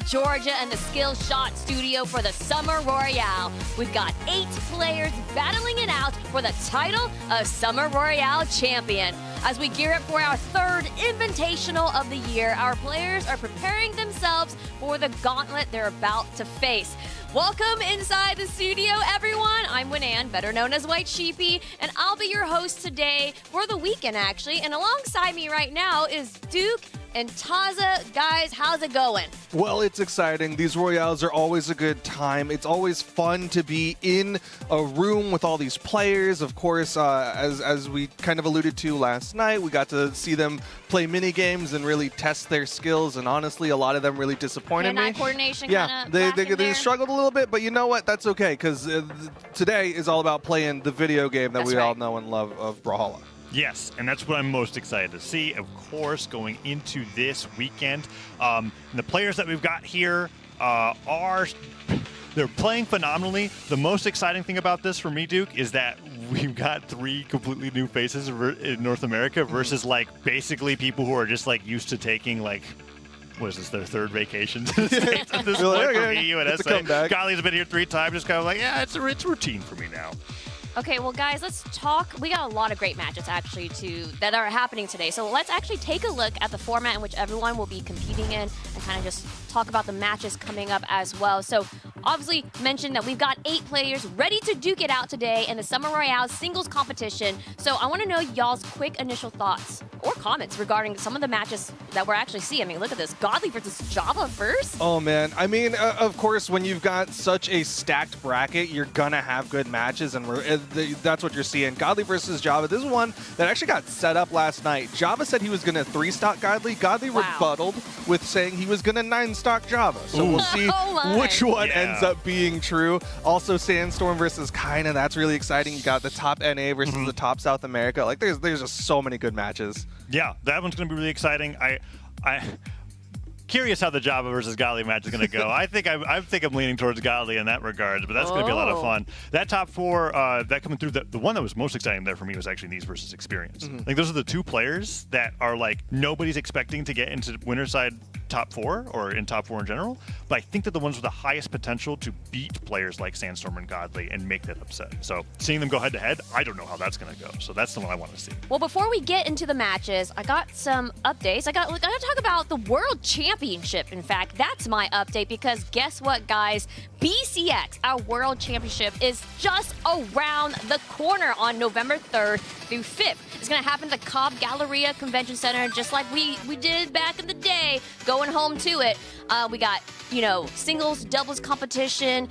Georgia and the Skill Shot Studio for the Summer Royale. We've got 8 players battling it out for the title of Summer Royale Champion. As we gear up for our 3rd Invitational of the year, our players are preparing themselves for the gauntlet they're about to face. Welcome inside the studio, everyone. I'm Winan, better known as White Sheepy, and I'll be your host today for the weekend, actually. And alongside me right now is Duke and Taza. Guys, how's it going? Well, it's exciting. These Royales are always a good time. It's always fun to be in a room with all these players. Of course, as we kind of alluded to last night, we got to see them play mini games and really test their skills. And honestly, a lot of them really disappointed me. Hand-eye coordination, yeah, they struggled a little bit, but you know what? That's okay, because today is all about playing the video game that we all know and love of Brawlhalla. Yes, and that's what I'm most excited to see, of course, going into this weekend. The players that we've got here they're playing phenomenally. The most exciting thing about this for me, Duke, is that we've got 3 completely new faces in North America versus like basically people who are just like used to taking like, what is this, their 3rd vacation to the States at this point for me, UNSA. Golly's been here 3 times, just kind of like, yeah, it's routine for me now. Okay, well, guys, let's talk. We got a lot of great matches, actually, that are happening today. So let's actually take a look at the format in which everyone will be competing in and kind of just talk about the matches coming up as well. So obviously mentioned that we've got 8 players ready to duke it out today in the Summer Royale singles competition. So I want to know y'all's quick initial thoughts or comments regarding some of the matches that we're actually seeing. I mean, look at this. Godly versus Java first. Oh, man. I mean, of course, when you've got such a stacked bracket, you're going to have good matches, and that's what you're seeing. Godly versus Java. This is one that actually got set up last night. Java said he was going to 3-stock Godly. Godly rebutted with saying he was going to 9-stock Java. So we'll see which one ends up being true. Also, Sandstorm versus Kyna. That's really exciting. You got the top NA versus the top South America. Like, there's just so many good matches. Yeah, that one's going to be really exciting. Curious how the Java versus Godly match is going to go. I think I'm leaning towards Godly in that regard, but that's going to be a lot of fun. That top 4, that coming through, the one that was most exciting there for me was actually Neeze versus Experience. Like, those are the 2 players that are like nobody's expecting to get into winner's side top 4 or in top 4 in general, but I think that the ones with the highest potential to beat players like Sandstorm and Godly and make that upset. So seeing them go head to head, I don't know how that's going to go. So that's the one I want to see. Well, before we get into the matches, I got some updates. I got to talk about the World Championship. In fact, that's my update, because guess what, guys? BCX, our World Championship, is just around the corner on November 3rd through 5th. It's going to happen at the Cobb Galleria Convention Center, just like we did back in the day, going home to it. We got, you know, singles, doubles competition.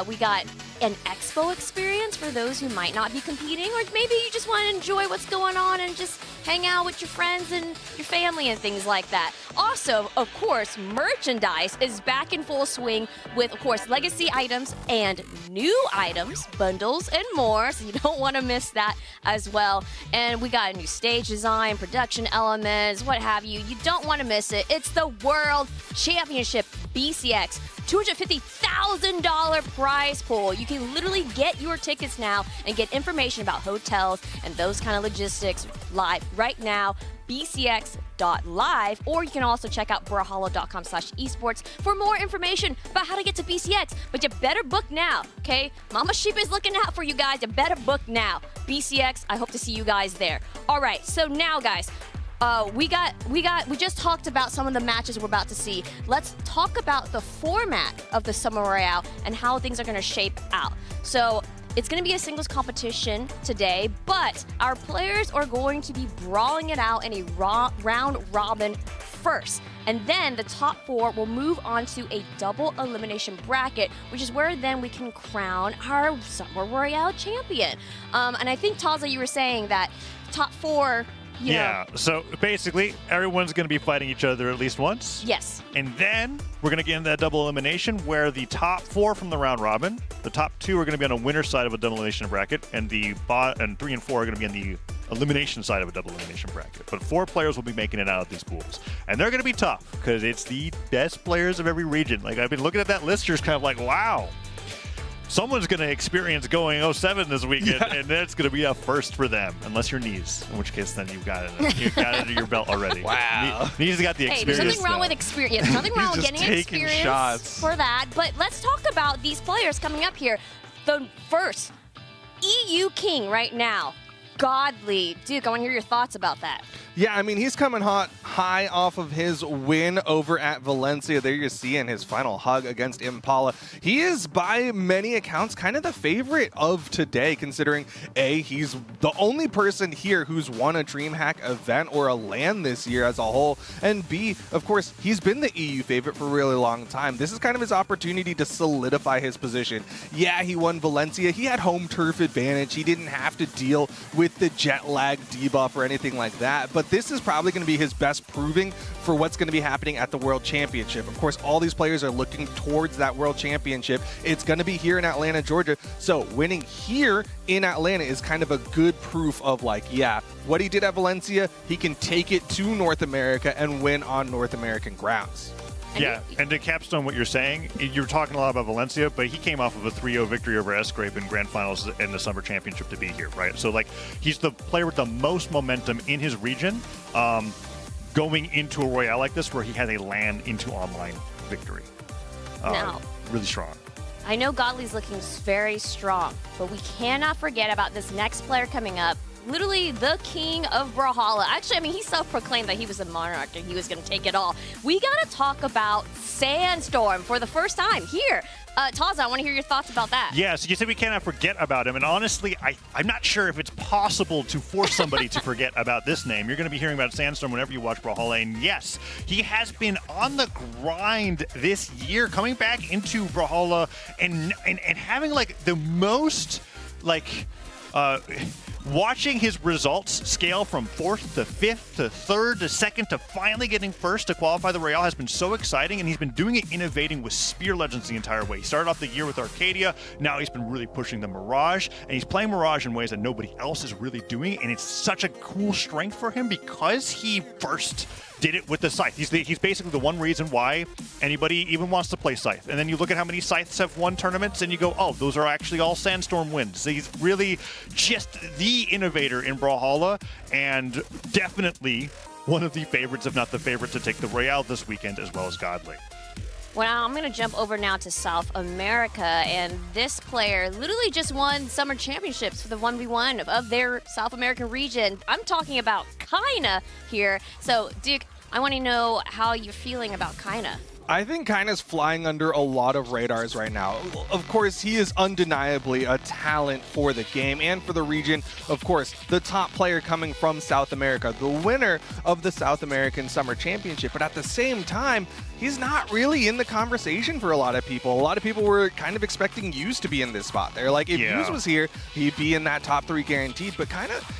We got an expo experience for those who might not be competing, or maybe you just want to enjoy what's going on and just hang out with your friends and your family and things like that. Also, of course, merchandise is back in full swing with, of course, legacy items and new items, bundles, and more, so you don't want to miss that as well. And we got a new stage design, production elements, what have you. You don't want to miss it. It's the World Championship. BCX $250,000 prize pool. You can literally get your tickets now and get information about hotels and those kind of logistics live right now. BCX.live, or you can also check out brawlhalla.com/esports for more information about how to get to BCX. But you better book now, okay? Mama Sheep is looking out for you guys. You better book now. BCX, I hope to see you guys there. All right, so now, guys, we just talked about some of the matches we're about to see. Let's talk about the format of the Summer Royale and how things are going to shape out. So it's going to be a singles competition today, but our players are going to be brawling it out in a round robin first. And then the top 4 will move on to a double elimination bracket, which is where then we can crown our Summer Royale champion. And I think, Taza, you were saying that top 4... Yeah, so basically, everyone's going to be fighting each other at least once. Yes. And then we're going to get into that double elimination where the top 4 from the round robin, the top 2 are going to be on a winner's side of a double elimination bracket, and 3 and 4 are going to be on the elimination side of a double elimination bracket. But 4 players will be making it out of these pools. And they're going to be tough because it's the best players of every region. Like, I've been looking at that list, just kind of like, wow. Someone's going to experience going 07 this weekend, and that's going to be a first for them, unless you're Neeze, in which case then you've got it. You've got it under your belt already. Wow. Neeze got the experience. Hey, there's nothing wrong with experience. There's nothing wrong with getting experience shots for that. But let's talk about these players coming up here. The first EU King right now, Godly. Duke, I want to hear your thoughts about that. Yeah, I mean, he's coming high off of his win over at Valencia. There you're seeing his final hug against Impala. He is, by many accounts, kind of the favorite of today, considering, A, he's the only person here who's won a DreamHack event or a LAN this year as a whole, and B, of course, he's been the EU favorite for a really long time. This is kind of his opportunity to solidify his position. Yeah, he won Valencia. He had home turf advantage. He didn't have to deal with the jet lag debuff or anything like that, but this is probably going to be his best proving for what's going to be happening at the World Championship. Of course, all these players are looking towards that World Championship. It's going to be here in Atlanta, Georgia. So winning here in Atlanta is kind of a good proof of, like, yeah, what he did at Valencia, he can take it to North America and win on North American grounds. Yeah, and to capstone what you're saying, you're talking a lot about Valencia, but he came off of a 3-0 victory over SGrape in Grand Finals in the Summer Championship to be here, right? So, like, he's the player with the most momentum in his region going into a Royale like this where he has a LAN into online victory. Now, really strong. I know Godly's looking very strong, but we cannot forget about this next player coming up. Literally the king of Brawlhalla. Actually, I mean, he self-proclaimed that he was a monarch and he was going to take it all. We got to talk about Sandstorm for the first time here. Taza, I want to hear your thoughts about that. Yeah, so you said we cannot forget about him, and honestly, I'm not sure if it's possible to force somebody to forget about this name. You're going to be hearing about Sandstorm whenever you watch Brawlhalla, and yes, he has been on the grind this year, coming back into Brawlhalla and having, like, the most, like, watching his results scale from 4th to 5th to 3rd to 2nd to finally getting 1st to qualify the Royale has been so exciting, and he's been doing it innovating with Spear Legends the entire way. He started off the year with Arcadia, now he's been really pushing the Mirage, and he's playing Mirage in ways that nobody else is really doing, and it's such a cool strength for him because he first did it with the Scythe. He's basically the one reason why anybody even wants to play Scythe. And then you look at how many Scythes have won tournaments and you go, oh, those are actually all Sandstorm wins. So he's really just the innovator in Brawlhalla, and definitely one of the favorites, if not the favorite, to take the Royale this weekend, as well as Godly. Well, I'm going to jump over now to South America, and this player literally just won Summer Championships for the 1v1 of their South American region. I'm talking about Kyna here. So, Duke, I want to know how you're feeling about Kyna. I think Kyna's flying under a lot of radars right now. Of course, he is undeniably a talent for the game and for the region. Of course, the top player coming from South America, the winner of the South American Summer Championship. But at the same time, he's not really in the conversation for a lot of people. A lot of people were kind of expecting Hughes to be in this spot. They're like, if Hughes was here, he'd be in that top 3 guaranteed. But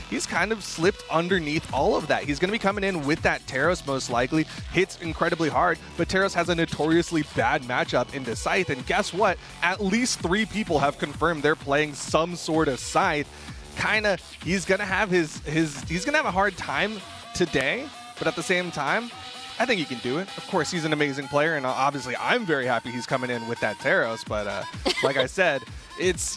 he's kind of slipped underneath all of that. He's going to be coming in with that Teros most likely. Hits incredibly hard, but Teros has a notoriously bad matchup into Scythe. And guess what? At least 3 people have confirmed they're playing some sort of Scythe. He's going to have he's going to have a hard time today, but at the same time, I think he can do it. Of course, he's an amazing player, and obviously I'm very happy he's coming in with that Taros, but like I said, he's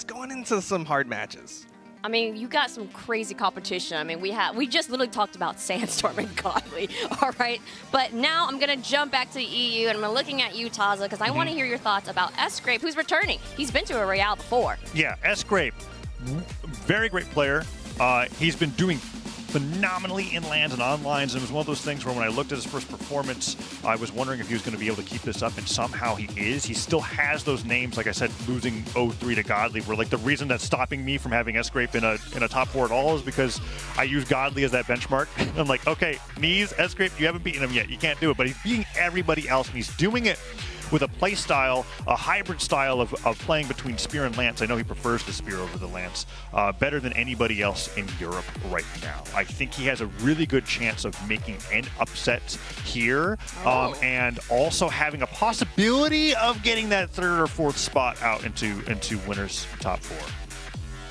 going into some hard matches. I mean, you got some crazy competition. I mean, we just literally talked about Sandstorm and Godly, all right? But now I'm going to jump back to EU, and I'm looking at you, Taza, because I want to hear your thoughts about SGrape, who's returning. He's been to a Royale before. Yeah, SGrape, very great player. He's been doing phenomenally in lands and on lines, and it was one of those things where when I looked at his first performance, I was wondering if he was going to be able to keep this up, and somehow he is. He still has those names, like I said, losing 0-3 to Godly, where like the reason that's stopping me from having SGrape in a top 4 at all is because I use Godly as that benchmark. I'm like, okay, Neeze, SGrape, you haven't beaten him yet. You can't do it, but he's beating everybody else, and he's doing it with a play style, a hybrid style of playing between Spear and Lance. I know he prefers the Spear over the Lance better than anybody else in Europe right now. I think he has a really good chance of making an upset here, and also having a possibility of getting that 3rd or 4th spot out into winners top 4.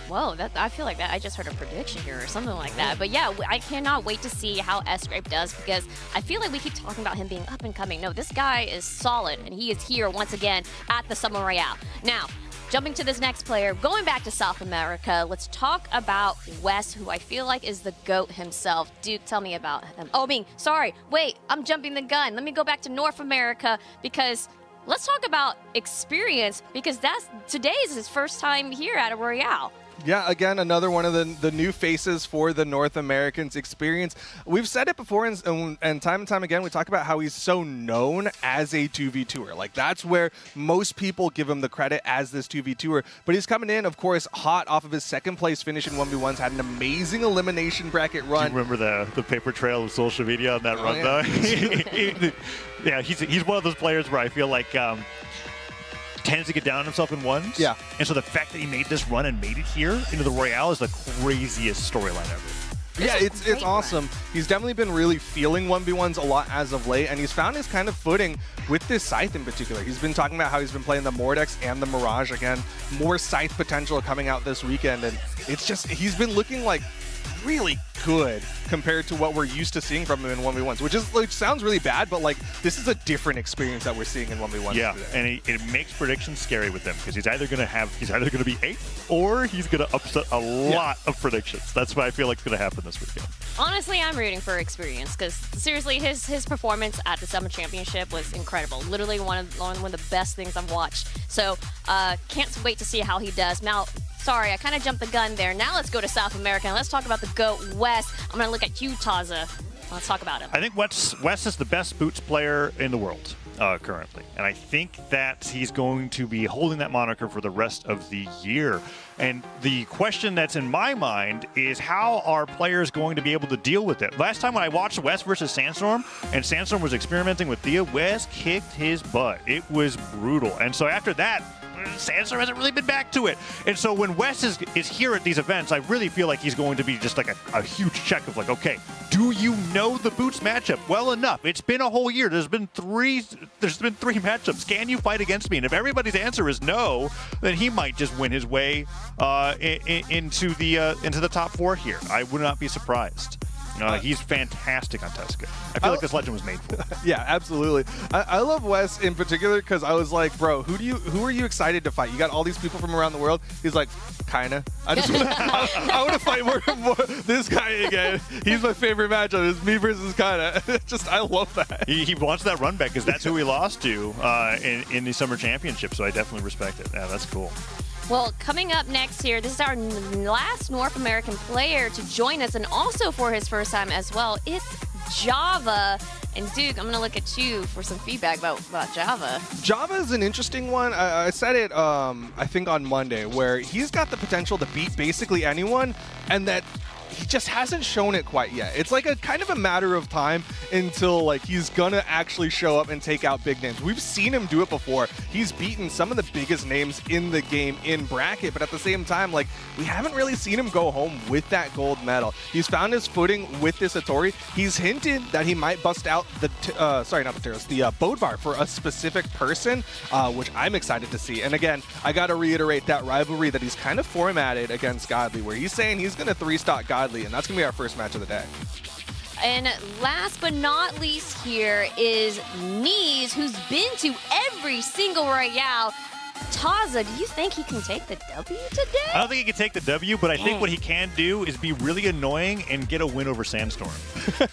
Whoa, I feel like that. I just heard a prediction here or something like that. But yeah, I cannot wait to see how SGrape does, because I feel like we keep talking about him being up and coming. No, this guy is solid, and he is here once again at the Summer Royale. Now, jumping to this next player, going back to South America, let's talk about Wess, who I feel like is the GOAT himself. Duke, tell me about him. Oh, sorry. Wait, I'm jumping the gun. Let me go back to North America, because let's talk about experience, because today is his first time here at a Royale. Yeah, again, another one of the new faces for the North Americans experience. We've said it before, and time and time again, we talk about how he's so known as a 2v2er. Like, that's where most people give him the credit as this 2v2er. But he's coming in, of course, hot off of his 2nd place finish in 1v1s, had an amazing elimination bracket run. Do you remember the paper trail of social media on that run, though? Yeah, he's one of those players where I feel like tends to get down on himself in ones. Yeah. And so the fact that he made this run and made it here into the Royale is the craziest storyline ever. Yeah, it's awesome. He's definitely been really feeling 1v1s a lot as of late, and he's found his kind of footing with this Scythe in particular. He's been talking about how he's been playing the Mordex and the Mirage again. More Scythe potential coming out this weekend, and it's just, he's been looking like really good compared to what we're used to seeing from him in 1v1s, which sounds really bad, but like this is a different experience that we're seeing in 1v1s. Yeah, today. And it makes predictions scary with him, because he's either going to be 8 or he's going to upset a lot of predictions. That's what I feel like is going to happen this weekend. Honestly, I'm rooting for experience, because seriously, his performance at the Summer Championship was incredible. Literally one of the best things I've watched. So can't wait to see how he does. Now, sorry, I kind of jumped the gun there. Now let's go to South America, and let's talk about the GOAT, Wess. I'm going to look at you, Taza. Let's talk about him. I think Wess is the best boots player in the world currently. And I think that he's going to be holding that moniker for the rest of the year. And the question that's in my mind is, how are players going to be able to deal with it? Last time when I watched Wess versus Sandstorm, and Sandstorm was experimenting with Thea, Wess kicked his butt. It was brutal. And so after that, Sandstorm hasn't really been back to it. And so when Wess is here at these events, I really feel like he's going to be just like a huge check of like, okay, do you know the boots matchup well enough? It's been a whole year. There's been three matchups. Can you fight against me? And if everybody's answer is no, then he might just win his way into the top 4 here. I would not be surprised. He's fantastic on Tuska. I feel like this legend was made for. Yeah, absolutely. I love Wess in particular because I was like, bro, who are you excited to fight? You got all these people from around the world. He's like, Kyna. I want to fight more this guy again. He's my favorite matchup. It's me versus Kyna. I love that. He wants that run back because that's who he lost to in the Summer Championship. So I definitely respect it. Yeah, that's cool. Well, coming up next here, this is our last North American player to join us, and also for his first time as well, it's Java. And Duke, I'm going to look at you for some feedback about Java. Java is an interesting one. I said it, I think, on Monday, where he's got the potential to beat basically anyone, and that he just hasn't shown it quite yet. It's like a kind of a matter of time until like he's gonna actually show up and take out big names. We've seen him do it before. He's beaten some of the biggest names in the game in bracket, but at the same time, like, we haven't really seen him go home with that gold medal. He's found his footing with this Hattori. He's hinted that he might bust out the Bodvar for a specific person, which I'm excited to see. And again, I gotta reiterate that rivalry that he's kind of formatted against Godly, where he's saying he's gonna 3-stock Godly, and that's going to be our first match of the day. And last but not least here is Neeze, who's been to every single Royale. Taza, do you think he can take the W today? I don't think he can take the W, but I think what he can do is be really annoying and get a win over Sandstorm.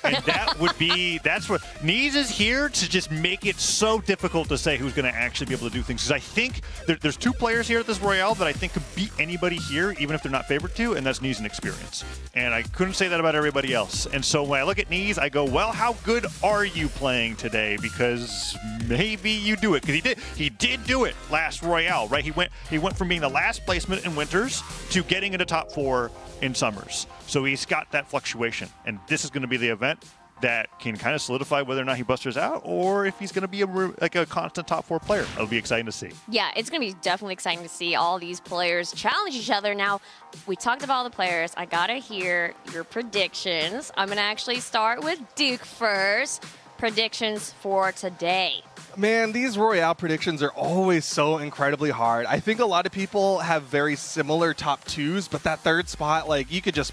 And that would be, that's what, Neeze is here to just make it so difficult to say who's going to actually be able to do things. Because I think there's two players here at this Royale that I think could beat anybody here, even if they're not favored to, and that's Neeze and experience. And I couldn't say that about everybody else. And so when I look at Neeze, I go, well, how good are you playing today? Because maybe you do it. Because he did do it last Royale, right? He went from being the last placement in Winters to getting into top 4 in Summers. So he's got that fluctuation. And this is going to be the event that can kind of solidify whether or not he busters out or if he's going to be a constant top 4 player. It'll be exciting to see. Yeah, it's going to be definitely exciting to see all these players challenge each other. Now, we talked about all the players. I got to hear your predictions. I'm going to actually start with Duke first. Predictions for today. Man, these Royale predictions are always so incredibly hard. I think a lot of people have very similar top 2s, but that third spot, like you could just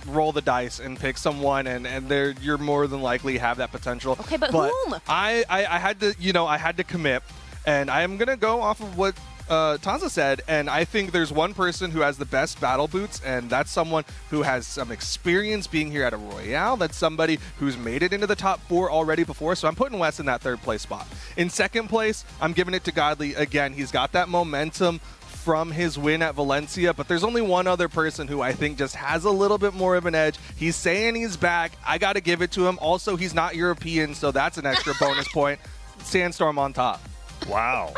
roll the dice and pick someone, and you're more than likely have that potential. Okay, but whom? I had to commit, and I am gonna go off of what Taza said, and I think there's one person who has the best battle boots, and that's someone who has some experience being here at a Royale. That's somebody who's made it into the top 4 already before, so I'm putting Wess in that 3rd place spot. In 2nd place, I'm giving it to Godly. Again, he's got that momentum from his win at Valencia, but there's only one other person who I think just has a little bit more of an edge. He's saying he's back. I got to give it to him. Also, he's not European, so that's an extra bonus point. Sandstorm on top. Wow.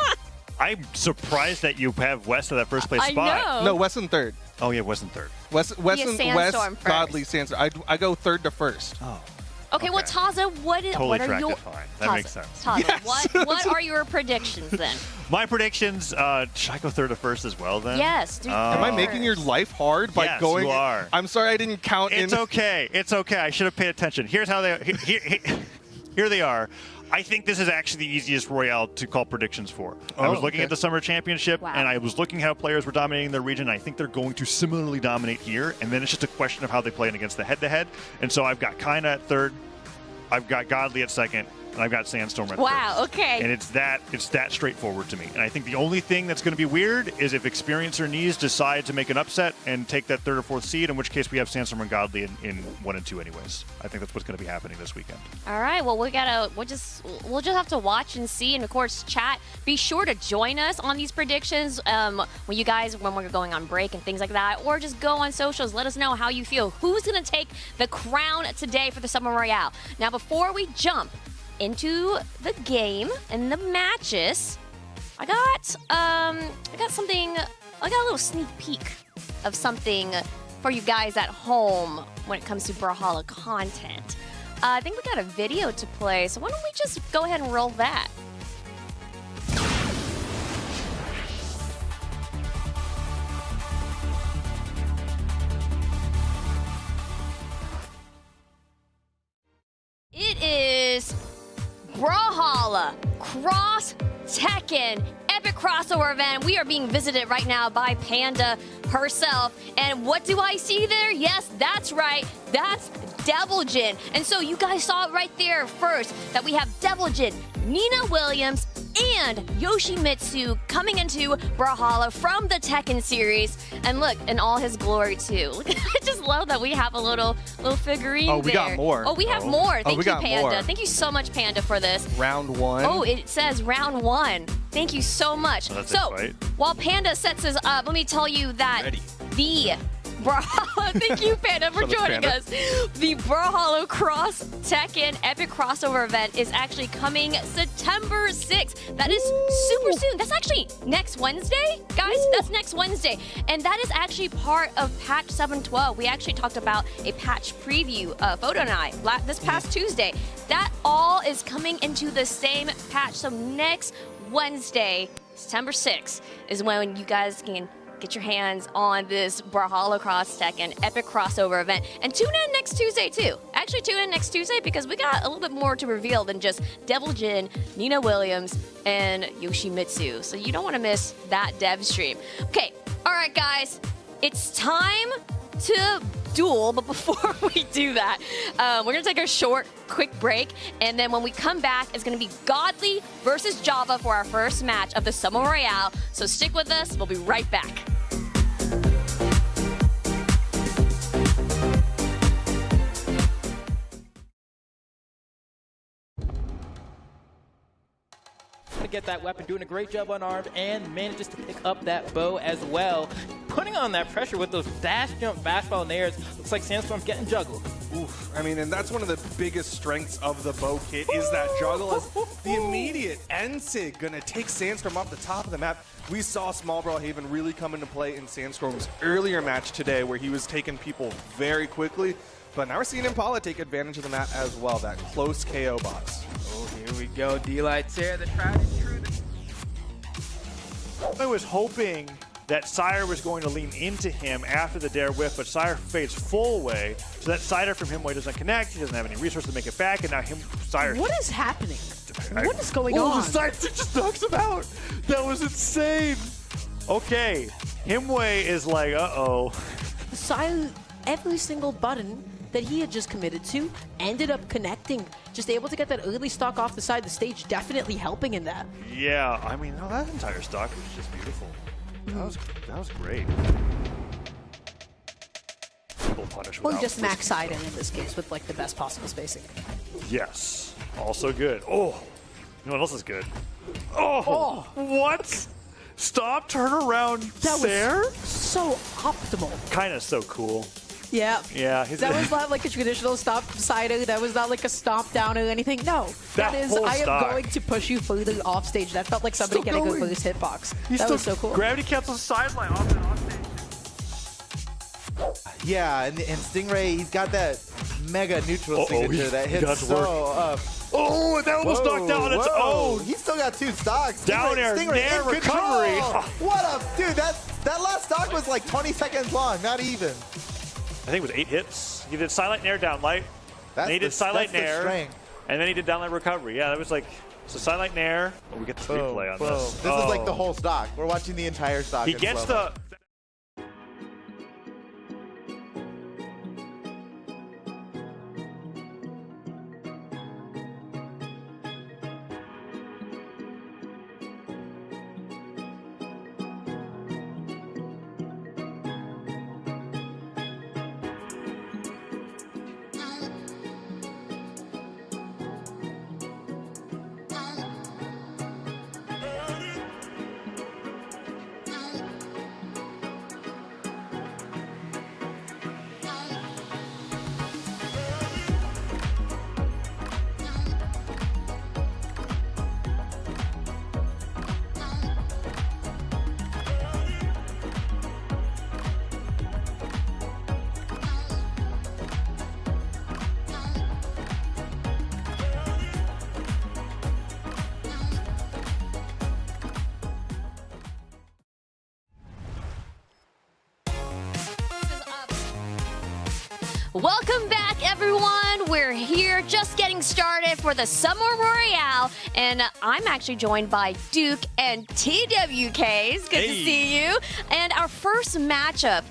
I'm surprised that you have Wess at that 1st place spot. I know. No, Wess in 3rd. Oh, yeah, Wess in 3rd. Wess, Sandstorm first. Godly, Sandstorm. I go 3rd to 1st. Oh. Okay, well, Taza, what are your... Fine. That makes sense. Taza, Yes. what are your predictions then? My predictions, should I go 3rd to 1st as well then? Yes, do Am I making your life hard by Yes, going? you are. I'm sorry I didn't count It's in. okay. It's okay. I should have paid attention. Here's how they here they are. I think this is actually the easiest Royale to call predictions for. I was looking at the Summer Championship, and I was looking how players were dominating their region. I think they're going to similarly dominate here, and then it's just a question of how they play it against the head-to-head. And so I've got Kyna at 3rd, I've got Godly at 2nd, and I've got Sandstorm at 3rd. Wow, okay. And it's that straightforward to me. And I think the only thing that's going to be weird is if Experience or Neeze decide to make an upset and take that 3rd or 4th seed, in which case we have Sandstorm and Godly in 1 and 2 anyways. I think that's what's going to be happening this weekend. All right, well, we'll just have to watch and see, and of course, chat. Be sure to join us on these predictions when we're going on break and things like that, or just go on socials. Let us know how you feel. Who's going to take the crown today for the Summer Royale? Now, before we jump into the game and the matches, I got a little sneak peek of something for you guys at home when it comes to Brawlhalla content. I think we got a video to play, so why don't we just go ahead and roll that? It is Brawlhalla Cross Tekken Epic Crossover Event. We are being visited right now by Panda herself. And what do I see there? Yes, that's right. That's Deviljin. And so you guys saw it right there first that we have Deviljin, Nina Williams, and Yoshimitsu coming into Brawlhalla from the Tekken series. And look, in all his glory too. I just love that we have a little figurine there. Oh, we got more. Oh, we have more. Thank we you, got Panda. more. Thank you so much, Panda, for this. Round 1. Oh, it says round 1. Thank you so much. That's so, it, right? while Panda sets us up, let me tell you that Ready. the Brawlhalla, thank you, Panda, for So much, joining Panda. us. The Brawlhalla Cross Tekken Epic Crossover Event is actually coming September 6th. That is super soon. That's actually next Wednesday, guys. That's next Wednesday. And that is actually part of patch 7.12. We actually talked about a patch preview, Photo and I, this past Tuesday. That all is coming into the same patch. So next Wednesday, September 6th, is when you guys can get your hands on this Brawlhalla Cross Tekken Epic Crossover Event. And tune in next Tuesday, too. Actually, tune in next Tuesday because we got a little bit more to reveal than just Deviljin, Nina Williams, and Yoshimitsu. So you don't want to miss that dev stream. Okay, all right, guys. It's time to duel, but before we do that, we're gonna take a short, quick break, and then when we come back, it's gonna be Godly versus Java for our first match of the Summer Royale. So stick with us, we'll be right back. To get that weapon, doing a great job unarmed, and manages to pick up that bow as well. Putting on that pressure with those dash jump fastball nairs. Looks like Sandstorm's getting juggled. Oof. I mean, and that's one of the biggest strengths of the bow kit is that juggle. Is the immediate NSIG gonna take Sandstorm off the top of the map. We saw Small Brawlhaven really come into play in Sandstorm's earlier match today where he was taking people very quickly. But now we're seeing Impala take advantage of the map as well, that close KO box. Oh, here we go. D-Light's here, the tried and true. I was hoping that Sire was going to lean into him after the dare whiff, but Sire fades full away, so that Cider from Himway doesn't connect. He doesn't have any resources to make it back, and now Sire. What is happening? What is going on? The Sire just knocks him out. That was insane. Okay, Himway is like, uh-oh. Silent, every single button that he had just committed to ended up connecting. Just able to get that early stock off the side of the stage, definitely helping in that. Yeah, I mean, no, that entire stock was just beautiful. That was great. Or just max side in this case with like the best possible spacing. Yes, also good. Oh, you know what else is good? Oh, what? Stop, turn around, that there? was so optimal. Kyna's so cool. Yeah. Yeah. That was not like a traditional stop sider. That was not like a stomp down or anything. No. That is, whole I am stock. going to push you further off stage. That felt like somebody Still getting going. a first hitbox. He's That was so cool. Gravity cancels sideline off and on stage. Yeah, and Stingray, he's got that mega neutral signature that got hits to so work. Oh, and that almost knocked out on its own. He's still got 2 stocks. Down air, nair, in recovery. control. What a dude! That last stock was like 20 seconds long, not even. I think it was 8 hits. He did silent nair down light. Then he did silent nair. And then he did down light recovery. Yeah, that was like, so silent nair. Oh, we get the replay on this. This is like the whole stock. We're watching the entire stock. He gets the. Welcome back, everyone. We're here just getting started for the Summer Royale, and I'm actually joined by Duke and TWKs. Good to see you. And our first matchup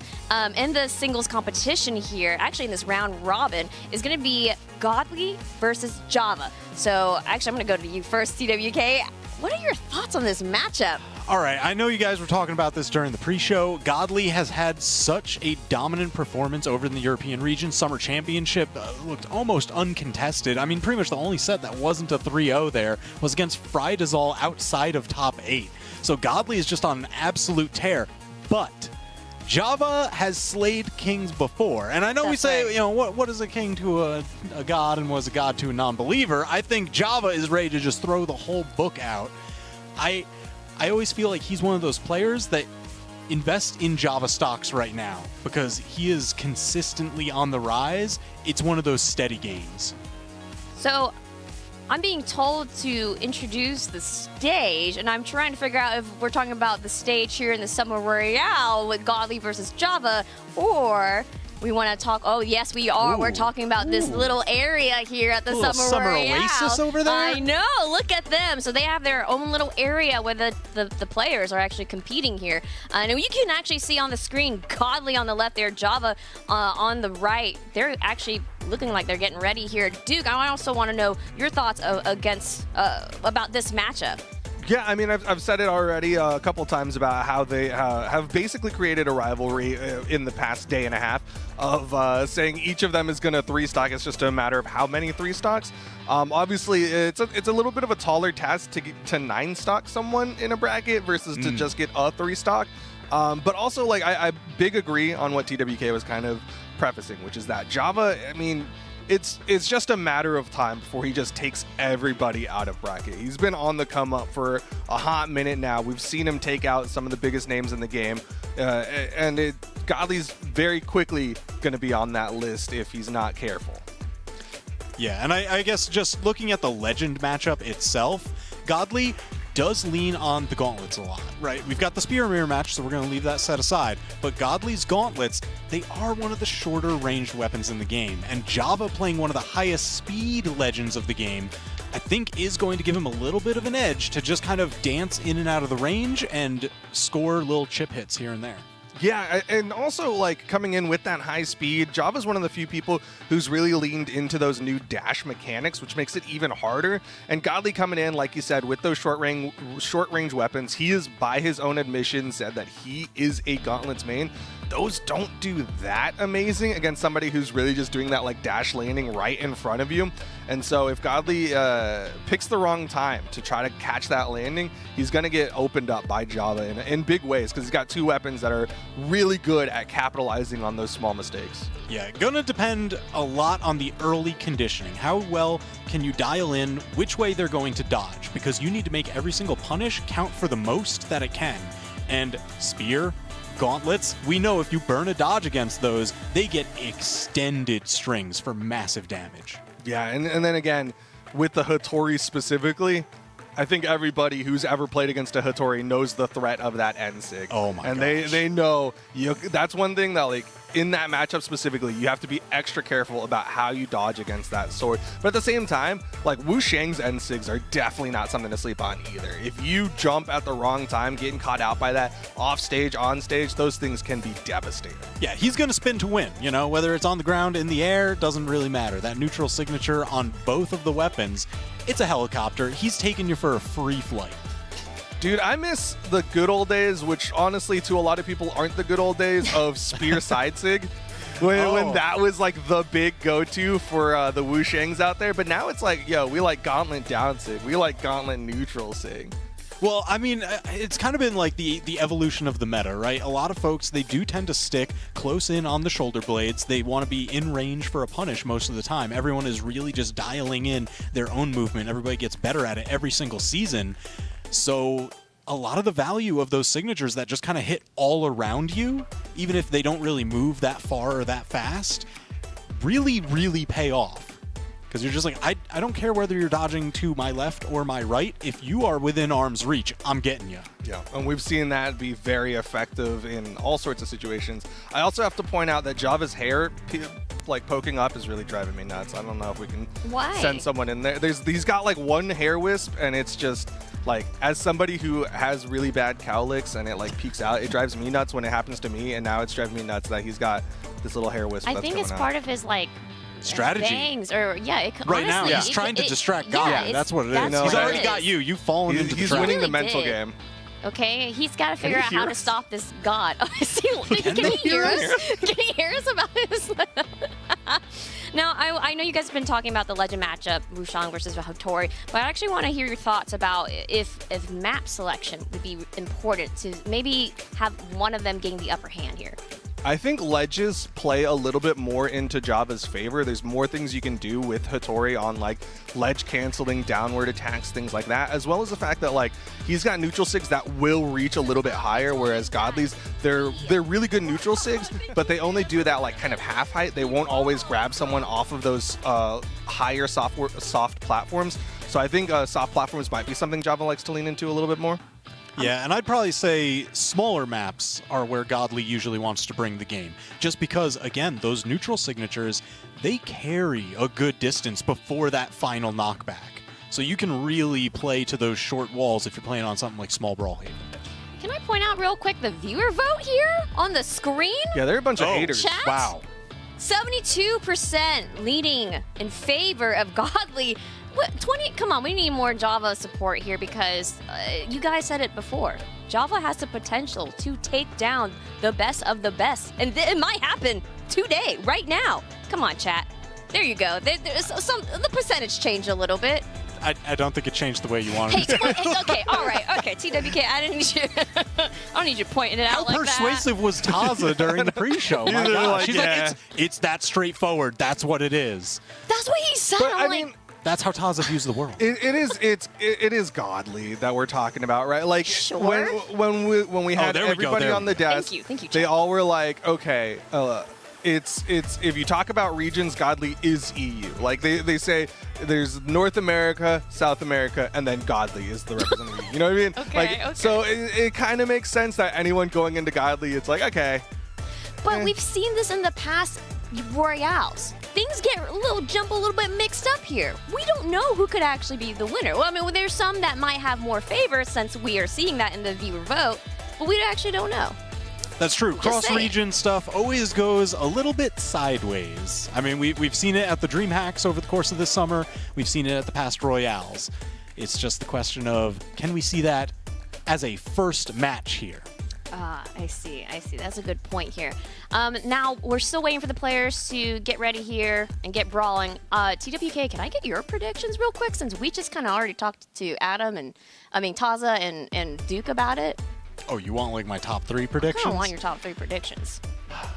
in the singles competition here, actually in this round robin, is going to be Godly versus Java. So actually, I'm going to go to you first, TWK. What are your thoughts on this matchup? All right, I know you guys were talking about this during the pre-show. Godly has had such a dominant performance over in the European region. Summer Championship looked almost uncontested. I mean, pretty much the only set that wasn't a 3-0 there was against Frydazol outside of top 8. So Godly is just on an absolute tear. But Java has slayed kings before. And I know we say, you know, what is a king to a god and what is a god to a non-believer? I think Java is ready to just throw the whole book out. I always feel like he's one of those players that invest in Java stocks right now because he is consistently on the rise. It's one of those steady gains. So I'm being told to introduce the stage, and I'm trying to figure out if we're talking about the stage here in the Summer Royale with Godly versus Java, or we want to talk. Oh, yes, we are. We're talking about this little area here at the Summer Royale. oasis over there? I know. Look at them. So they have their own little area where the players are actually competing here. And you can actually see on the screen, Godly on the left there, Java on the right. They're actually looking like they're getting ready here. Duke, I also want to know your thoughts about this matchup. Yeah, I mean, I've said it already a couple times about how they have basically created a rivalry in the past day and a half of saying each of them is going to 3-stock. It's just a matter of how many 3-stocks. Obviously, it's a little bit of a taller task to 9-stock someone in a bracket versus to just get a 3-stock. But also, like, I big agree on what TWK was kind of prefacing, which is that Java, I mean, it's just a matter of time before he just takes everybody out of bracket. He's been on the come up for a hot minute now. We've seen him take out some of the biggest names in the game, and Godly's very quickly going to be on that list if he's not careful. Yeah, and I guess just looking at the Legend matchup itself, Godly does lean on the gauntlets a lot, right? We've got the Spear Mirror match, so we're going to leave that set aside. But Godly's gauntlets, they are one of the shorter ranged weapons in the game. And Java playing one of the highest speed legends of the game, I think is going to give him a little bit of an edge to just kind of dance in and out of the range and score little chip hits here and there. Yeah, and also, like, coming in with that high speed, Java's one of the few people who's really leaned into those new dash mechanics, which makes it even harder. And Godly coming in, like you said, with those short range weapons, he is, by his own admission, said that he is a Gauntlets main. Those don't do that amazing against somebody who's really just doing that, like, dash landing right in front of you. And so if Godly picks the wrong time to try to catch that landing, he's going to get opened up by Java in big ways because he's got two weapons that are really good at capitalizing on those small mistakes. Yeah, gonna depend a lot on the early conditioning. How well can you dial in which way they're going to dodge? Because you need to make every single punish count for the most that it can. And Spear, Gauntlets, we know if you burn a dodge against those, they get extended strings for massive damage. Yeah, and then again, with the Hattori specifically, I think everybody who's ever played against a Hattori knows the threat of that N-Sig. Oh my gosh. And they know, that's one thing that, like, in that matchup specifically, you have to be extra careful about how you dodge against that sword. But at the same time, like, Wu Shang's N-Sigs are definitely not something to sleep on either. If you jump at the wrong time, getting caught out by that off stage, on stage, those things can be devastating. Yeah, he's going to spin to win, you know, whether it's on the ground, in the air, doesn't really matter. That neutral signature on both of the weapons, it's a helicopter. He's taking you for a free flight. Dude, I miss the good old days, which honestly to a lot of people aren't the good old days, of Spear Side Sig. When that was like the big go-to for the Wu Shangs out there. But now it's like, yo, we like Gauntlet down Sig. We like Gauntlet neutral Sig. Well, I mean, it's kind of been like the evolution of the meta, right? A lot of folks, they do tend to stick close in on the shoulder blades. They want to be in range for a punish most of the time. Everyone is really just dialing in their own movement. Everybody gets better at it every single season. So a lot of the value of those signatures that just kind of hit all around you, even if they don't really move that far or that fast, really, really pay off. Because you're just like, I don't care whether you're dodging to my left or my right. If you are within arm's reach, I'm getting you. Yeah, and we've seen that be very effective in all sorts of situations. I also have to point out that Java's hair, like, poking up is really driving me nuts. I don't know if we can send someone in there. He's got like one hair wisp, and it's just like, as somebody who has really bad cowlicks and it like peeks out, it drives me nuts when it happens to me, and now it's driving me nuts that he's got this little hair wisp. I think it's part of his, like, strategy. Bangs, or right honestly, now he's trying to distract God. That's what it is. He's already got you. You've fallen into the trap. He's winning the mental game. Okay, he's got to figure out how to stop this God. Can he hear us? Can he hear us about this? Now, I know you guys have been talking about the Legend matchup, Wushang versus Hattori, but I actually want to hear your thoughts about if map selection would be important to maybe have one of them gain the upper hand here. I think ledges play a little bit more into Java's favor. There's more things you can do with Hattori on, like, ledge canceling, downward attacks, things like that, as well as the fact that, like, he's got neutral sigs that will reach a little bit higher, whereas Godly's, they're really good neutral sigs, but they only do that, like, kind of half height. They won't always grab someone off of those higher soft platforms. So I think soft platforms might be something Java likes to lean into a little bit more. Yeah, and I'd probably say smaller maps are where Godly usually wants to bring the game. Just because, again, those neutral signatures, they carry a good distance before that final knockback. So you can really play to those short walls if you're playing on something like Small Brawlhalla. Can I point out real quick the viewer vote here on the screen? Yeah, they're a bunch of haters. Chat? Wow. 72% leading in favor of Godly. What, 20? Come on, we need more Java support here because you guys said it before. Java has the potential to take down the best of the best, and it might happen today, right now. Come on, chat. There you go. The percentage changed a little bit. I don't think it changed the way you wanted Hey, it to. come on, okay, all right, okay. TWK, I didn't need you. I don't need you pointing it out How like that. persuasive was Taza during the pre-show? My They're God. like, She's yeah. like, it's that straightforward. That's what it is. That's what he said. But I'm I like, mean, That's how Taza views the world. it is Godly that we're talking about, right? Like Sure. when we had there we go, everybody there. on the desk, Thank you, they chat. all were like, okay, it's if you talk about regions, Godly is EU. Like they say there's North America, South America, and then Godly is the representative. You know what I mean? Okay, like, okay. So it kind of makes sense that anyone going into Godly, it's like, okay. But we've seen this in the past Royales. Things get a little bit mixed up here. We don't know who could actually be the winner. Well, I mean, there's some that might have more favor since we are seeing that in the viewer vote, but we actually don't know. That's true. saying. Cross-region stuff always goes a little bit sideways. I mean, we've seen it at the Dream Hacks over the course of this summer. We've seen it at the past Royales. It's just the question of, can we see that as a first match here? I see. That's a good point here. Now, we're still waiting for the players to get ready here and get brawling. TWK, can I get your predictions real quick since we just kind of already talked to Adam and, Taza and Duke about it? Oh, you want like my top 3 I predictions? kind of want your top 3 predictions.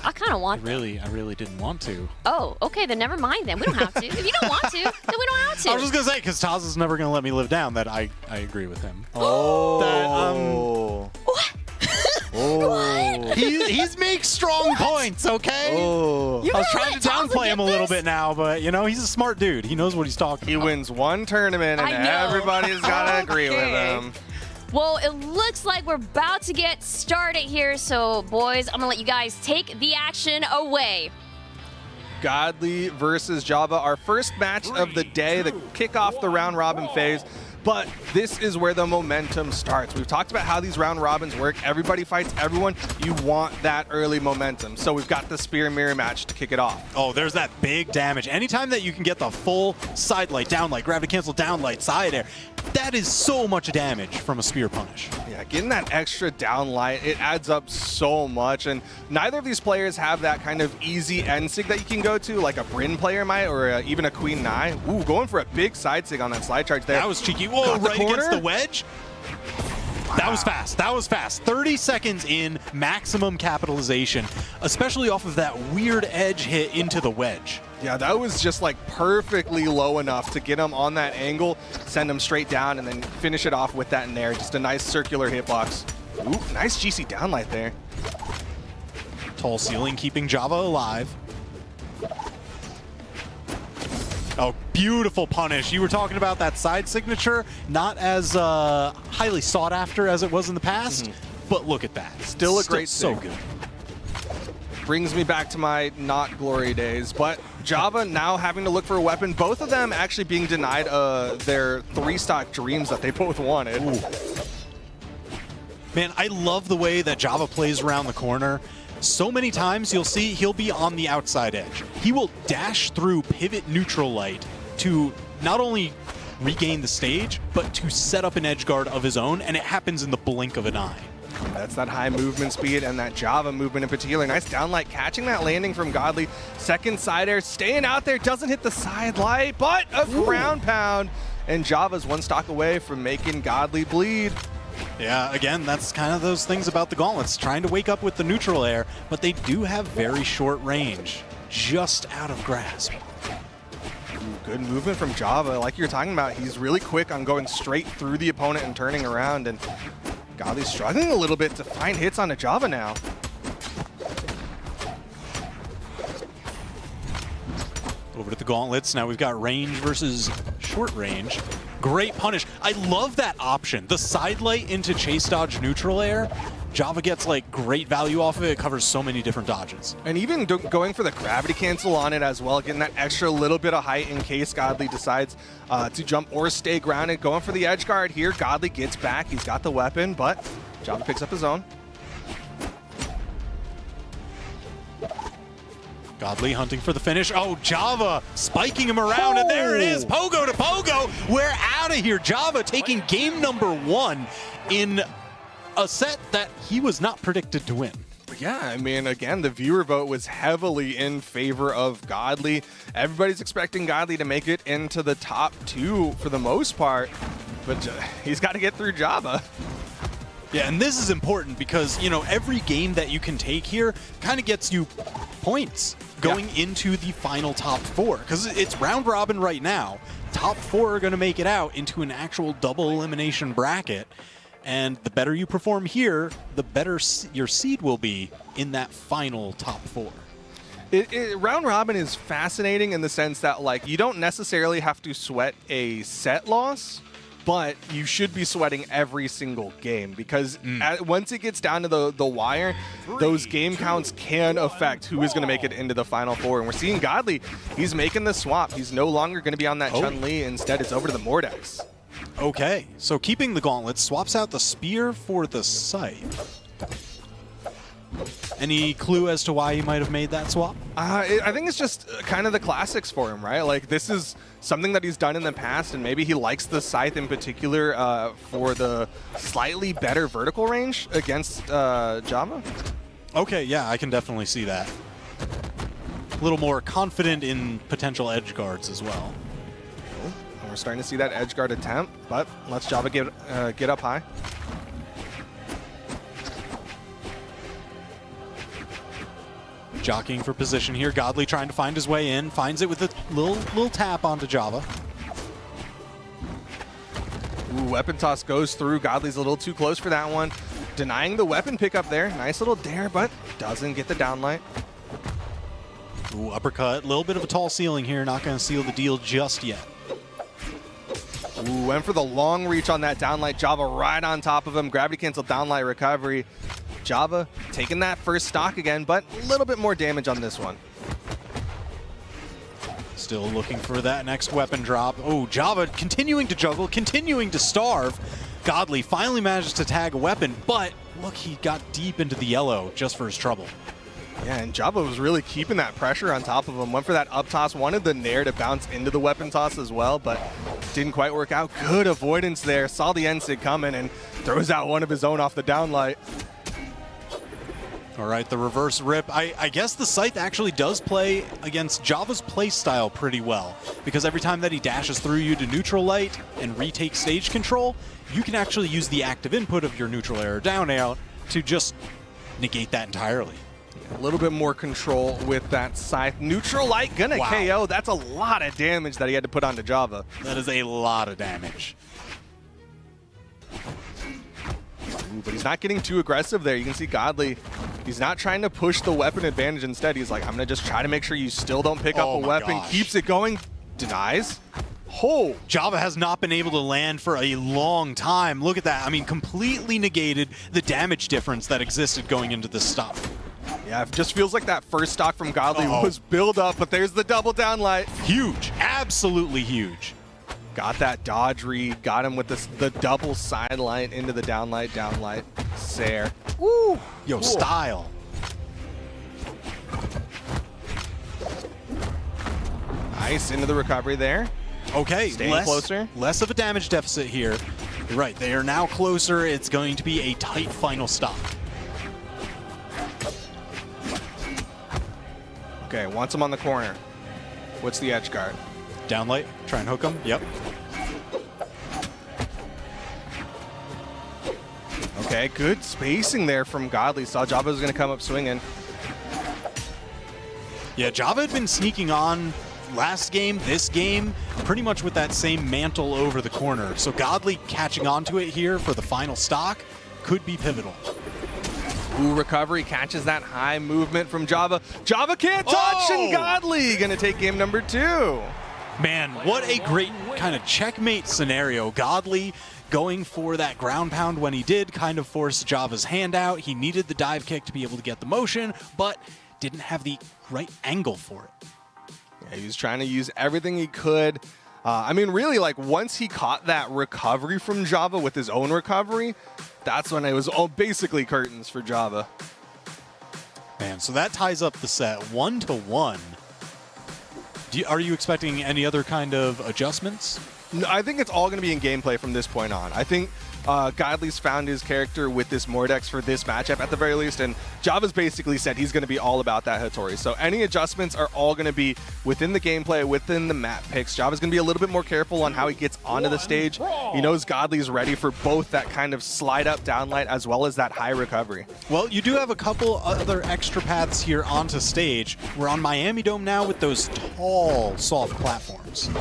I kind of want I really didn't want to. Oh, okay, then never mind then. We don't have to. If you don't want to, then we don't have to. I was just gonna say, because Taza's never gonna let me live down that I agree with him. Oh. What? Oh. He's makes strong points, okay? Oh. I was trying to downplay him a little bit now, but you know, he's a smart dude. He knows what he's talking He about. wins one tournament and I know. everybody's got to agree with Okay. him. Well, it looks like we're about to get started here, so boys, I'm gonna let you guys take the action away. Godly versus Java, our first match of the day, the kick off the round robin phase. But this is where the momentum starts. We've talked about how these round robins work. Everybody fights everyone. You want that early momentum. So we've got the spear mirror match to kick it off. Oh, there's that big damage. Anytime that you can get the full side light, down light, gravity cancel, down light, side air, that is so much damage from a spear punish. Yeah, getting that extra down light, it adds up so much. And neither of these players have that kind of easy end sig that you can go to, like a Bryn player might, or even a Queen Nai. Ooh, going for a big side sig on that slide charge there. That was cheeky. Whoa, Got the right against corner. the wedge. That was fast. That was fast. 30 seconds in, maximum capitalization, especially off of that weird edge hit into the wedge. Yeah, that was just like perfectly low enough to get him on that angle, send him straight down, and then finish it off with that nair. Just a nice circular hitbox. Ooh, nice GC downlight there. Tall ceiling keeping Java alive. Oh, beautiful punish. You were talking about that side signature, not as highly sought after as it was in the past, but look at that. Still a great so sig. good. Brings me back to my not glory days, but Java now having to look for a weapon. Both of them actually being denied their 3-stock dreams that they both wanted. Ooh. Man, I love the way that Java plays around the corner. So many times you'll see he'll be on the outside edge. He will dash through pivot neutral light to not only regain the stage, but to set up an edge guard of his own, and it happens in the blink of an eye. That's that high movement speed and that Java movement in particular. Nice downlight, catching that landing from Godly. Second side air, staying out there, doesn't hit the side light, but a ground pound. And Java's 1 stock away from making Godly bleed. Yeah, again, that's kind of those things about the gauntlets, trying to wake up with the neutral air, but they do have very short range, just out of grasp. Ooh, good movement from Java. Like you're talking about, he's really quick on going straight through the opponent and turning around, and Godly's struggling a little bit to find hits on a Java now. Over to the gauntlets. Now we've got range versus short range. Great punish. I love that option. The side light into chase dodge neutral air. Java gets like great value off of it. It covers so many different dodges. And even going for the gravity cancel on it as well, getting that extra little bit of height in case Godly decides to jump or stay grounded. Going for the edge guard here. Godly gets back. He's got the weapon, but Java picks up his own. Godly hunting for the finish. Oh, Java spiking him around, and there it is. Pogo to Pogo. We're out of here. Java taking game number 1 in a set that he was not predicted to win. Yeah, I mean, again, the viewer vote was heavily in favor of Godly. Everybody's expecting Godly to make it into the top 2 for the most part, but he's got to get through Java. Yeah, and this is important because, you know, every game that you can take here kind of gets you points going into the final top 4, because it's round robin right now. Top 4 are going to make it out into an actual double elimination bracket, and the better you perform here, the better your seed will be in that final top 4. Round robin is fascinating in the sense that, like, you don't necessarily have to sweat a set loss, but you should be sweating every single game, because once it gets down to the wire, those game counts can affect who is going to make it into the final 4. And we're seeing Godly, he's making the swap. He's no longer going to be on that Chun-Li. Instead, it's over to the Mordex. Okay, so keeping the gauntlet, swaps out the spear for the scythe. Any clue as to why he might have made that swap? I think it's just kind of the classics for him, right? Like, this is something that he's done in the past, and maybe he likes the scythe in particular for the slightly better vertical range against Java. Okay, yeah, I can definitely see that. A little more confident in potential edge guards as well. And we're starting to see that edge guard attempt, but let's Java get up high. Jockeying for position here. Godly trying to find his way in. Finds it with a little tap onto Java. Ooh, weapon toss goes through. Godly's a little too close for that one. Denying the weapon pickup there. Nice little dare, but doesn't get the downlight. Ooh, uppercut. A little bit of a tall ceiling here. Not going to seal the deal just yet. Ooh, went for the long reach on that downlight. Java right on top of him. Gravity cancel downlight recovery. Java taking that first stock again, but a little bit more damage on this one. Still looking for that next weapon drop. Oh, Java continuing to juggle, continuing to starve. Godly finally manages to tag a weapon, but look, he got deep into the yellow just for his trouble. Yeah, and Java was really keeping that pressure on top of him. Went for that up toss, wanted the nair to bounce into the weapon toss as well, but didn't quite work out. Good avoidance there. Saw the NSIG coming and throws out one of his own off the downlight. All right, the reverse rip. I guess the scythe actually does play against Java's play style pretty well, because every time that he dashes through you to neutral light and retake stage control, you can actually use the active input of your neutral air or down air to just negate that entirely. A little bit more control with that scythe. Neutral light gonna KO. That's a lot of damage that he had to put onto Java. That is a lot of damage. Ooh, but he's not getting too aggressive there. You can see Godly, he's not trying to push the weapon advantage. Instead, he's like, I'm going to just try to make sure you still don't pick up a weapon. Gosh. Keeps it going. Denies. Oh, Java has not been able to land for a long time. Look at that. I mean, completely negated the damage difference that existed going into this stock. Yeah, it just feels like that first stock from Godly was build up, but there's the double downlight. Huge. Absolutely huge. Got that dodge read, got him with the double sidelight into the downlight, Sair. Woo! Yo, style. Nice, into the recovery there. Okay, Staying closer. Less of a damage deficit here. You're right, they are now closer. It's going to be a tight final stop. Okay, wants him on the corner. What's the edge guard? Downlight, try and hook him. Yep. Okay, good spacing there from Godly. Saw Java was going to come up swinging. Yeah, Java had been sneaking on last game, this game, pretty much with that same mantle over the corner. So Godly catching onto it here for the final stock could be pivotal. Ooh, recovery catches that high movement from Java. Java can't touch, and Godly going to take game number 2. Man, what a great kind of checkmate scenario. Godly going for that ground pound when he did kind of force Java's hand out. He needed the dive kick to be able to get the motion, but didn't have the right angle for it. Yeah, he was trying to use everything he could. I mean, really, like, once he caught that recovery from Java with his own recovery, that's when it was all basically curtains for Java. Man, so that ties up the set 1-1. Are you expecting any other kind of adjustments? No, I think it's all going to be in gameplay from this point on. I think Godly's found his character with this Mordex for this matchup at the very least, and Java's basically said he's going to be all about that Hattori. So any adjustments are all going to be within the gameplay, within the map picks. Java's going to be a little bit more careful on how he gets onto the stage. He knows Godly's ready for both that kind of slide up downlight as well as that high recovery. Well, you do have a couple other extra paths here onto stage. We're on Miami Dome now with those tall, soft platforms.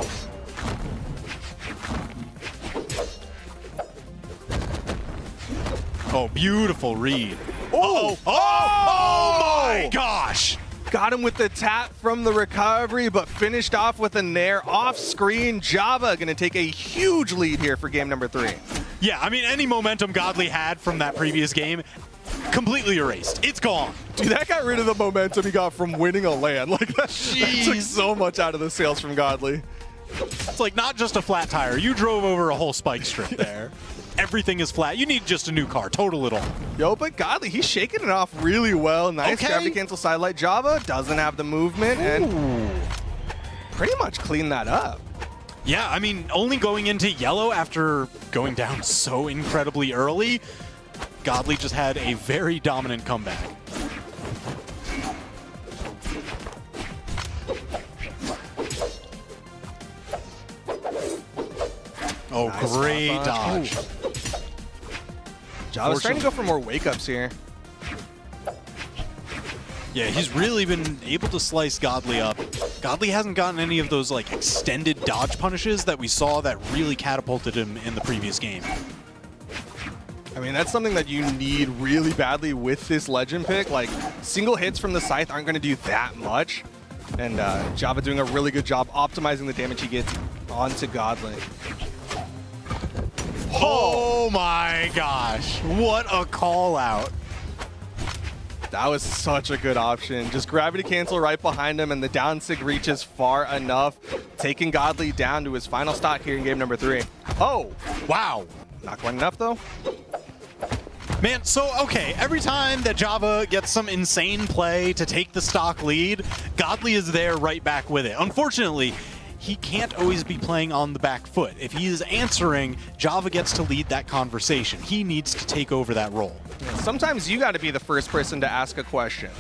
Oh, beautiful read. Oh my gosh! Got him with the tap from the recovery, but finished off with a nair off screen. Java going to take a huge lead here for game number 3. Yeah, I mean, any momentum Godly had from that previous game, completely erased. It's gone. Dude, that got rid of the momentum he got from winning a LAN. Like, that took so much out of the sails from Godly. It's like not just a flat tire. You drove over a whole spike strip there. Everything is flat. You need just a new car. Total it all. Yo, but Godly, he's shaking it off really well. Nice gravity cancel sidelight. Java doesn't have the movement and pretty much cleaned that up. Yeah, I mean, only going into yellow after going down so incredibly early, Godly just had a very dominant comeback. Oh, nice great dodge. Java's trying to go for more wake-ups here. Yeah, he's really been able to slice Godly up. Godly hasn't gotten any of those like extended dodge punishes that we saw that really catapulted him in the previous game. I mean, that's something that you need really badly with this legend pick. Like, single hits from the Scythe aren't going to do that much. And Java doing a really good job optimizing the damage he gets onto Godly. Oh my gosh, what a call out. That was such a good option. Just gravity cancel right behind him, and the down sig reaches far enough, taking Godly down to his final stock here in game number 3. Oh, wow. Not quite enough, though. Man, so, okay, every time that Java gets some insane play to take the stock lead, Godly is there right back with it. Unfortunately, he can't always be playing on the back foot. If he is answering, Java gets to lead that conversation. He needs to take over that role. Yeah, sometimes you got to be the first person to ask a question.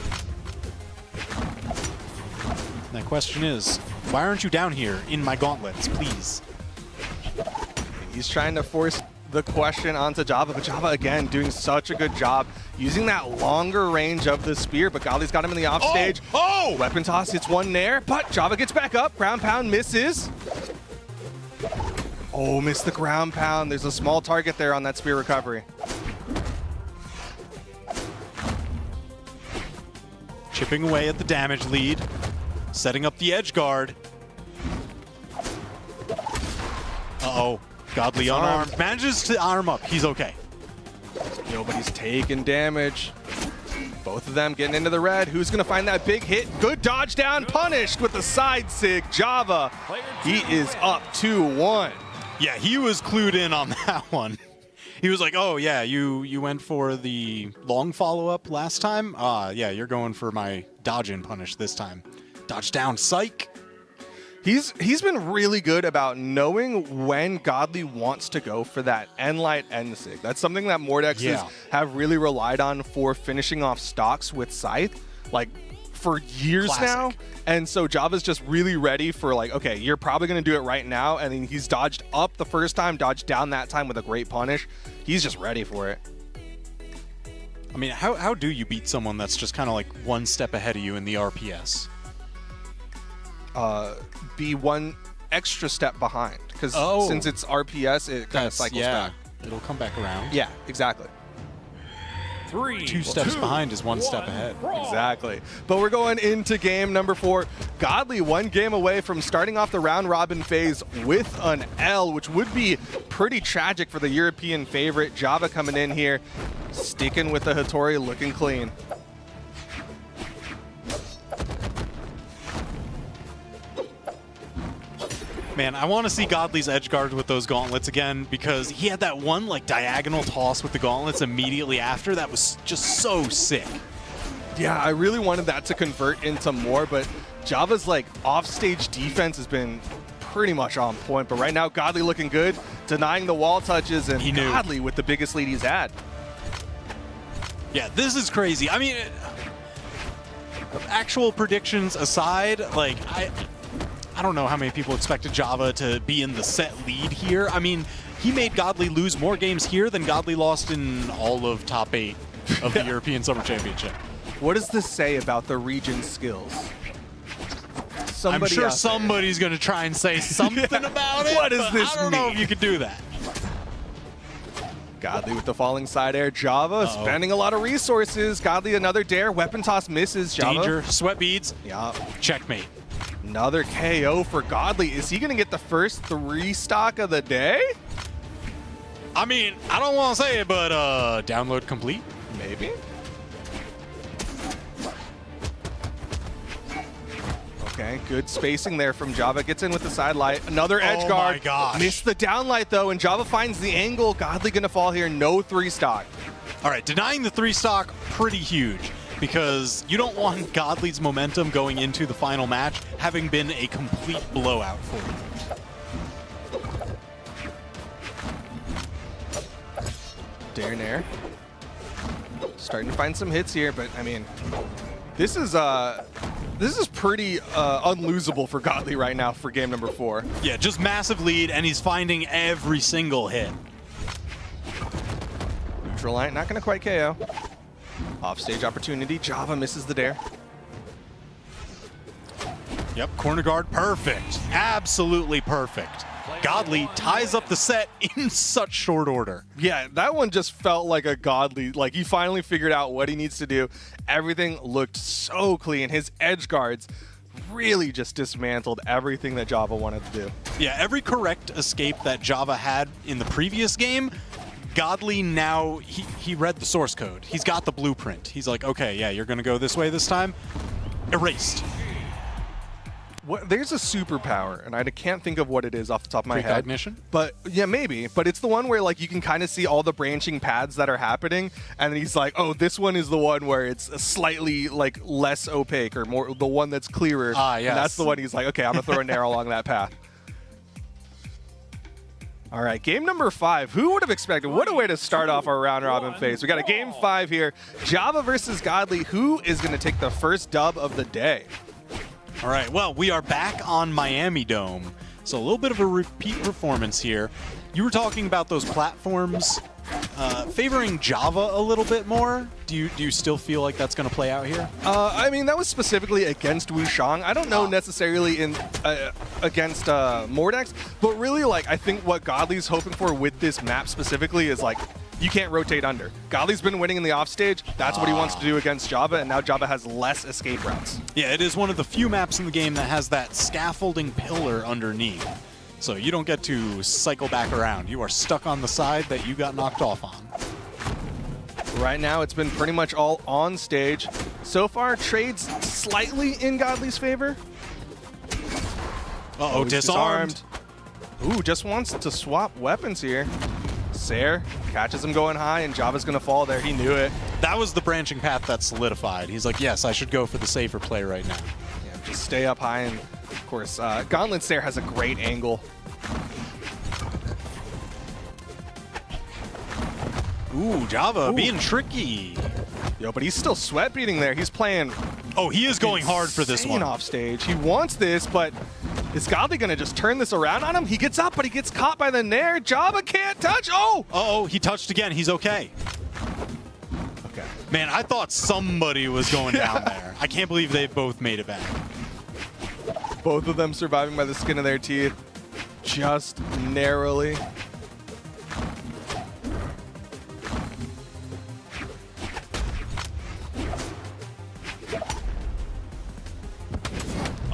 And that question is, why aren't you down here in my gauntlets, please? He's trying to force the question onto Java, but Java, again, doing such a good job using that longer range of the spear, but Godly's got him in the offstage. Oh! Weapon toss hits one nair, but Java gets back up. Ground pound misses. Oh, missed the ground pound. There's a small target there on that spear recovery. Chipping away at the damage lead, setting up the edge guard. Uh-oh. Godly unarmed. Manages to arm up. He's okay. Yo, but he's taking damage. Both of them getting into the red. Who's going to find that big hit? Good dodge down. Punished with the side sig. Java, he is up 2-1. Yeah, he was clued in on that one. He was like, oh, yeah, you went for the long follow-up last time? Yeah, you're going for my dodge-in punish this time. Dodge down, psych. He's been really good about knowing when Godly wants to go for that N-Light N-Sig. That's something that Mordexes have really relied on for finishing off stocks with Scythe, like, for years now. And so Java's just really ready for, like, okay, you're probably going to do it right now. And then he's dodged up the first time, dodged down that time with a great punish. He's just ready for it. I mean, how do you beat someone that's just kind of like one step ahead of you in the RPS? Be one extra step behind, because since it's RPS, it kind of cycles back. It'll come back around. Yeah, exactly. 2 steps behind is 1 step ahead. Exactly. But we're going into game number 4. Godly 1 game away from starting off the round robin phase with an L, which would be pretty tragic for the European favorite. Java coming in here, sticking with the Hattori, looking clean. Man, I want to see Godly's edge guard with those gauntlets again, because he had that one like diagonal toss with the gauntlets immediately after. That was just so sick. Yeah, I really wanted that to convert into more, but Java's like offstage defense has been pretty much on point. But right now, Godly looking good, denying the wall touches, and Godly with the biggest lead he's had. Yeah, this is crazy. I mean, actual predictions aside, like I don't know how many people expected Java to be in the set lead here. I mean, he made Godly lose more games here than Godly lost in all of top 8 of the European Summer Championship. What does this say about the region's skills? I'm sure somebody's going to try and say something about it. What does this I don't know if you could do that. Godly with the falling side air. Java spending a lot of resources. Godly another dare. Weapon toss misses. Java. Danger. Sweat beads. Yeah. Checkmate. Another KO for Godly. Is he going to get the first 3 stock of the day? I mean, I don't want to say it, but download complete? Maybe. Okay, good spacing there from Java. Gets in with the side light. Another edge guard. Oh my gosh. Missed the downlight though, and Java finds the angle. Godly going to fall here. No 3 stock. All right, denying the 3 stock, pretty huge, because you don't want Godly's momentum going into the final match having been a complete blowout for you. Dare Nair. Starting to find some hits here, but I mean, this is pretty unlosable for Godly right now for game number 4. Yeah, just massive lead, and he's finding every single hit. Neutral light, not going to quite KO. Offstage opportunity. Java misses the dare. Yep, corner guard, perfect. Absolutely perfect. Godly ties up the set in such short order. Yeah, that one just felt like a Godly, like he finally figured out what he needs to do. Everything looked so clean. His edge guards really just dismantled everything that Java wanted to do. Yeah, every correct escape that Java had in the previous game, Godly now, he read the source code. He's got the blueprint. He's like, okay, yeah, you're going to go this way this time. Erased. There's a superpower, and I can't think of what it is off the top of my head. Precognition? But yeah, maybe. But it's the one where like you can kind of see all the branching paths that are happening, and then he's like, "Oh, this one is the one where it's slightly like less opaque, or more the one that's clearer." Ah, yes. And that's the one he's like, "Okay, I'm gonna throw a nair along that path." All right, game number 5. Who would have expected? What a way to start off our round robin phase. We got a game 5 here. Java versus Godly. Who is going to take the first dub of the day? All right, well, we are back on Miami Dome. So a little bit of a repeat performance here. You were talking about those platforms favoring Java a little bit more. Do you still feel like that's going to play out here? I mean, that was specifically against Wushang. I don't know necessarily in against Mordex, but really, like, I think what Godly's hoping for with this map specifically is, like, you can't rotate under. Godly's been winning in the offstage. That's what he wants to do against Java, and now Java has less escape routes. Yeah, it is one of the few maps in the game that has that scaffolding pillar underneath. So you don't get to cycle back around. You are stuck on the side that you got knocked off on. Right now, it's been pretty much all on stage. So far, trades slightly in Godly's favor. Uh-oh, disarmed. Ooh, just wants to swap weapons here. Sair catches him going high, and Java's going to fall there. He knew it. That was the branching path that solidified. He's like, yes, I should go for the safer play right now. Yeah, just stay up high, and of course, Gauntlet Sair has a great angle. Ooh, Java being tricky. Yo, but he's still sweat beating there. He's playing. Oh, he is going hard for this one. Off stage. He wants this, but is Godly going to just turn this around on him? He gets up, but he gets caught by the Nair. Java can't touch. Oh! Uh-oh, he touched again. He's okay. Okay. Man, I thought somebody was going down there. I can't believe they both made it back. Both of them surviving by the skin of their teeth. Just narrowly.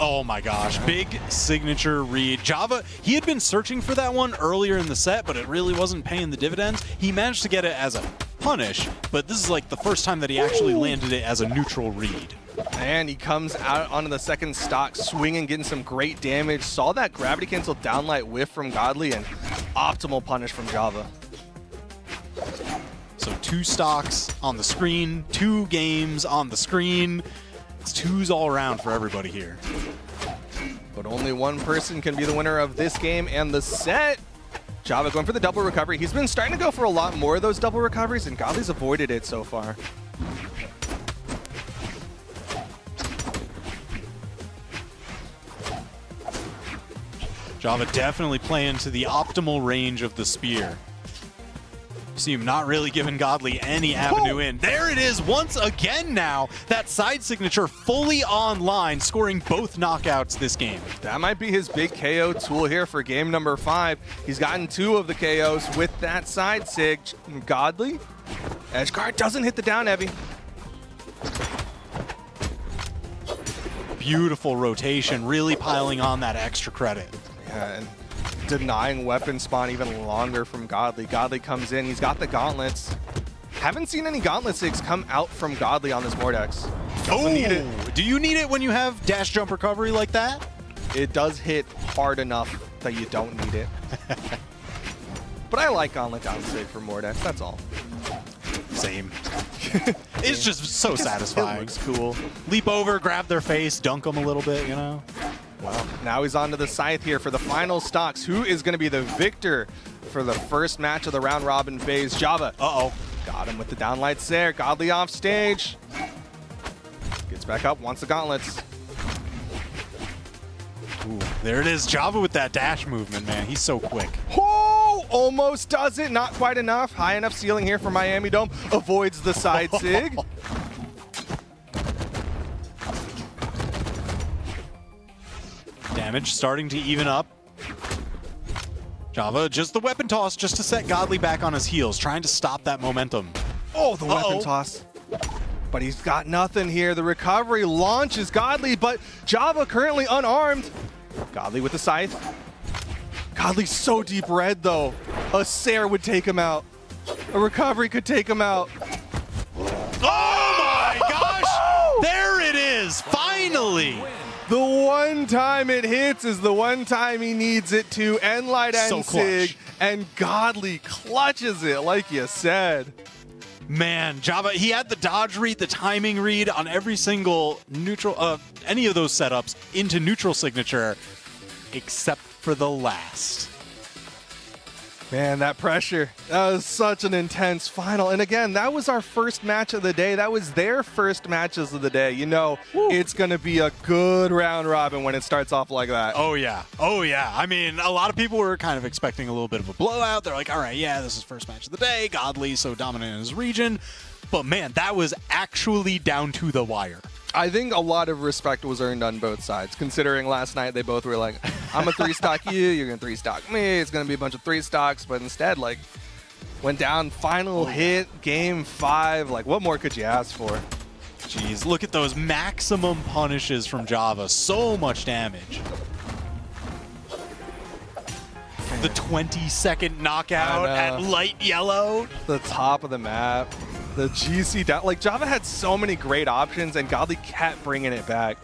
Oh my gosh, big signature read. Java, he had been searching for that one earlier in the set, but it really wasn't paying the dividends. He managed to get it as a punish, but this is like the first time that he actually landed it as a neutral read. And he comes out onto the second stock, swinging, getting some great damage. Saw that gravity cancel downlight whiff from Godly, and optimal punish from Java. So 2 stocks on the screen, 2 games on the screen. It's 2s all around for everybody here. But only one person can be the winner of this game and the set. Java going for the double recovery. He's been starting to go for a lot more of those double recoveries, and Godly's avoided it so far. Java definitely playing to the optimal range of the spear. See him not really giving Godly any avenue in. There it is once again now. That side signature fully online, scoring both knockouts this game. That might be his big KO tool here for game number 5. He's gotten 2 of the KOs with that side sig. Godly, edge guard doesn't hit the down heavy. Beautiful rotation, really piling on that extra credit. Yeah, and denying weapon spawn even longer from Godly. Godly comes in, he's got the gauntlets. Haven't seen any gauntlet sigs come out from Godly on this Mordex. Doesn't need it. Do you need it when you have dash jump recovery like that? It does hit hard enough that you don't need it. But I like gauntlet down sig for Mordex, that's all. Same. It's just so satisfying. It looks cool. Leap over, grab their face, dunk them a little bit, you know? Well, now he's on to the scythe here for the final stocks. Who is going to be the victor for the first match of the round robin phase? Java. Uh-oh. Got him with the downlights there. Godly off stage. Gets back up, wants the gauntlets. Ooh, there it is. Java with that dash movement, man. He's so quick. Oh, almost does it. Not quite enough. High enough ceiling here for Miami Dome. Avoids the side sig. Damage starting to even up. Java, just the weapon toss just to set Godly back on his heels, trying to stop that momentum. Oh, the weapon toss. But he's got nothing here. The recovery launches Godly, but Java currently unarmed. Godly with the scythe. Godly's so deep red, though. A Sair would take him out. A recovery could take him out. Oh my gosh! There it is, finally! The one time it hits is the one time he needs it to. End light and sig, and Godly clutches it, like you said. Man, Java, he had the dodge read, the timing read on every single neutral, any of those setups into neutral signature, except for the last. Man, that pressure. That was such an intense final. And again, that was our first match of the day. That was their first matches of the day. You know, it's going to be a good round robin when it starts off like that. Oh, yeah. Oh, yeah. I mean, a lot of people were kind of expecting a little bit of a blowout. They're like, all right, yeah, this is first match of the day. Godly so dominant in his region. But, man, that was actually down to the wire. I think a lot of respect was earned on both sides, considering last night they both were like, I'm a 3-stock you, you're going to 3-stock me, it's going to be a bunch of 3-stocks, but instead, like, went down, final hit, game 5, like, what more could you ask for? Jeez, look at those maximum punishes from Java, so much damage. The 20-second knockout at light yellow. The top of the map. The GC down. Like, Java had so many great options, and Godly kept bringing it back.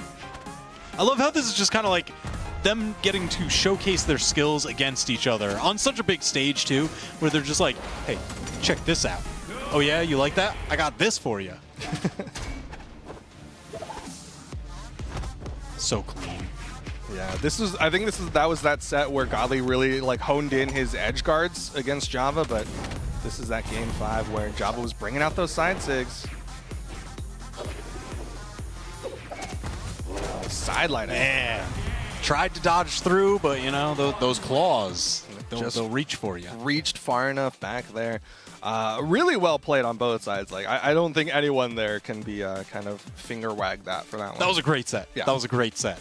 I love how this is just kind of like them getting to showcase their skills against each other on such a big stage, too, where they're just like, hey, check this out. Oh, yeah? You like that? I got this for you. So clean. Yeah, I think that was that set where Godly really, like, honed in his edge guards against Java, but this is that game 5 where Java was bringing out those side sigs. Sideline. Man. Tried to dodge through, but, you know, those claws, they'll reach for you. Reached far enough back there. Really well played on both sides. Like, I don't think anyone there can be kind of finger wag that for that one. That was a great set. Yeah. That was a great set.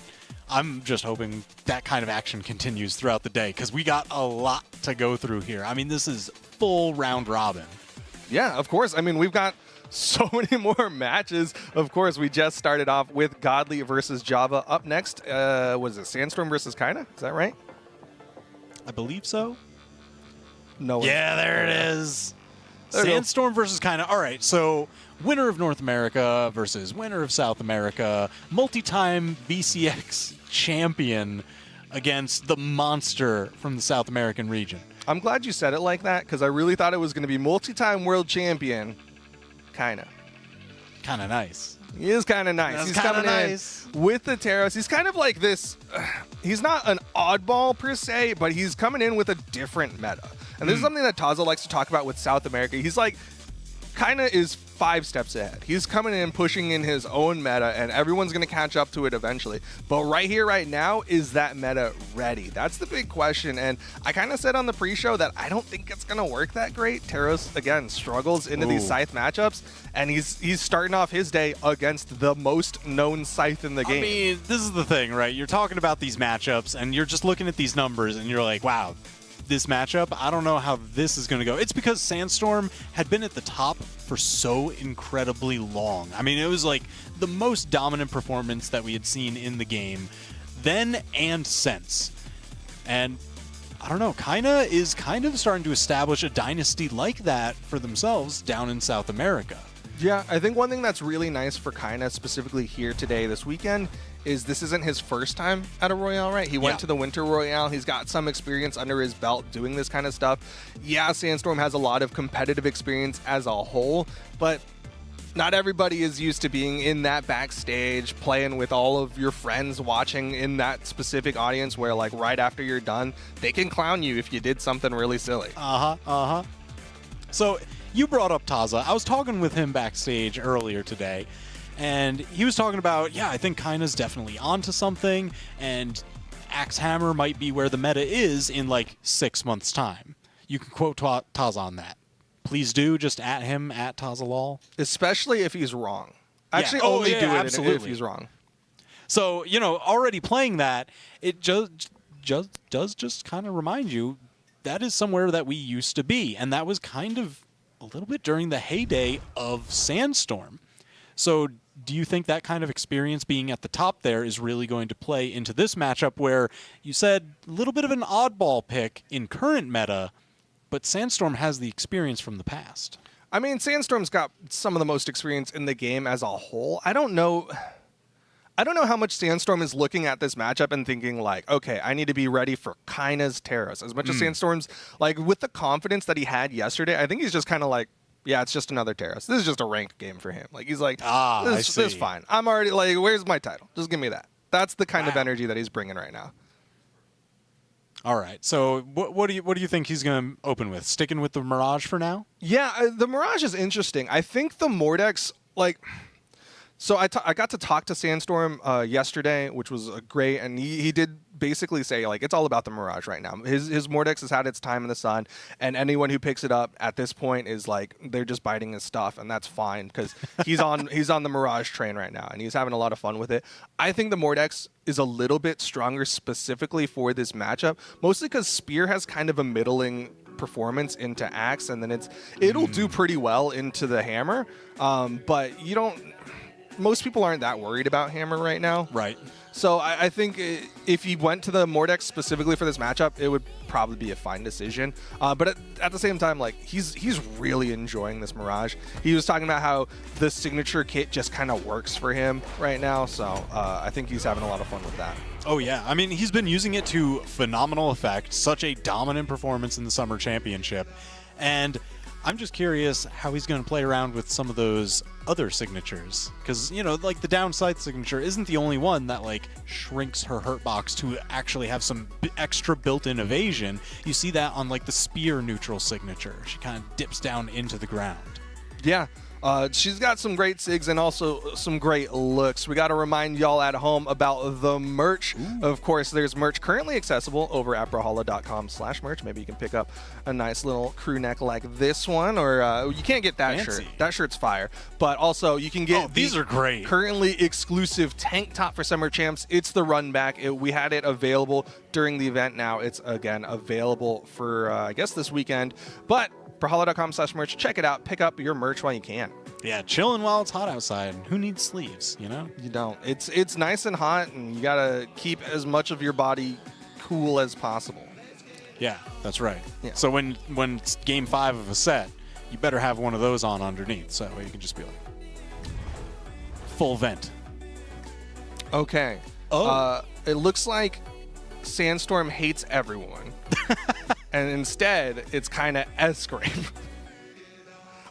I'm just hoping that kind of action continues throughout the day because we got a lot to go through here. I mean, this is full round robin. Yeah, of course. I mean, we've got so many more matches. Of course, we just started off with Godly versus Java. Up next, was it Sandstorm versus Kyna? Is that right? I believe so. No. Yeah, there it is. There we go. Sandstorm versus Kyna. All right, so winner of North America versus winner of South America, multi-time VCX champion against the monster from the South American region. I'm glad you said it like that because I really thought it was going to be multi-time world champion Kyna. Kind of nice. He is kind of nice. That's He's kinda coming nice. in with the Taros. He's kind of like this. He's not an oddball per se, but he's coming in with a different meta. And this is something that Taza likes to talk about with South America. He's like, Kyna is 5 steps ahead. He's coming in, pushing in his own meta, and everyone's going to catch up to it eventually. But right here, right now, is that meta ready? That's the big question. And I kind of said on the pre-show that I don't think it's going to work that great. Taros, again, struggles into these Scythe matchups, and he's starting off his day against the most known Scythe in the game. I mean, this is the thing, right? You're talking about these matchups, and you're just looking at these numbers, and you're like, wow, this matchup, I don't know how this is going to go. It's because Sandstorm had been at the top for so incredibly long. I mean, it was like the most dominant performance that we had seen in the game then and since. And I don't know, Kyna is kind of starting to establish a dynasty like that for themselves down in South America. Yeah, I think one thing that's really nice for Kyna, specifically here today, this weekend, is this isn't his first time at a Royale, right? He went to the Winter Royale. He's got some experience under his belt doing this kind of stuff. Yeah, Sandstorm has a lot of competitive experience as a whole, but not everybody is used to being in that backstage, playing with all of your friends, watching in that specific audience where, like, right after you're done, they can clown you if you did something really silly. So you brought up Taza. I was talking with him backstage earlier today, and he was talking about, yeah, I think Kyna's definitely onto something, and Axe Hammer might be where the meta is in like 6 months' time. You can quote Taza on that. Please do, just at him, at TazaLol. Especially if he's wrong. Actually, Oh, only yeah, do it absolutely. if he's wrong. So, you know, already playing that, it does just kind of remind you that is somewhere that we used to be, and that was kind of a little bit during the heyday of Sandstorm. So do you think that kind of experience being at the top there is really going to play into this matchup where you said a little bit of an oddball pick in current meta, but Sandstorm has the experience from the past? I mean, Sandstorm's got some of the most experience in the game as a whole. I don't know how much Sandstorm is looking at this matchup and thinking like, okay, I need to be ready for Kyna's Taros. As much as Sandstorm's, like, with the confidence that he had yesterday, I think he's just kind of like, yeah, it's just another Taros. This is just a ranked game for him. Like, he's like, this is fine. I'm already, like, where's my title? Just give me that. That's the kind of energy that he's bringing right now. All right. So what do you think he's going to open with? Sticking with the Mirage for now? Yeah, the Mirage is interesting. I think the Mordex, like, so I got to talk to Sandstorm yesterday, which was great, and he did basically say, like, it's all about the Mirage right now. His Mordex has had its time in the sun, and anyone who picks it up at this point is like, they're just biting his stuff, and that's fine because he's on the Mirage train right now, and he's having a lot of fun with it. I think the Mordex is a little bit stronger specifically for this matchup, mostly because Spear has kind of a middling performance into Axe, and then it'll do pretty well into the Hammer, but you don't. Most people aren't that worried about Hammer right now. Right. So I think if he went to the Mordex specifically for this matchup, it would probably be a fine decision. But at the same time, like, he's really enjoying this Mirage. He was talking about how the signature kit just kind of works for him right now. So I think he's having a lot of fun with that. Oh, yeah. I mean, he's been using it to phenomenal effect. Such a dominant performance in the Summer Championship. And I'm just curious how he's going to play around with some of those other signatures. Because, you know, like the downside signature isn't the only one that, like, shrinks her hurt box to actually have some extra built-in evasion. You see that on, like, the Spear neutral signature. She kind of dips down into the ground. Yeah. She's got some great sigs and also some great looks. We got to remind y'all at home about the merch. Ooh. Of course, there's merch currently accessible over at brawlhalla.com/merch. Maybe you can pick up a nice little crew neck like this one, or you can't get that shirt. That shirt's fire. But also, you can get these are great. Currently exclusive tank top for Summer Champs. It's the run back. We had it available during the event. Now it's again available for I guess this weekend. But brawlhalla.com/merch. Check it out. Pick up your merch while you can. Yeah, chilling while it's hot outside. Who needs sleeves, you know? You don't. It's nice and hot, and you gotta keep as much of your body cool as possible. Yeah, that's right. Yeah. So when it's game 5 of a set, you better have one of those on underneath, so you can just be like full vent. Okay. It looks like Sandstorm hates everyone, and instead it's kind of SGrape.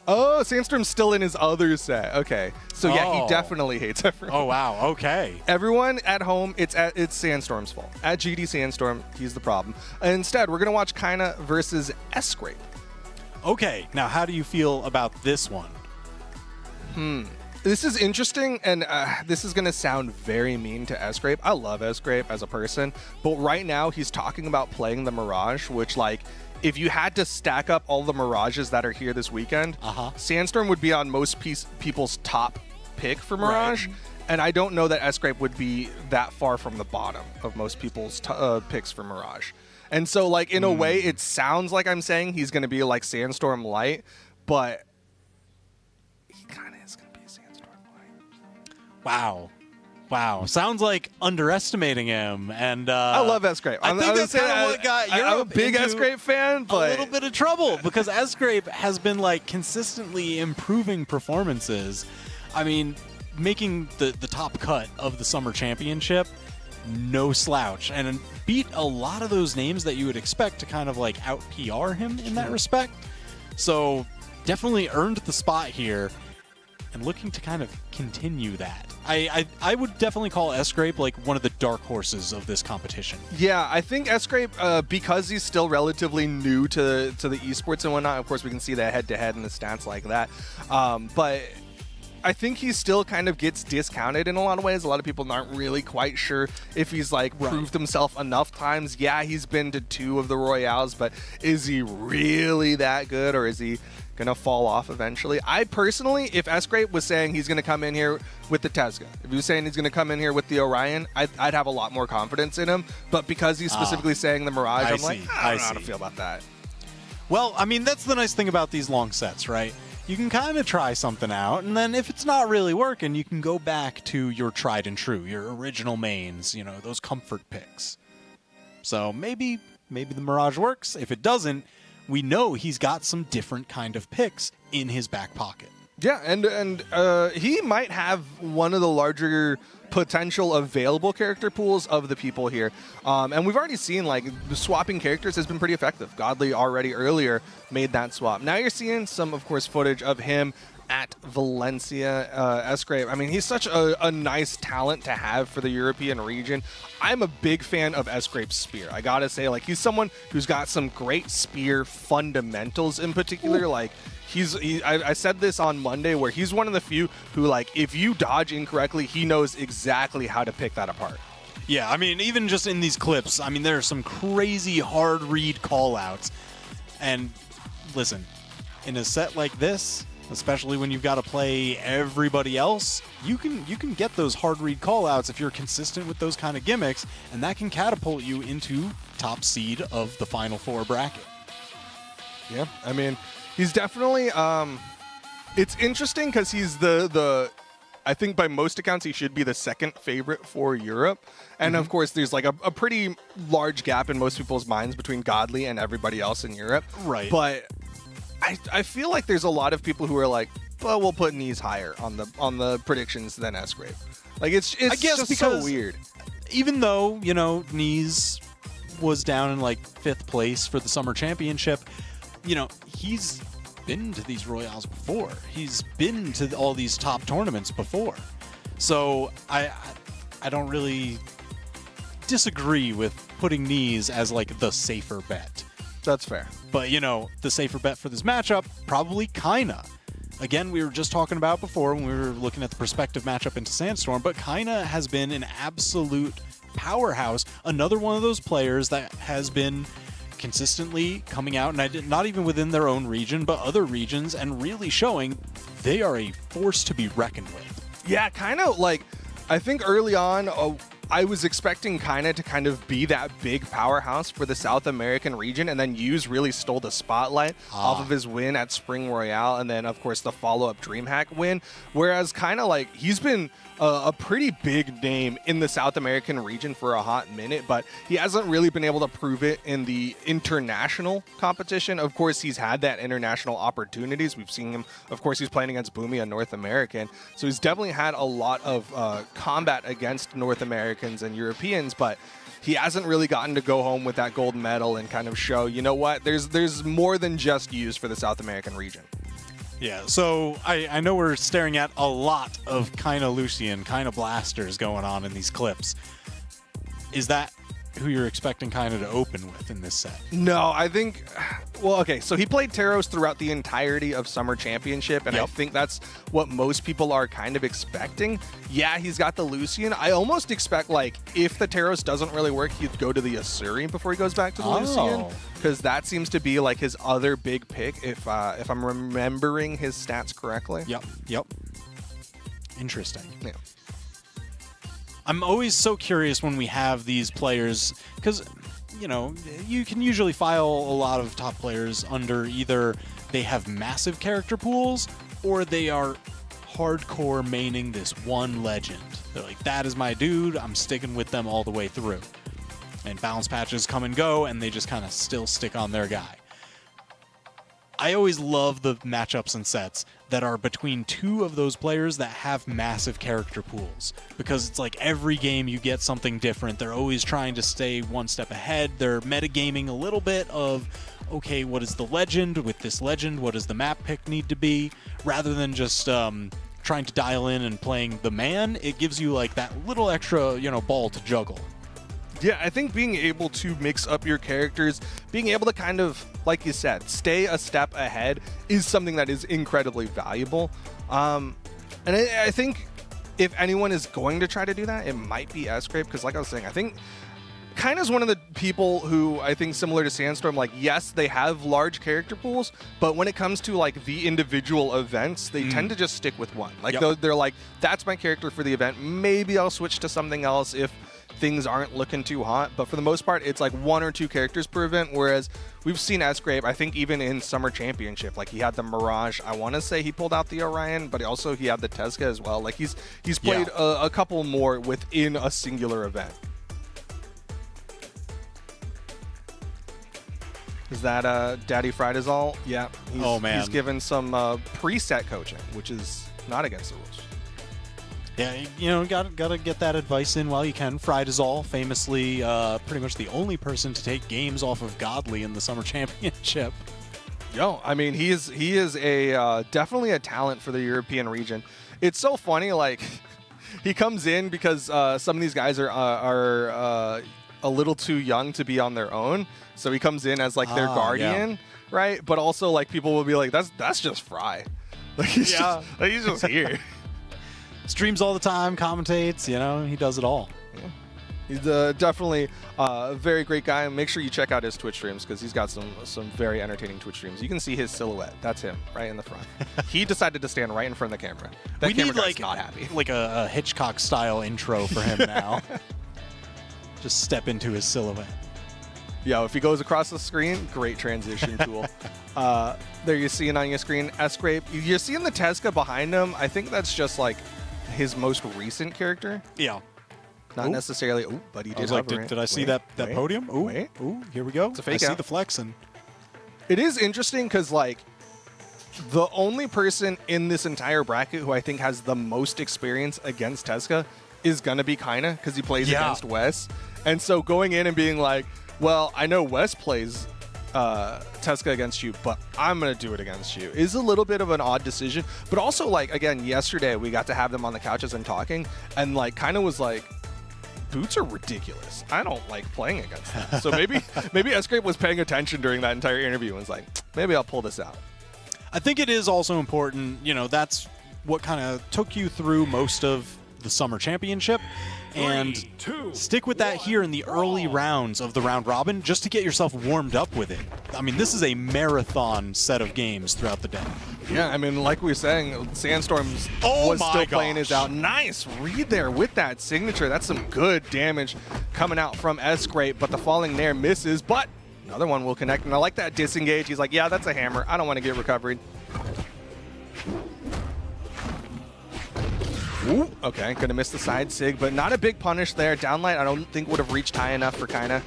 Oh, Sandstorm's still in his other set. Okay, so yeah, he definitely hates everyone. Oh wow, okay. Everyone at home, it's Sandstorm's fault. At GD Sandstorm, he's the problem. Instead, we're gonna watch Kyna versus SGrape. Okay, now how do you feel about this one? This is interesting, and this is gonna sound very mean to SGrape. I love SGrape as a person, but right now he's talking about playing the Mirage, which like, if you had to stack up all the Mirages that are here this weekend, Sandstorm would be on most people's top pick for Mirage. Right. And I don't know that SGrape would be that far from the bottom of most people's picks for Mirage. And so, like, in a way, it sounds like I'm saying he's going to be like Sandstorm Light, but he kind of is going to be a Sandstorm Light. Wow. Sounds like underestimating him, and I love SGrape. I think that's kind of what got Europe I'm a big SGrape fan, but a little bit of trouble because SGrape has been like consistently improving performances. I mean, making the top cut of the Summer Championship, no slouch, and beat a lot of those names that you would expect to kind of like out PR him in that respect. So definitely earned the spot here, and looking to kind of continue that. I would definitely call SGrape like one of the dark horses of this competition. Yeah, I think SGrape, because he's still relatively new to the esports and whatnot, of course we can see that head-to-head and the stats like that, but I think he still kind of gets discounted in a lot of ways. A lot of people aren't really quite sure if he's like proved himself enough times. Yeah, he's been to 2 of the Royales, but is he really that good, or is he gonna fall off eventually? I personally, if SGrape was saying he's gonna come in here with the Tesga, if he was saying he's gonna come in here with the Orion, I'd have a lot more confidence in him. But because he's specifically saying the Mirage, I'm like, I don't know how to feel about that. Well, I mean, that's the nice thing about these long sets, right? You can kind of try something out, and then if it's not really working, you can go back to your tried and true, your original mains, you know, those comfort picks. So maybe the Mirage works. If it doesn't, we know he's got some different kind of picks in his back pocket. Yeah, and he might have one of the larger potential available character pools of the people here. And we've already seen, like, swapping characters has been pretty effective. Godly already earlier made that swap. Now you're seeing some, of course, footage of him at Valencia. SGrape, I mean, he's such a nice talent to have for the European region. I'm a big fan of SGrape's spear. I gotta say, like, he's someone who's got some great spear fundamentals in particular. Like, I said this on Monday, where he's one of the few who, like, if you dodge incorrectly, he knows exactly how to pick that apart. Yeah, I mean, even just in these clips, I mean, there are some crazy hard read call-outs. And listen, in a set like this, especially when you've got to play everybody else, you can get those hard read call-outs if you're consistent with those kind of gimmicks, and that can catapult you into top seed of the Final Four bracket. Yeah, I mean, he's definitely, it's interesting because he's I think by most accounts he should be the second favorite for Europe. And of course there's like a pretty large gap in most people's minds between Godly and everybody else in Europe. Right. But I feel like there's a lot of people who are like, well, we'll put Neeze higher on the predictions than SGrape. Like, it's I guess just because so weird. Even though, you know, Neeze was down in like 5th place for the Summer Championship, you know, he's been to these Royales before. He's been to all these top tournaments before. So I don't really disagree with putting Neeze as like the safer bet. That's fair. But, you know, the safer bet for this matchup, probably Kyna. Again, we were just talking about before when we were looking at the prospective matchup into Sandstorm, but Kyna has been an absolute powerhouse. Another one of those players that has been consistently coming out, and not even within their own region, but other regions, and really showing they are a force to be reckoned with. Yeah, kind of like, I think early on, I was expecting Kyna to kind of be that big powerhouse for the South American region, and then Neeze really stole the spotlight off of his win at Spring Royale, and then, of course, the follow-up DreamHack win. Whereas Kyna, like, he's been a pretty big name in the South American region for a hot minute, but he hasn't really been able to prove it in the international competition. Of course, he's had that international opportunities. We've seen him, of course, he's playing against Boomy, a North American, so he's definitely had a lot of combat against North Americans and Europeans, but he hasn't really gotten to go home with that gold medal and kind of show, you know what, there's more than just use for the South American region. Yeah, so I know we're staring at a lot of Kyna Lucian, Kyna blasters going on in these clips. Is that who you're expecting Kyna to open with in this set? No, I think, well, okay, so he played Taros throughout the entirety of Summer Championship, and I think that's what most people are kind of expecting. Yeah, he's got the Lucian. I almost expect, like, if the Taros doesn't really work, he'd go to the Asuri before he goes back to the Lucian, because that seems to be, like, his other big pick, if I'm remembering his stats correctly. Yep. Interesting. Yeah. I'm always so curious when we have these players, because, you know, you can usually file a lot of top players under either they have massive character pools or they are hardcore maining this one legend. They're like, that is my dude, I'm sticking with them all the way through. And balance patches come and go, and they just kind of still stick on their guy. I always love the matchups and sets that are between two of those players that have massive character pools, because it's like every game you get something different. They're always trying to stay one step ahead. They're metagaming a little bit of, okay, what is the legend with this legend? What does the map pick need to be? Rather than just trying to dial in and playing the man, it gives you like that little extra, you know, ball to juggle. Yeah, I think being able to mix up your characters, being able to kind of, like you said, stay a step ahead is something that is incredibly valuable. And I think if anyone is going to try to do that, it might be SGrape, because like I was saying, I think Kyna's one of the people who I think, similar to Sandstorm, like, yes, they have large character pools, but when it comes to like the individual events, they tend to just stick with one. Like they're like, that's my character for the event. Maybe I'll switch to something else if things aren't looking too hot, but for the most part, it's like 1 or 2 characters per event, whereas we've seen SGrape, I think even in Summer Championship, like he had the Mirage, I want to say he pulled out the Orion, but also he had the Tezca as well. Like he's played a couple more within a singular event. Is that Daddy Friedazol? Yeah. He's given some preset coaching, which is not against the rules. Yeah, you know, gotta get that advice in while you can. Friedazol, famously pretty much the only person to take games off of Godly in the Summer Championship. Yo, I mean, he is a definitely a talent for the European region. It's so funny, like he comes in because some of these guys are a little too young to be on their own, so he comes in as like their guardian, right? But also, like, people will be like, that's just Fry, like he's just here. Streams all the time, commentates, you know, he does it all. Yeah. He's definitely a very great guy. Make sure you check out his Twitch streams, because he's got some very entertaining Twitch streams. You can see his silhouette. That's him right in the front. He decided to stand right in front of the camera. That we camera need guy's not happy. Like a Hitchcock-style intro for him now. Just step into his silhouette. Yo, if he goes across the screen, great transition tool. There you're seeing on your screen, SGrape. You're seeing the Tezca behind him. I think that's just like his most recent character. Yeah. Not necessarily. Oh, but he did. Like, did I see that podium? Ooh, ooh, here we go. It's a fake I see out. the flexing. It is interesting because, like, the only person in this entire bracket who I think has the most experience against Tezca is going to be Kyna, because he plays against Wess. And so going in and being like, well, I know Wess plays Tezca against you, but I'm going to do it against you, is a little bit of an odd decision. But also, like, again, yesterday we got to have them on the couches and talking, and like Kyna was like, boots are ridiculous. I don't like playing against them. So maybe SGrape was paying attention during that entire interview and was like, maybe I'll pull this out. I think it is also important, you know, that's what kind of took you through most of the Summer Championship. And stick with that here in the early rounds of the round robin just to get yourself warmed up with it. I mean, this is a marathon set of games throughout the day. Yeah, I mean, like we were saying, Sandstorm was still playing his out. Nice read there with that signature. That's some good damage coming out from SGrape, but the falling Nair misses, but another one will connect. And I like that disengage. He's like, yeah, that's a hammer. I don't want to get recovered. Ooh, okay, gonna miss the side sig, but not a big punish there. Downlight, I don't think would have reached high enough for Kyna.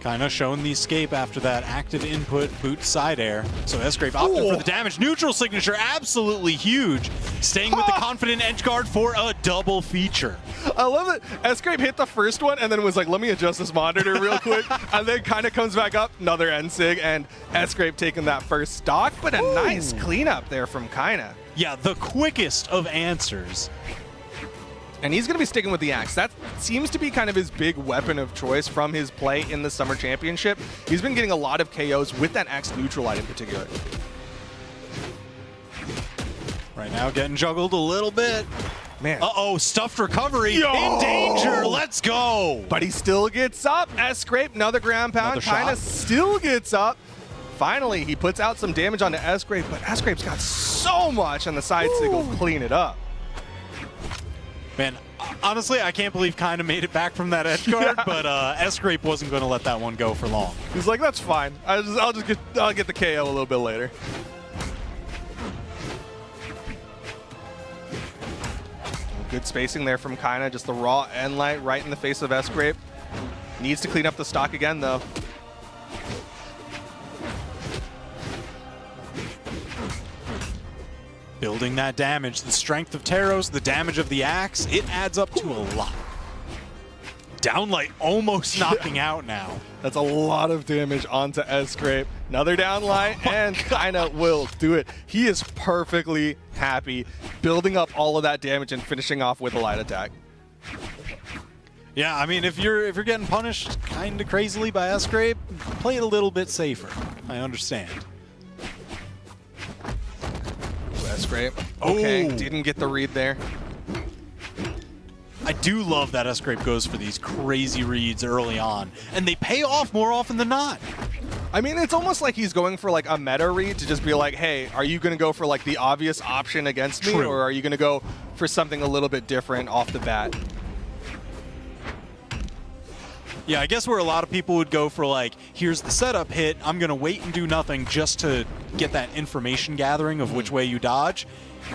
Kyna showing the escape after that active input boot side air. So SGrape opting for the damage. Neutral signature, absolutely huge. Staying with the confident edge guard for a double feature. I love it. SGrape hit the first one and then was like, let me adjust this monitor real quick. And then Kyna comes back up, another end sig, and SGrape taking that first stock, but a nice cleanup there from Kyna. Yeah, the quickest of answers. And he's going to be sticking with the axe. That seems to be kind of his big weapon of choice from his play in the Summer Championship. He's been getting a lot of KOs with that axe neutral light in particular. Right now getting juggled a little bit. Man. Uh-oh, stuffed recovery. Yo! In danger, let's go. But he still gets up. SGrape, another ground pound. Kyna still gets up. Finally, he puts out some damage onto SGrape, but SGrape's got so much on the side sig will clean it up. Man, honestly, I can't believe Kyna made it back from that edge guard, but SGrape wasn't going to let that one go for long. He's like, that's fine. I'll get the KO a little bit later. Good spacing there from Kyna, just the raw end light right in the face of SGrape. Needs to clean up the stock again, though. Building that damage, the strength of Teros, the damage of the axe, it adds up to a lot. Downlight almost knocking out now. That's a lot of damage onto SGrape. Another downlight, and Kyna will do it. He is perfectly happy building up all of that damage and finishing off with a light attack. Yeah, I mean, if you're getting punished kind of crazily by SGrape, play it a little bit safer. I understand. SGrape. Okay, Oh. didn't get the read there. I do love that SGrape goes for these crazy reads early on, and they pay off more often than not. I mean, it's almost like he's going for like a meta read to just be like, hey, are you going to go for like the obvious option against me, True. or are you going to go for something a little bit different off the bat? Yeah, I guess where a lot of people would go for like, here's the setup hit, I'm going to wait and do nothing just to get that information gathering of which way you dodge.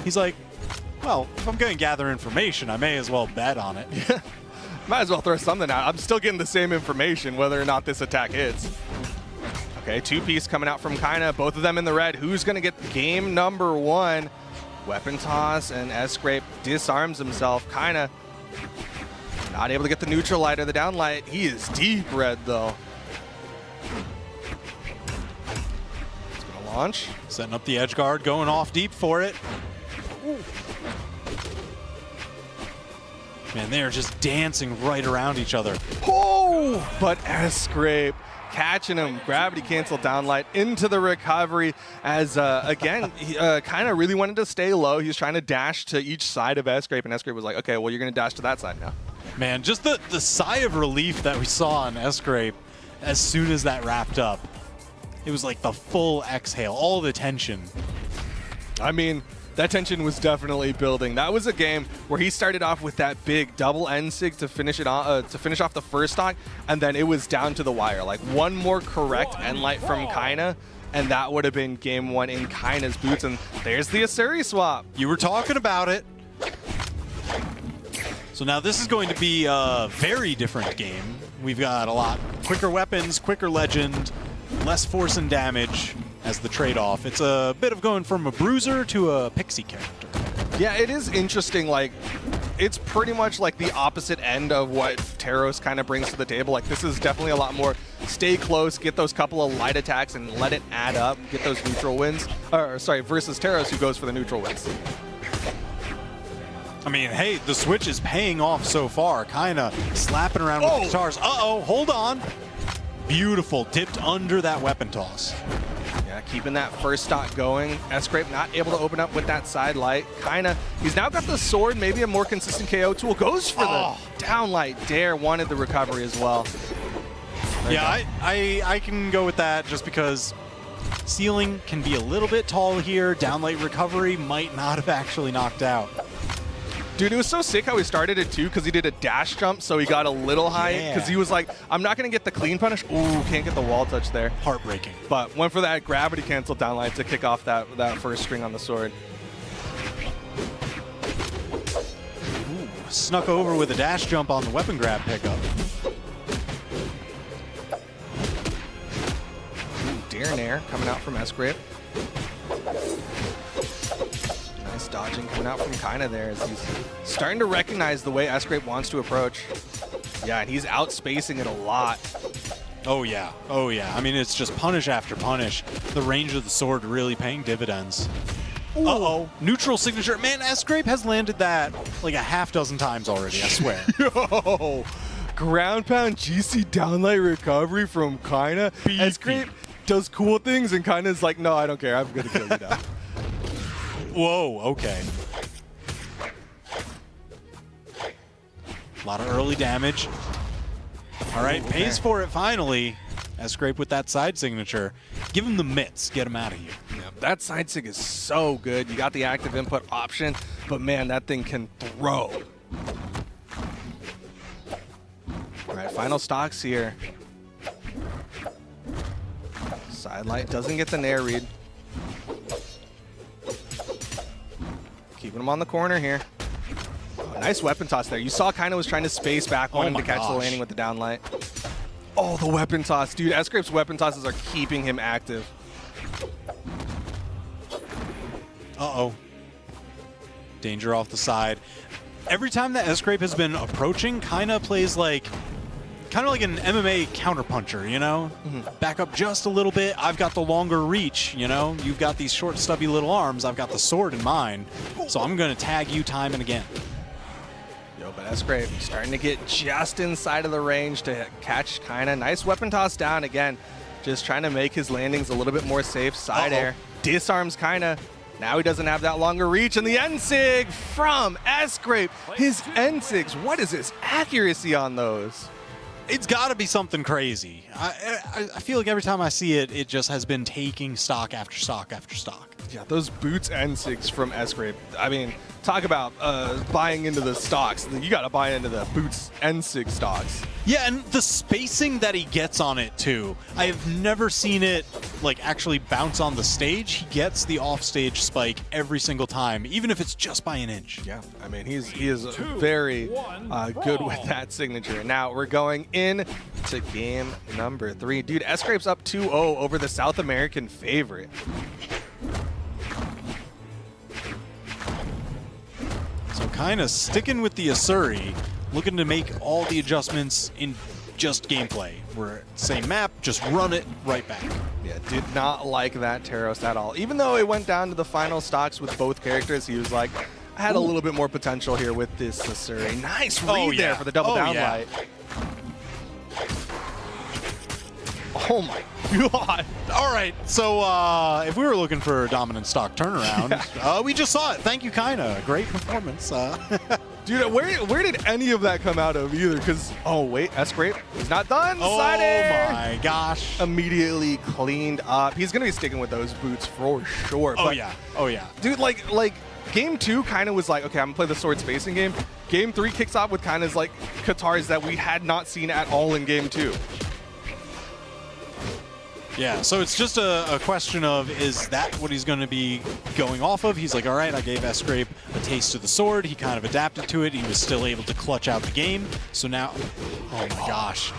He's like, well, if I'm going to gather information, I may as well bet on it. Might as well throw something out. I'm still getting the same information whether or not this attack hits. Okay, two-piece coming out from Kyna, both of them in the red. Who's going to get game number one? Weapon toss, and SGrape disarms himself. Kyna not able to get the neutral light or the down light. He is deep red, though. He's going to launch. Setting up the edge guard, going off deep for it. Ooh. Man, they are just dancing right around each other. Oh, but SGrape catching him, gravity cancel downlight into the recovery as, again, he kind of really wanted to stay low. He was trying to dash to each side of SGrape, and SGrape was like, okay, well, you're going to dash to that side now. Man, just the sigh of relief that we saw on SGrape as soon as that wrapped up. It was like the full exhale, all the tension. I mean, that tension was definitely building. That was a game where he started off with that big double end sig to finish it to finish off the first stock, and then it was down to the wire. Like one more correct end light from Kyna, and that would have been game one in Kyna's boots. And there's the Asuri swap. You were talking about it. So now this is going to be a very different game. We've got a lot quicker weapons, quicker legend, less force and damage as the trade-off. It's a bit of going from a bruiser to a pixie character. Yeah, it is interesting. Like, it's pretty much like the opposite end of what Teros kind of brings to the table. Like, this is definitely a lot more stay close, get those couple of light attacks, and let it add up, get those neutral wins. Or, sorry, versus Teros, who goes for the neutral wins. I mean, hey, the switch is paying off so far. Kyna slapping around with the guitars. Uh-oh, hold on. Beautiful, dipped under that weapon toss. Yeah, keeping that first stock going. SGrape not able to open up with that side light. Kyna, he's now got the sword, maybe a more consistent KO tool. Goes for the down light dare, wanted the recovery as well. Yeah, I can go with that just because ceiling can be a little bit tall here. Downlight recovery might not have actually knocked out. Dude, it was so sick how he started it too, because he did a dash jump, so he got a little high, because he was like, I'm not going to get the clean punish. Ooh, can't get the wall touch there. Heartbreaking. But went for that gravity cancel downlight to kick off that first string on the sword. Ooh, snuck over with a dash jump on the weapon grab pickup. Dair Nair coming out from SGrape. Nice dodging coming out from Kyna there as he's starting to recognize the way SGrape wants to approach. Yeah, and he's outspacing it a lot. Oh yeah, oh yeah. I mean, it's just punish after punish. The range of the sword really paying dividends. Uh-oh, neutral signature. Man, SGrape has landed that like a half dozen times already, I swear. Yo, ground pound GC downlight recovery from Kyna. SGrape does cool things and Kyna's like, no, I don't care. I'm going to kill you now. Whoa, okay. A lot of early damage. All right, pays for it finally. SGrape with that side signature. Give him the mitts. Get him out of here. Yeah, that side sig is so good. You got the active input option, but man, that thing can throw. All right, final stocks here. Side light doesn't get the nair read. Keeping him on the corner here. Oh, nice weapon toss there. You saw Kyna was trying to space back, wanting to catch the landing with the downlight. Oh, the weapon toss. Dude, SGrape's weapon tosses are keeping him active. Uh-oh. Danger off the side. Every time that SGrape has been approaching, Kyna plays like kind of like an MMA counterpuncher, you know? Back up just a little bit. I've got the longer reach, you know? You've got these short, stubby little arms. I've got the sword in mine. So I'm going to tag you time and again. Yo, but SGrape starting to get just inside of the range to catch Kyna. Nice weapon toss down again. Just trying to make his landings a little bit more safe. Side air. Disarms Kyna. Now he doesn't have that longer reach. And the N-Sig from SGrape. His N-Sigs. What is his accuracy on those? It's got to be something crazy. I feel like every time I see it, it just has been taking stock after stock after stock. Yeah, those boots N6 from SGrape. I mean, talk about buying into the stocks. You got to buy into the boots N6 stocks. Yeah, and the spacing that he gets on it, too. I have never seen it, like, actually bounce on the stage. He gets the offstage spike every single time, even if it's just by an inch. Yeah, I mean, he is very good with that signature. Now, we're going in to game number 3. Dude, SGrape's up 2-0 over the South American favorite. So kind of sticking with the Asuri, looking to make all the adjustments in just gameplay. We're same map, just run it right back. Yeah, did not like that Taros at all. Even though it went down to the final stocks with both characters, he was like, I had a little bit more potential here with this Asuri. Nice read there for the double downlight. Oh my god. All right, so if we were looking for a dominant stock turnaround, we just saw it. Thank you, Kyna. Great performance. Dude, where did any of that come out of either? Because, oh wait, SGrape is not done. Side air. Oh my gosh. Immediately cleaned up. He's going to be sticking with those boots for sure. Oh but, yeah, oh yeah. Dude, like game 2 kind of was like, okay, I'm going to play the sword spacing game. Game 3 kicks off with kind of like Katars that we had not seen at all in game 2. Yeah, so it's just a question of, is that what he's going to be going off of? He's like, all right, I gave SGrape a taste of the sword. He kind of adapted to it. He was still able to clutch out the game. So now, oh my gosh.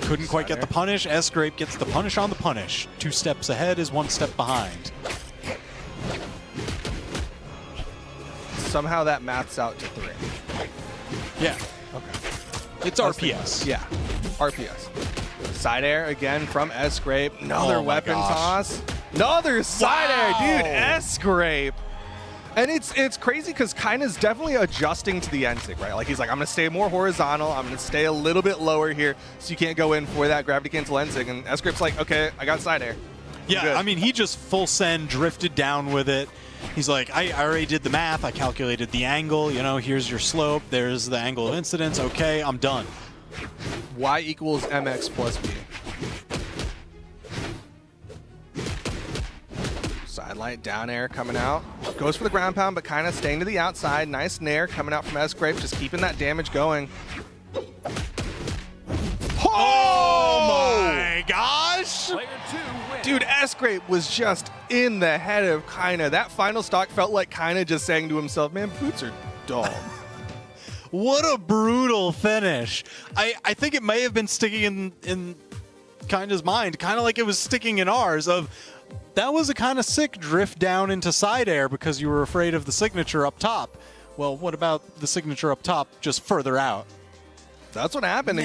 Couldn't quite get the punish. SGrape gets the punish on the punish. 2 steps ahead is 1 step behind. Somehow that maths out to 3. Yeah. Okay. It's RPS. Yeah, RPS. Side air again from SGrape. Another weapon toss. Another side air, dude. SGrape. And it's crazy because Kyna's definitely adjusting to the NSIG, right? Like he's like, I'm gonna stay more horizontal, I'm gonna stay a little bit lower here so you can't go in for that gravity cancel NSIG. And SGrape's like, okay, I got side air. Yeah, I mean, he just full send, drifted down with it. He's like, I already did the math, I calculated the angle, you know, here's your slope, there's the angle of incidence, okay, I'm done. Y equals MX plus B. Sidelight down air coming out. Goes for the ground pound, but kind of staying to the outside. Nice nair coming out from SGrape, just keeping that damage going. Oh my gosh! Dude, SGrape was just in the head of Kyna. That final stock felt like Kyna just saying to himself, man, boots are dull. What a brutal finish. I think it may have been sticking in Kyna's mind, kind of like it was sticking in ours of, that was a kind of sick drift down into side air because you were afraid of the signature up top. Well, what about the signature up top just further out? That's what happened.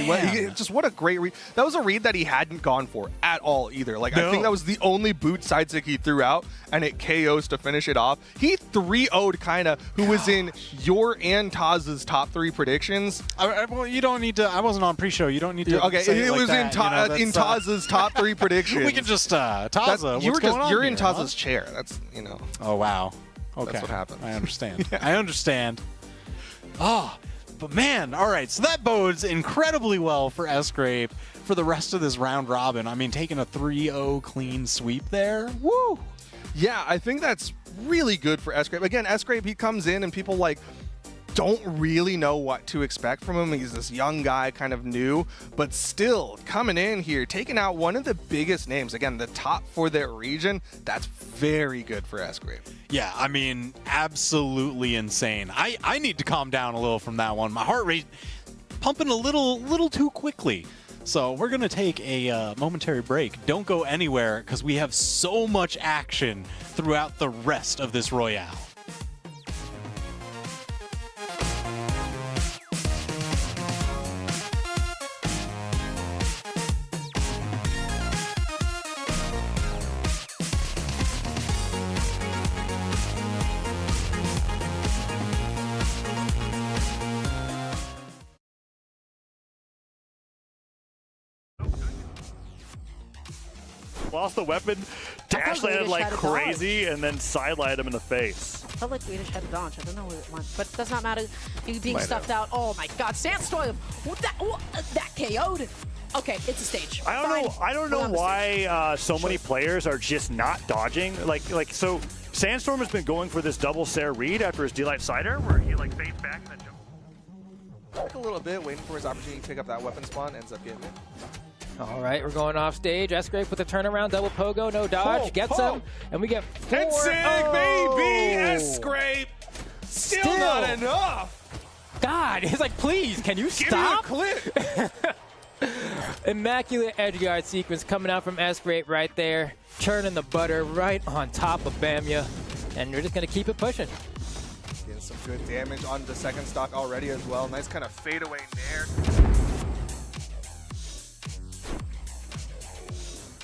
Just what a great read. That was a read that he hadn't gone for at all either. Like, I think that was the only boot side stick he threw out, and it KOs to finish it off. He 3-0'd Kyna, who was in your and Taz's top 3 predictions. Well, you don't need to. I wasn't on pre-show. You don't need to. Okay, say it like was that, in Taz's top 3 predictions. We can just Taza. You're in Taz's chair. That's, you know. Oh wow. Okay. That's what happened. I understand. Yeah. I understand. Oh. But man, all right, so that bodes incredibly well for SGrape for the rest of this round robin. I mean, taking a 3-0 clean sweep there. Woo! Yeah, I think that's really good for SGrape. Again, SGrape, he comes in and people like don't really know what to expect from him. He's this young guy, kind of new, but still coming in here, taking out one of the biggest names. Again, the top for their region. That's very good for SGrape. Yeah, I mean, absolutely insane. I need to calm down a little from that one. My heart rate pumping a little too quickly. So we're going to take a momentary break. Don't go anywhere because we have so much action throughout the rest of this Royale. Lost the weapon, dash landed like crazy, and then sidelighted him in the face. I felt like Swedish had a dodge. I don't know where it went, but it does not matter. You being stuffed out. Oh my God, Sandstorm! That KO'd. Okay, it's a stage. I don't know why so many players are just not dodging. Like so, Sandstorm has been going for this double Sair read after his D-Light Cider, where he like fades back and then jumps. A little bit, waiting for his opportunity to pick up that weapon spawn, ends up getting it. All right, we're going off stage. SGrape with the turnaround, double pogo, no dodge, gets him, and we get 4. Baby, SGrape. Still not enough. God, it's like, please, can you stop? Give me a clip. Immaculate edge guard sequence coming out from SGrape right there, churning the butter right on top of Bamya, and we're just gonna keep it pushing. Getting some good damage on the second stock already as well. Nice kind of fadeaway nair.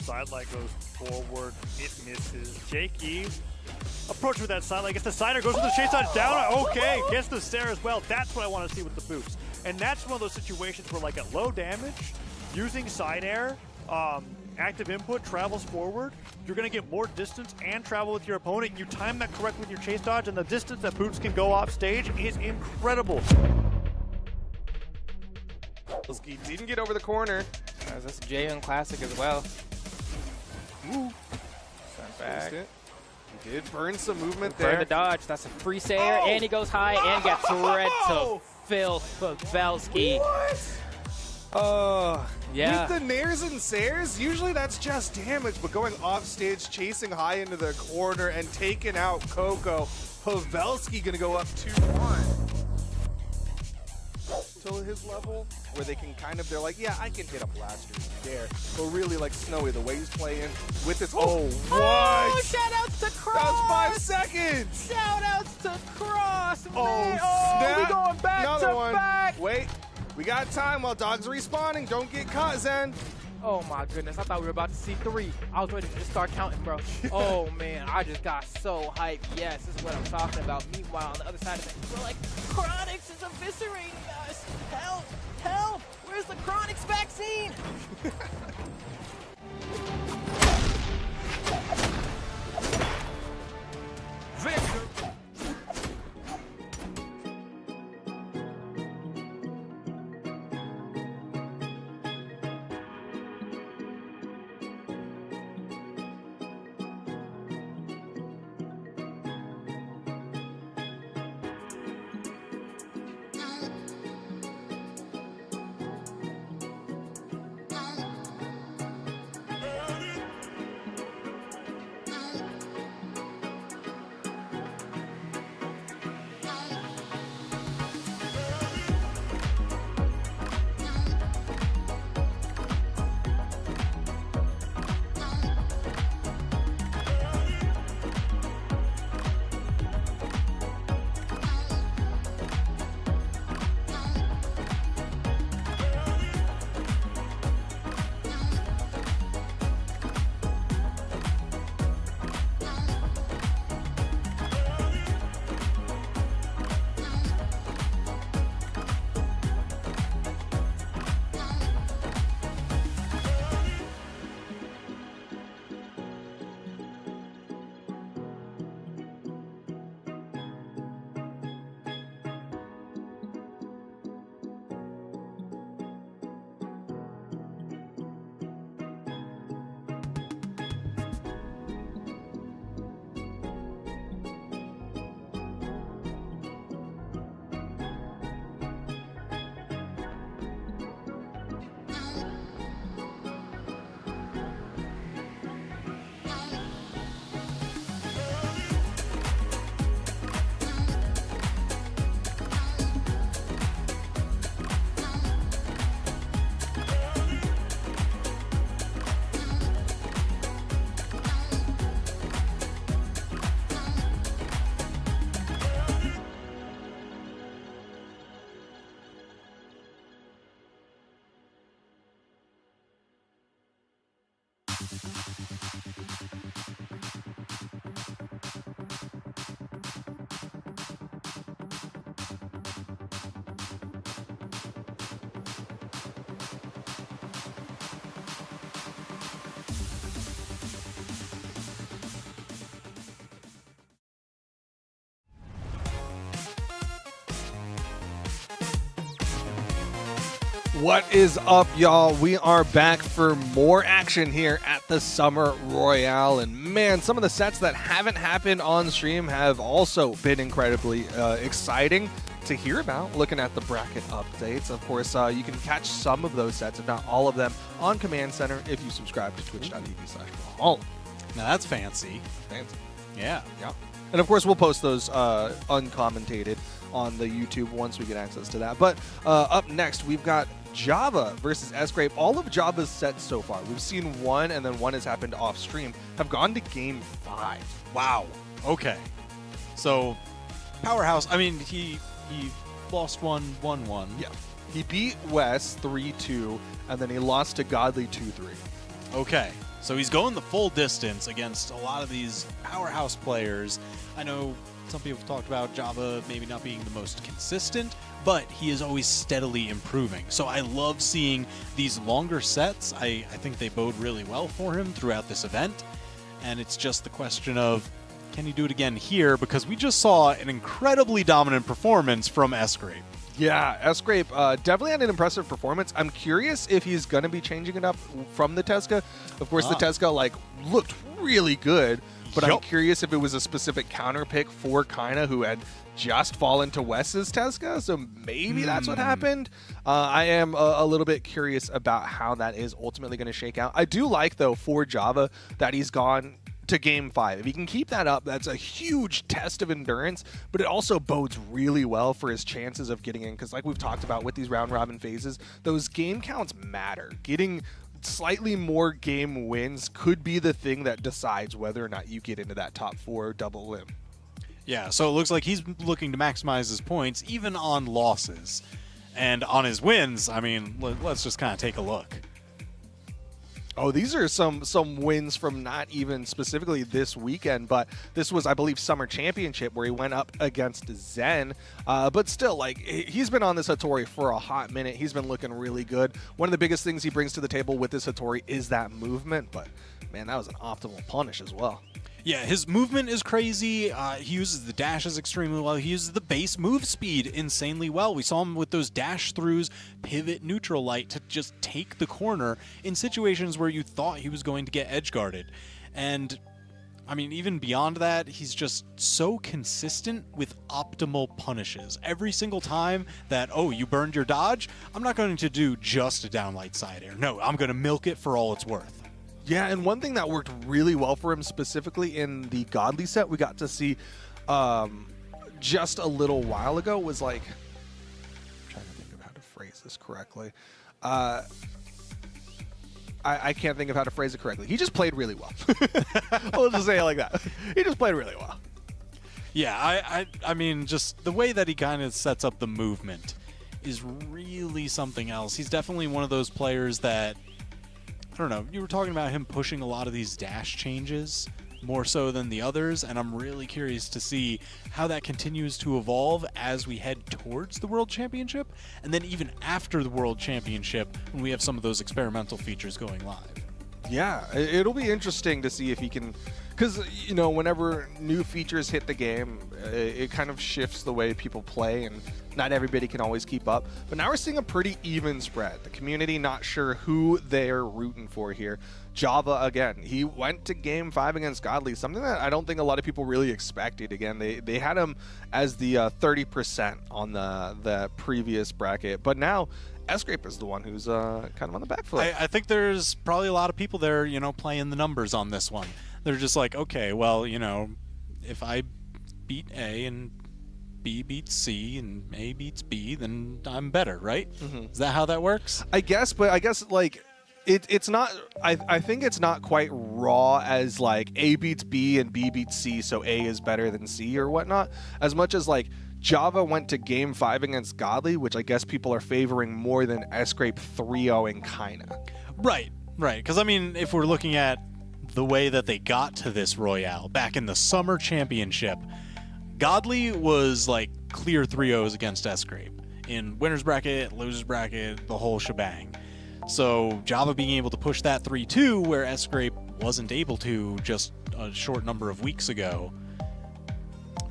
Sidelight goes forward, it misses. Jakey approach with that sidelight, gets the sider, goes with the chase dodge down. Okay, gets the Sair as well. That's what I want to see with the boost. And that's one of those situations where, like, at low damage, using side air, active input travels forward, you're going to get more distance and travel with your opponent. You time that correctly with your chase dodge, and the distance that boots can go off stage is incredible. He didn't get over the corner. That's a J1 classic as well. Ooh. Back. He did burn some movement Burn there. the dodge. That's a free Sair, and he goes high and gets red to Phil Pavelski. What? Yeah. With the nairs and Sairs, usually that's just damage, but going off stage, chasing high into the corner and taking out Coco. Pavelski gonna go up 2-1. To his level, where they can kind of, they're like, yeah, I can hit a blaster there. But really, like Snowy, the way he's playing with this, oh, what? Oh, shout outs to Cross! That was 5 seconds! Shout outs to Cross! Oh, snap! we going back Another to one. back! Wait, we got time while dogs are respawning. Don't get caught, Zen. Oh my goodness, I thought we were about to see 3. I was ready to just start counting, bro. Oh man, I just got so hyped. Yes, this is what I'm talking about. Meanwhile, on the other side of it, we're like, Chronix is eviscerating us. Help, help, where's the Chronix vaccine? What is up, y'all? We are back for more action here at the Summer Royale. And man, some of the sets that haven't happened on stream have also been incredibly exciting to hear about. Looking at the bracket updates, of course, you can catch some of those sets, if not all of them, on Command Center if you subscribe to twitch.tv/Brawlhalla. Now that's fancy. Fancy. Yeah. Yeah. And of course, we'll post those uncommentated on the YouTube once we get access to that. But up next, we've got Java versus SGrape. All of Java's sets so far, we've seen one, and then one has happened off stream, have gone to game 5. Wow. Okay. So, Powerhouse, I mean, he lost one, won one. Yeah. He beat Wess 3-2, and then he lost to Godly 2-3. Okay. So he's going the full distance against a lot of these Powerhouse players. I know some people have talked about Java maybe not being the most consistent, but he is always steadily improving. So I love seeing these longer sets. I think they bode really well for him throughout this event. And it's just the question of, can he do it again here? Because we just saw an incredibly dominant performance from SGrape. Yeah, SGrape definitely had an impressive performance. I'm curious if he's going to be changing it up from the Tesca. Of course, the Tesca looked really good, but I'm curious if it was a specific counter pick for Kyna, who had just fallen to Wess's Tesca, so maybe that's what happened. I am a little bit curious about how that is ultimately going to shake out. I do like, though, for Java that he's gone to game 5. If he can keep that up, that's a huge test of endurance, but it also bodes really well for his chances of getting in, because like we've talked about with these round robin phases, those game counts matter. Getting slightly more game wins could be the thing that decides whether or not you get into that top 4 double limb. Yeah, so it looks like he's looking to maximize his points even on losses. And on his wins, I mean, let's just kind of take a look. Oh, these are some wins from not even specifically this weekend, but this was, I believe, Summer Championship where he went up against Zen. But still, like, he's been on this Hattori for a hot minute. He's been looking really good. One of the biggest things he brings to the table with this Hattori is that movement, but man, that was an optimal punish as well. Yeah, his movement is crazy. He uses the dashes extremely well. He uses the base move speed insanely well. We saw him with those dash throughs, pivot, neutral light to just take the corner in situations where you thought he was going to get edge guarded. And I mean, even beyond that, he's just so consistent with optimal punishes. Every single time that, oh, you burned your dodge, I'm not going to do just a down light side air. No, I'm going to milk it for all it's worth. Yeah, and one thing that worked really well for him specifically in the Godly set we got to see just a little while ago was like, I'm trying to think of how to phrase this correctly. I can't think of how to phrase it correctly. He just played really well. I'll just say it like that. He just played really well. Yeah, I mean, just the way that he kind of sets up the movement is really something else. He's definitely one of those players that, I don't know, you were talking about him pushing a lot of these dash changes more so than the others, and I'm really curious to see how that continues to evolve as we head towards the World Championship, and then even after the World Championship when we have some of those experimental features going live. Yeah, it'll be interesting to see if he can, because, you know, whenever new features hit the game, it kind of shifts the way people play, and not everybody can always keep up. But now we're seeing a pretty even spread. The community not sure who they're rooting for here. Java, again, he went to Game 5 against Godly, something that I don't think a lot of people really expected. Again, they had him as the 30% on the previous bracket, but now SGrape is the one who's kind of on the back foot. I think there's probably a lot of people there, you know, playing the numbers on this one. They're just like, okay, well, you know, if I beat A and B beats C and A beats B, then I'm better, right? Mm-hmm. Is that how that works? I guess, but I guess, like, it's not, I think it's not quite raw as, like, A beats B and B beats C, so A is better than C or whatnot, as much as, like, Java went to Game 5 against Godly, which I guess people are favoring more than SGrape 3-0ing Kyna. Right. Because, I mean, if we're looking at the way that they got to this Royale back in the Summer Championship, Godly was like clear 3-0s against SGrape in winner's bracket, loser's bracket, the whole shebang. So Java being able to push that 3-2 where SGrape wasn't able to just a short number of weeks ago,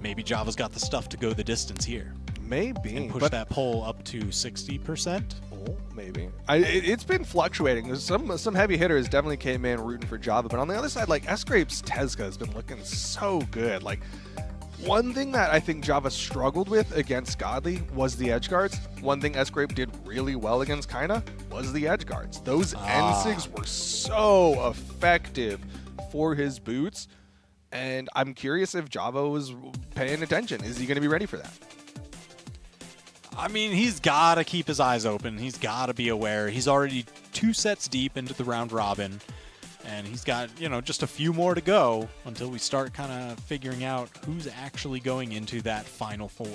maybe Java's got the stuff to go the distance here. Maybe. And push that poll up to 60%. Oh, maybe. It's been fluctuating. Some heavy hitters definitely came in rooting for Java, but on the other side, like, SGrape's Tezca has been looking so good. Like, one thing that I think Java struggled with against Godly was the edge guards. One thing SGrape did really well against Kyna was the edge guards. Those N-SIGs were so effective for his boots, and I'm curious if Java was paying attention. Is he going to be ready for that? I mean, he's got to keep his eyes open. He's got to be aware. He's already 2 sets deep into the round robin, and he's got, you know, just a few more to go until we start kind of figuring out who's actually going into that Final Four.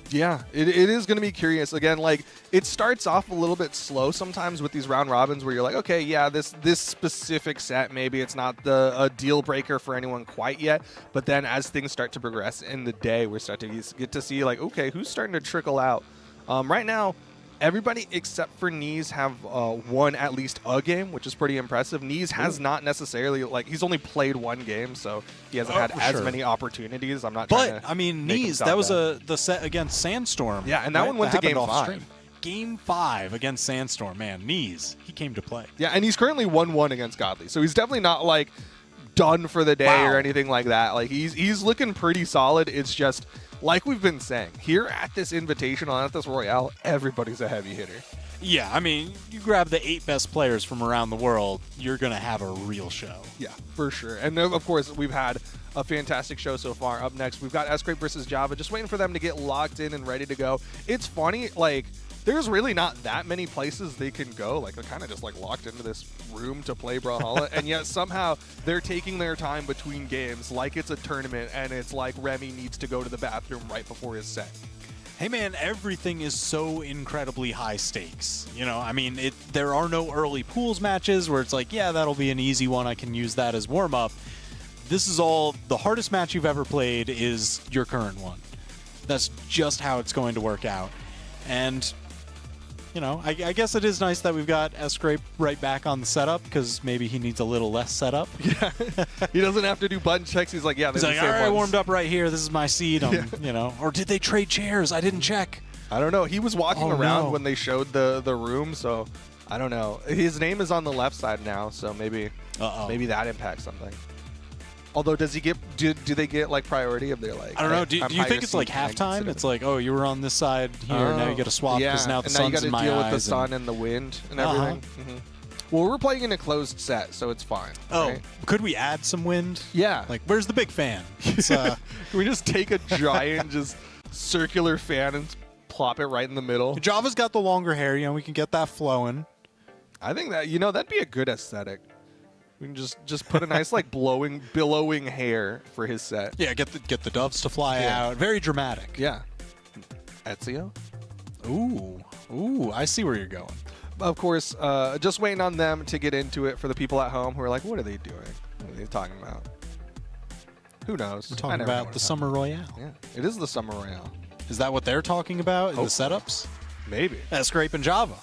Yeah, it is going to be curious. Again, like, it starts off a little bit slow sometimes with these round robins where you're like, okay, yeah, this specific set, maybe it's not a deal breaker for anyone quite yet. But then as things start to progress in the day, we're starting to get to see, like, okay, who's starting to trickle out? Right now, everybody except for Neeze have won at least a game, which is pretty impressive. Neeze has not necessarily, like, he's only played 1 game, so he hasn't had as many opportunities. I'm not trying to I mean, Neeze, that was the set against Sandstorm. Yeah, and that one went to Game 5. Game 5 against Sandstorm, man. Neeze, he came to play. Yeah, and he's currently 1-1 against Godly, so he's definitely not, like, done for the day or anything like that. Like, he's looking pretty solid. It's just, like we've been saying, here at this Invitational, at this Royale, everybody's a heavy hitter. Yeah, I mean, you grab the 8 best players from around the world, you're going to have a real show. Yeah, for sure. And of course, we've had a fantastic show so far. Up next, we've got SGrape versus Java, just waiting for them to get locked in and ready to go. It's funny, like, there's really not that many places they can go. Like, they're kind of just, like, locked into this room to play Brawlhalla, and yet somehow they're taking their time between games like it's a tournament, and it's like Remy needs to go to the bathroom right before his set. Hey man, everything is so incredibly high stakes. You know, I mean, there are no early pools matches where it's like, yeah, that'll be an easy one. I can use that as warm up. This is all the hardest match you've ever played is your current one. That's just how it's going to work out. And you know, I guess it is nice that we've got SGrape right back on the setup because maybe he needs a little less setup. Yeah, he doesn't have to do button checks. He's like, yeah, he's like, all right, I warmed up right here. This is my seat. You know, or did they trade chairs? I didn't check. I don't know. He was walking around when they showed the room, so I don't know. His name is on the left side now, so maybe maybe that impacts something. Although, does he get? Do they get like priority if they're like? I don't know. Do you think it's like halftime? It's like, oh, you were on this side here. Now you got to swap because now the sun's in my eyes. And now you got to deal with the sun and the wind and everything. Well, we're playing in a closed set, so it's fine. Oh, right? Could we add some wind? Yeah. Like, where's the big fan? Can we just take a giant, just circular fan and plop it right in the middle? Java's got the longer hair. You know, we can get that flowing. I think that that'd be a good aesthetic. We can just put a nice like billowing hair for his set. Yeah, get the doves to fly out. Very dramatic. Yeah. Ezio? Ooh, I see where you're going. Of course, just waiting on them to get into it for the people at home who are like, what are they doing? What are they talking about? Who knows? We're talking about the Summer Royale. Yeah, it is the Summer Royale. Is that what they're talking about in the setups? Maybe. SGrape and Java.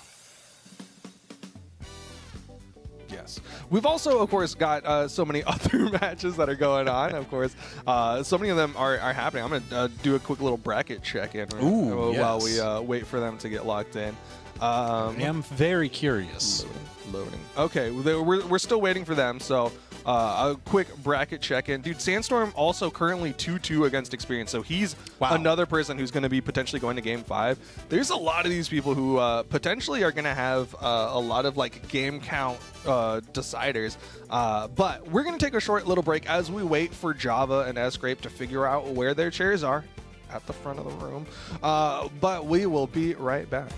Yes. We've also, of course, got so many other matches that are going on. Of course, so many of them are happening. I'm going to do a quick little bracket check-in while we wait for them to get locked in. I'm very curious. Loading. Okay, we're still waiting for them, so a quick bracket check-in. Dude, Sandstorm also currently 2-2 against Experience, so he's another person who's going to be potentially going to Game 5. There's a lot of these people who potentially are going to have a lot of like game count deciders, but we're going to take a short little break as we wait for Java and SGrape to figure out where their chairs are at the front of the room, but we will be right back.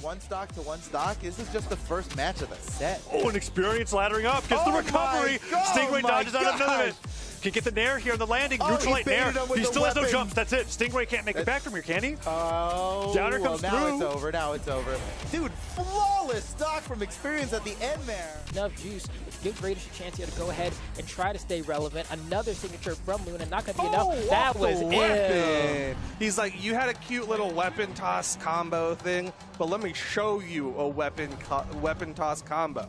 One stock to one stock. This is just the first match of the set. Oh, an Experience laddering up. Gets the recovery. Stingray dodges out of none of it. Can get the nair here on the landing. Neutralite nair. He still has no jumps. That's it. Stingray can't make it back from here, can he? Oh. Downer comes now through. It's over. Now it's over. Dude, flawless stock from Experience at the end there. Enough juice. Give Gradish a chance here to go ahead and try to stay relevant. Another signature from Luna. Not going to be enough. That was it. He's like, you had a cute little weapon toss combo thing, but let me show you a weapon toss combo.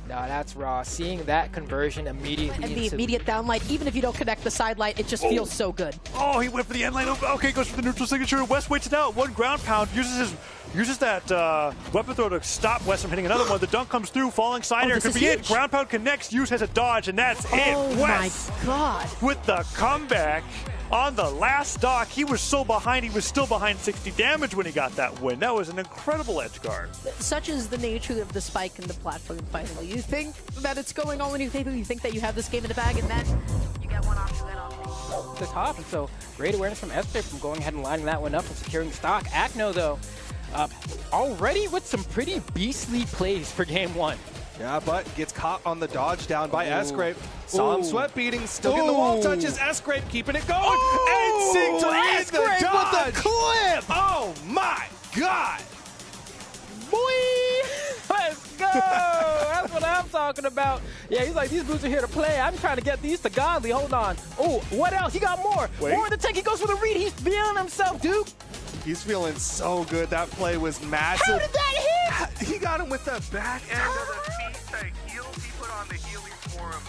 No, that's raw. Seeing that conversion immediately. And the immediate downlight, even if you don't connect the side light, it just feels so good. Oh, he went for the end line. Okay, goes for the neutral signature. Wess waits it out. One ground pound. Uses that weapon throw to stop Wess from hitting another one. The dunk comes through. Falling side air could be it. Ground pound connects. Use has a dodge, and that's it. Wess My God. with the comeback on the last stock. He was so behind. He was still behind 60 damage when he got that win. That was an incredible edge guard. Such is the nature of the spike in the platform final. You think that it's going all in your favor. You think that you have this game in the bag, and then you get one off the top. And so great awareness from SGrape from going ahead and lining that one up and securing stock. Acno, though, already with some pretty beastly plays for game one. Yeah, but gets caught on the dodge down by SGrape. Saw him sweat beating, still getting the wall touches. SGrape keeping it going. And Sing to end the dodge. With the clip. Oh my God. Boy, let's go. That's what I'm talking about. Yeah, he's like, these boots are here to play. I'm trying to get these to Godly. Hold on. Oh, what else? He got more. Wait. More in the tank. He goes for the read. He's feeling himself, dude. He's feeling so good. That play was massive. How did that hit? He got him with the back end of the feet. The heels he put on the heelies for him.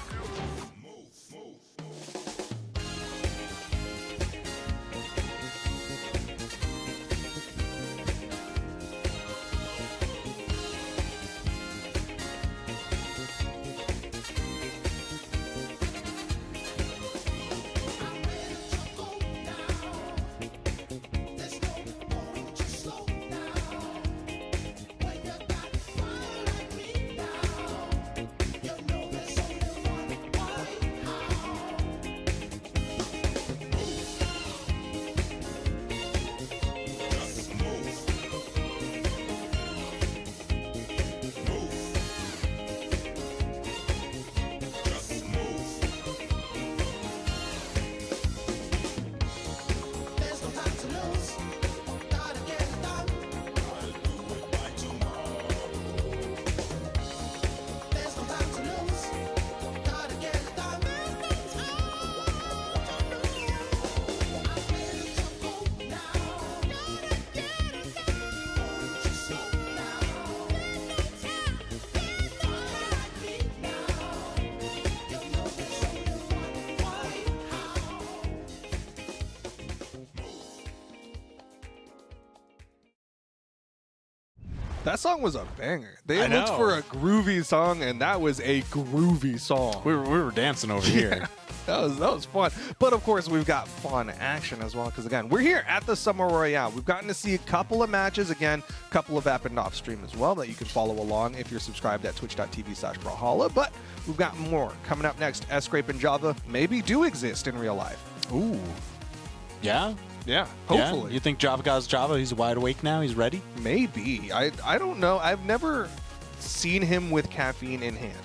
That song was a banger. They I looked know. for a groovy song, and that was a groovy song. We were dancing over here. That was fun. But of course, we've got fun action as well, because again, we're here at the Summer Royale. We've gotten to see a couple of matches, again, a couple of happened off stream as well that you can follow along if you're subscribed at twitch.tv/Brawlhalla. But we've got more coming up next. SGrape and Java maybe do exist in real life. Ooh. Yeah? Yeah, Yeah? hopefully. You think Java God's Java, he's wide awake now? He's ready? Maybe. I don't know. I've never seen him with caffeine in hand.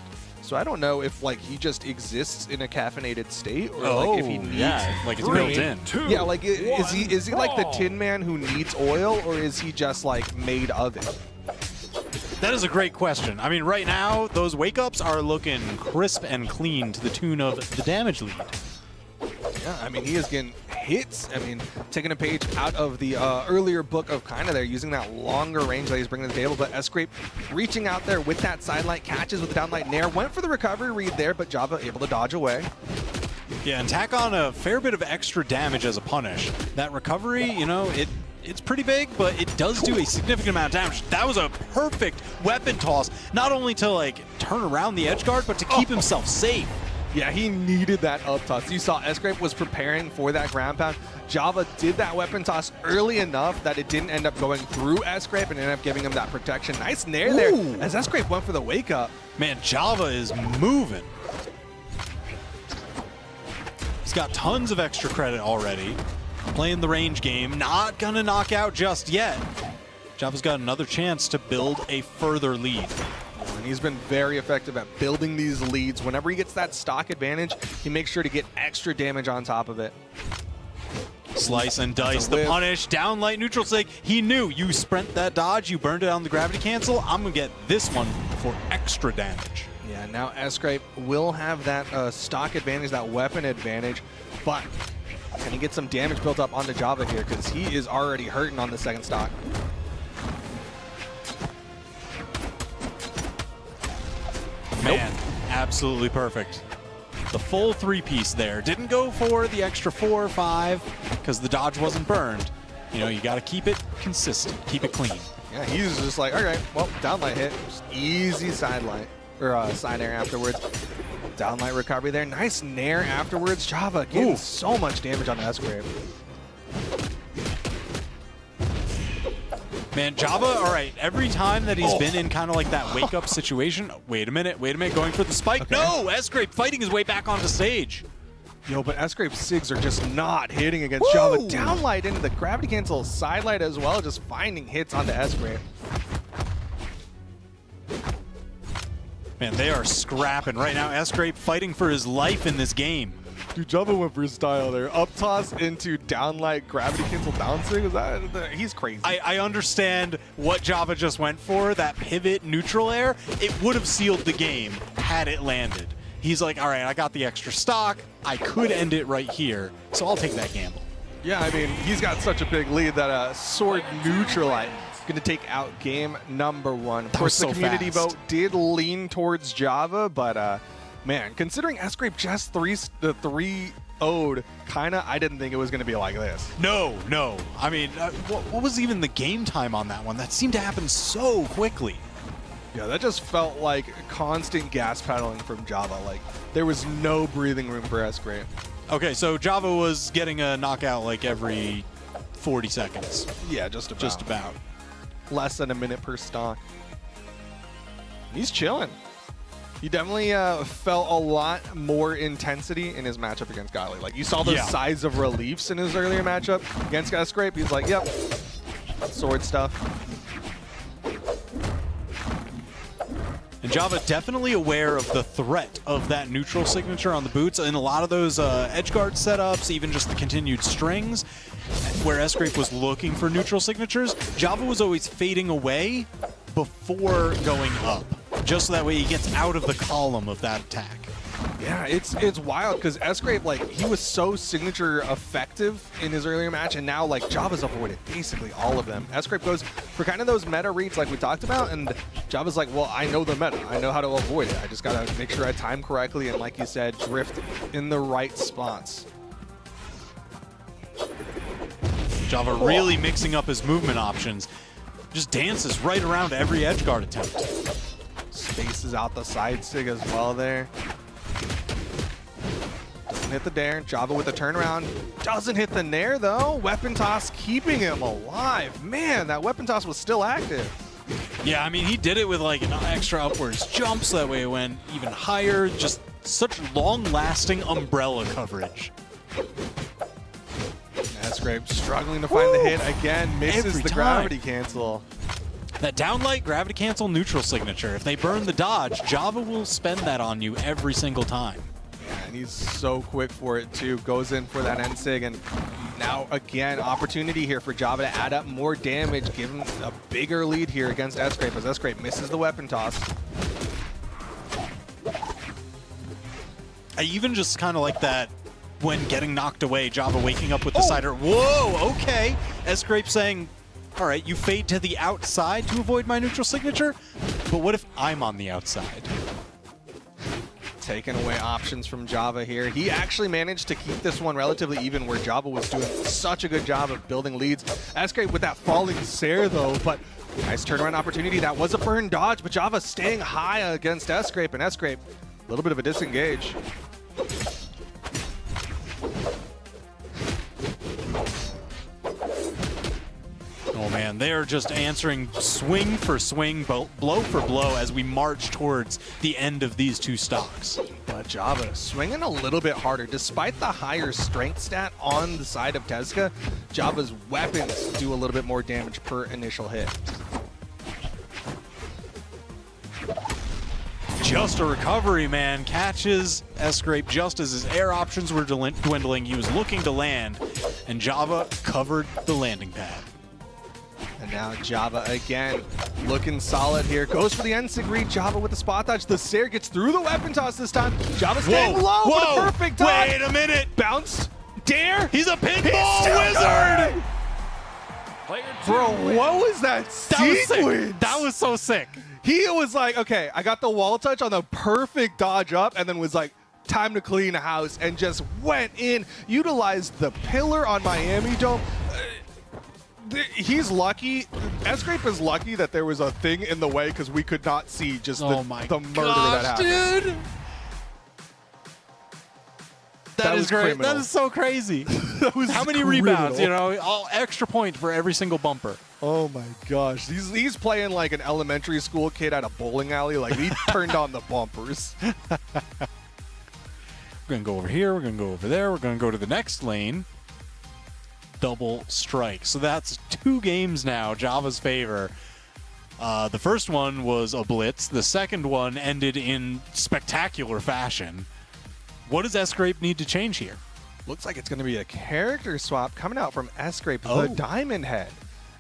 So I don't know if like he just exists in a caffeinated state or like if he needs like it's brain. built in. Yeah, like is he like the Tin Man who needs oil, or is he just like made of it? That is a great question. I mean, right now, those wake-ups are looking crisp and clean to the tune of the damage lead. Yeah, I mean, he is getting hits. I mean, taking a page out of the earlier book of Kyna there, using that longer range that he's bringing to the table. But SGrape reaching out there with that side light, catches with the down light nair, went for the recovery read there, but Java able to dodge away. Yeah, and tack on a fair bit of extra damage as a punish. That recovery, you know, it's pretty big, but it does do a significant amount of damage. That was a perfect weapon toss, not only to like turn around the edge guard, but to keep himself safe. Yeah, he needed that up toss. You saw SGrape was preparing for that ground pound. Java did that weapon toss early enough that it didn't end up going through SGrape and ended up giving him that protection. Nice nair there as SGrape went for the wake up. Man, Java is moving. He's got tons of extra credit already. Playing the range game, not gonna knock out just yet. Java's got another chance to build a further lead. And he's been very effective at building these leads. Whenever he gets that stock advantage, he makes sure to get extra damage on top of it. Slice and dice, the whiff. punish, down light, neutral sig. He knew you sprint that dodge, you burned it on the gravity cancel. I'm gonna get this one for extra damage. Yeah, now SGrape will have that stock advantage, that weapon advantage, but can he get some damage built up onto Java here? Because he is already hurting on the second stock. Man, absolutely perfect. The full three-piece there. Didn't go for the extra 4 or 5 because the dodge wasn't burned. You know, you got to keep it consistent, keep it clean. Yeah, he's just like, all right, well, downlight hit, just easy side light, or side air afterwards. Downlight recovery there, nice nair afterwards. Java getting so much damage on the SGrape. Man, Java, all right, every time that he's been in kind of like that wake-up situation, wait a minute, going for the spike. Okay. No, SGrape fighting his way back onto stage. Yo, but SGrape's SIGs are just not hitting against Java. Downlight into the gravity cancel, side light as well, just finding hits onto SGrape. Man, they are scrapping right now. SGrape fighting for his life in this game. Dude, Java went for his style there. Up toss into downlight gravity cancel bouncing. Is that he's crazy. I understand what Java just went for, that pivot neutral air. It would have sealed the game had it landed. He's like, all right, I got the extra stock. I could end it right here, so I'll take that gamble. Yeah, I mean, he's got such a big lead that sword neutralite is going to take out game number 1. Of course, the community vote did lean towards Java, but man, considering SGrape just 3-0'd Kyna, I didn't think it was going to be like this. No. I mean, what was even the game time on that one? That seemed to happen so quickly. Yeah, that just felt like constant gas pedaling from Java. Like, there was no breathing room for SGrape. Okay, so Java was getting a knockout like every 40 seconds. Yeah, just about. Just about. Less than a minute per stock. He's chilling. He definitely felt a lot more intensity in his matchup against Godly. Like, you saw the size of reliefs in his earlier matchup against SGrape. He's like, yep, sword stuff. And Java definitely aware of the threat of that neutral signature on the boots. In a lot of those edge guard setups, even just the continued strings, where SGrape was looking for neutral signatures, Java was always fading away before going up, just so that way he gets out of the column of that attack. Yeah, it's wild because SGrape, like, he was so signature effective in his earlier match, and now, like, Java's avoided basically all of them. SGrape goes for kind of those meta reads like we talked about, and Java's like, well, I know the meta. I know how to avoid it. I just got to make sure I time correctly and, like you said, drift in the right spots. Java really mixing up his movement options. just dances right around every edge guard attempt. Spaces out the side sig as well there. Doesn't hit the dare. Java with the turnaround. Doesn't hit the nair though. Weapon toss keeping him alive. Man, that weapon toss was still active. Yeah, I mean, he did it with like an extra upwards jump, so that way it went even higher. Just such long-lasting umbrella coverage. SGrape struggling to find the hit again. Misses Every the time. gravity cancel. That downlight gravity cancel neutral signature. If they burn the dodge, Java will spend that on you every single time. Yeah, and he's so quick for it too. Goes in for that N-Sig, and now again, opportunity here for Java to add up more damage, give him a bigger lead here against SGrape as SGrape misses the weapon toss. I even just kind of like that when getting knocked away, Java waking up with the cider. Whoa, okay. SGrape saying, all right, you fade to the outside to avoid my neutral signature, but what if I'm on the outside? Taking away options from Java here. He actually managed to keep this one relatively even where Java was doing such a good job of building leads. SGrape with that falling Sair though, but nice turnaround opportunity. That was a burn dodge, but Java staying high against SGrape, and SGrape, a little bit of a disengage. Oh man, they are just answering swing for swing, blow for blow as we march towards the end of these two stocks. But Java swinging a little bit harder. Despite the higher strength stat on the side of Tezca, Java's weapons do a little bit more damage per initial hit. Just a recovery, man. Catches SGrape just as his air options were dwindling. He was looking to land, and Java covered the landing pad. And now Java again looking solid here. Goes for the N-Sig read. Java with the spot dodge. The Sair gets through the weapon toss this time. Java staying low with a perfect dodge. Wait a minute. Bounced. Dare. He's a pinball wizard. Bro, what was that sequence? That was so sick. He was like, okay, I got the wall touch on the perfect dodge up, and then was like, time to clean house, and just went in, utilized the pillar on Miami Dome. He's lucky. SGrape is lucky that there was a thing in the way because we could not see just the murder that happened. Dude. That is great. Criminal. That is so crazy. That was How many criminal. rebounds? You know, all extra point for every single bumper. Oh my gosh. He's playing like an elementary school kid at a bowling alley. Like he turned on the bumpers. We're going to go over here. We're going to go over there. We're going to go to the next lane. Double strike. So that's 2 games now, Java's favor. The first one was a blitz. The second one ended in spectacular fashion. What does SGrape need to change here? Looks like it's going to be a character swap coming out from SGrape. Oh. The Diamond Head.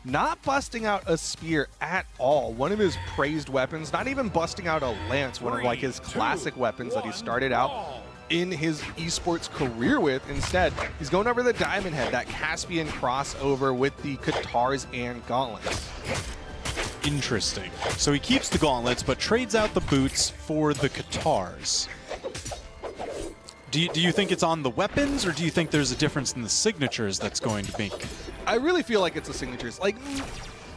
Not busting out a spear at all. One of his praised weapons. Not even busting out a lance. One of like his classic weapons that he started out in his esports career with. Instead, he's going over the Diamond Head, that Caspian crossover with the Katars and Gauntlets. Interesting. So he keeps the gauntlets, but trades out the boots for the Katars. Do you think it's on the weapons, or do you think there's a difference in the signatures that's going to make? I really feel like it's the signatures. Like,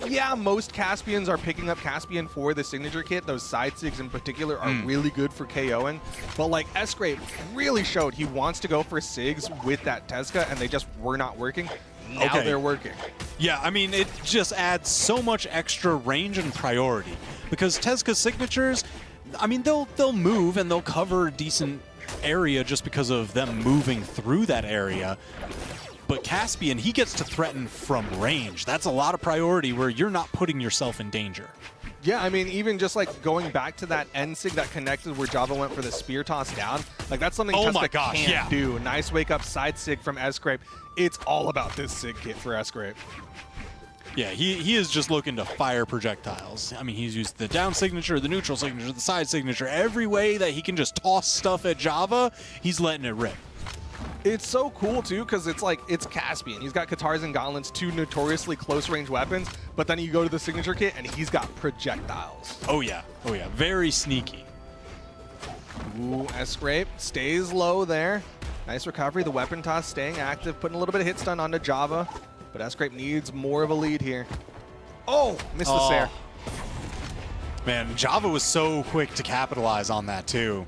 yeah, most Caspians are picking up Caspian for the signature kit. Those side sigs in particular are really good for KOing. But like SGrape really showed he wants to go for sigs with that Tezca, and they just were not working. Now they're working. Yeah, I mean, it just adds so much extra range and priority. Because Tezca's signatures, I mean, they'll move and they'll cover a decent area just because of them moving through that area. But Caspian, he gets to threaten from range. That's a lot of priority where you're not putting yourself in danger. Yeah, I mean, even just like going back to that N-Sig that connected where Java went for the spear toss down, like that's something Tezca can't do. Nice wake up side sig from SGrape. It's all about this sig kit for SGrape. Yeah, he is just looking to fire projectiles. I mean, he's used the down signature, the neutral signature, the side signature. Every way that he can just toss stuff at Java, he's letting it rip. It's so cool, too, because it's like, it's Caspian. He's got Katars and Gauntlets, 2 notoriously close-range weapons, but then you go to the signature kit, and he's got projectiles. Oh, yeah. Oh, yeah. Very sneaky. Ooh, SGrape stays low there. Nice recovery. The weapon toss staying active, putting a little bit of hit stun onto Java, but SGrape needs more of a lead here. Oh, missed the Sair. Man, Java was so quick to capitalize on that too.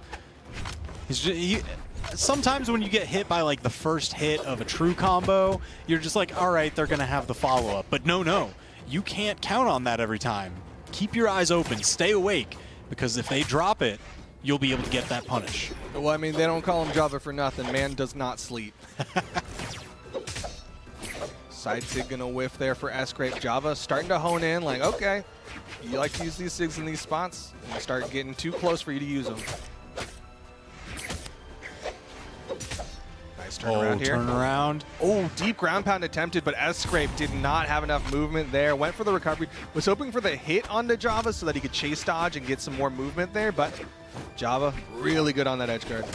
Sometimes when you get hit by like the first hit of a true combo, you're just like, all right, they're gonna have the follow-up. But no, you can't count on that every time. Keep your eyes open, stay awake, because if they drop it, you'll be able to get that punish. Well, I mean, they don't call him Java for nothing. Man does not sleep. Side sig gonna whiff there for SGrape. Java starting to hone in, like, okay, you like to use these sigs in these spots, and you start getting too close for you to use them. Nice turnaround here. Turnaround. Oh, deep ground pound attempted, but SGrape did not have enough movement there. Went for the recovery. Was hoping for the hit onto Java so that he could chase dodge and get some more movement there, but Java really good on that edge guard.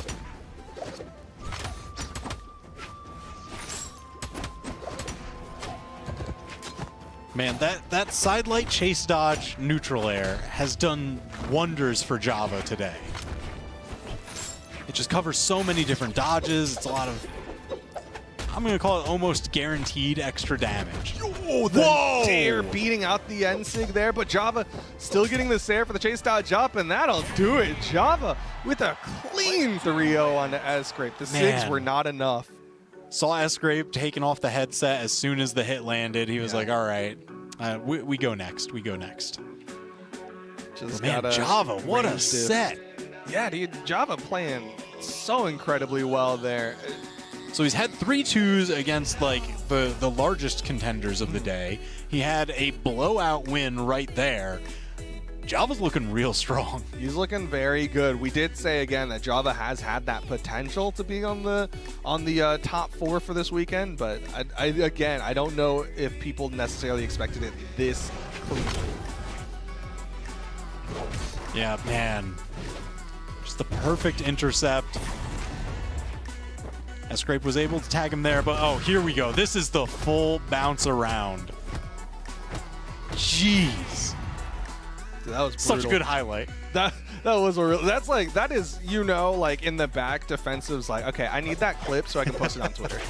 Man, that side light chase dodge neutral air has done wonders for Java today. It just covers so many different dodges. It's a lot of, I'm going to call it almost guaranteed extra damage. Oh, the dare beating out the end sig there, but Java still getting the Sair for the chase dodge up, and that'll do it. Java with a clean 3-0 on the SGrape. The sigs were not enough. Saw SGrape taking off the headset as soon as the hit landed. He was like, all right, we go next. We go next. Just man, Java, what a set. Yeah, dude, Java playing so incredibly well there. So he's had 3 2s against like the largest contenders of the day. He had a blowout win right there. Java's looking real strong. He's looking very good. We did say again that Java has had that potential to be on the top 4 for this weekend, but I don't know if people necessarily expected it this clean. Yeah, man. Just the perfect intercept. SGrape was able to tag him there, but oh, here we go. This is the full bounce around. Jeez. Dude, that was brutal. Such a good highlight. That was a real. That's like, that is, you know, like in the back, defensive's like, okay, I need that clip so I can post it on Twitter.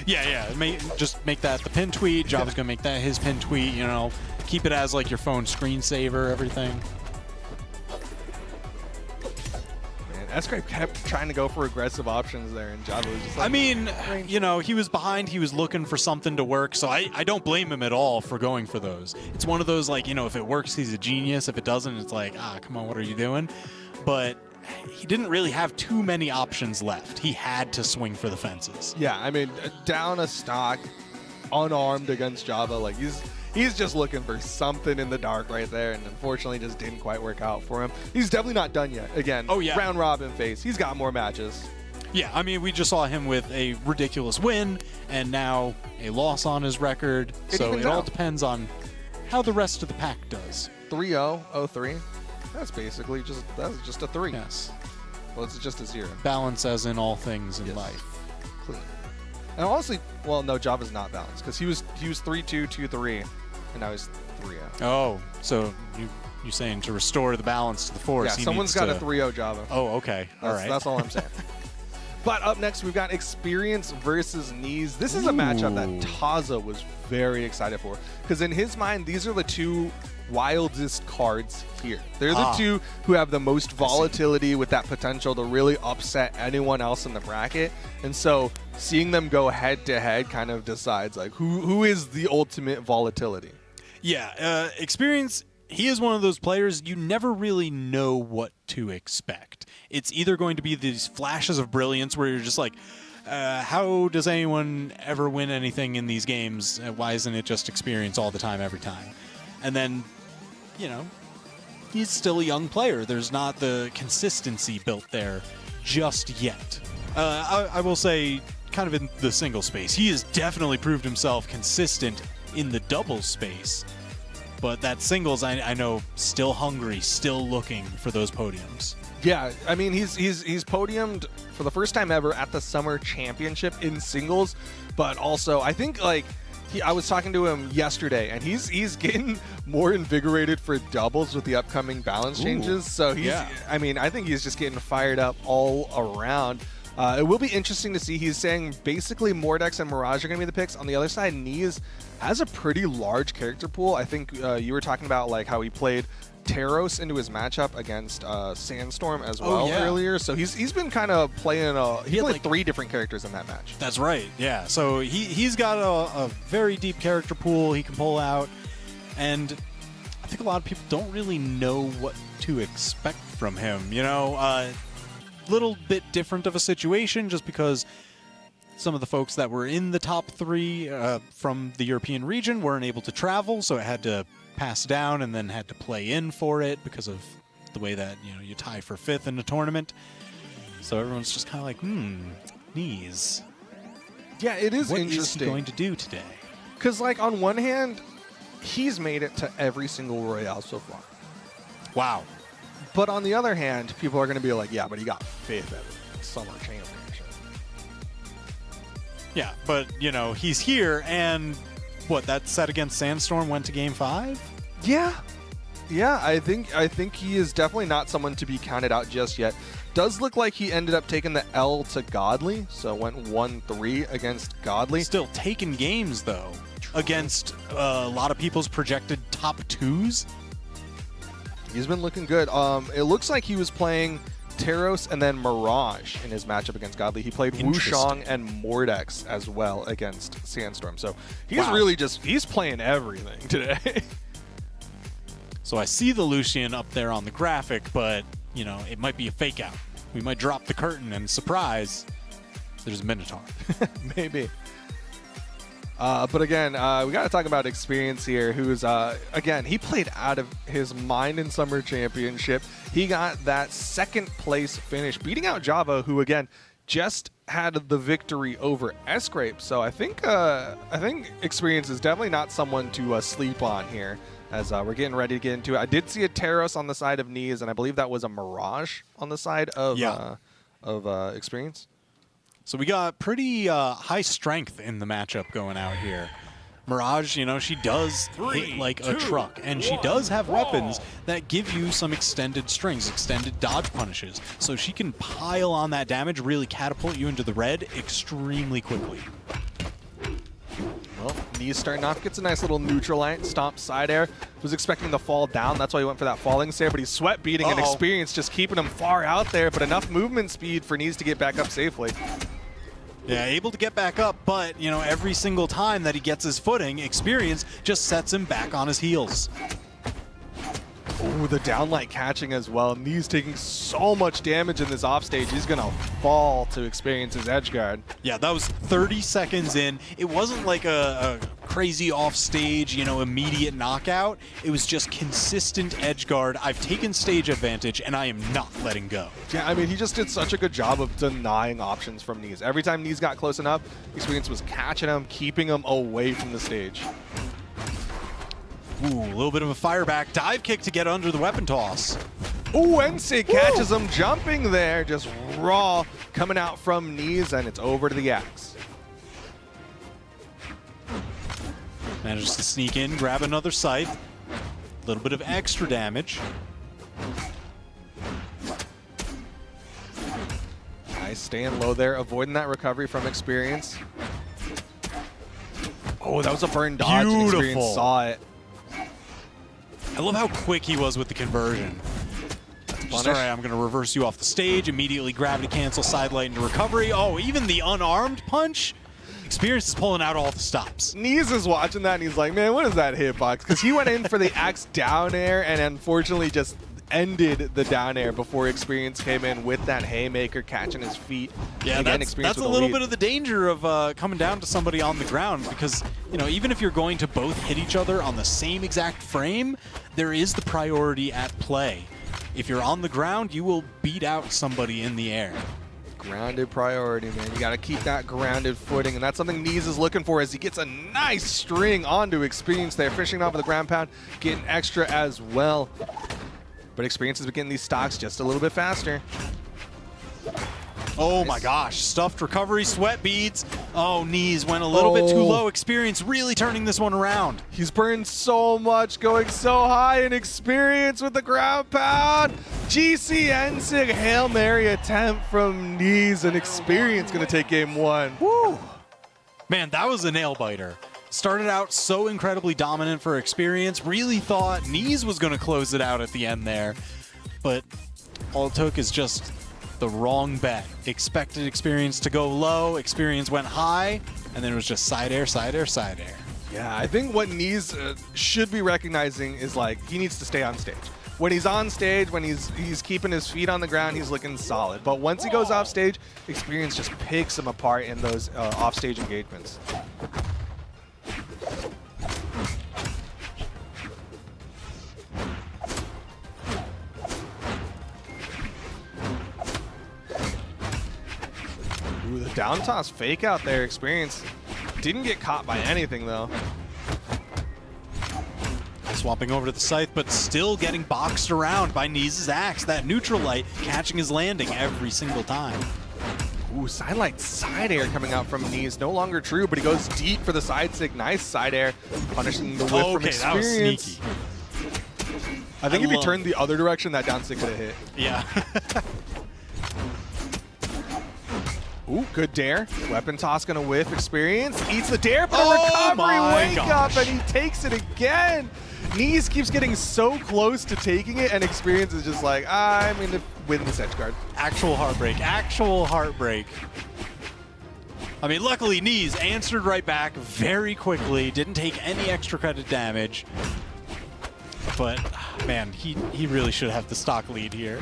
Yeah. Just make that the pin tweet. Java's gonna make that his pin tweet. You know, keep it as like your phone screensaver. Everything. SGrape kept trying to go for aggressive options there, and Java was just like... I mean, you know, he was behind. He was looking for something to work, so I don't blame him at all for going for those. It's one of those, like, you know, if it works, he's a genius. If it doesn't, it's like, come on, what are you doing? But he didn't really have too many options left. He had to swing for the fences. Yeah, I mean, down a stock, unarmed against Java, like, he's just looking for something in the dark right there, and unfortunately just didn't quite work out for him. He's definitely not done yet. Again, round robin phase. He's got more matches. Yeah, I mean, we just saw him with a ridiculous win, and now a loss on his record. So it all depends on how the rest of the pack does. 3-0, 0-3. That's basically just a 3. Yes. Well, it's just a 0. Balance as in all things in life. Clean. And honestly, well, no, Java's not balanced because he was 3-2, 2-3. And now he's 3-0. Oh, so you saying to restore the balance to the force? Yeah, someone's got a 3-0 Java. Oh, okay. All right. That's all I'm saying. But up next, we've got Experience versus Neeze. This is a matchup that Taza was very excited for because in his mind, these are the 2 wildest cards here. They're the 2 who have the most volatility with that potential to really upset anyone else in the bracket. And so seeing them go head to head kind of decides like who is the ultimate volatility. Yeah, Experience, he is one of those players you never really know what to expect. It's either going to be these flashes of brilliance where you're just like, how does anyone ever win anything in these games? Why isn't it just Experience all the time, every time? And then, you know, he's still a young player. There's not the consistency built there just yet. I will say, kind of in the single space, he has definitely proved himself consistent in the doubles space. But that singles, I know, still hungry, still looking for those podiums. Yeah, I mean, he's podiumed for the first time ever at the Summer Championship in singles, but also I think like I was talking to him yesterday, and he's getting more invigorated for doubles with the upcoming balance changes. So I mean, I think he's just getting fired up all around. It will be interesting to see. He's saying basically Mordex and Mirage are going to be the picks. On the other side, Neeze has a pretty large character pool. I think you were talking about like how he played Teros into his matchup against Sandstorm as well earlier. So he's been kind of playing he played like 3 different characters in that match. That's right, yeah. So he's got a very deep character pool he can pull out, and I think a lot of people don't really know what to expect from him. You know, little bit different of a situation just because some of the folks that were in the top 3 from the European region weren't able to travel, so it had to pass down and then had to play in for it because of the way that, you know, you tie for 5th in a tournament. So everyone's just kind of like, Neeze. Yeah, it is interesting. What is he going to do today? Because, like, on one hand, he's made it to every single Royale so far. Wow. But on the other hand, people are going to be like, yeah, but he got 5th at Summer Championship. Yeah, but, you know, he's here, and what, that set against Sandstorm went to Game 5? Yeah. Yeah, I think he is definitely not someone to be counted out just yet. Does look like he ended up taking the L to Godly, so went 1-3 against Godly. Still taking games, though, against a lot of people's projected top 2s. He's been looking good. It looks like he was playing Teros and then Mirage in his matchup against Godly. He played Wushang and Mordex as well against Sandstorm. So he's really he's playing everything today. So I see the Lucian up there on the graphic, but, you know, it might be a fake out. We might drop the curtain and surprise, there's a Minotaur. Maybe. But again, we got to talk about Experience here, who's, again, he played out of his mind in Summer Championship. He got that 2nd place finish, beating out Java, who, again, just had the victory over SGrape. So I think Experience is definitely not someone to sleep on here, as we're getting ready to get into it. I did see a Teros on the side of Neeze, and I believe that was a Mirage on the side of Experience. So we got pretty high strength in the matchup going out here. Mirage, you know, she does hit like a truck, and she does have weapons that give you some extended strings, extended dodge punishes. So she can pile on that damage, really catapult you into the red extremely quickly. Well, Neeze starting off, gets a nice little neutral light, stomp side air. Was expecting the fall down, that's why he went for that falling stare, but he's sweat beating and Experience just keeping him far out there, but enough movement speed for Neeze to get back up safely. Yeah, able to get back up, but, you know, every single time that he gets his footing, Experience just sets him back on his heels. Ooh, the downlight catching as well. Neeze taking so much damage in this offstage. He's going to fall to Experience's edge guard. Yeah, that was 30 seconds in. It wasn't like a crazy offstage, you know, immediate knockout. It was just consistent edge guard. I've taken stage advantage, and I am not letting go. Yeah, I mean, he just did such a good job of denying options from Neeze. Every time Neeze got close enough, Experience was catching him, keeping him away from the stage. Ooh, a little bit of a fire back. Dive kick to get under the weapon toss. Ooh, NC catches him jumping there. Just raw coming out from Neeze, and it's over to the Axe. Manages to sneak in, grab another scythe. A little bit of extra damage. Nice staying low there, avoiding that recovery from Experience. Oh, that was a burn dodge. Beautiful. Experience saw it. I love how quick he was with the conversion. Just, all right, I'm going to reverse you off the stage, immediately gravity cancel, side light into recovery. Oh, even the unarmed punch? Experience is pulling out all the stops. Neeze is watching that, and he's like, man, what is that hitbox? Because he went in for the Axe down air and unfortunately just ended the down air before Experience came in with that haymaker catching his feet. Yeah, again, that's a little bit of the danger of coming down to somebody on the ground, because, you know, even if you're going to both hit each other on the same exact frame, there is the priority at play. If you're on the ground, you will beat out somebody in the air. Grounded priority, man. You got to keep that grounded footing, and that's something Neeze is looking for as he gets a nice string onto Experience there, finishing off with a ground pound, getting extra as well. But Experience has been getting these stocks just a little bit faster. Oh my gosh, stuffed recovery, sweat beads. Oh, Neeze went a little bit too low. Experience really turning this one around. He's burned so much, going so high in Experience with the ground pound. GCN sig Hail Mary attempt from Neeze, and Experience going to take game 1. Woo! Man, that was a nail biter. Started out so incredibly dominant for Experience. Really thought Neeze was going to close it out at the end there. But all it took is just the wrong bet. Expected Experience to go low. Experience went high. And then it was just side air, side air, side air. Yeah, I think what Neeze should be recognizing is like he needs to stay on stage. When he's on stage, when he's keeping his feet on the ground, he's looking solid. But once he goes off stage, Experience just picks him apart in those off-stage engagements. Ooh, the down toss fake out there. Experience didn't get caught by anything though. Swapping over to the scythe, but still getting boxed around by Neeze's axe. That neutral light catching his landing every single time. Ooh, sidelight side air coming out from Neeze. No longer true, but he goes deep for the side sig. Nice side air, punishing the whiff from Experience. That was sneaky. I think if he turned the other direction, that down sig could have hit. Yeah. Ooh, good dare. Weapon toss gonna whiff. Experience eats the dare, but a recovery wake up, and he takes it again. Neeze keeps getting so close to taking it, and Experience is just like, I'm going to win this edge guard. Actual heartbreak. Actual heartbreak. I mean, luckily, Neeze answered right back very quickly. Didn't take any extra credit damage. But, man, he really should have the stock lead here.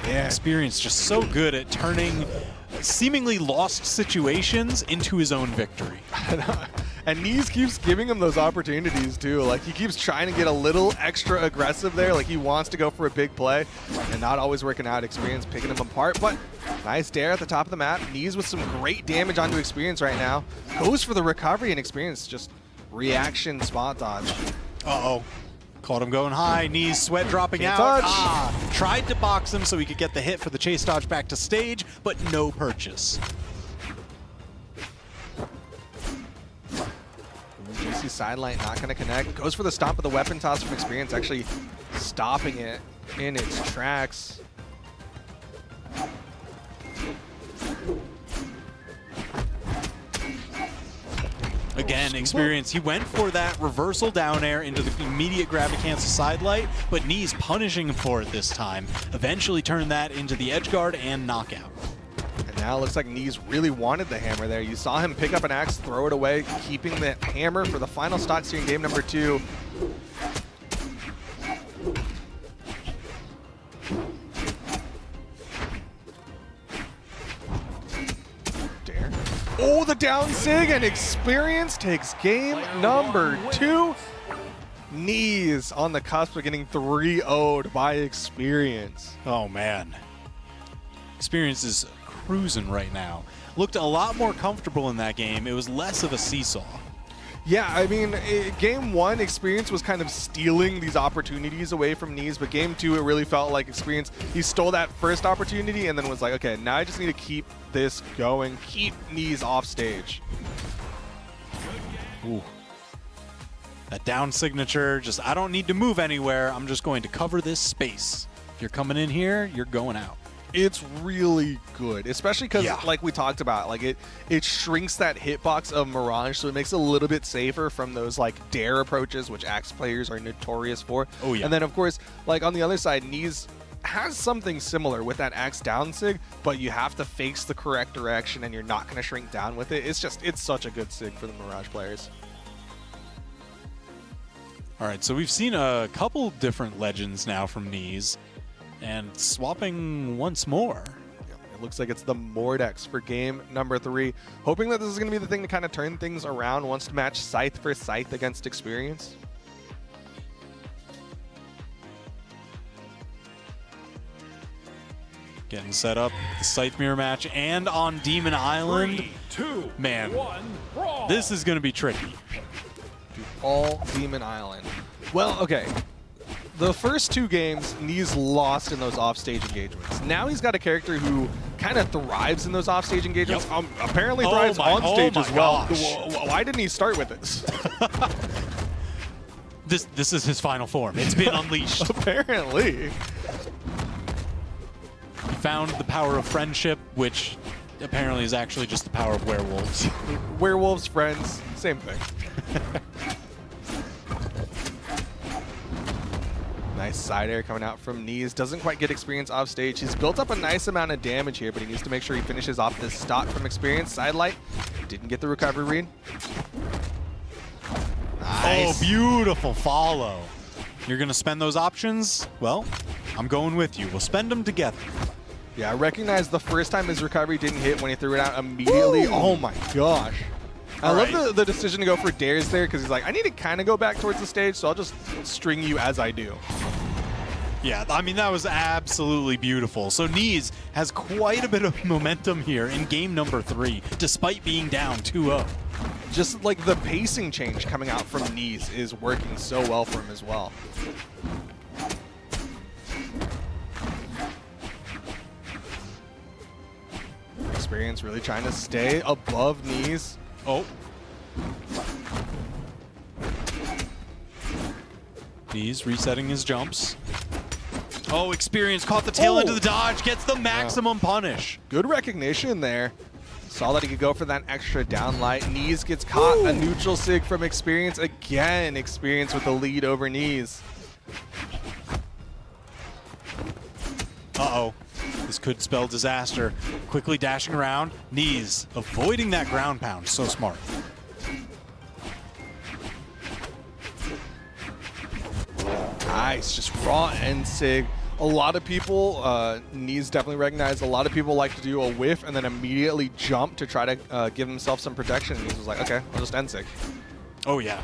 Yeah. Experience just so good at turning seemingly lost situations into his own victory. And Neeze keeps giving him those opportunities too. Like he keeps trying to get a little extra aggressive there. Like he wants to go for a big play and not always working out. Experience picking him apart, but nice dare at the top of the map. Neeze with some great damage onto Experience right now. Goes for the recovery, and Experience just reaction spot dodge. Uh-oh. Caught him going high. Neeze sweat dropping Can't out. touch. Tried to box him so he could get the hit for the chase dodge back to stage, but no purchase. GC sidelight not going to connect. Goes for the stomp of the weapon toss from Experience, actually stopping it in its tracks. Again, Experience, he went for that reversal down air into the immediate grab to cancel side light, but Neeze punishing him for it this time. Eventually turned that into the edge guard and knockout. And now it looks like Neeze really wanted the hammer there. You saw him pick up an axe, throw it away, keeping the hammer for the final stock here in game number 2. Dare. Oh, the down sig, and Experience takes game number 2. Neeze on the cusp of getting 3-0'd by Experience. Oh, man. Experience is cruising right now. Looked a lot more comfortable in that game. It was less of a seesaw. Yeah, I mean, game 1, Experience was kind of stealing these opportunities away from Neeze, but game 2, it really felt like Experience, he stole that first opportunity and then was like, okay, now I just need to keep this going, keep Neeze off stage. Ooh. That down signature, just, I don't need to move anywhere. I'm just going to cover this space. If you're coming in here, you're going out. It's really good, especially because, like we talked about, like it shrinks that hitbox of Mirage, so it makes it a little bit safer from those like dare approaches, which Axe players are notorious for. Oh yeah. And then of course, like on the other side, Neeze has something similar with that Axe down sig, but you have to face the correct direction, and you're not going to shrink down with it. It's such a good sig for the Mirage players. All right, so we've seen a couple different legends now from Neeze. And swapping once more. It looks like it's the Mordex for game number 3. Hoping that this is going to be the thing to kind of turn things around, wants to match Scythe for Scythe against Experience. Getting set up, the Scythe mirror match, and on Demon Island. 3, 2, man, 1, brawl. This is going to be tricky. All Demon Island. Well, okay. The first 2 games, Neeze lost in those offstage engagements. Now he's got a character who kind of thrives in those offstage engagements. Yep. Apparently thrives on stage as well. gosh. Why didn't he start with this? This is his final form. It's been unleashed. Apparently. He found the power of friendship, which apparently is actually just the power of werewolves. Werewolves, friends, same thing. Nice side air coming out from Neeze. Doesn't quite get experience off stage. He's built up a nice amount of damage here, but he needs to make sure he finishes off this stock from experience. Sidelight didn't get the recovery read. Nice. Oh, beautiful follow. You're going to spend those options? Well, I'm going with you. We'll spend them together. Yeah, I recognize the first time his recovery didn't hit when he threw it out immediately. Ooh. Oh my gosh. I love the decision to go for dares there because he's like, I need to kind of go back towards the stage, so I'll just string you as I do. Yeah, I mean, that was absolutely beautiful. So Neeze has quite a bit of momentum here in game number 3, despite being down 2-0. Just like the pacing change coming out from Neeze is working so well for him as well. Experience really trying to stay above Neeze. Oh. Neeze resetting his jumps. Oh, experience caught the tail end of the dodge, gets the maximum punish. Good recognition there. Saw that he could go for that extra downlight. Neeze gets caught. A neutral sig from experience. Again, experience with the lead over Neeze. Uh-oh. This could spell disaster. Quickly dashing around. Neeze avoiding that ground pound. So smart. Nice. Just raw end sig. A lot of people, Neeze definitely recognized, a lot of people like to do a whiff and then immediately jump to try to give himself some protection. Neeze was like, okay, I'll just end sig. Oh, yeah.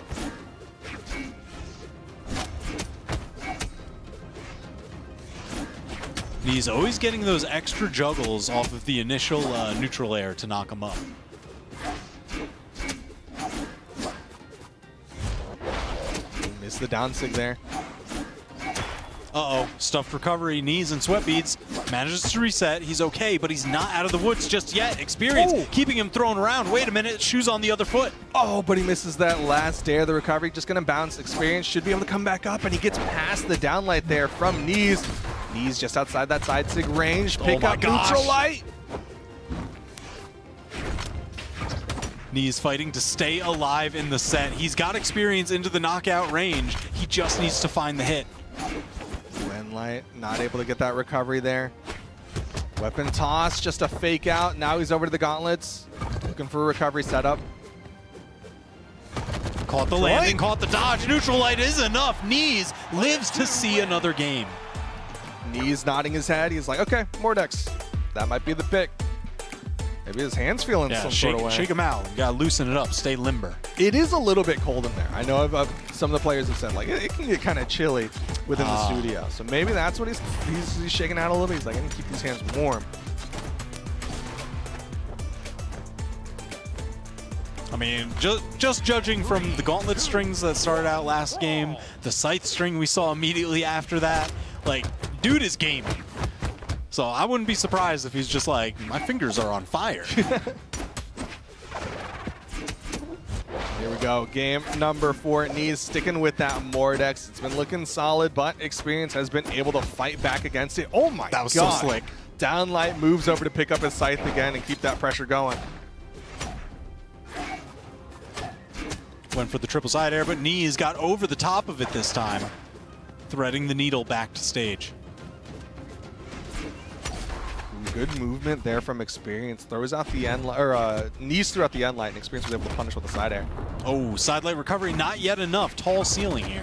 Neeze always getting those extra juggles off of the initial neutral air to knock him up. Missed the down sig there. Uh-oh, stuffed recovery, Neeze and sweat beads. Manages to reset. He's okay, but he's not out of the woods just yet. Experience keeping him thrown around. Wait a minute, shoes on the other foot. Oh, but he misses that last dare. The recovery just going to bounce. Experience should be able to come back up, and he gets past the downlight there from Neeze. Neeze just outside that side sig range. Pick up neutral light. Neeze fighting to stay alive in the set. He's got experience into the knockout range. He just needs to find the hit. Light, not able to get that recovery there. Weapon toss, just a fake out. Now he's over to the gauntlets, looking for a recovery setup. Caught the landing, caught the dodge. Neutral light is enough. Neeze lives to see another game. Neeze nodding his head. He's like, okay, Mordex. That might be the pick. Maybe his hand's feeling some sort of way. Shake him out. You gotta loosen it up. Stay limber. It is a little bit cold in there. I know some of the players have said like it can get kind of chilly within the studio. So maybe that's what he's shaking out a little bit. He's like, I need to keep these hands warm. I mean, just judging from the gauntlet strings that started out last game, the scythe string we saw immediately after that, like, dude is gaming. So I wouldn't be surprised if he's just like, my fingers are on fire. Here we go. Game number 4. Neeze sticking with that Mordex. It's been looking solid, but experience has been able to fight back against it. Oh my god. That was so slick. Downlight moves over to pick up his scythe again and keep that pressure going. Went for the triple side air, but Neeze got over the top of it this time, threading the needle back to stage. Good movement there from experience. Throws out the end, or Neeze threw out the end light, and experience was able to punish with the side air. Oh, side light recovery, not yet enough. Tall ceiling here.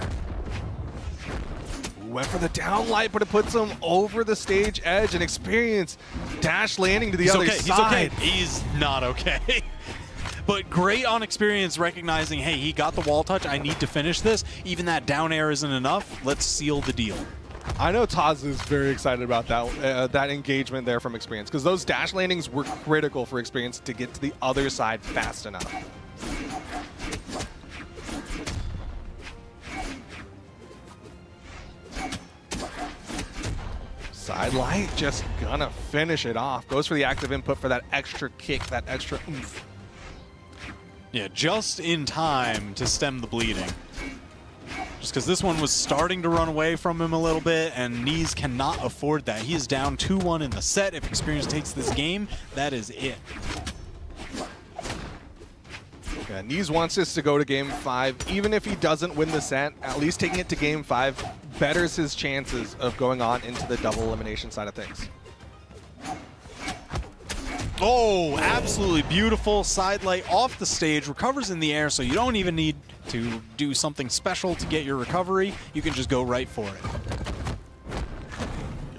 Went for the down light, but it puts him over the stage edge, and experience dash landing to the other side. He's okay. He's not okay. But great on experience, recognizing, hey, he got the wall touch. I need to finish this. Even that down air isn't enough. Let's seal the deal. I know Taz is very excited about that engagement there from experience, because those dash landings were critical for experience to get to the other side fast enough. Sidelight just gonna finish it off. Goes for the active input for that extra kick, that extra oomph. Yeah, just in time to stem the bleeding. Just because this one was starting to run away from him a little bit, and Neeze cannot afford that. He is down 2-1 in the set. If Experience takes this game, that is it. Yeah, Neeze wants this to go to game 5. Even if he doesn't win the set, at least taking it to game 5 betters his chances of going on into the double elimination side of things. Oh, absolutely beautiful. Sidelight off the stage, recovers in the air, so you don't even need to do something special to get your recovery. You can just go right for it.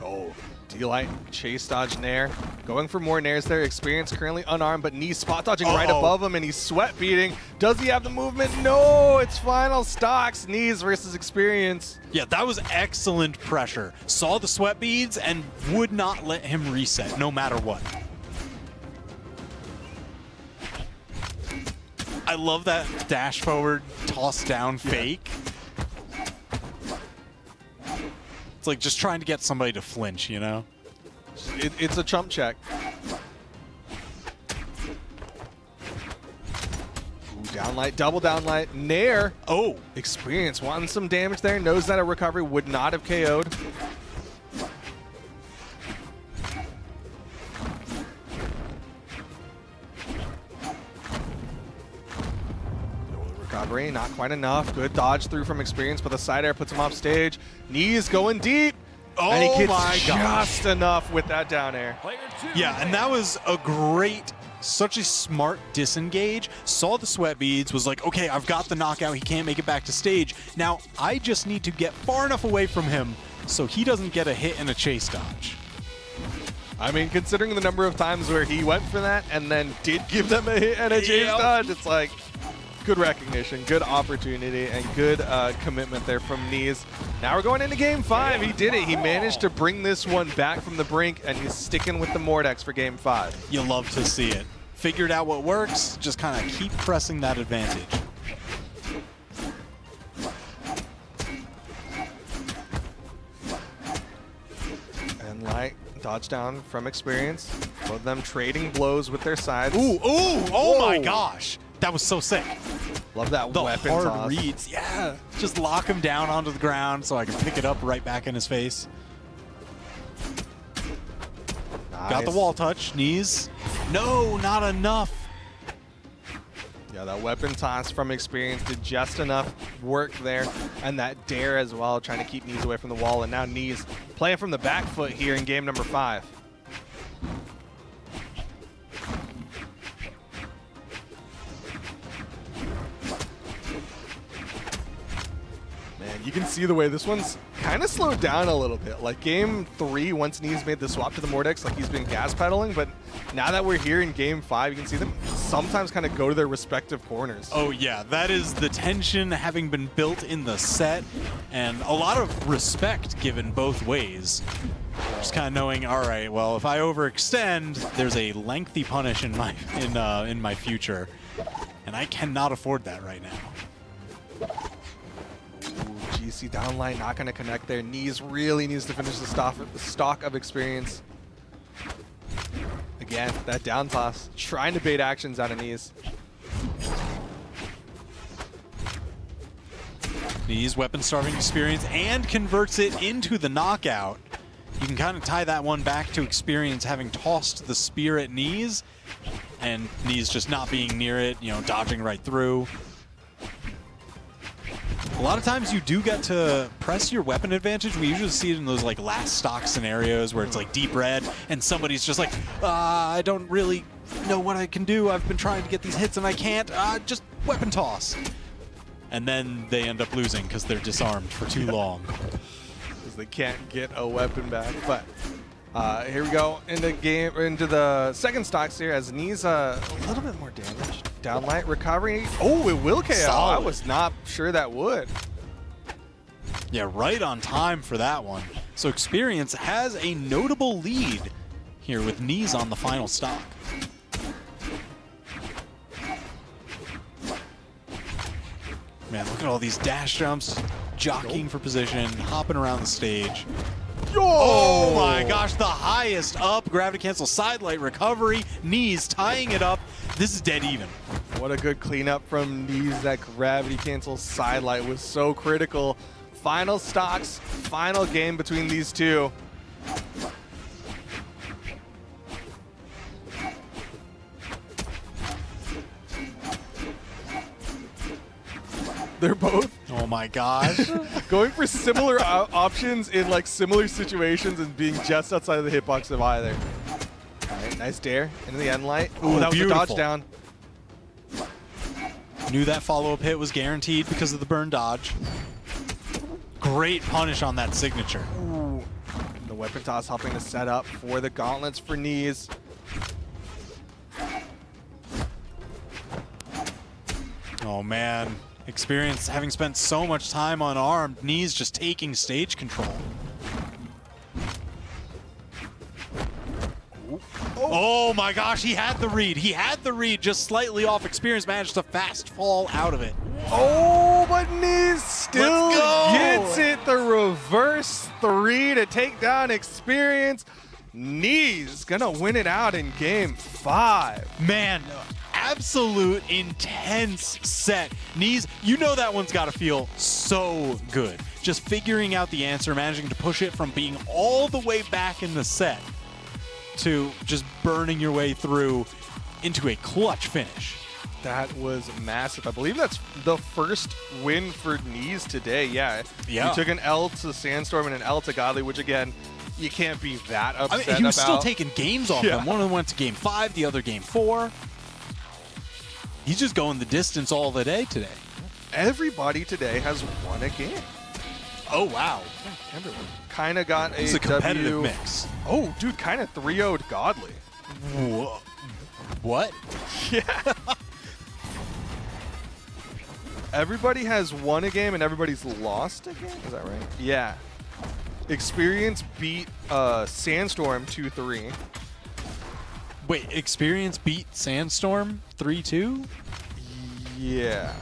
Oh, D-Light, chase dodge nair. Going for more nairs there. Experience currently unarmed, but Neeze spot dodging right above him, and he's sweat beating. Does he have the movement? No, it's final stocks. Neeze versus Experience. Yeah, that was excellent pressure. Saw the sweat beads and would not let him reset, no matter what. I love that dash forward, toss down fake. It's like just trying to get somebody to flinch, you know? It's a chump check. Ooh, downlight, double downlight, nair. Oh, Experience wanting some damage there. Knows that a recovery would not have KO'd. Recovery, not quite enough. Good dodge through from Experience, but the side air puts him off stage. Neeze going deep. oh And he gets my gosh. just enough with that down air. Yeah, and that was a great, such a smart disengage. Saw the sweat beads, was like, okay, I've got the knockout. He can't make it back to stage. Now, I just need to get far enough away from him so he doesn't get a hit and a chase dodge. I mean, considering the number of times where he went for that and then did give them a hit and a chase dodge, it's like good recognition, good opportunity, and good commitment there from Neeze. Now we're going into game 5. He did it. He managed to bring this one back from the brink, and he's sticking with the Mordex for game 5. You love to see it. Figured out what works, just kind of keep pressing that advantage. And Light, dodge down from Experience. Both of them trading blows with their sides. Ooh, ooh, oh my Whoa. gosh. That was so sick. Love that The weapon hard toss. reads, yeah. Just lock him down onto the ground so I can pick it up right back in his face. Nice. Got the wall touch, Neeze. No, not enough. Yeah, that weapon toss from Experience did just enough work there. And that dare as well, trying to keep Neeze away from the wall. And now Neeze playing from the back foot here in game number 5. Man, you can see the way this one's kind of slowed down a little bit. Like game 3, once Neeze made the swap to the Mordex, like he's been gas pedaling, but now that we're here in game 5, you can see them sometimes kind of go to their respective corners. Oh yeah, that is the tension having been built in the set, and a lot of respect given both ways. Just kind of knowing, all right, well, if I overextend, there's a lengthy punish in my future, and I cannot afford that right now. Ooh, GC downline not going to connect there. Neeze really needs to finish the stock of Experience. Again, that down toss, trying to bait actions out of Neeze. Neeze weapon starving Experience and converts it into the knockout. You can kind of tie that one back to Experience having tossed the spear at Neeze, and Neeze just not being near it, you know, dodging right through. A lot of times you do get to press your weapon advantage. We usually see it in those like last stock scenarios where it's like deep red and somebody's just like, I don't really know what I can do. I've been trying to get these hits and I can't. Just weapon toss. And then they end up losing because they're disarmed for too long. Because they can't get a weapon back. But here we go into the second stocks here as Neeze a little bit more damage. Downlight recovery. Oh, it will KO. Solid. I was not sure that would. Yeah, right on time for that one. So Experience has a notable lead here with Neeze on the final stock. Man, look at all these dash jumps, jockeying for position, hopping around the stage. Oh my gosh, the highest up. Gravity cancel sidelight recovery. Neeze tying it up. This is dead even. What a good cleanup from Neeze. That gravity cancel sidelight was so critical. Final stocks, final game between these two. They're both Oh my gosh. going for similar options in like similar situations and being just outside of the hitbox of either. All right, nice dare into the end light. Ooh, that was a dodge down. Knew that follow-up hit was guaranteed because of the burn dodge. Great punish on that signature. Ooh. The weapon toss helping to set up for the gauntlets for Neeze. Oh man. Experience having spent so much time unarmed. Neeze just taking stage control. Oh my gosh, he had the read. He had the read, just slightly off. Experience managed to fast fall out of it. Oh, but Neeze still Let's go. gets it. The reverse 3 to take down Experience. Neeze gonna win it out in game 5. Man, absolute intense set. Neeze, you know that one's got to feel so good. Just figuring out the answer, managing to push it from being all the way back in the set to just burning your way through into a clutch finish. That was massive. I believe that's the first win for Neeze today. Yeah. Yeah. He took an L to Sandstorm and an L to Godly, which again, you can't be that upset I mean, he was still about. taking games off Yeah. them. One of them went to game 5, the other game 4. He's just going the distance all the day today. Everybody today has won a game. Oh, wow. Everyone. Kyna got This is a competitive W. mix. Oh, dude, Kyna 3-0'd Godly. Whoa. What? Yeah. Everybody has won a game and everybody's lost a game? Is that right? Yeah. Experience beat Sandstorm 2-3. Wait, Experience beat Sandstorm 3-2? Yeah.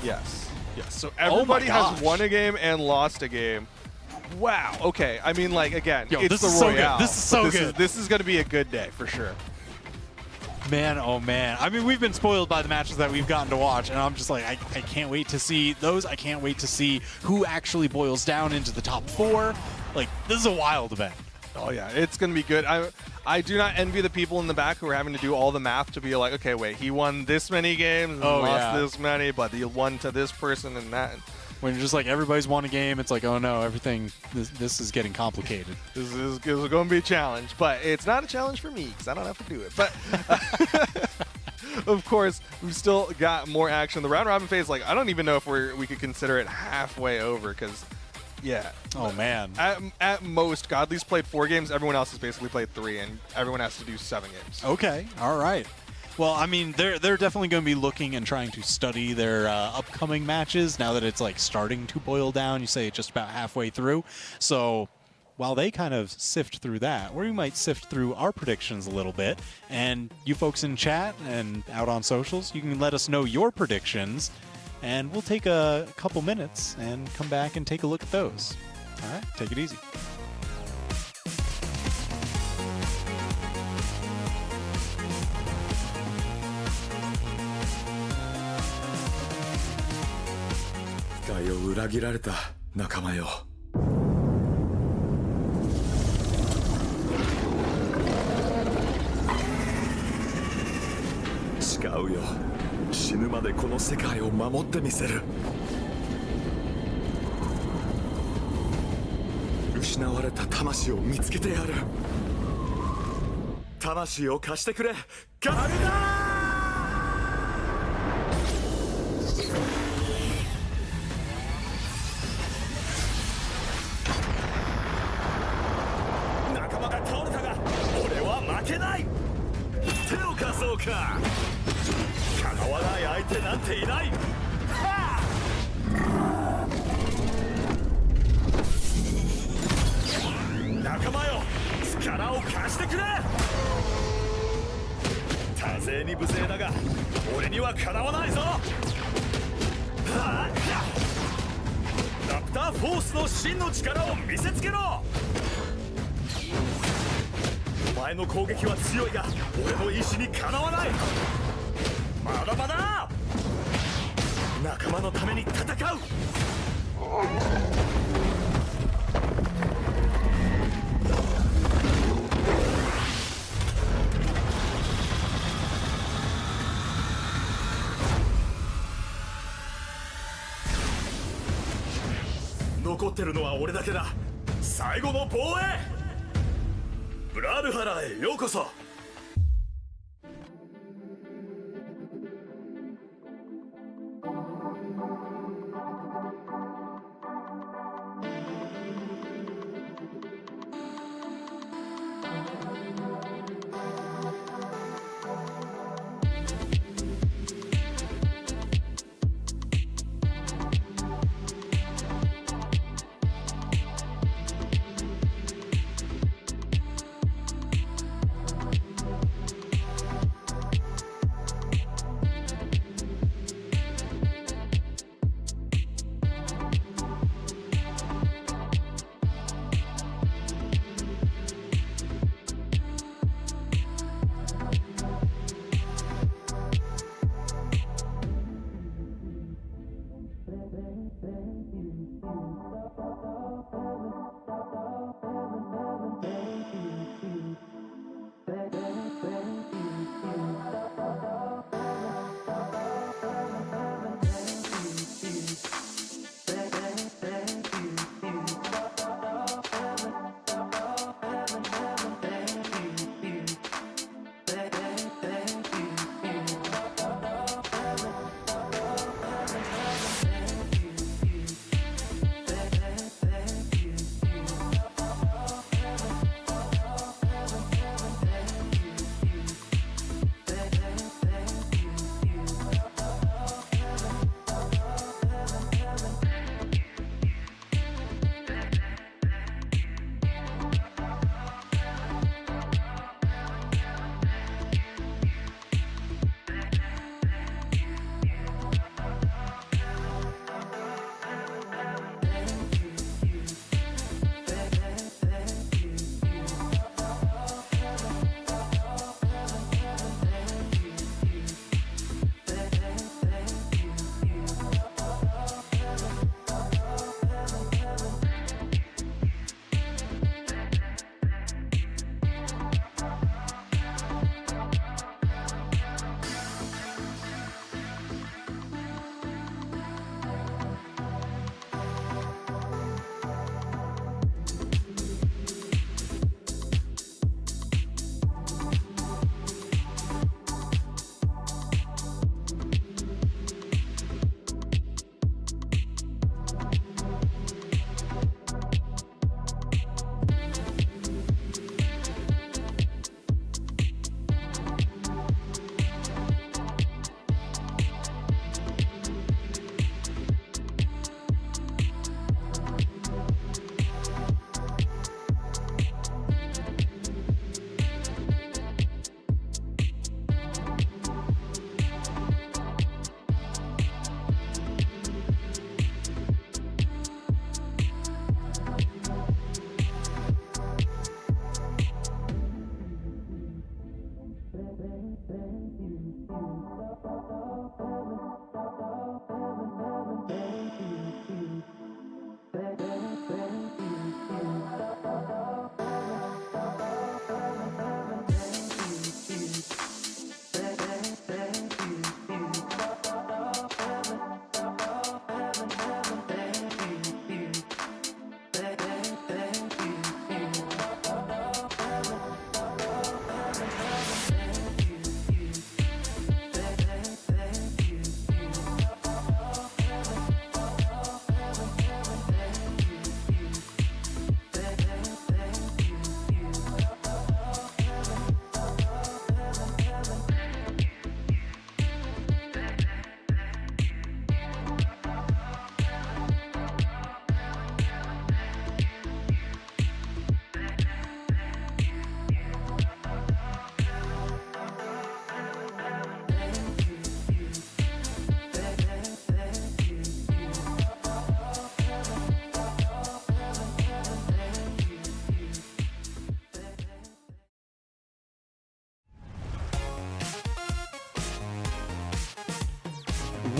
Yes. Yes. So everybody gosh. has won a game and lost a game. Wow. Okay. I mean, like, again, Yo, it's this the is so good. Royale. This is so but good. This is going to be a good day for sure. Man, oh man. I mean, we've been spoiled by the matches that we've gotten to watch, and I'm just like, I can't wait to see those. I can't wait to see who actually boils down into the top 4. Like, this is a wild event. Oh yeah, it's gonna be good. I do not envy the people in the back who are having to do all the math to be like, okay, wait, he won this many games and lost this many, but he won to this person and that. When you're just like, everybody's won a game, it's like, oh no, everything, this is getting complicated. This is going to be a challenge, but it's not a challenge for me because I don't have to do it. But of course, we've still got more action. The round robin phase, like, I don't even know if we could consider it halfway over because, yeah. Oh man. At most, Godly's played 4 games. Everyone else has basically played 3, and everyone has to do 7 games. Okay, all right. Well, I mean, they're definitely going to be looking and trying to study their upcoming matches now that it's like starting to boil down. You say just about halfway through. So while they kind of sift through that, we might sift through our predictions a little bit. And you folks in chat and out on socials, you can let us know your predictions. And we'll take a couple minutes and come back and take a look at those. All right, take it easy.期待を裏切られた仲間よ。誓うよ。死ぬまでこの世界を守ってみせる。失われた魂を見つけてやる。魂を貸してくれ。ガルダー！仲間が倒れたが俺は負けない。手を貸そうか。かなわない相手なんていない。仲間よ、力を貸してくれ。多勢に無勢だが俺にはかなわないぞ。ラプターフォースの真の力を見せつけろ。お前の攻撃は強いが俺の意志にかなわない。まだまだ仲間のために戦う。残ってるのは俺だけだ。最後の防衛。ブラルハラへようこそ。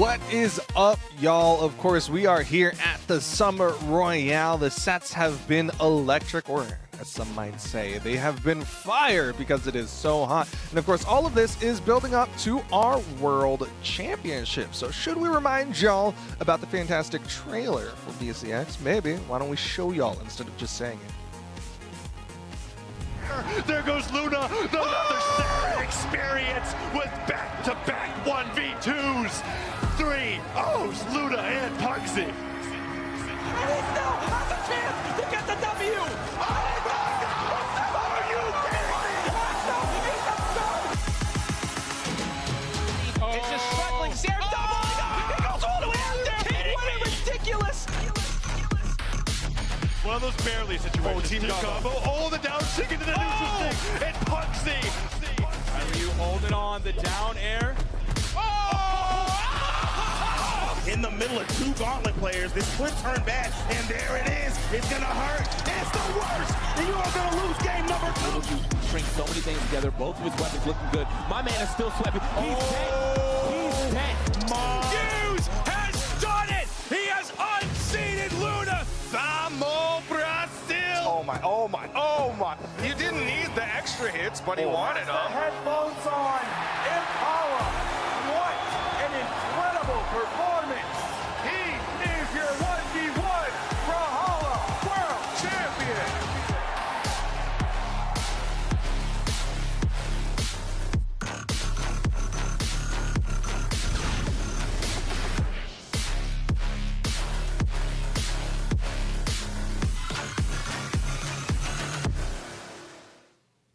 What is up, y'all? Of course, we are here at the Summer Royale. The sets have been electric, or as some might say, they have been fire because it is so hot. And of course, all of this is building up to our World Championship. So should we remind y'all about the fantastic trailer for BCX? Maybe. Why don't we show y'all instead of just saying it? There goes Luna, another sad experience with back-to-back 1v2s. 3-0s, Luna and Pugsy. And he still has a chance to get the W. Oh my God! Are you kidding me? It's just struggling. Sarah doubling up. He goes all the way out there. What a ridiculous. One of those barely situations. Team combo. Oh, the down stick into the neutral stick. And Pugsy. Ryu holding on the down air. In the middle of two gauntlet players, this could turn bad, and there it is. It's gonna hurt. It's the worst, and you are gonna lose game number 2. You string so many things together. Both of his weapons looking good. My man is still sweating. He's dead. He's dead. Neeze has done it. He has unseated Luna. Vamos, Brazil. Oh my, oh my, oh my. You didn't need the extra hits, but he wanted them. Headphones on. Impala. What an incredible performance. He is your 1v1 Brawlhalla World Champion.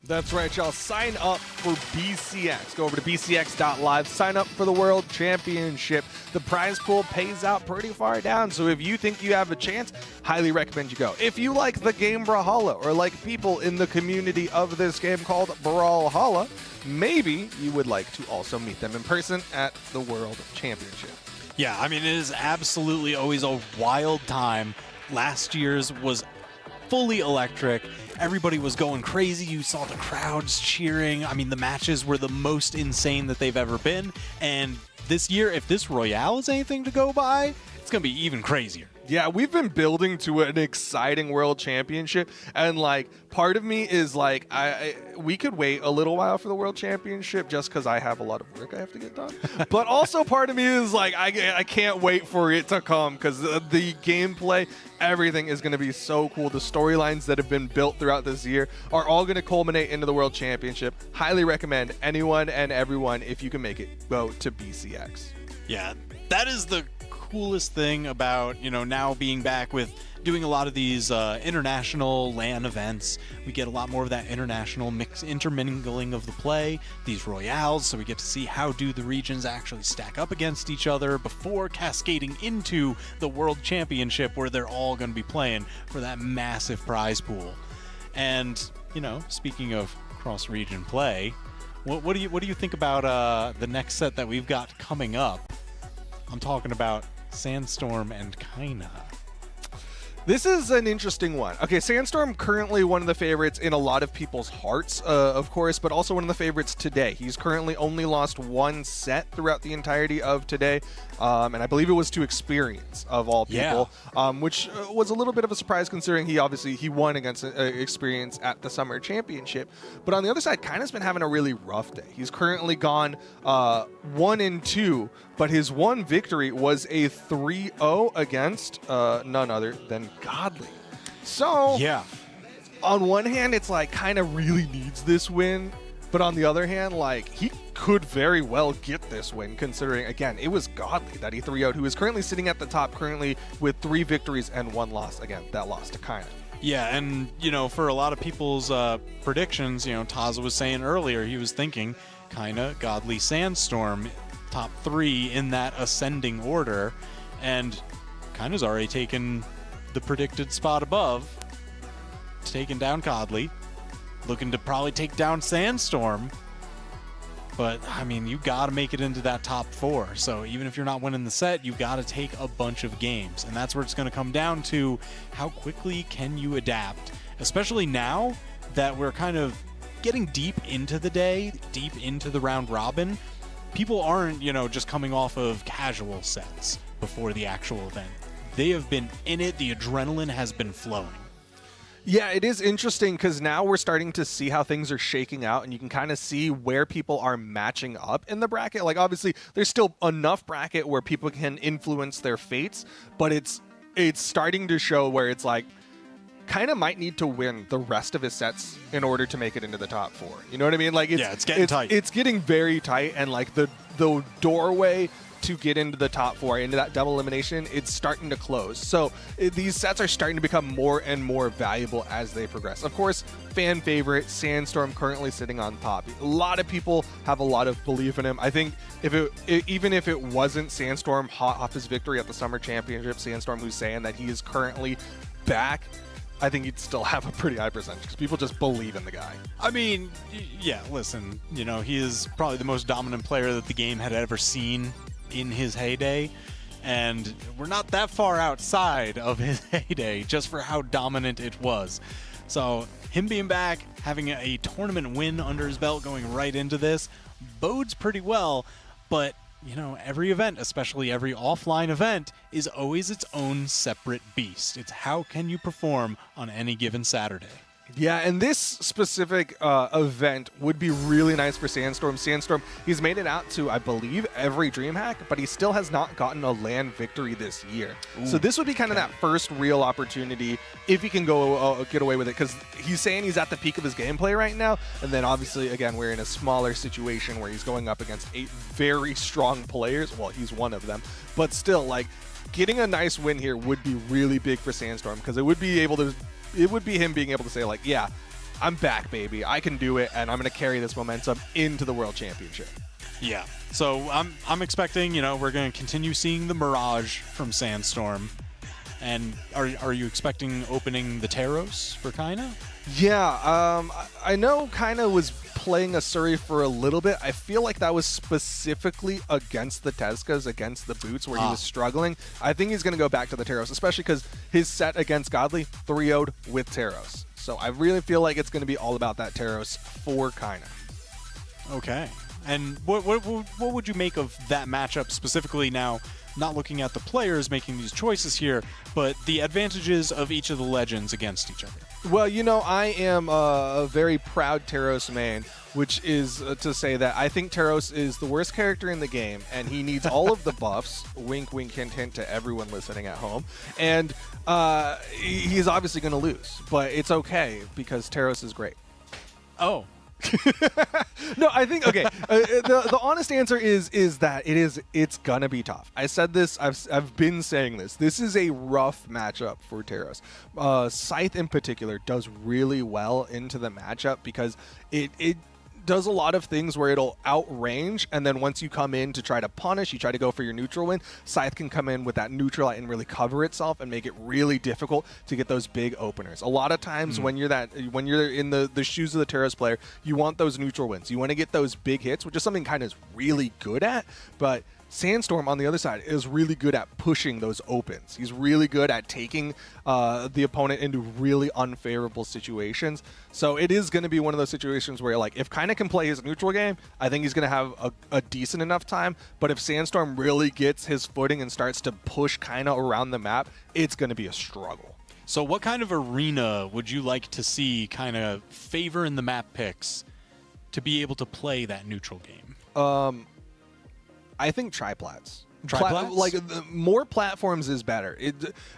That's right, y'all. Sign up for BCX. Go over to bcx.live. Sign up for the World Championship. The prize pool pays out pretty far down, so if you think you have a chance, highly recommend you go. If you like the game Brawlhalla or like people in the community of this game called Brawlhalla, maybe you would like to also meet them in person at the World Championship. Yeah, I mean, it is absolutely always a wild time. Last year's was fully electric. Everybody was going crazy. You saw the crowds cheering. I mean, the matches were the most insane that they've ever been. And this year, if this Royale is anything to go by, it's going to be even crazier. Yeah, we've been building to an exciting World Championship, and like part of me is like, we could wait a little while for the World Championship just because I have a lot of work I have to get done. But also part of me is like, I can't wait for it to come because the gameplay, everything is going to be so cool. The storylines that have been built throughout this year are all going to culminate into the World Championship. Highly recommend anyone and everyone, if you can make it, go to BCX. Yeah, that is the coolest thing about, you know, now being back with doing a lot of these international LAN events. We get a lot more of that international intermingling of the play, these Royales, so we get to see how do the regions actually stack up against each other before cascading into the World Championship, where they're all going to be playing for that massive prize pool. And, you know, speaking of cross-region play, what do you think about the next set that we've got coming up? I'm talking about Sandstorm and Kyna. This is an interesting one. Okay, Sandstorm currently one of the favorites in a lot of people's hearts, of course, but also one of the favorites today. He's currently only lost one set throughout the entirety of today, and I believe it was to Experience, of all people, which was a little bit of a surprise considering he won against Experience at the Summer Championship. But on the other side, Kyna's been having a really rough day. He's currently gone 1-2, but his one victory was a 3-0 against none other than Godly. So, yeah, on one hand, it's like Kyna really needs this win, but on the other hand, like, he could very well get this win, considering, again, it was Godly that he 3-0'd, who is currently sitting at the top, currently with 3 victories and 1 loss. Again, that loss to Kyna. Yeah, and, you know, for a lot of people's predictions, you know, Taza was saying earlier, he was thinking Kyna, Godly, Sandstorm, top 3 in that ascending order, and Kyna's already taken the predicted spot above, taking down Godly, looking to probably take down Sandstorm. But, I mean, you got to make it into that top 4. So even if you're not winning the set, you got to take a bunch of games. And that's where it's going to come down to how quickly can you adapt, especially now that we're kind of getting deep into the day, deep into the round robin. people aren't, just coming off of casual sets before the actual event. They have been in it. The adrenaline has been flowing. Yeah, it is interesting because now we're starting to see how things are shaking out, and you can kind of see where people are matching up in the bracket. Like, obviously, there's still enough bracket where people can influence their fates, but it's starting to show where it's like, Kyna might need to win the rest of his sets in order to make it into the top 4. You know what I mean? Like, it's getting tight. It's getting very tight, and like the doorway to get into the top 4, into that double elimination, it's starting to close. So these sets are starting to become more and more valuable as they progress. Of course, fan favorite, Sandstorm currently sitting on top. A lot of people have a lot of belief in him. I think even if it wasn't Sandstorm hot off his victory at the Summer Championship, Sandstorm who's saying that he is currently back, I think he'd still have a pretty high percentage because people just believe in the guy. I mean, yeah, listen, he is probably the most dominant player that the game had ever seen in his heyday, and we're not that far outside of his heyday just for how dominant it was. So him being back, having a tournament win under his belt going right into this bodes pretty well, but every event, especially every offline event, is always its own separate beast. It's how can you perform on any given Saturday. Yeah, and this specific event would be really nice for Sandstorm. Sandstorm, he's made it out to, I believe, every DreamHack, but he still has not gotten a LAN victory this year. Ooh, so this would be kind of that first real opportunity if he can go get away with it, because he's saying he's at the peak of his gameplay right now, and then obviously, again, we're in a smaller situation where he's going up against 8 very strong players. Well, he's one of them, but still, like, getting a nice win here would be really big for Sandstorm, because it would be him being able to say, like, yeah, I'm back, baby. I can do it, and I'm going to carry this momentum into the World Championship. Yeah. So I'm expecting, we're going to continue seeing the Mirage from Sandstorm. And are you expecting opening the Taros for Kyna? Yeah. I know Kyna was playing a Surrey for a little bit. I feel like that was specifically against the Tezcas, against the Boots, where he was struggling. I think he's going to go back to the Taros, especially because his set against Godly 3-0'd with Taros. So I really feel like it's going to be all about that Taros for Kyna. Okay. And what would you make of that matchup specifically now, not looking at the players making these choices here, but the advantages of each of the legends against each other? Well, I am a very proud Taros main, which is to say that I think Taros is the worst character in the game, and he needs all of the buffs. Wink, wink, hint, hint to everyone listening at home. And he's obviously going to lose, but it's okay because Taros is great. Oh. No, I think, okay, the honest answer is that it's gonna be tough. I said this, I've been saying this. This is a rough matchup for Taros. Scythe in particular does really well into the matchup because it does a lot of things where it'll outrange, and then once you come in to try to punish, you try to go for your neutral win, Scythe can come in with that neutral and really cover itself and make it really difficult to get those big openers. A lot of times when you're in the shoes of the Taros player, you want those neutral wins. You want to get those big hits, which is something kind of really good at, but Sandstorm on the other side is really good at pushing those opens. He's really good at taking the opponent into really unfavorable situations. So it is going to be one of those situations where, like, if Kyna can play his neutral game, I think he's going to have a decent enough time. But if Sandstorm really gets his footing and starts to push Kyna around the map, it's going to be a struggle. So what kind of arena would you like to see kind of favor in the map picks to be able to play that neutral game? I think triplats. Triplats? More platforms is better.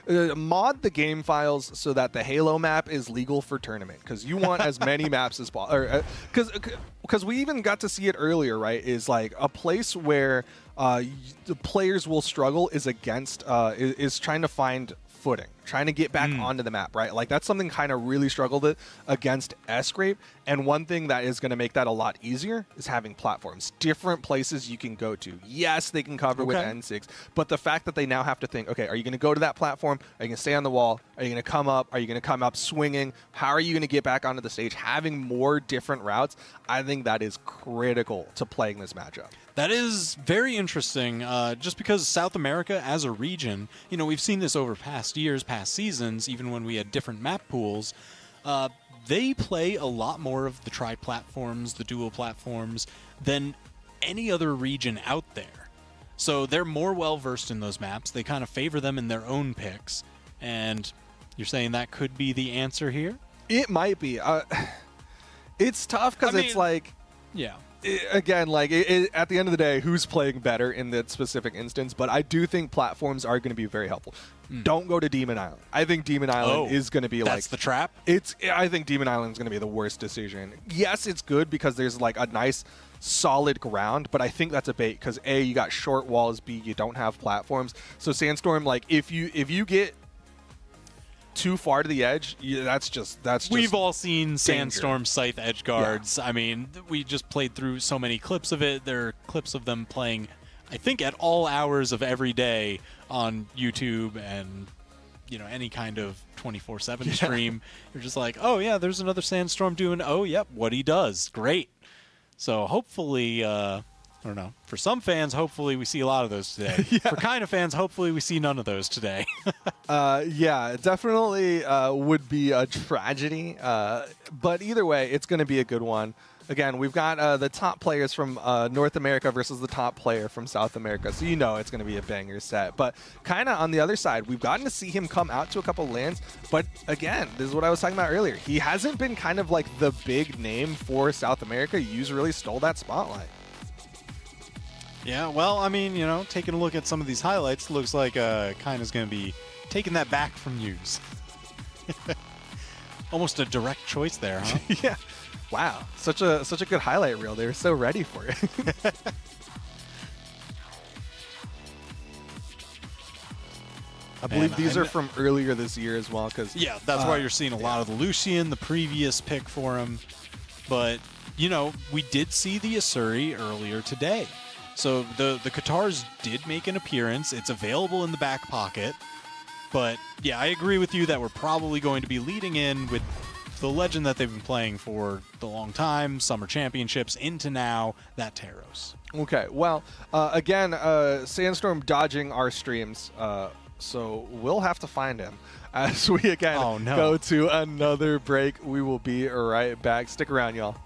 Mod the game files so that the Halo map is legal for tournament, because you want as many maps as possible. Because we even got to see it earlier, right? Is like a place where the players will struggle is trying to find footing, trying to get back onto the map, right? Like, that's something kind of really struggled it against SGrape, and one thing that is going to make that a lot easier is having platforms, different places you can go to. Yes, they can cover with N6, but the fact that they now have to think, okay, are you going to go to that platform? Are you going to stay on the wall? Are you going to come up? Are you going to come up swinging? How are you going to get back onto the stage? Having more different routes, I think that is critical to playing this matchup. That is very interesting, just because South America as a region, we've seen this over past years, past seasons, even when we had different map pools, they play a lot more of the tri-platforms, the dual platforms, than any other region out there. So they're more well-versed in those maps. They kind of favor them in their own picks. And you're saying that could be the answer here? It might be. It's tough because it's like... Yeah. Again, like at the end of the day, who's playing better in that specific instance? But I do think platforms are going to be very helpful. Don't go to Demon Island. I think Demon Island is going to be that's the trap? I think Demon Island is going to be the worst decision. Yes, it's good because there's like a nice solid ground, but I think that's a bait because A, you got short walls, B, you don't have platforms. So Sandstorm, like if you get too far to the edge, that's just we've all seen Sandstorm Scythe edge guards. I mean, we just played through so many clips of it. There are clips of them playing, I think, at all hours of every day on YouTube and any kind of 24/7 stream. You're just like, oh yeah, there's another Sandstorm doing, oh yep, what he does, great. So hopefully, I don't know. For some fans, hopefully we see a lot of those today. For Kyna fans, hopefully we see none of those today. Yeah, it definitely would be a tragedy. But either way, it's going to be a good one. Again, we've got the top players from North America versus the top player from South America. So it's going to be a banger set. But kind of on the other side, we've gotten to see him come out to a couple lands. But again, this is what I was talking about earlier. He hasn't been kind of like the big name for South America. Yuz really stole that spotlight. Yeah, well, I mean, taking a look at some of these highlights, looks like Kyna's going to be taking that back from Yuz. Almost a direct choice there, huh? Yeah. Wow, such a good highlight reel. They were so ready for it. I believe these are from earlier this year as well. Yeah, that's why you're seeing a lot of the Lucian, the previous pick for him. But, we did see the Asuri earlier today. So the Katars did make an appearance. It's available in the back pocket. But, yeah, I agree with you that we're probably going to be leading in with the legend that they've been playing for the long time, Summer Championships, into now, that Taros. Okay, well, again, Sandstorm dodging our streams, so we'll have to find him. As we, again, go to another break, we will be right back. Stick around, y'all.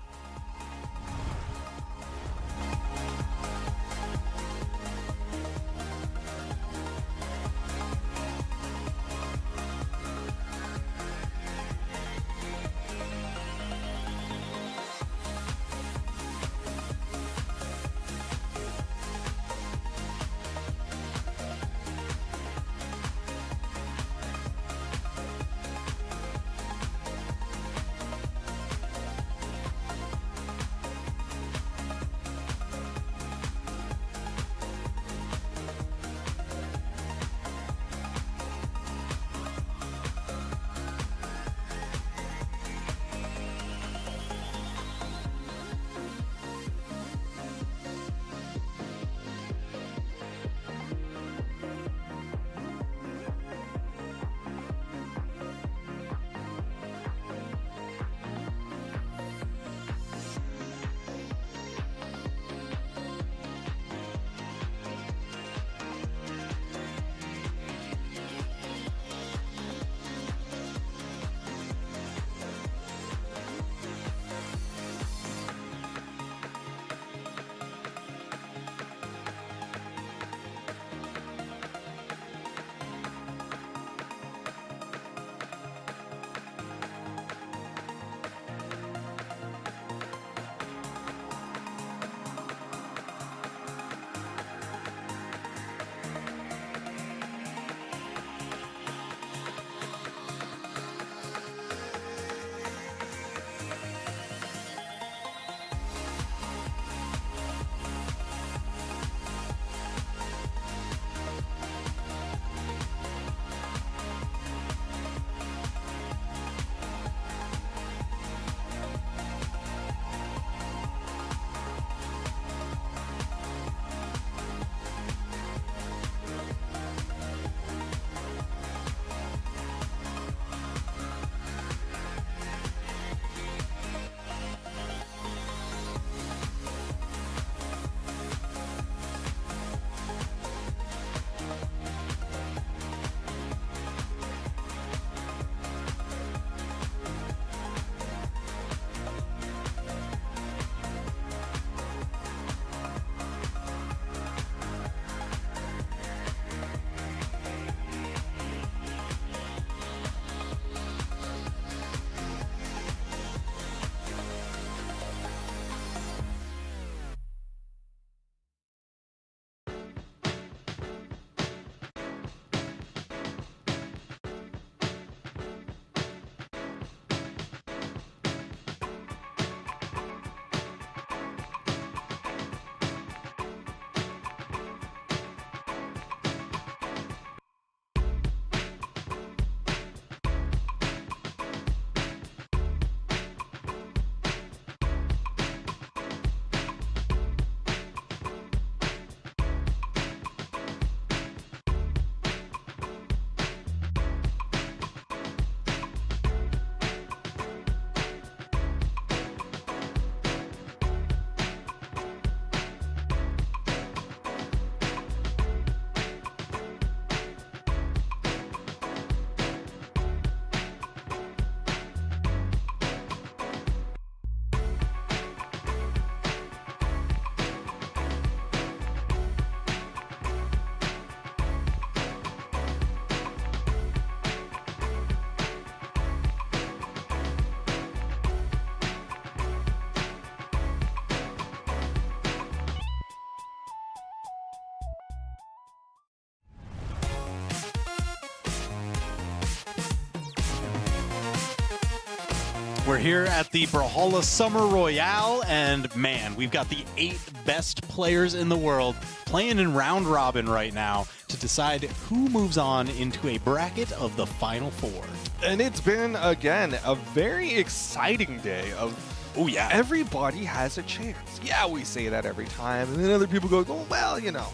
We're here at the Brawlhalla Summer Royale, and man, we've got the 8 best players in the world playing in round robin right now to decide who moves on into a bracket of the Final 4. And it's been, again, a very exciting day of, oh yeah, everybody has a chance. Yeah, we say that every time, and then other people go, oh, well, you know,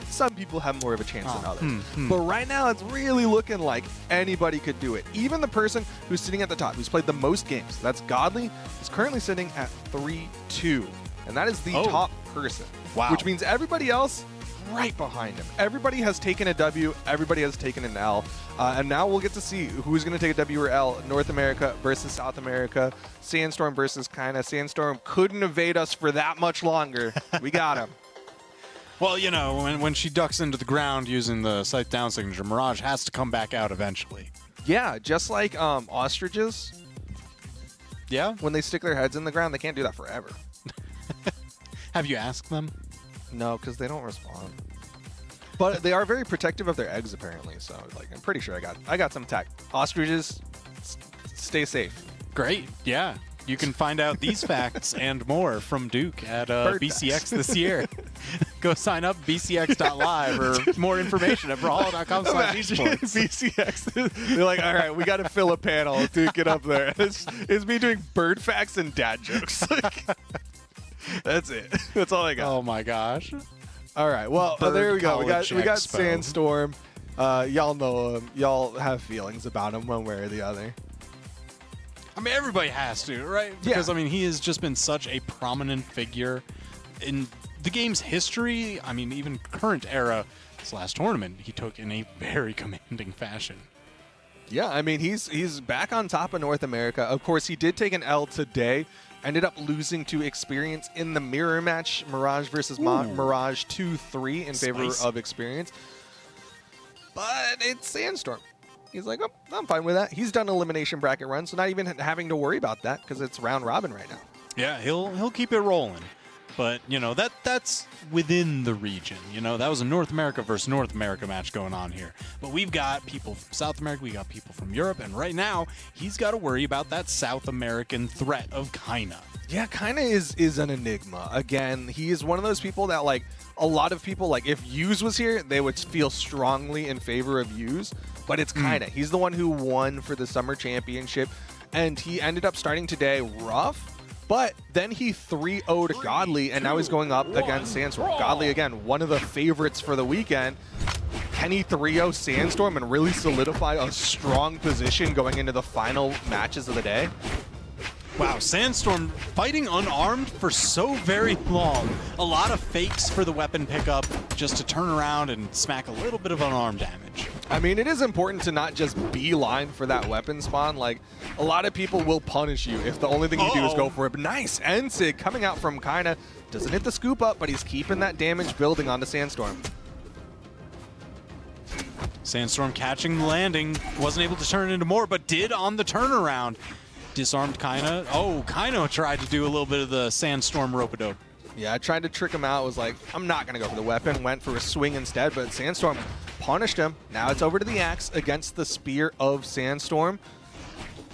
some people have more of a chance than others. But right now, it's really looking like anybody could do it. Even the person who's sitting at the top, who's played the most games, that's Godly, is currently sitting at 3-2. And that is the top person. Wow. Which means everybody else right behind him. Everybody has taken a W. Everybody has taken an L. And now we'll get to see who's going to take a W or L. North America versus South America. Sandstorm versus Kyna. Sandstorm couldn't evade us for that much longer. We got him. Well, you know, when she ducks into the ground using the sight down signature, Mirage has to come back out eventually. Yeah, just like ostriches. Yeah? When they stick their heads in the ground, they can't do that forever. Have you asked them? No, because they don't respond. But they are very protective of their eggs, apparently. So, like, I'm pretty sure I got some tech. Ostriches, stay safe. Great. Yeah. You can find out these facts and more from Duke at BCX this year. Go sign up bcx.live or more information at brawlhalla.com/esports. BCX. They're like, all right, we got to fill a panel. Duke, get up there. It's me doing bird facts and dad jokes. That's it. That's all I got. Oh my gosh. All right. Well, there we go. We got Expo. Sandstorm. Y'all know him. Y'all have feelings about him one way or the other. I mean, everybody has to, right? Because, I mean, he has just been such a prominent figure in the game's history. I mean, even current era, this last tournament, he took in a very commanding fashion. Yeah, I mean, he's back on top of North America. Of course, he did take an L today. Ended up losing to Experience in the mirror match, Mirage versus Mirage 2-3 in favor of Experience. But it's Sandstorm. He's like, oh, I'm fine with that. He's done elimination bracket run, so not even having to worry about that because it's round robin right now. Yeah, he'll keep it rolling. But, you know, that's within the region. You know, that was a North America versus North America match going on here. But we've got people from South America, we got people from Europe, and right now, he's got to worry about that South American threat of Kyna. Yeah, Kyna is an enigma. Again, he is one of those people that, like, a lot of people, like, if Use was here, they would feel strongly in favor of Use. But it's Kyna. He's the one who won for the Summer Championship, and he ended up starting today rough. But then he 3-0'd Godly, and now he's going up against Sandstorm. Godly, again, one of the favorites for the weekend. Can he 3-0 Sandstorm and really solidify a strong position going into the final matches of the day? Wow, Sandstorm fighting unarmed for so very long. A lot of fakes for the weapon pickup just to turn around and smack a little bit of unarmed damage. I mean, it is important to not just beeline for that weapon spawn. Like, a lot of people will punish you if the only thing you do is go for it. But nice, Ensig coming out from Kyna. Doesn't hit the scoop up, but he's keeping that damage building onto Sandstorm. Sandstorm catching the landing. Wasn't able to turn it into more, but did on the turnaround. Disarmed Kyna. Oh, Kyna tried to do a little bit of the Sandstorm rope-a-dope. Yeah, I tried to trick him out. Was like, I'm not going to go for the weapon. Went for a swing instead, but Sandstorm punished him. Now it's over to the axe against the spear of Sandstorm.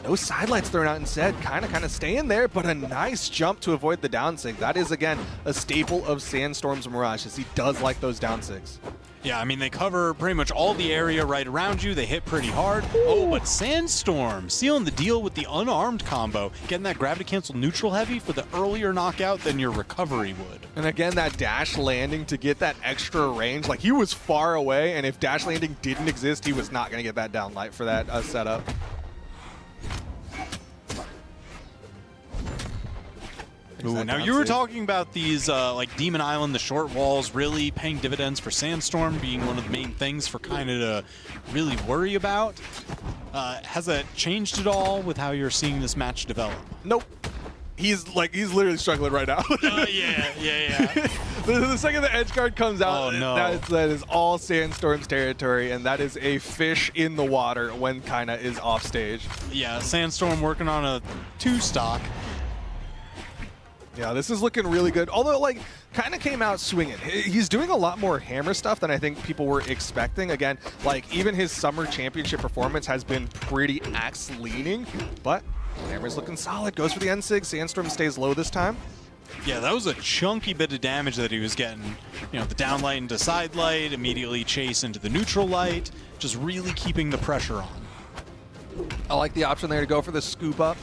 No sidelights thrown out instead. Kyna kind of staying there, but a nice jump to avoid the down sig. That is, again, a staple of Sandstorm's Mirage, as he does like those down sigs. Yeah, I mean, they cover pretty much all the area right around you. They hit pretty hard. Oh, but Sandstorm sealing the deal with the unarmed combo, getting that gravity cancel neutral heavy for the earlier knockout than your recovery would. And again, that dash landing to get that extra range. Like, he was far away, and if dash landing didn't exist, he was not going to get that down light for that setup. Ooh, now you were talking about these like Demon Island, the short walls really paying dividends for Sandstorm, being one of the main things for Kyna to really worry about. Has that changed at all with how you're seeing this match develop? Nope. He's literally struggling right now. Yeah. The second the edge guard comes out, oh, no. that is all Sandstorm's territory, and that is a fish in the water when Kyna is off stage. Yeah, Sandstorm working on a 2-stock. Yeah, this is looking really good. Although, like, Kyna came out swinging. He's doing a lot more hammer stuff than I think people were expecting. Again, like, even his Summer Championship performance has been pretty axe-leaning, but Hammer's looking solid. Goes for the N-Sig. Sandstorm stays low this time. Yeah, that was a chunky bit of damage that he was getting. You know, the down light into side light, immediately chase into the neutral light, just really keeping the pressure on. I like the option there to go for the scoop up.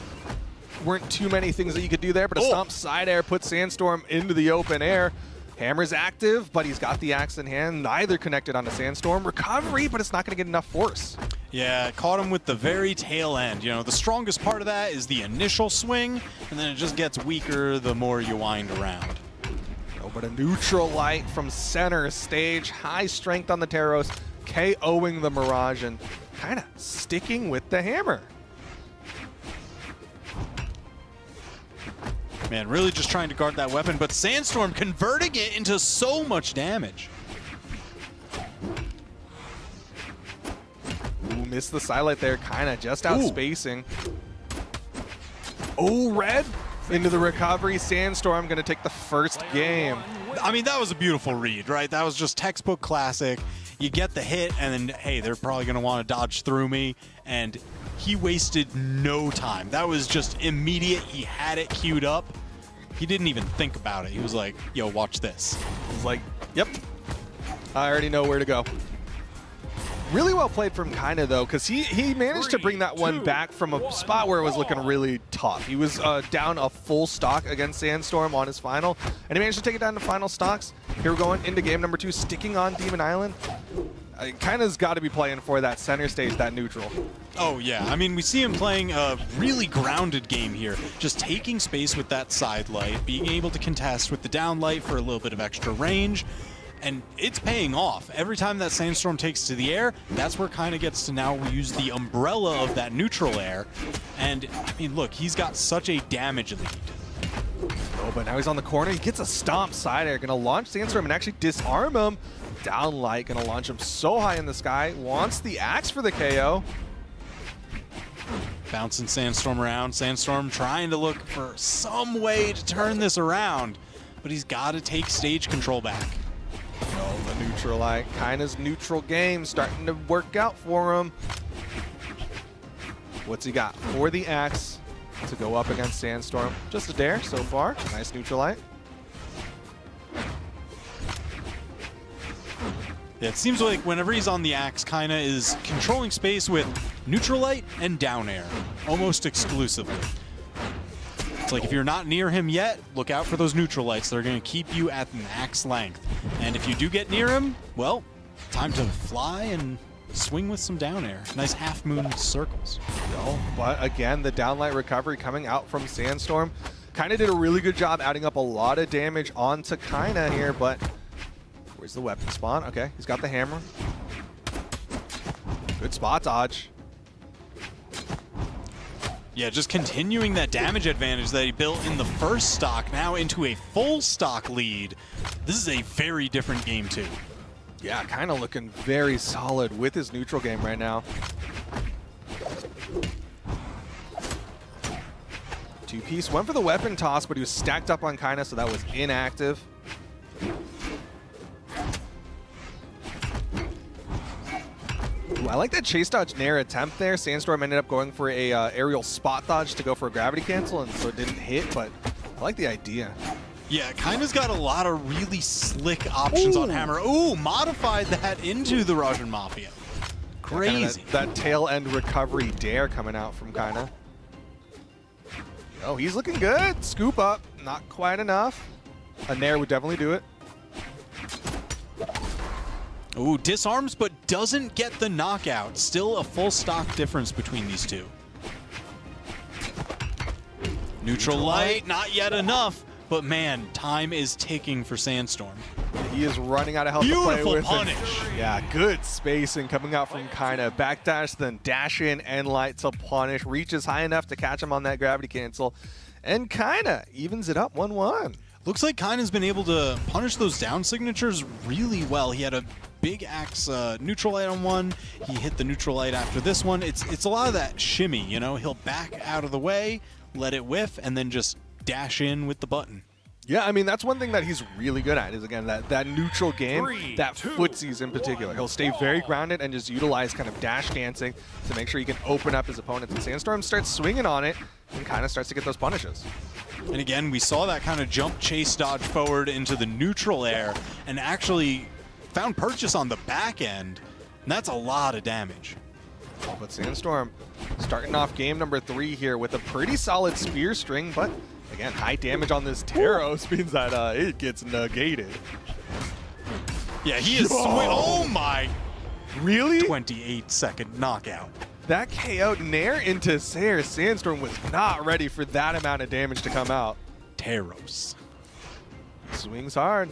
Weren't too many things that you could do there, but a stomp side air puts Sandstorm into the open air. Hammer's active, but he's got the axe in hand. Neither connected on the Sandstorm. Recovery, but it's not going to get enough force. Yeah, caught him with the very tail end. You know, the strongest part of that is the initial swing, and then it just gets weaker the more you wind around. Oh, but a neutral light from center stage. High strength on the Taros, KOing the Mirage, and kind of sticking with the hammer. Man, really just trying to guard that weapon, but Sandstorm converting it into so much damage. Ooh, missed the sidelight there. Kyna just out spacing. Oh, red into the recovery. Sandstorm going to take the first game. I mean, that was a beautiful read, right? That was just textbook classic. You get the hit, and then, hey, they're probably going to want to dodge through me, and he wasted no time. That was just immediate. He had it queued up. He didn't even think about it. He was like, yo, watch this. He's like, yep, I already know where to go. Really well played from Kyna, though, because he managed to bring that one back from a spot where it was looking really tough. He was down a full stock against Sandstorm on his final, and he managed to take it down to final stocks. Here we're going into game number 2, sticking on Demon Island. Kyna's got to be playing for that center stage, that neutral. Oh, yeah. I mean, we see him playing a really grounded game here, just taking space with that side light, being able to contest with the down light for a little bit of extra range, and it's paying off. Every time that Sandstorm takes to the air, that's where Kyna gets to now use the umbrella of that neutral air. And, I mean, look, he's got such a damage lead. Oh, but now he's on the corner. He gets a stomp side air. Going to launch Sandstorm and actually disarm him. Down light, going to launch him so high in the sky. Wants the axe for the KO. Bouncing Sandstorm around. Sandstorm trying to look for some way to turn this around, but he's got to take stage control back. Oh, the neutral light. Kyna's neutral game starting to work out for him. What's he got for the axe to go up against Sandstorm? Just a dare so far. Nice neutral light. Yeah, it seems like whenever he's on the axe, Kyna is controlling space with neutral light and down air, almost exclusively. It's like if you're not near him yet, look out for those neutral lights. They're going to keep you at max length. And if you do get near him, well, time to fly and swing with some down air. Nice half moon circles. No, but again, the downlight recovery coming out from Sandstorm. Kyna did a really good job adding up a lot of damage onto Kyna here, but where's the weapon spawn? Okay, he's got the hammer. Good spot dodge. Yeah, just continuing that damage advantage that he built in the first stock, now into a full stock lead. This is a very different game too. Yeah, kind of looking very solid with his neutral game right now. Two-piece, went for the weapon toss, but he was stacked up on Kyna, so that was inactive. Ooh, I like that chase dodge nair attempt there. Sandstorm ended up going for a aerial spot dodge to go for a gravity cancel, and so it didn't hit, but I like the idea. Yeah, Kyna's got a lot of really slick options on hammer. Ooh, modified that into the Russian Mafia. Crazy. Yeah, that tail end recovery dare coming out from Kyna. Oh, he's looking good. Scoop up, not quite enough. A nair would definitely do it. Ooh, disarms but doesn't get the knockout. Still a full stock difference between these two. Neutral light, not yet enough. But man, time is ticking for Sandstorm. He is running out of health to play with. Beautiful punish. Yeah, good spacing coming out from Kyna. Backdash, then dash in and light to punish. Reaches high enough to catch him on that gravity cancel. And Kyna evens it up 1-1. Looks like Kyna's been able to punish those down signatures really well. He had a big axe neutral light on one. He hit the neutral light after this one. It's a lot of that shimmy, you know? He'll back out of the way, let it whiff, and then just dash in with the button. Yeah, I mean, that's one thing that he's really good at is, again, that neutral game, that footsies in particular. He'll stay very grounded and just utilize kind of dash dancing to make sure he can open up his opponents. And Sandstorm starts swinging on it. and kind of starts to get those punishes. And again, we saw that kind of jump, chase, dodge forward into the neutral air and actually found purchase on the back end. And that's a lot of damage. Oh, but Sandstorm starting off game number 3 here with a pretty solid spear string, but again, high damage on this Teros means that it gets negated. Yeah, he is oh my. Really? 28-second knockout. That KO Nair into Sayer. Sandstorm was not ready for that amount of damage to come out. Teros. Swings hard.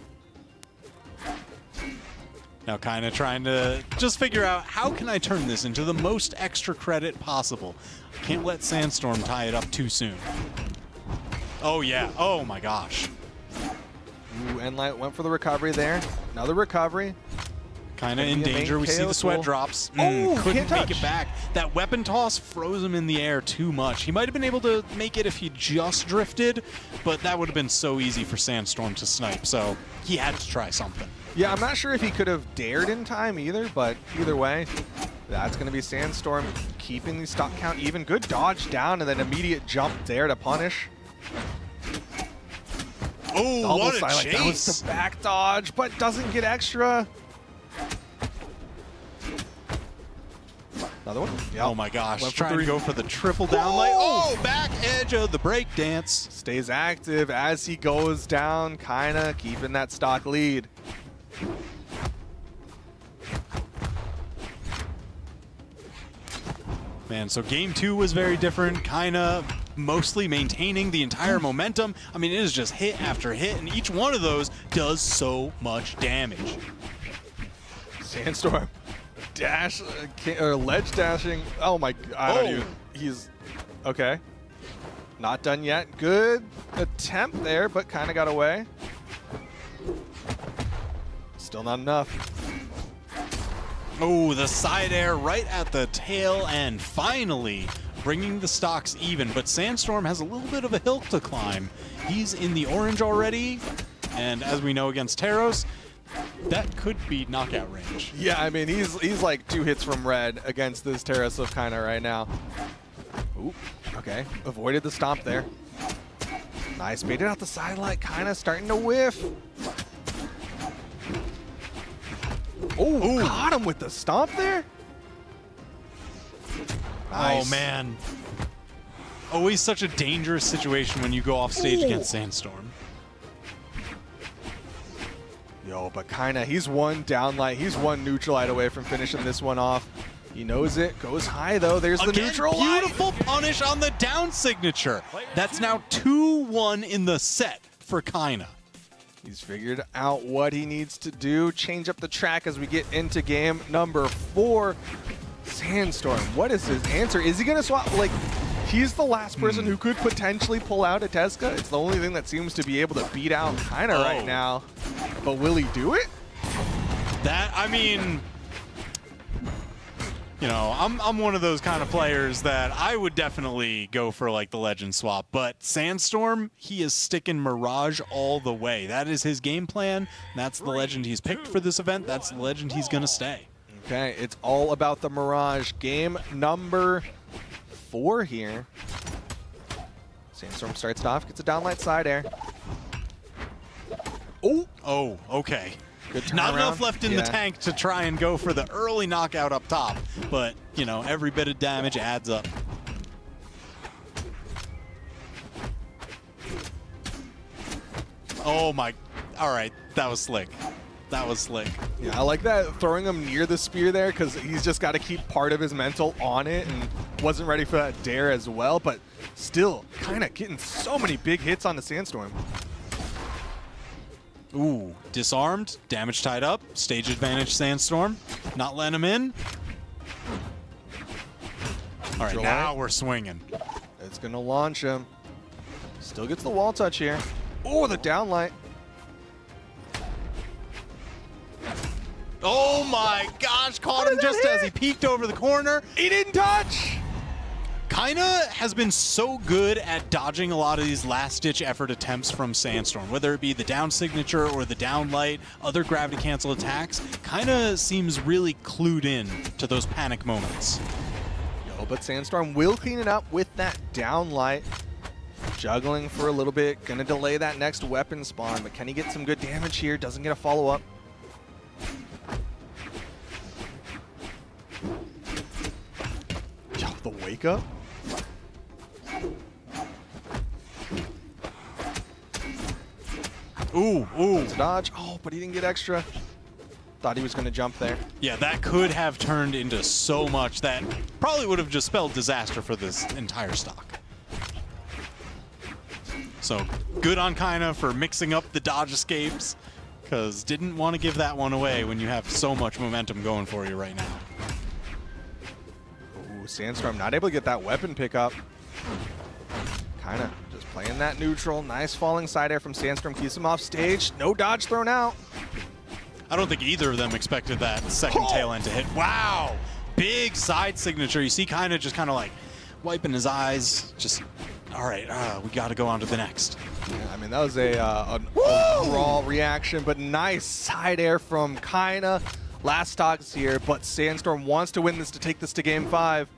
Now kind of trying to just figure out how can I turn this into the most extra credit possible. Can't let Sandstorm tie it up too soon. Oh yeah, oh my gosh. Ooh, Enlight went for the recovery there. Another recovery. Kind of in danger. We see the sweat drops. Couldn't make it back. That weapon toss froze him in the air too much. He might have been able to make it if he just drifted, but that would have been so easy for Sandstorm to snipe, so he had to try something. Yeah, I'm not sure if he could have dared in time either, but either way, that's going to be Sandstorm keeping the stock count even. Good dodge down and then immediate jump there to punish. Oh, what a chase! That was the back dodge, but doesn't get extra. Another one. Yep. Oh my gosh, trying to go for the triple down light. Oh, back edge of the break dance. Stays active as he goes down, Kyna keeping that stock lead. Man, so game 2 was very different. Kyna mostly maintaining the entire momentum. I mean, it is just hit after hit, and each one of those does so much damage. Sandstorm dash or ledge dashing. Oh my! I don't even. He's okay. Not done yet. Good attempt there, but kind of got away. Still not enough. Oh, the side air right at the tail end, finally bringing the stocks even. But Sandstorm has a little bit of a hill to climb. He's in the orange already, and as we know against Teros, that could be knockout range. Yeah, I mean, he's like 2 hits from red against this Teros of Kyna right now. Ooh, okay. Avoided the stomp there. Nice, made it out the sidelight, Kyna starting to whiff. Oh, caught him with the stomp there. Nice. Oh, man. Always such a dangerous situation when you go off stage against Sandstorm. Yo, but Kyna, he's one down light. He's one neutral light away from finishing this one off. He knows it. Goes high, though. There's the neutral light. Beautiful punish on the down signature. That's now 2-1 in the set for Kyna. He's figured out what he needs to do. Change up the track as we get into game number 4. Sandstorm, what is his answer? Is he going to swap? Like, he's the last person who could potentially pull out a Tesca. It's the only thing that seems to be able to beat out Kyna right now. But will he do it? That, I mean, you know, I'm one of those kind of players that I would definitely go for like the legend swap, but Sandstorm, he is sticking Mirage all the way. That is his game plan. That's the legend he's picked for this event. That's the legend he's going to stay. Okay, it's all about the Mirage. Game number 4 here. Sandstorm starts it off, gets a downlight side air. Oh, okay. Good Not turnaround. enough left in the tank to try and go for the early knockout up top, but, you know, every bit of damage adds up. Oh my, all right, that was slick. That was slick. Yeah, I like that, throwing him near the spear there, because he's just got to keep part of his mental on it and wasn't ready for that dare as well, but still kind of getting so many big hits on the Sandstorm. Ooh, disarmed, damage tied up, stage advantage Sandstorm, not letting him in. All right, now we're swinging. It's going to launch him. Still gets the wall touch here. Oh, the downlight. Oh my gosh, caught him just as he peeked over the corner. He didn't touch. Kyna has been so good at dodging a lot of these last-ditch effort attempts from Sandstorm, whether it be the down signature or the down light, other gravity cancel attacks. Kyna seems really clued in to those panic moments. Yo, but Sandstorm will clean it up with that down light. Juggling for a little bit, gonna delay that next weapon spawn, but can he get some good damage here? Doesn't get a follow-up. Yo, the wake up. Ooh, ooh. That's a dodge. Oh, but he didn't get extra. Thought he was gonna jump there. Yeah, that could have turned into so much that probably would have just spelled disaster for this entire stock. So good on Kyna for mixing up the dodge escapes, because didn't want to give that one away when you have so much momentum going for you right now. Ooh, Sandstorm not able to get that weapon pickup. Kyna just playing that neutral. Nice falling side air from Sandstorm. Keeps him off stage. No dodge thrown out. I don't think either of them expected that second tail end to hit. Wow! Big side signature. You see Kyna just kind of like wiping his eyes. Just, all right, we got to go on to the next. Yeah, I mean, that was an overall reaction, but nice side air from Kyna. Last stocks here, but Sandstorm wants to win this to take this to game 5.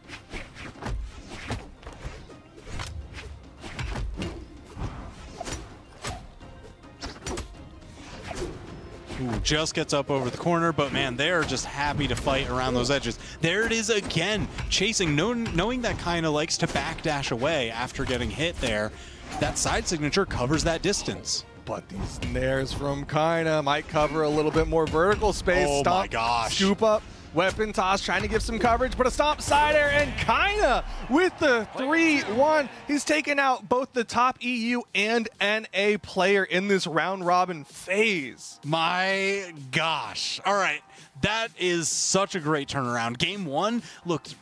Ooh, just gets up over the corner, but man, they're just happy to fight around those edges. There it is again, chasing, knowing that Kyna likes to backdash away after getting hit there. That side signature covers that distance. But these nares from Kyna might cover a little bit more vertical space. Oh Stomp, my gosh. Scoop up, weapon toss, trying to give some coverage, but a stomp side air, and Kyna with the 3-1. He's taken out both the top EU and NA player in this round robin phase. My gosh. All right, that is such a great turnaround. Game 1 looked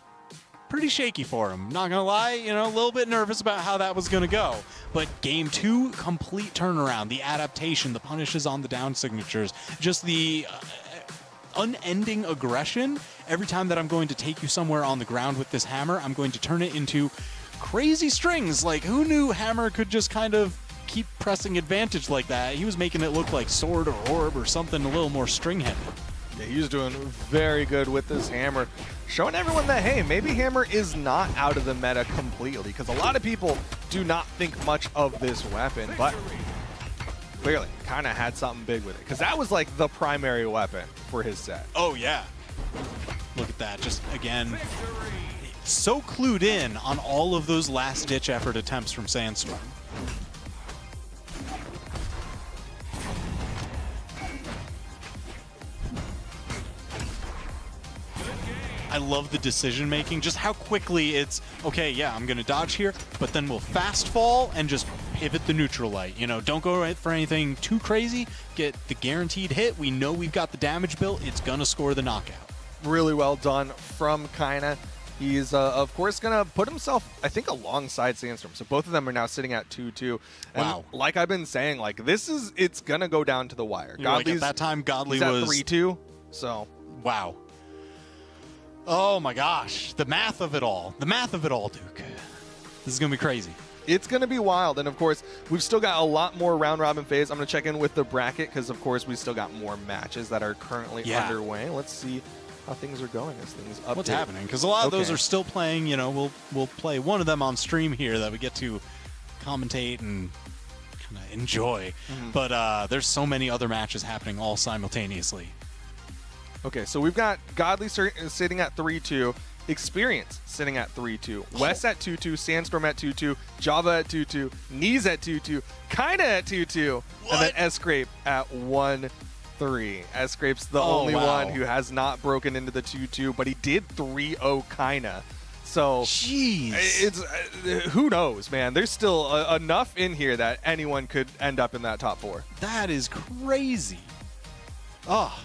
pretty shaky for him. Not gonna lie, you know, a little bit nervous about how that was gonna go. But game 2, complete turnaround. The adaptation, the punishes on the down signatures, just the unending aggression. Every time that I'm going to take you somewhere on the ground with this hammer, I'm going to turn it into crazy strings. Like, who knew hammer could just kind of keep pressing advantage like that? He was making it look like sword or orb or something a little more string heavy. Yeah, he was doing very good with this hammer, showing everyone that, hey, maybe hammer is not out of the meta completely, because a lot of people do not think much of this weapon, but clearly kind of had something big with it, because that was like the primary weapon for his set. Oh, yeah. Look at that. Just, again, so clued in on all of those last-ditch effort attempts from Sandstorm. I love the decision making, just how quickly it's, okay, yeah, I'm gonna dodge here, but then we'll fast fall and just pivot the neutral light. You know, don't go right for anything too crazy, get the guaranteed hit. We know we've got the damage built, it's gonna score the knockout. Really well done from Kyna. He's, of course, going to put himself, I think, alongside Sandstorm. So both of them are now sitting at 2-2. And wow. Like I've been saying, like, it's going to go down to the wire. Like at that time, Godly was... at 3-2, so... Wow. Oh, my gosh. The math of it all. The math of it all, Duke. This is going to be crazy. It's going to be wild. And, of course, we've still got a lot more round-robin phase. I'm going to check in with the bracket because, of course, we still got more matches that are currently underway. Let's see how things are going as things update. What's happening? Because a lot of those are still playing. You know, we'll play one of them on stream here that we get to commentate and kind of enjoy. But there's so many other matches happening all simultaneously. Okay, so we've got Godly sitting at 3-2, Experience sitting at 3-2, Wess at 2-2, Sandstorm at 2-2, Java at 2-2, Neeze at 2-2, Kyna at 2-2, and then SGrape at 1-3. SGrape's the only one who has not broken into the 2-2, but he did 3-0 Kyna. So jeez, it's who knows, man. There's still enough in here that anyone could end up in that top 4. That is crazy. Oh,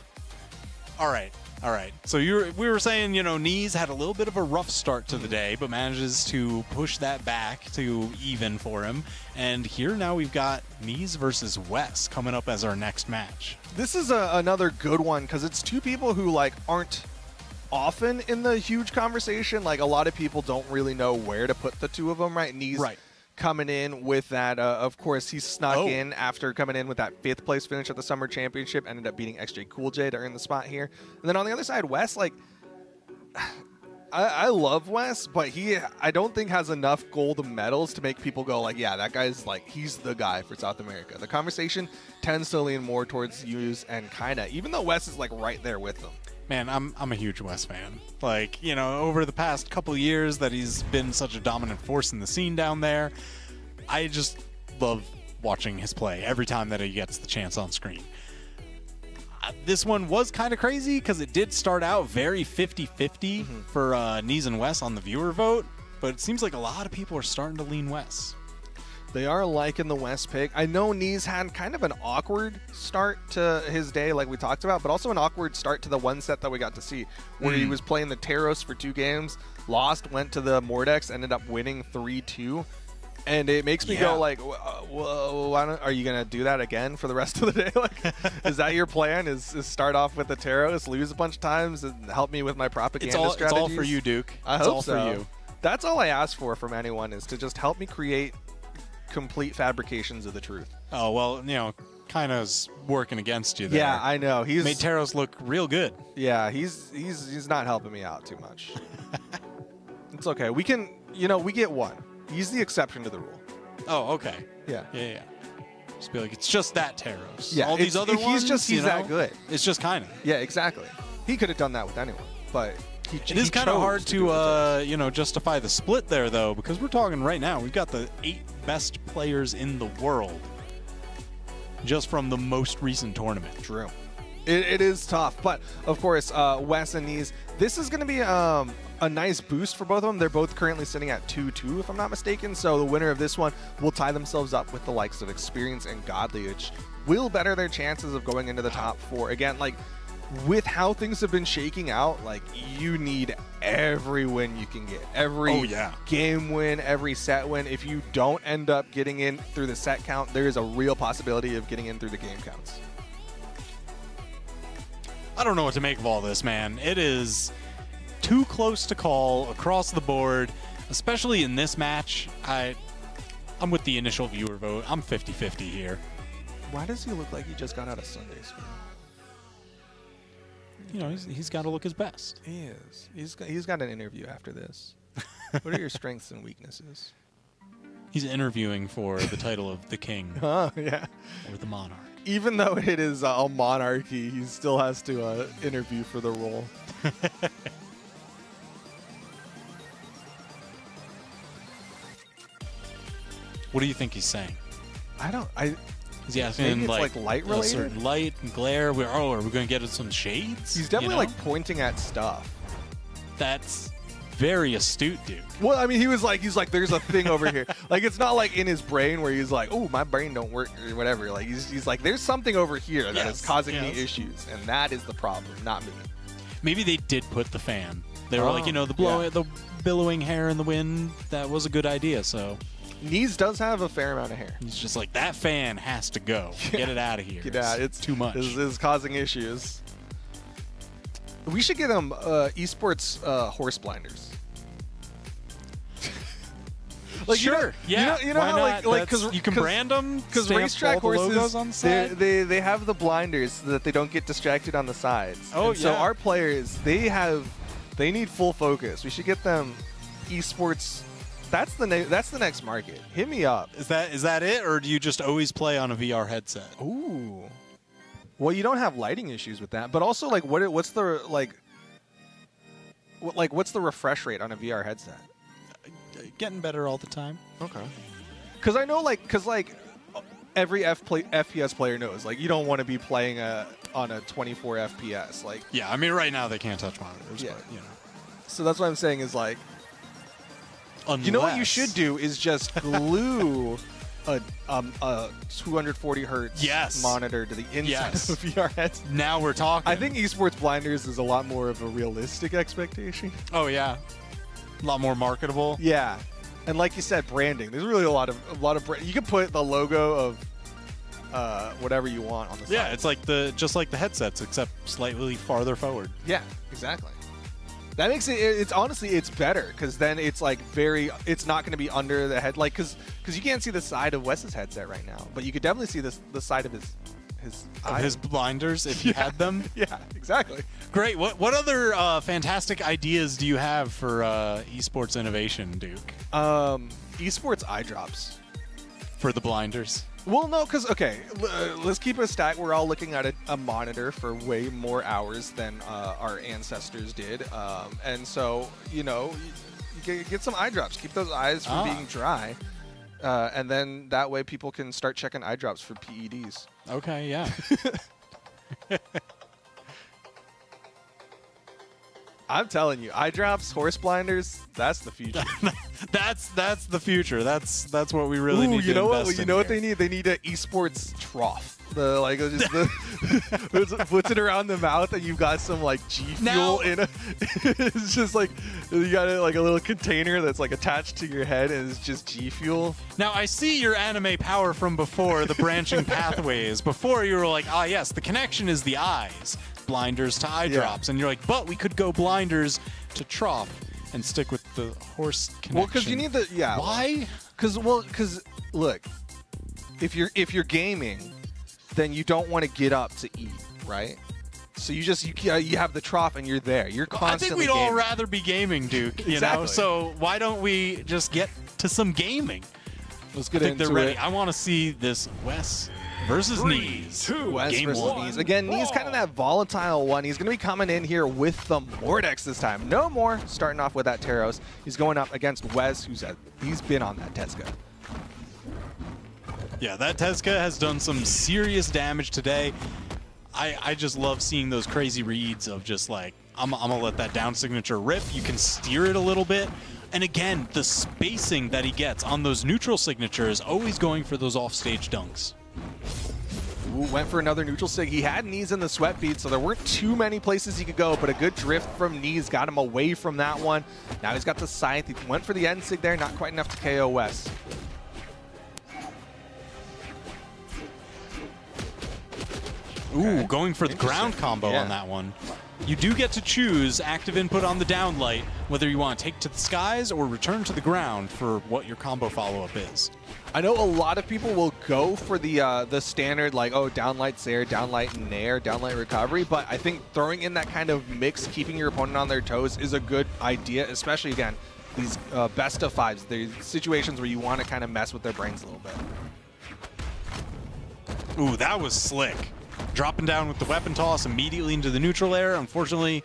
all right. All right. So we were saying, you know, Neeze had a little bit of a rough start to the day, but manages to push that back to even for him. And here now we've got Neeze versus Wess coming up as our next match. This is another good one because it's two people who like aren't often in the huge conversation. Like a lot of people don't really know where to put the two of them, right? Neeze coming in with that, of course, he snuck in after coming in with that 5th place finish at the Summer Championship, ended up beating XJ Cool J to earn the spot here. And then on the other side, Wess, like, I love Wess, but I don't think has enough gold medals to make people go like, yeah, that guy's like, he's the guy for South America. The conversation tends to lean more towards Neeze and Kyna, even though Wess is like right there with them. Man, I'm a huge Wess fan. Like, you know, over the past couple years that he's been such a dominant force in the scene down there, I just love watching his play every time that he gets the chance on screen. This one was kind of crazy because it did start out very 50-50 for Neeze and Wess on the viewer vote, but it seems like a lot of people are starting to lean Wess. They are liking the Wess pick. I know Neeze had kind of an awkward start to his day, like we talked about, but also an awkward start to the one set that we got to see, where he was playing the Taros for 2 games, lost, went to the Mordex, ended up winning 3-2. And it makes me go like, why are you going to do that again for the rest of the day? Like, is that your plan? Is start off with the Taros, lose a bunch of times, and help me with my propaganda strategies? It's all for you, Duke. I hope hope so. For you. That's all I ask for from anyone, is to just help me create complete fabrications of the truth. Oh, well, you know, Kyna's working against you there. Yeah, I know. He's made Taros look real good. Yeah, he's not helping me out too much. It's okay. We can, you know, we get one. He's the exception to the rule. Oh, okay. Yeah. Yeah. Just be like, it's just that Taros. Yeah. All these other ones, he's that good. It's just Kyna. Yeah, exactly. He could have done that with anyone, but it is kind of hard to you know, justify the split there, though, because we're talking right now. We've got the 8 best players in the world just from the most recent tournament. True. It is tough, but of course, Wess and Neeze, this is going to be a nice boost for both of them. They're both currently sitting at 2-2, if I'm not mistaken, so the winner of this one will tie themselves up with the likes of Experience and Godly, which will better their chances of going into the top 4. Again, like, with how things have been shaking out, like, you need every win you can get. Every game win, every set win. If you don't end up getting in through the set count, there is a real possibility of getting in through the game counts. I don't know what to make of all this, man. It is too close to call across the board, especially in this match. I'm with the initial viewer vote. I'm 50-50 here. Why does he look like he just got out of Sunday school? You know, he's got to look his best. He is. He's got an interview after this. What are your strengths and weaknesses? He's interviewing for the title of the king. Oh, yeah. Or the monarch. Even though it is a monarchy, he still has to interview for the role. What do you think he's saying? Is he asking it's like light related? A certain light and glare? Are we going to get some shades? He's definitely like pointing at stuff. That's very astute, dude. Well, I mean, he's like, there's a thing over here. Like, it's not like in his brain where he's like, oh, my brain don't work or whatever. Like, he's like, there's something over here that is causing me issues, and that is the problem, not me. Maybe they did put the fan. They were like, you know, the billowing hair in the wind. That was a good idea. So Neeze does have a fair amount of hair. He's just like, that fan has to go. Get it out of here. Yeah, it's too much. This is causing issues. We should get him esports horse blinders. Like, sure. You know how like because you can brand them because racetrack horses on the they have the blinders so that they don't get distracted on the sides. Oh, and so our players they need full focus. We should get them esports. That's the next market. Hit me up. Is that it, or do you just always play on a VR headset? Ooh. Well, you don't have lighting issues with that, but also like what's the what's the refresh rate on a VR headset? Getting better all the time. Okay. Because I know every FPS player knows you don't want to be playing on a 24 FPS Yeah, I mean right now they can't touch monitors. Yeah. But, you know. So that's what I'm saying is you know what you should do is just glue a 240 hertz monitor to the inside of a VR headset. Now we're talking. I think esports blinders is a lot more of a realistic expectation. Oh yeah, a lot more marketable. Yeah, and like you said, branding. There's really a lot of you can put the logo of whatever you want on the side. Yeah, it's like just like the headsets, except slightly farther forward. Yeah, exactly. That makes it's honestly it's better because then it's it's not going to be under the head because you can't see the side of Wes's headset right now, but you could definitely see the side of his his blinders if he had them. Yeah, exactly. Great. What other fantastic ideas do you have for esports innovation, Duke? Esports eye drops. For the blinders? Well, no, because, okay, let's keep a stack. We're all looking at a monitor for way more hours than our ancestors did. And so, you know, you get some eye drops. Keep those eyes from being dry. And then that way people can start checking eye drops for PEDs. Okay, yeah. I'm telling you, eye drops, horse blinders, that's the future. that's the future. That's what we really need to know invest what? in You know what here. they need? They need an esports trough. Puts it around the mouth, and you've got some like G fuel in it. It's just like you got like a little container that's like attached to your head, and it's just G fuel. Now I see your anime power from before, the branching pathways. Before you were like, yes, the connection is the eyes, blinders to eye drops, and you're like, but we could go blinders to trough and stick with the horse connection. Well, because you need the Why? Because look, if you're gaming, then you don't want to get up to eat, right? So you have the trough and you're there. You're constantly. I think we'd all gaming. rather be gaming, Duke. You Exactly. know, so why don't we just get to some gaming? Let's get I think into they're ready. it. I want to see this Wess versus Neeze. Wess Game versus one. Neeze. Again, Neeze kind of that volatile one. He's going to be coming in here with the Mordex this time. No more starting off with that Taros. He's going up against Wess, he's been on that Teska. Yeah, that Teska has done some serious damage today. I just love seeing those crazy reads of just like, I'm going to let that down signature rip. You can steer it a little bit. And again, the spacing that he gets on those neutral signatures, always going for those offstage dunks. Ooh, went for another neutral sig. He had Neeze in the sweat beat, so there weren't too many places he could go, but a good drift from Neeze got him away from that one. Now he's got the Scythe. He went for the end sig there, not quite enough to KO Wess. Ooh, going for the ground combo on that one. You do get to choose active input on the down light, whether you want to take to the skies or return to the ground for what your combo follow-up is. I know a lot of people will go for the standard, like, down light Zair, down light Nair, down light recovery, but I think throwing in that kind of mix, keeping your opponent on their toes is a good idea, especially, again, these best of fives, the situations where you want to kind of mess with their brains a little bit. Ooh, that was slick. Dropping down with the weapon toss immediately into the neutral air. Unfortunately,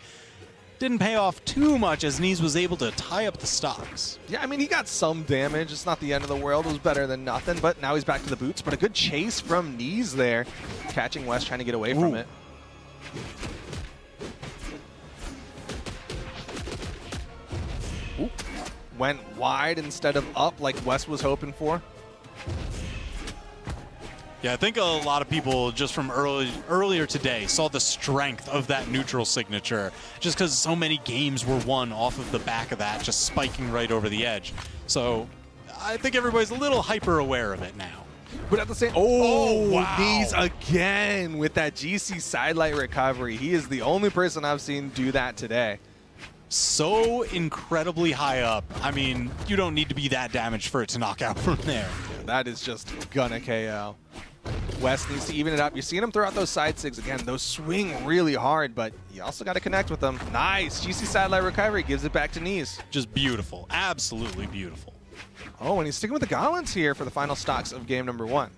didn't pay off too much as Neeze was able to tie up the stocks. Yeah, I mean, he got some damage. It's not the end of the world. It was better than nothing, but now he's back to the boots. But a good chase from Neeze there, catching Wess, trying to get away from it. Ooh. Went wide instead of up like Wess was hoping for. Yeah, I think a lot of people just from earlier today saw the strength of that neutral signature just because so many games were won off of the back of that, just spiking right over the edge. So I think everybody's a little hyper aware of it now. But at the same, wow. Neeze again with that GC sidelight recovery. He is the only person I've seen do that today. So incredibly high up. I mean, you don't need to be that damaged for it to knock out from there. Yeah, that is just gonna KO. Wess needs to even it up. You're seeing him throw out those side sigs again. Those swing really hard, but you also got to connect with them. Nice. GC sidelight recovery gives it back to Neeze. Just beautiful. Absolutely beautiful. Oh, and he's sticking with the Goblins here for the final stocks of game number 1.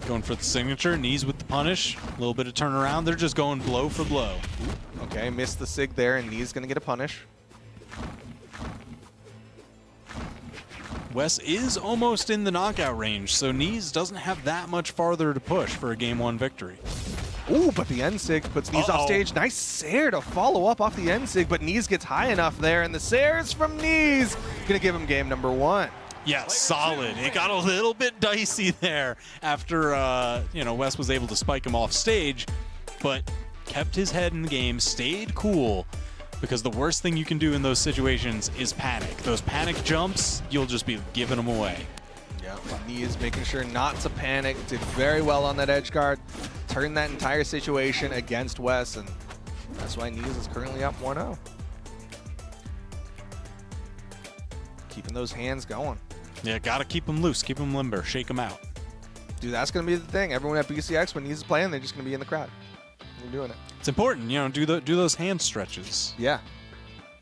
Going for the signature. Neeze with the punish. A little bit of turnaround. They're just going blow for blow. Okay, missed the sig there, and Neeze going to get a punish. Wess is almost in the knockout range, so Neeze doesn't have that much farther to push for a Game 1 victory. Ooh, but the end sig puts Neeze off stage. Nice Sair to follow up off the end sig, but Neeze gets high enough there, and the Sair is from Neeze. Gonna give him game number 1. Yeah, solid. It got a little bit dicey there after Wess was able to spike him off stage, but kept his head in the game, stayed cool, because the worst thing you can do in those situations is panic. Those panic jumps, you'll just be giving them away. Yeah, Neeze making sure not to panic. Did very well on that edge guard. Turned that entire situation against Wess, and that's why Neeze is currently up 1-0. Keeping those hands going. Yeah, gotta keep them loose, keep them limber, shake them out. Dude, that's going to be the thing. Everyone at BCX, when Neeze is playing, they're just going to be in the crowd. They're doing it. It's important, you know, do those hand stretches. Yeah.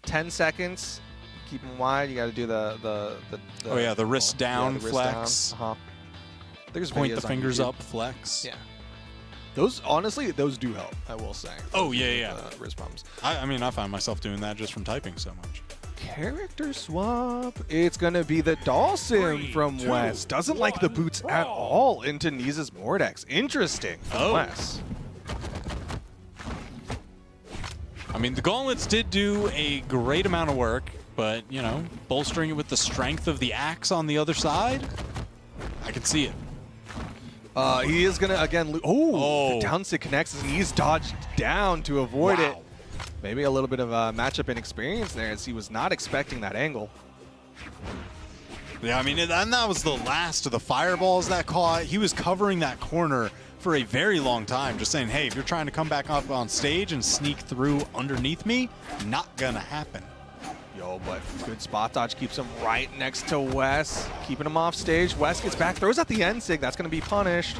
10 seconds. Keep them wide. You got to do the oh yeah, the wrist down, the wrist flex. down. There's Point the videos on fingers YouTube. up, flex. Yeah. Those, honestly, those do help, I will say. Oh, yeah. Wrist problems. I mean, I find myself doing that just from typing so much. Character swap. It's going to be the Dawson from Wess. Doesn't like the boots at all into Neeze's Mordex. Interesting from Wess. I mean, the gauntlets did do a great amount of work, but, you know, bolstering it with the strength of the axe on the other side, I can see it. He is going to, again, the down stick connects as Neeze dodged down to avoid it. Maybe a little bit of a matchup inexperience there as he was not expecting that angle. Yeah, I mean, and that was the last of the fireballs that caught. He was covering that corner for a very long time, just saying, hey, if you're trying to come back up on stage and sneak through underneath me, not gonna happen. Yo, but good spot dodge keeps him right next to Wess, keeping him off stage. Wess gets back, throws out the end sig. That's going to be punished.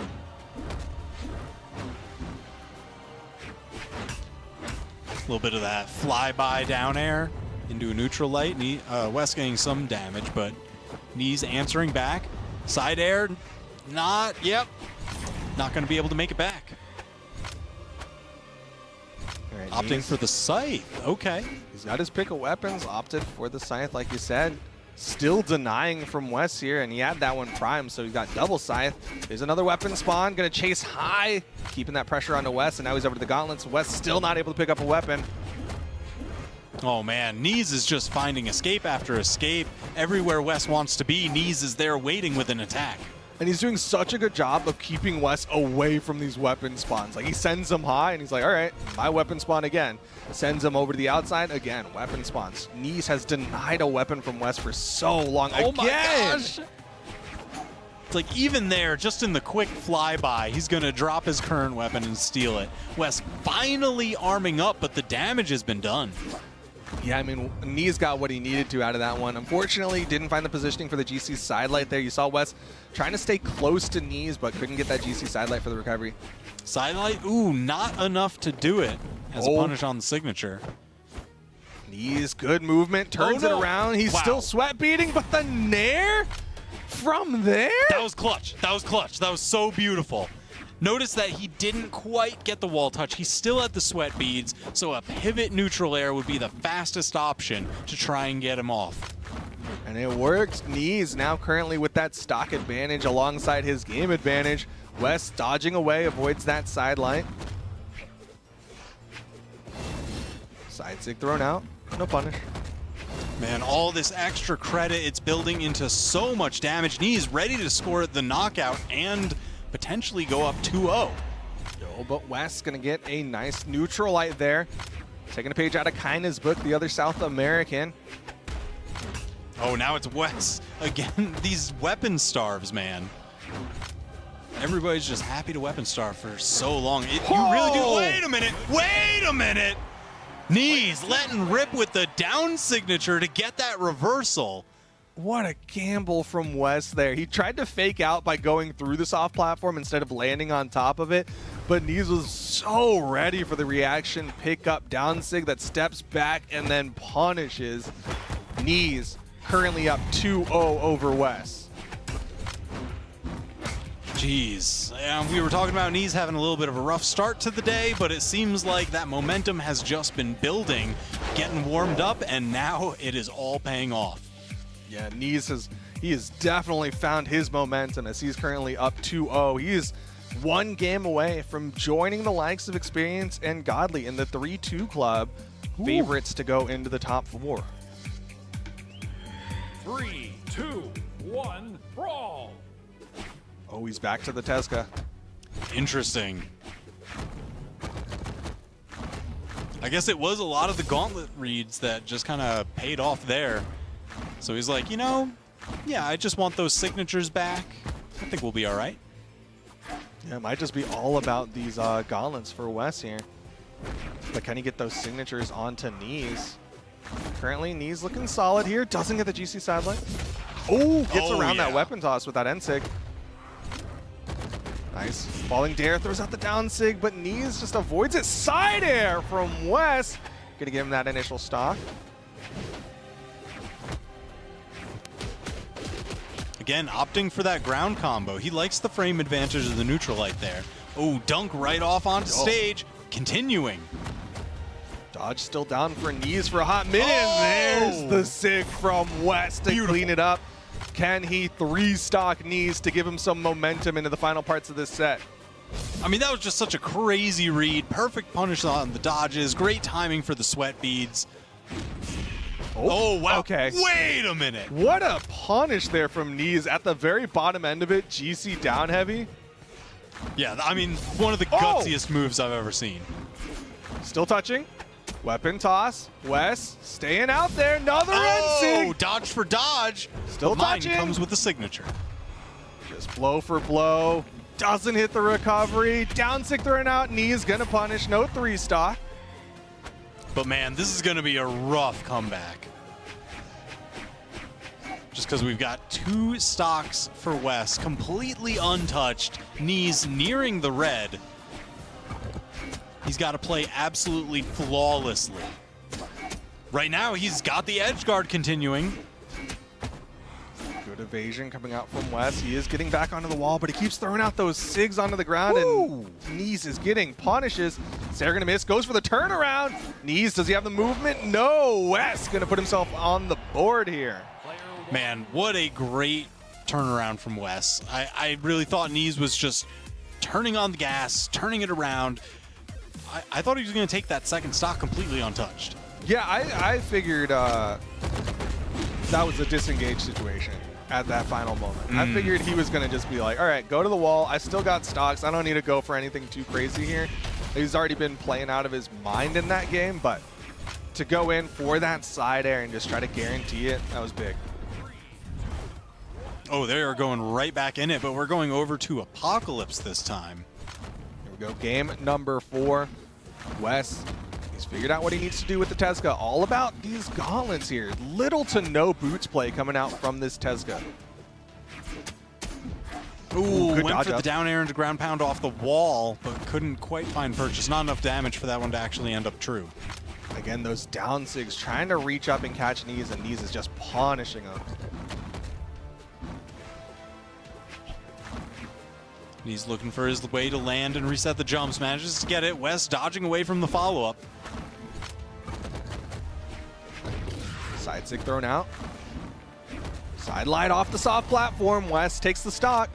A little bit of that flyby down air into a neutral light. Wess getting some damage, but Neeze answering back. Side air, not going to be able to make it back. All right, Opting for the scythe. Okay. He's got his pick of weapons, opted for the scythe, like you said. Still denying from Wess here, and he had that one primed, so he's got double scythe. There's another weapon spawn, gonna chase high, keeping that pressure onto Wess, and now he's over to the gauntlets. Wess still not able to pick up a weapon. Oh man, Neeze is just finding escape after escape. Everywhere Wess wants to be, Neeze is there waiting with an attack. And he's doing such a good job of keeping Wess away from these weapon spawns. Like, he sends him high, and he's like, all right, my weapon spawn again. Sends him over to the outside, again, weapon spawns. Neeze has denied a weapon from Wess for so long. Oh again. my gosh! It's like, even there, just in the quick flyby, he's going to drop his current weapon and steal it. Wess finally arming up, but the damage has been done. Yeah, I mean, Neeze got what he needed to out of that one. Unfortunately, didn't find the positioning for the GC sidelight there. You saw Wess trying to stay close to Neeze, but couldn't get that GC sidelight for the recovery. Sidelight, ooh, not enough to do it as a punish on the signature. Neeze, good movement, turns it around. He's still sweat beating, but the nair from there? That was clutch. That was clutch. That was so beautiful. Notice that he didn't quite get the wall touch. He still had the sweat beads, so a pivot neutral air would be the fastest option to try and get him off. And it worked. Neeze now currently with that stock advantage alongside his game advantage. Wess dodging away, avoids that sidelight. Side sig thrown out, no punish. Man, all this extra credit, it's building into so much damage. Neeze ready to score the knockout and potentially go up 2-0. Yo, but Wess gonna get a nice neutral light there. Taking a page out of Kyna's book, the other South American. Oh, now it's Wess. Again, these weapon starves, man. Everybody's just happy to weapon starve for so long. You really do. Wait a minute. Wait a minute. Neeze letting rip with the down signature to get that reversal. What a gamble from Wess there. He tried to fake out by going through the soft platform instead of landing on top of it, but Neeze was so ready for the reaction pick up down sig that steps back and then punishes. Neeze currently up 2-0 over Wess. Jeez. We were talking about Neeze having a little bit of a rough start to the day, but it seems like that momentum has just been building, getting warmed up, and now it is all paying off. Yeah, Neeze has definitely found his momentum as he's currently up 2-0. He is one game away from joining the likes of Experience and Godly in the 3-2 club, favorites to go into the top 4. 3, 2, 1, brawl! Oh, he's back to the Tesca. Interesting. I guess it was a lot of the gauntlet reads that just kind of paid off there. So he's like, you know, yeah, I just want those signatures back. I think we'll be all right. Yeah, it might just be all about these gauntlets for Wess here. But can he get those signatures onto Neeze? Currently, Neeze looking solid here. Doesn't get the GC sidelight. Oh, gets around yeah. that weapon toss with that N-Sig. Nice. Falling dare, throws out the down sig, but Neeze just avoids it. Side air from Wess. Gonna give him that initial stock. Again, opting for that ground combo. He likes the frame advantage of the neutral light there. Oh, dunk right off onto stage. Continuing. Dodge still down for Neeze for a hot minute. And there's the sig from Wess to clean it up. Can he 3-stock Neeze to give him some momentum into the final parts of this set? I mean, that was just such a crazy read. Perfect punish on the dodges. Great timing for the sweat beads. Oh, wow. Okay. Wait a minute. What a punish there from Neeze at the very bottom end of it. GC down heavy. Yeah, I mean, one of the gutsiest moves I've ever seen. Still touching. Weapon toss. Wess staying out there. Another N-Sig. Dodge for dodge. Still but mine touching. comes with the signature. Just blow for blow. Doesn't hit the recovery. Down sig thrown out. Neeze gonna punish. No 3-stock. But man, this is going to be a rough comeback. Just because we've got 2 stocks for Wess, completely untouched. Neeze nearing the red. He's got to play absolutely flawlessly. Right now, he's got the edge guard continuing. Good evasion coming out from Wess. He is getting back onto the wall, but he keeps throwing out those SIGs onto the ground, and Neeze is getting punishes. Sarah gonna miss, goes for the turnaround. Neeze, does he have the movement? No, Wess gonna put himself on the board here. Man, what a great turnaround from Wess. I really thought Neeze was just turning on the gas, turning it around. I thought he was gonna take that second stock completely untouched. Yeah, I figured that was a disengaged situation at that final moment. I figured he was going to just be like, all right, go to the wall. I still got stocks. I don't need to go for anything too crazy here. He's already been playing out of his mind in that game, but to go in for that side air and just try to guarantee it, that was big. Oh, they are going right back in it, but we're going over to Apocalypse this time. Here we go, game number 4. Wess, he's figured out what he needs to do with the Tezca. All about these gauntlets here. Little to no boots play coming out from this Tezca. Ooh, good went dodge for the up. down air into ground pound off the wall, but couldn't quite find purchase. Not enough damage for that one to actually end up true. Again, those down sigs trying to reach up and catch Neeze, and Neeze is just punishing him. He's looking for his way to land and reset the jumps. Manages to get it. Wess dodging away from the follow-up. Side sig thrown out. Side light off the soft platform. Wess takes the stock.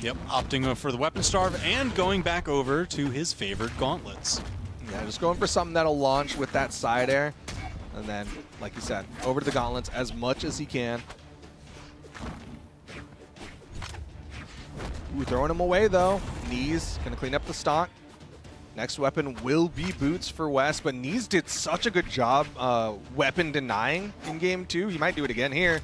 Yep, opting for the weapon starve and going back over to his favored gauntlets. Yeah, just going for something that'll launch with that side air. And then, like you said, over to the gauntlets as much as he can. Ooh, throwing him away though. Neeze gonna clean up the stock. Next weapon will be boots for Wess, but Neeze did such a good job weapon denying in game 2. He might do it again here.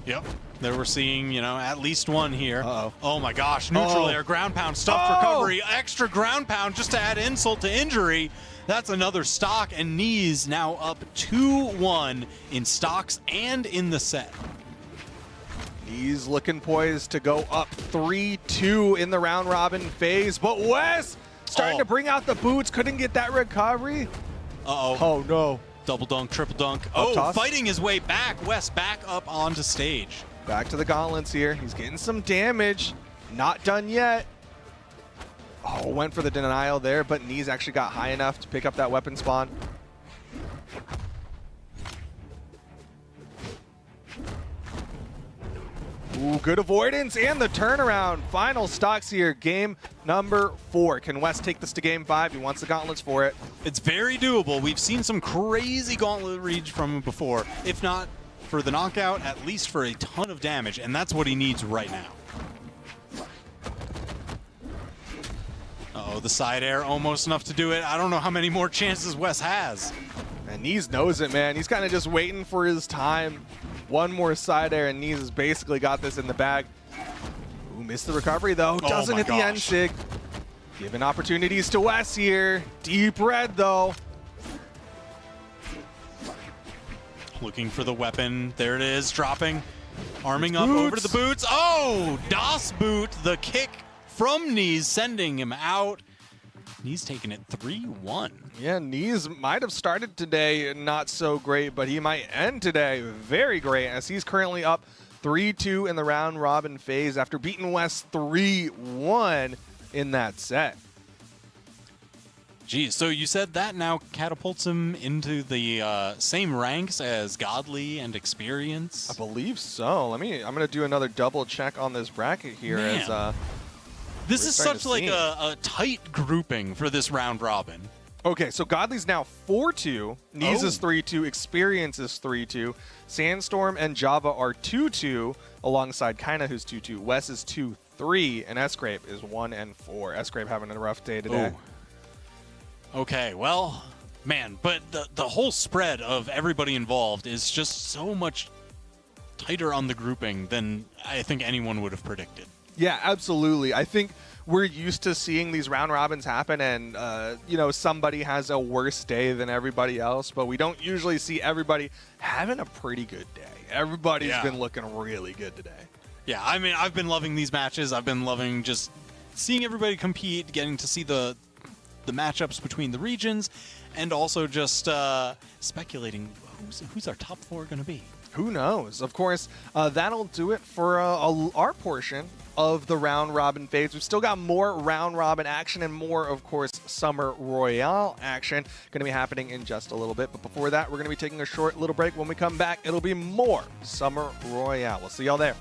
Yep. There we're seeing, you know, at least one here. Uh-oh. Oh my gosh, neutral air, ground pound, stuffed recovery, extra ground pound just to add insult to injury. That's another stock, and Neeze now up 2-1 in stocks and in the set. He's looking poised to go up 3-2 in the round robin phase, but Wess starting to bring out the boots, couldn't get that recovery. Uh-oh. Oh no. Double dunk, triple dunk. Toss. Fighting his way back. Wess back up onto stage. Back to the gauntlets here. He's getting some damage. Not done yet. Oh, went for the denial there, but Neeze actually got high enough to pick up that weapon spawn. Ooh, good avoidance and the turnaround. Final stocks here, game number 4. Can Wess take this to game 5? He wants the gauntlets for it. It's very doable. We've seen some crazy gauntlet reads from him before. If not for the knockout, at least for a ton of damage, and that's what he needs right now. Uh-oh, the side air, almost enough to do it. I don't know how many more chances Wess has. And Neeze knows it, man. He's kind of just waiting for his time. One more side air, and Neeze has basically got this in the bag. Ooh, missed the recovery, though. Doesn't hit the end sig. Giving opportunities to Wess here. Deep red, though. Looking for the weapon. There it is, dropping. Arming up over to the boots. Oh, Das boot, the kick from Neeze, sending him out. Neeze taking it 3-1. Yeah, Neeze might have started today not so great, but he might end today very great as he's currently up 3-2 in the round robin phase after beating Wess 3-1 in that set. Geez, so you said that now catapults him into the same ranks as Godly and Experience? I believe so. I'm gonna do another double check on this bracket here. Man. As this is such like a tight grouping for this round robin. Okay, so Godly's now 4-2, Neeze is 3-2, Experience is 3-2, Sandstorm and Java are 2-2, alongside Kyna, who's 2-2, Wess is 2-3, and SGrape is 1-4. SGrape having a rough day today. Ooh. Okay, well, man, but the whole spread of everybody involved is just so much tighter on the grouping than I think anyone would have predicted. Yeah, absolutely. I think we're used to seeing these round robins happen and, you know, somebody has a worse day than everybody else, but we don't usually see everybody having a pretty good day. Everybody's been looking really good today. Yeah, I mean, I've been loving these matches. I've been loving just seeing everybody compete, getting to see the matchups between the regions, and also just speculating who's our top 4 going to be. Who knows? Of course, that'll do it for our portion of the round robin phase. We've still got more round robin action and more, of course, Summer Royale action going to be happening in just a little bit. But before that, we're going to be taking a short little break. When we come back, it'll be more Summer Royale. We'll see y'all there.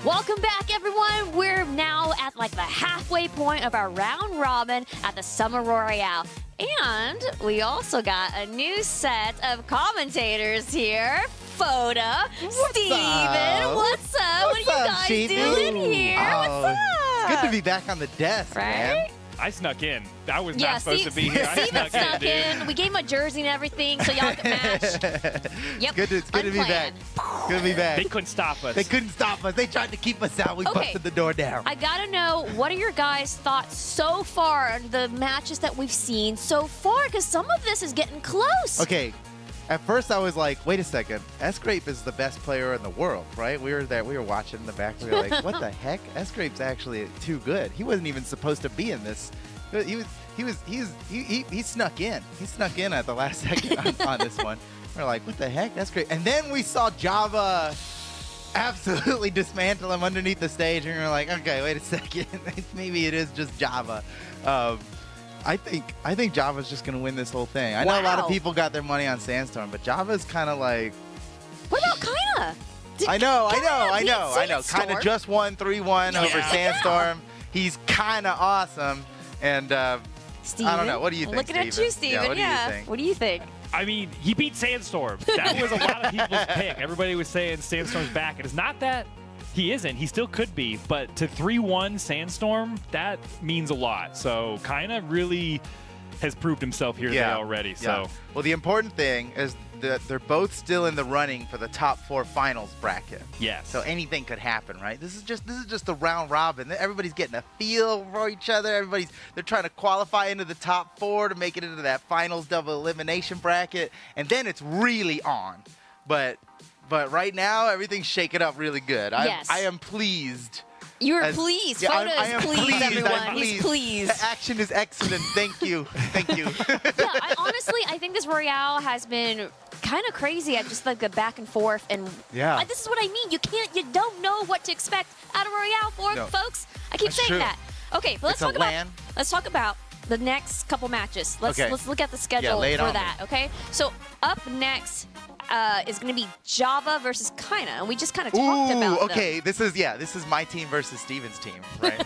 Welcome back, everyone. We're now at like the halfway point of our round robin at the Summer Royale. And we also got a new set of commentators here. Foda, Steven, what's up? What are you guys doing here? What's up? It's good to be back on the desk, man. Right? I snuck in. I was not supposed to be here. Steven snuck in. We gave him a jersey and everything so y'all could match. Yep. It's good to be back. Good to be back. They couldn't stop us. They couldn't stop us. They tried to keep us out. We busted the door down. I gotta know, what are your guys' thoughts so far on the matches that we've seen so far? Because some of this is getting close. Okay. At first, I was like, wait a second. SGrape is the best player in the world, right? We were there. We were watching in the back. We were like, what the heck? SGrape's actually too good. He wasn't even supposed to be in this. He snuck in. He snuck in at the last second on this one. We're like, what the heck? That's great. And then we saw Java absolutely dismantle him underneath the stage, and we were like, okay, wait a second. Maybe it is just Java. I think Java's just gonna win this whole thing. I know a lot of people got their money on Sandstorm, but Java's kind of like. What about Kyna? I know. Kyna just won 3-1 over Sandstorm. He's kind of awesome, and Steven? I don't know. What do you think? Looking at you, Steven. Yeah. What do you think? I mean, he beat Sandstorm. That was a lot of people's pick. Everybody was saying Sandstorm's back. It is not that he isn't. He still could be. But to 3-1 Sandstorm, that means a lot. So Kyna really has proved himself here today already. So. Well, the important thing is that they're both still in the running for the top 4 finals bracket. Yes. So anything could happen, right? This is just the round robin. Everybody's getting a feel for each other. They're trying to qualify into the top 4 to make it into that finals double elimination bracket, and then it's really on. But right now, everything's shaking up really good. Yes. I am pleased. You're pleased. Foda is pleased, everyone. He's pleased. The action is excellent. Thank you. Thank you. I think this Royale has been kind of crazy at just like the back and forth. And this is what I mean. You don't know what to expect out of Royale, folks. I keep saying that. Okay, but let's talk about the next couple matches. Let's look at the schedule for that. Okay, so up next is going to be Java versus Kyna, and we just kind of talked about them. Okay, this is my team versus Steven's team, right?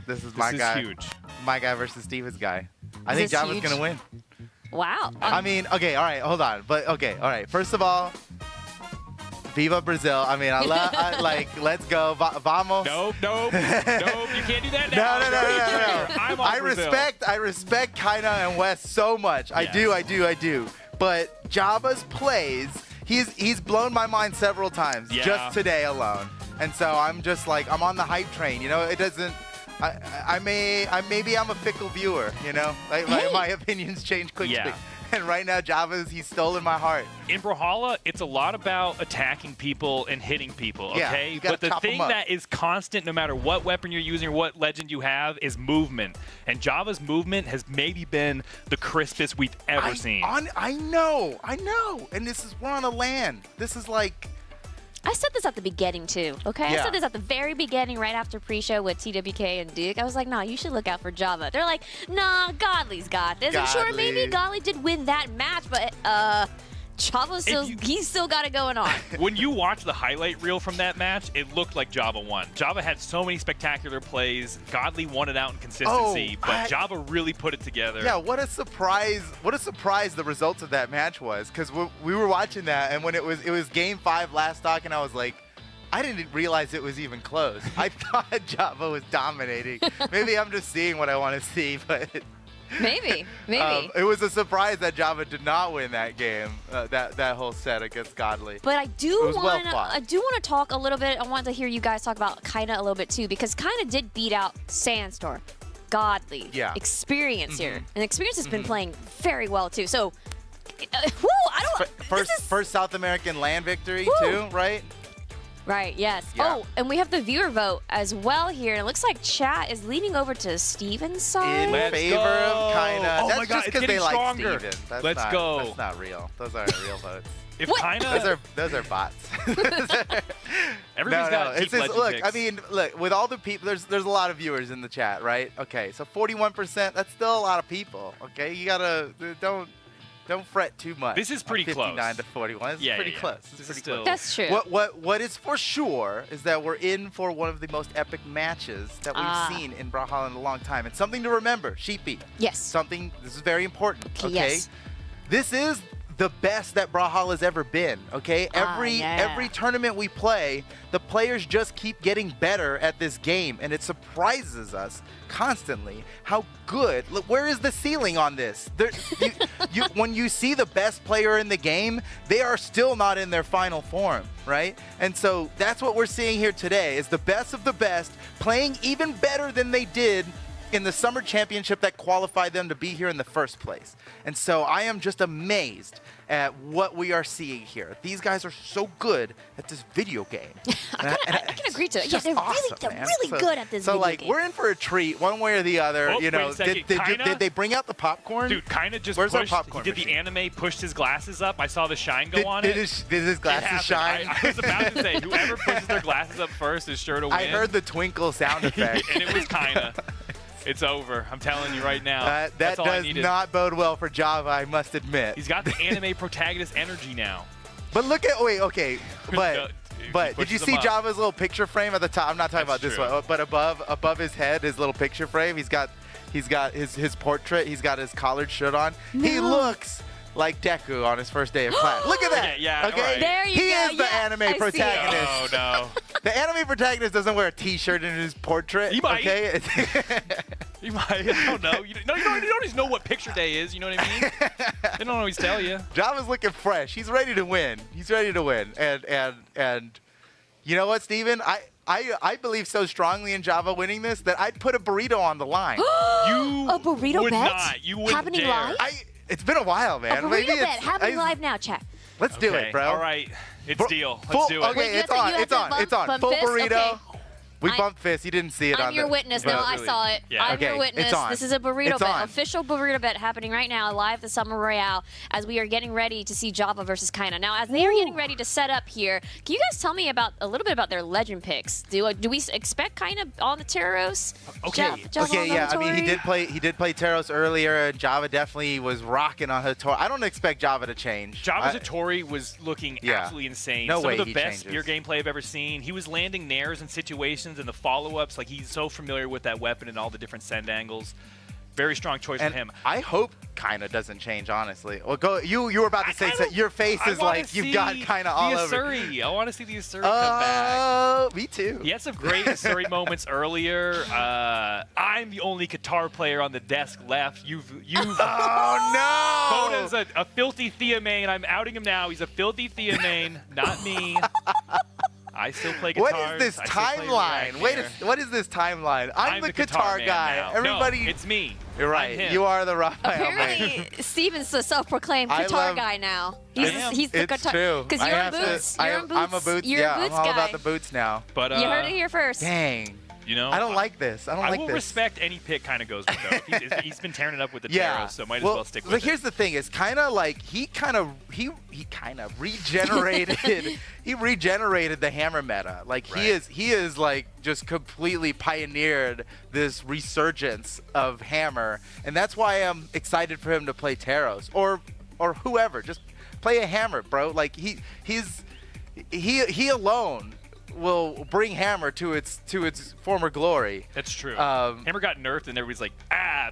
this is my guy. Huge. My guy versus Steven's guy. I think Java's going to win. Wow. I mean, okay, all right, hold on. But okay, all right. First of all, Viva Brazil. I mean, let's go. Vamos. Nope. You can't do that now. No. I'm on Brazil. I respect Kyna and Wess so much. I do. But Java's plays, he's blown my mind several times just today alone. And so I'm just like, I'm on the hype train. You know, it doesn't. Maybe I'm a fickle viewer. You know, my opinions change quickly. Yeah. And right now, he's stolen my heart. In Brawlhalla, it's a lot about attacking people and hitting people, okay? You but the thing that is constant, no matter what weapon you're using or what legend you have, is movement. And Java's movement has maybe been the crispest we've ever seen. I know. And we're on a land. This is like... I said this at the beginning, too, okay? I said this at the very beginning, right after pre-show with TWK and Duke. I was like, nah, you should look out for Java. They're like, nah, Godly's got this. I'm sure maybe Godly did win that match, but Java's he's still got it going on. When you watch the highlight reel from that match, it looked like Java won. Java had so many spectacular plays. Godly won it out in consistency, but Java really put it together. Yeah, what a surprise the results of that match was. Because we were watching that, and when it was Game 5 last stock, and I was like, I didn't realize it was even close. I thought Java was dominating. Maybe I'm just seeing what I want to see, but... Maybe. It was a surprise that Java did not win that game, that whole set against Godly. But I do want to talk a little bit. I want to hear you guys talk about Kyna a little bit too, because Kyna did beat out Sandstorm, Godly, Experience here, and Experience has been playing very well too. So, first South American land victory too, right? Right, yes. Yeah. Oh, and we have the viewer vote as well here. And it looks like chat is leaning over to Steven's side. In favor of Kyna. Oh That's my God, just because they like stronger. Steven. Let's go. That's not real. Those aren't real votes. If Kyna... Those are bots. Everybody's got it's just, look, with all the people, there's a lot of viewers in the chat, right? Okay, so 41%, that's still a lot of people, okay? You gotta, don't don't fret too much. This is pretty 59 close. to 41. This is pretty close. This is pretty close. That's true. What is for sure is that we're in for one of the most epic matches that we've seen in Brawlhalla in a long time. And something to remember, Sheepy. Yes. This is very important, okay? Yes. This is the best that Brawlhalla's ever been, okay? Every tournament we play, the players just keep getting better at this game, and it surprises us constantly how good. Look, where is the ceiling on this? When you see the best player in the game, they are still not in their final form, right? And so that's what we're seeing here today, is the best of the best playing even better than they did in the Summer Championship that qualified them to be here in the first place. And so I am just amazed at what we are seeing here. These guys are so good at this video game. I can agree to it. Yeah, they're really good at this video game. So, we're in for a treat one way or the other. Oh, you know, wait a second. did they bring out the popcorn? Dude, Kyna just Where's pushed. our popcorn He did the anime, pushed his glasses up. I saw the shine go on did it. Did his glasses shine? I was about to say, whoever pushes their glasses up first is sure to win. I heard the twinkle sound effect. And it was Kyna. It's over. I'm telling you right now. That's all I does needed. not bode well for Java, I must admit. He's got the anime protagonist energy now. But look at, okay, but did you see up. Java's little picture frame at the top? I'm not talking about this one, but above his head, his little picture frame, he's got his portrait, he's got his collared shirt on. No. He looks like Deku on his first day of class. Look at that. Yeah, okay. Right. There you go. He is the anime protagonist. Oh no. The anime protagonist doesn't wear a T-shirt in his portrait. He might. Okay. You might. I don't know. You don't always know what picture day is. You know what I mean? They don't always tell you. Java's looking fresh. He's ready to win. He's ready to win. And you know what, Steven? I believe so strongly in Java winning this that I'd put a burrito on the line. A burrito would bet? not. You wouldn't Happening dare. live? It's been a while, man. A burrito bet happening live now, chat. Let's do it, bro. All right. It's deal. Let's do it. Okay, Wait, it's on. bump Full fist? burrito. Okay. We bumped fists. You didn't see it on I'm your witness but now. I saw it. Yeah. I'm Okay, your witness. it's on. This is a burrito It's bet, on. official burrito bet happening right now, live at the Summer Royale, as we are getting ready to see Java versus Kyna. Now, as they are getting ready to set up here, can you guys tell me a little bit about their legend picks? Do we expect Kyna on the Terros? Okay. Java Okay, on yeah. I mean, he Hattori? did play Terros earlier, and Java definitely was rocking on Hattori. I don't expect Java to change. Java's Hattori was looking absolutely insane. No way Some of the he best changes. near gameplay I've ever seen. He was landing nairs in situations and the follow-ups. Like, he's so familiar with that weapon and all the different send angles. Very strong choice And for him. I hope Kyna doesn't change, honestly. Well, go. You were about to say your face is like you've got Kyna all over. I want to see the Asuri come back. Me too. He had some great Asuri moments earlier. I'm the only Qatar player on the desk left. You've Oh no! Bona's a filthy Thea main. I'm outing him now. He's a filthy Thea main, not me. I still play guitars. What is this timeline? What is this timeline? I'm the guitar man guy. now. Everybody. No, it's me. You're I'm right. him. You are the Raphael man. Apparently, Steven's the self-proclaimed I guitar love- guy now. am. He's the It's guitar. true. Because I you're in have to- boots. You're in boots. I'm a boots. You're Yeah, a boots I'm all guy. about the boots now. But You heard it here first. Dang. You know, I don't like this. I don't I like will this. respect any pick kind of goes with though. He's been tearing it up with the Yeah. Terros, so might as well stick with But it. here's the thing: is kind of like he kind of regenerated. He regenerated the hammer meta. Like he is like just completely pioneered this resurgence of hammer, and that's why I'm excited for him to play Terros or whoever. Just play a hammer, bro. Like he alone will bring hammer to its former glory. That's true. Um, Hammer got nerfed, and everybody's like,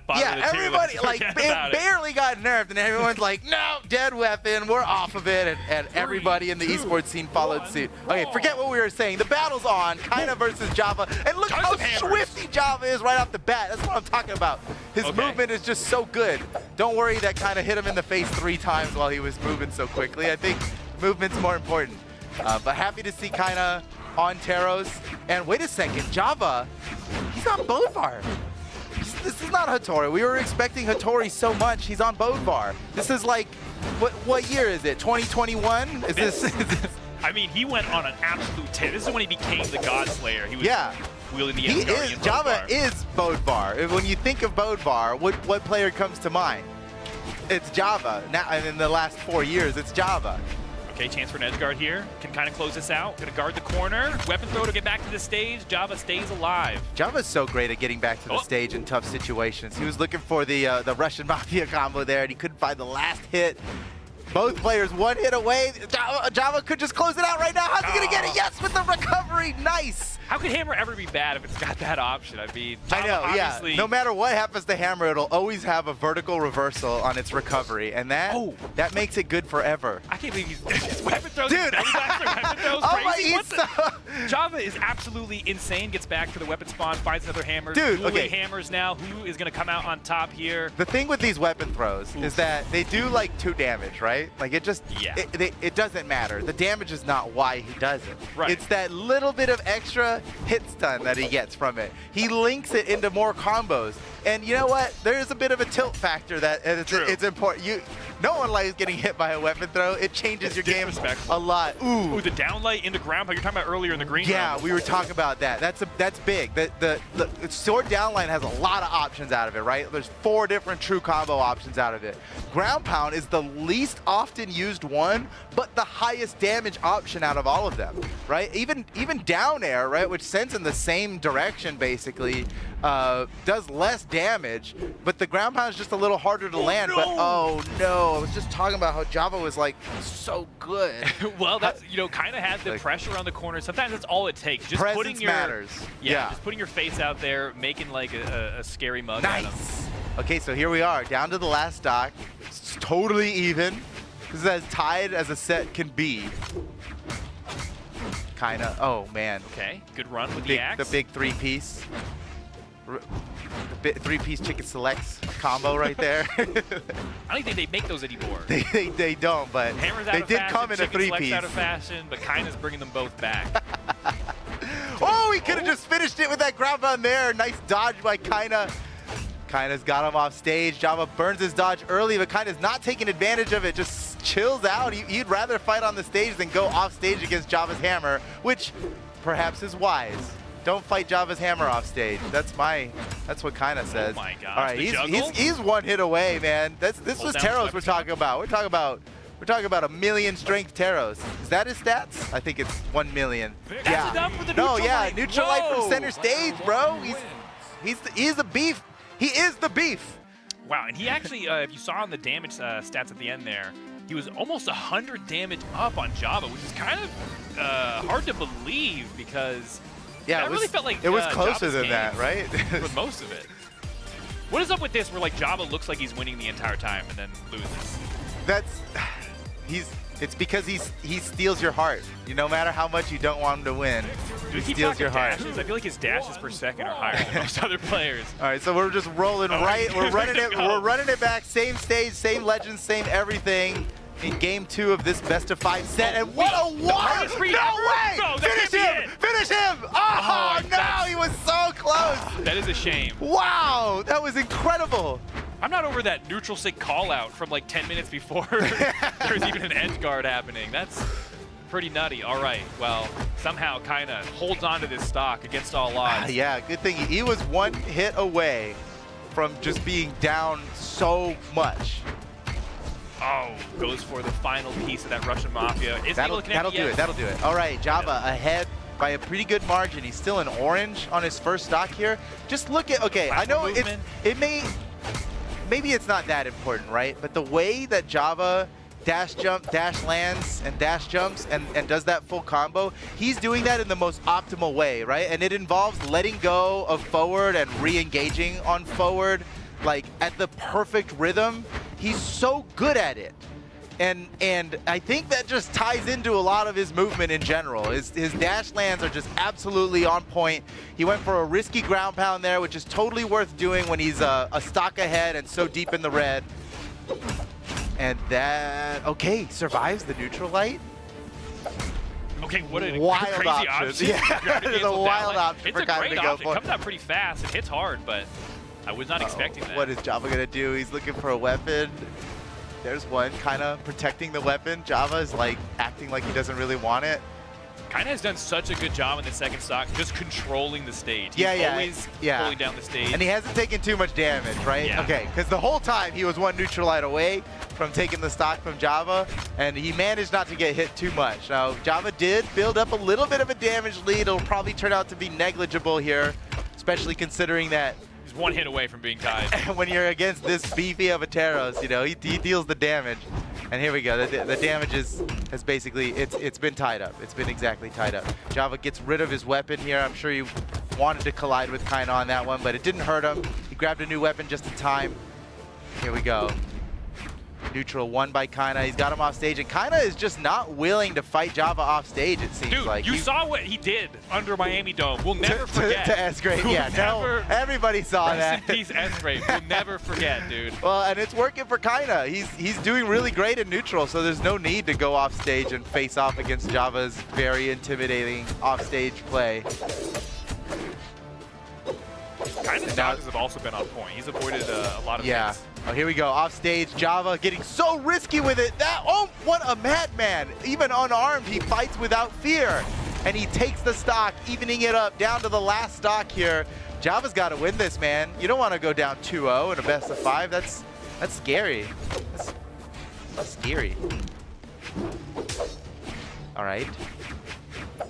bottom Yeah, of the tier, everybody let's like forget it about barely got nerfed, and everyone's like, "No, dead weapon, we're off of it," and everybody in the esports scene followed suit. Okay, forget what we were saying. The battle's on, Kyna versus Java, and look Tons how of hammers. swifty Java is right off the bat. That's what I'm talking about. His movement is just so good. Don't worry, that kind of hit him in the face 3 times while he was moving so quickly. I think movement's more important. But happy to see Kyna on Terros. And wait a second, Java, he's on Bodvar. This is not Hattori. We were expecting Hattori so much. He's on Bodvar. This is like, what year is it? 2021? Is this? I mean, he went on an absolute tear. This is when he became the God Slayer. He was wielding the He Asgardian is. Java Bodvar. is Bodvar. When you think of Bodvar, what player comes to mind? It's Java. Now, and in the last 4 years, it's Java. Okay, chance for an edge guard here. Can kind of close this out. Gonna guard the corner. Weapon throw to get back to the stage. Java stays alive. Java's so great at getting back to the stage in tough situations. He was looking for the Russian Mafia combo there, and he couldn't find the last hit. Both players one hit away. Java could just close it out right now. How's he gonna get it? Yes, with the recovery. Nice. How could Hammer ever be bad if it's got that option? I mean, I know, yeah. obviously... No matter what happens to Hammer, it'll always have a vertical reversal on its recovery, and that makes it good forever. I can't believe he's weapon throws. Dude. Weapon throws Oh my, crazy. he's Java is absolutely insane. Gets back to the weapon spawn, finds another hammer. Dude, Dueling okay. hammers now. Who is going to come out on top here? The thing with these weapon throws is that they do like 2 damage, right? Like it just, it doesn't matter. The damage is not why he does it. Right. It's that little bit of extra hit stun that he gets from it. He links it into more combos. And you know what? There is a bit of a tilt factor that it's important. No one likes getting hit by a weapon throw. It changes your game a lot. Ooh, the downlight into ground. You're talking about earlier in the green Yeah, room. we were talking about that. That's big. The sword downline has a lot of options out of it, right? There's 4 different true combo options out of it. Ground pound is the least often used one, but the highest damage option out of all of them, right? Even down air, right, which sends in the same direction basically, does less damage, but the ground pound is just a little harder to land. No. But oh no, I was just talking about how Java was like so good. Well, that's, kind of has the pressure on the corner. Sometimes that's all it takes. Just Presence putting your matters. Yeah, just putting your face out there, making like a scary mug at him. Nice. Okay, so here we are, down to the last stock. It's totally even. This is as tied as a set can be. Kyna. Oh man. Okay, good run with the axe. The big 3-piece. The 3-piece chicken selects combo right there. I don't think they make those anymore. they don't, but Hammer's out they of did fashion, come in a Chicken Select's 3-piece. out of fashion, but Kyna's bringing them both back. Oh, he could have just finished it with that ground pound there. Nice dodge by Kyna. Kyna's got him off stage. Java burns his dodge early, but Kyna's not taking advantage of it. Just chills out. He'd rather fight on the stage than go off stage against Java's hammer, which perhaps is wise. Don't fight Java's hammer off stage. That's what Kyna says. Oh my gosh. All right, he's 1 hit away, man. This was Teros we're talking about. We're talking about 1 million strength Teros. Is that his stats? I think it's 1 million. That's enough for the neutral light. Neutral light from Whoa. center stage, bro. He's the beef. He is the beef. Wow, and he actually, if you saw on the damage stats at the end there, he was almost 100 damage up on Java, which is kind of hard to believe because Yeah, it really felt like it was closer Java's than game that, right? for most of it. What is up with this where like Java looks like he's winning the entire time and then loses? It's because he steals your heart. No matter how much you don't want him to win, he steals your heart. Dashes? I feel like his dashes per second are higher than most other players. All right, so we're just rolling right. We're running it. We're running it back. Same stage, same legends, same everything. In game 2 of this best-of-5 set, and what a water! No way! No, Finish him! Finish him! Oh no, he was so close. That is a shame. Wow, that was incredible. I'm not over that neutral sig call out from like 10 minutes before there's even an edge guard happening. That's pretty nutty. All right, well, somehow Kyna holds on to this stock against all odds. Yeah, good thing he was 1 hit away from just being down so much. Oh, goes for the final piece of that Russian Mafia. That'll do it. That'll do it. All right, Java ahead by a pretty good margin. He's still in orange on his first stock here. Just look at, okay, I know maybe it's not that important, right? But the way that Java dash jump, dash lands, and dash jumps, and does that full combo, he's doing that in the most optimal way, right? And it involves letting go of forward and re-engaging on forward, like at the perfect rhythm. He's so good at it. And I think that just ties into a lot of his movement in general. His dash lands are just absolutely on point. He went for a risky ground pound there, which is totally worth doing when he's a stock ahead and so deep in the red. And that, okay, survives the neutral light. Okay, what a wild crazy option. Yeah, it's a wild option for Kyna to go for. It comes out pretty fast. It hits hard, but I was not expecting that. What is Java going to do? He's looking for a weapon. There's one, kind of protecting the weapon. Java is like acting like he doesn't really want it. Kyna has done such a good job in the second stock, just controlling the stage. He's always pulling down the stage. And he hasn't taken too much damage, right? Yeah. Okay, because the whole time he was 1 neutral light away. from taking the stock from Java, and he managed not to get hit too much. Now, Java did build up a little bit of a damage lead. It'll probably turn out to be negligible here, especially considering that He's one hit away from being tied. when you're against this beefy of a Teros, you know, he deals the damage. And here we go. The damage has basically, it's been tied up. It's been exactly tied up. Java gets rid of his weapon here. I'm sure he wanted to collide with Kyna on that one, but it didn't hurt him. He grabbed a new weapon just in time. Here we go. Neutral won by Kyna. He's got him off stage, and Kyna is just not willing to fight Java off stage, it seems Dude, like. you saw what he did under Miami Dome. We'll never forget. To SGrape, yeah. No, everybody saw that. Rest in peace, SGrape. We'll never forget, dude. Well, and it's working for Kyna. He's doing really great in neutral, so there's no need to go off stage and face off against Java's very intimidating off-stage play. Kyna's dodges have also been on point. He's avoided a lot of hits. Oh, here we go. Off stage, Java getting so risky with it. Oh, what a madman. Even unarmed, he fights without fear. And he takes the stock, evening it up down to the last stock here. Java's got to win this, man. You don't want to go down 2-0 in a best of 5. That's scary. That's scary. All right.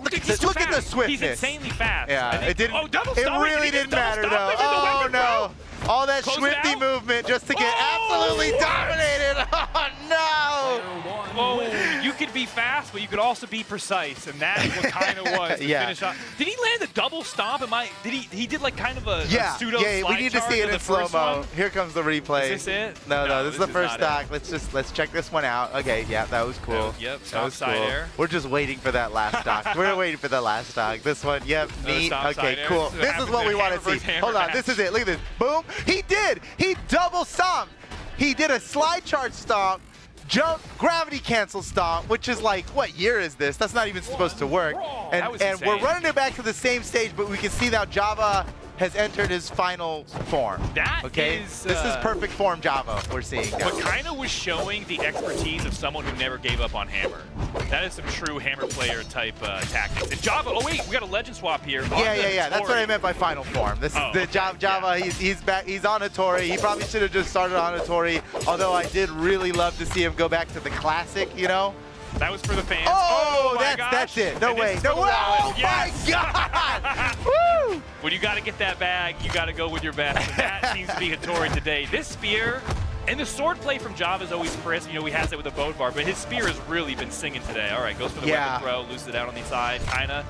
Look at the swiftness. He's insanely fast. Yeah, it didn't. Oh, double it stomp. really didn't matter though. Oh no! All that swifty movement just to get absolutely dominated. Oh no! Oh, you could be fast, but you could also be precise, and that's what kind of was. Yeah. Finish off. Did he land a double stomp? He did like kind of a pseudo yeah. slide We need to charge see it in in the first slow-mo. one. Here comes the replay. Is this it? No, this is the first not stock. Let's check this one out. Okay, yeah, that was cool. Yep, that stop was side cool. air. We're just waiting for that last stock. We're waiting for the last stock. This one, yep, neat. stop Okay, side air. cool. This This happens is what in we want hammer to see. versus hammer Hold on, match. this is it. Look at this. Boom. He did. He double stomped. He did a slide charge stomp, jump, gravity cancel stomp, which is like, what year is this? That's not even supposed to work. And we're insane. running it back to the same stage, but we can see now Java has entered his final form. That okay? is, This is perfect form Java we're seeing now. But Kyna was showing the expertise of someone who never gave up on hammer. That is some true hammer player type tactics. And Java, oh wait, we got a legend swap here. Yeah. That's what I meant by final form. This is the Java. He's back. He's on Hattori. He probably should have just started on Hattori. Although I did really love to see him go back to the classic. You know. That was for the fans. Oh, my that's it. No And way. this is No for the way. wallet. Oh Yes. my God. Woo! When you got to get that bag, you got to go with your best. And that seems to be Hattori today. This spear and the sword play from Java is always crisp. You know, he has it with a bow bar, but his spear has really been singing today. All right, goes for the weapon throw, loses it out on the side. Kyna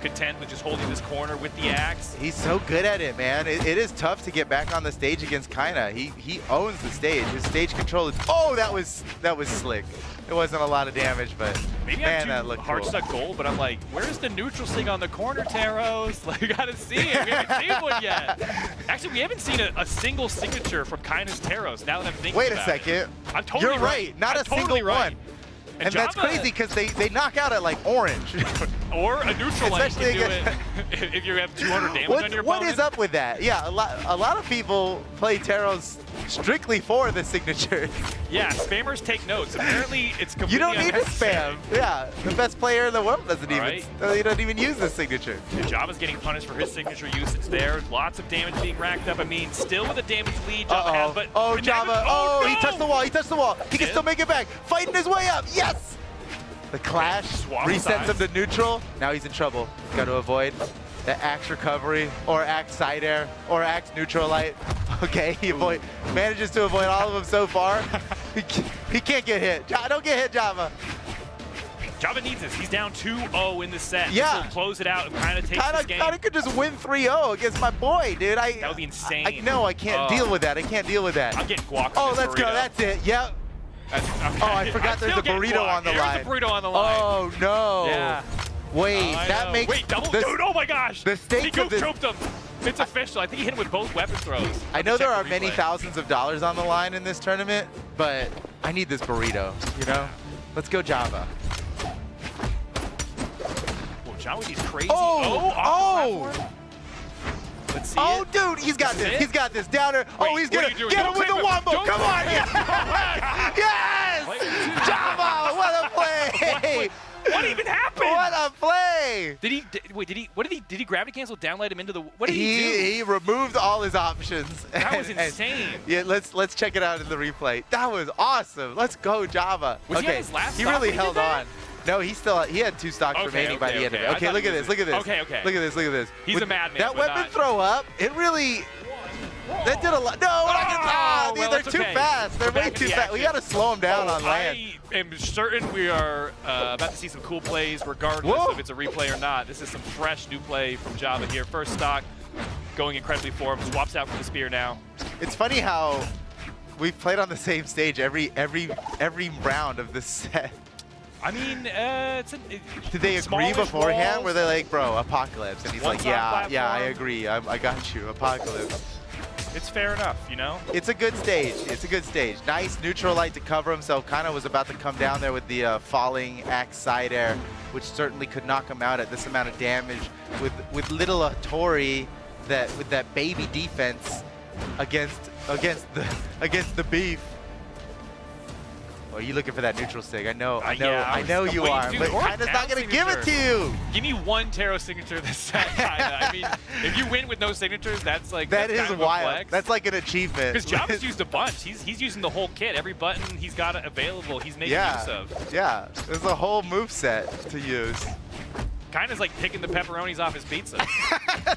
content with just holding this corner with the axe. He's so good at it, man. It is tough to get back on the stage against Kyna. He owns the stage. His stage control is. Oh, that was slick. It wasn't a lot of damage, but Maybe man, I'm that too looked hard cool. stuck goal, but I'm like, where's the neutral sing on the corner, Teros? Like, we gotta see it. We haven't seen one yet. Actually, we haven't seen a single signature from Kyna's Teros. Now that I'm thinking Wait a about second. it. I'm totally You're right. Not I'm a totally single right. one. And that's Java- crazy because they knock out at like orange. Or a neutral line Especially can do against- it if you have 200 damage on your What opponent. is up with that? Yeah, a lot of people play Teros strictly for the signature. Yeah, spammers take notes. Apparently, it's completely You don't need to unnecessary. spam. Yeah, the best player in the world doesn't All even. right. He doesn't even use the signature. And Java's getting punished for his signature usage there. Lots of damage being racked up. I mean, still with a damage lead, Java has, but Oh, and Java. never- Oh, no! he touched the wall. He touched the wall. He can still make it back. Fighting his way up. Yes. The clash swap resets sides. him to neutral. Now he's in trouble. Got to avoid the axe recovery or axe side air or axe neutral light. Okay, he manages to avoid all of them so far. He can't get hit. Don't get hit, Java. Java needs this. He's down 2-0 in the set. Yeah. He'll close it out and kind of take this game. Kyna could just win 3-0 against my boy, dude. That would be insane. No, I can't deal with that. I can't deal with that. I'm getting guac. Oh, let's go. That's it. Yep. Oh, I forgot there's a burrito on the line. There's a burrito on the line. Oh, no. Yeah. Wait, I that know. makes... Wait, double? the- Dude, oh my gosh. the stakes he of this- choked him. It's official. I think he hit him with both weapon throws. I know there are Check the many replay. thousands of dollars on the line in this tournament, but I need this burrito, you know? Let's go Java. Well, Java with these crazy. Oh! Off the platform. Let's see Oh, it. dude, he's got This is this. it? He's got this. Downer. Oh, Wait, he's what are gonna you doing? get him Don't with the clip him. wombo. Don't Come on. clip him. Yes! Yes! Java, what a play! What even happened? What a play! Did he? Wait, did he gravity cancel down, light him into the? What did he do? He removed all his options. That was insane. Yeah, let's check it out in the replay. That was awesome. Let's go, Java. Was he on his last he stock really when he held did that? on. No, he had 2 stocks remaining by the end of it. Okay, look at this. Look at this. Okay. Look at this. Look at this. He's a madman. That weapon throw up, it really. That did a lot. No, we're not gonna. well, They're it's too okay. fast. They're We're way back in too the fast. We action. gotta slow them down on land. I am certain we are about to see some cool plays, regardless Whoa. if it's a replay or not. This is some fresh new play from Java here. First stock going incredibly for him. Swaps out for the spear now. It's funny how we've played on the same stage every round of this set. I mean, Did they agree smallish beforehand? walls. Were they like, bro, Apocalypse? And he's One like, side yeah, I platform. agree. I got you, Apocalypse. It's fair enough, you know? It's a good stage. It's a good stage. Nice neutral light to cover himself. Kyna was about to come down there with the falling axe side air, which certainly could knock him out at this amount of damage. With little Tori, with that baby defense against the beef. Oh, are you looking for that neutral sig? I know you are, Dude, but or a Kyna's not down gonna give it to signature. you. Give me one tarot signature this set, Kyna. I mean, if you win with no signatures, that's like That that's is kind of a wild. flex. That's like an achievement. Because Java's used a bunch. He's using the whole kit. Every button he's got available, he's making use of. Yeah, there's a whole moveset to use. Kyna's like picking the pepperonis off his pizza.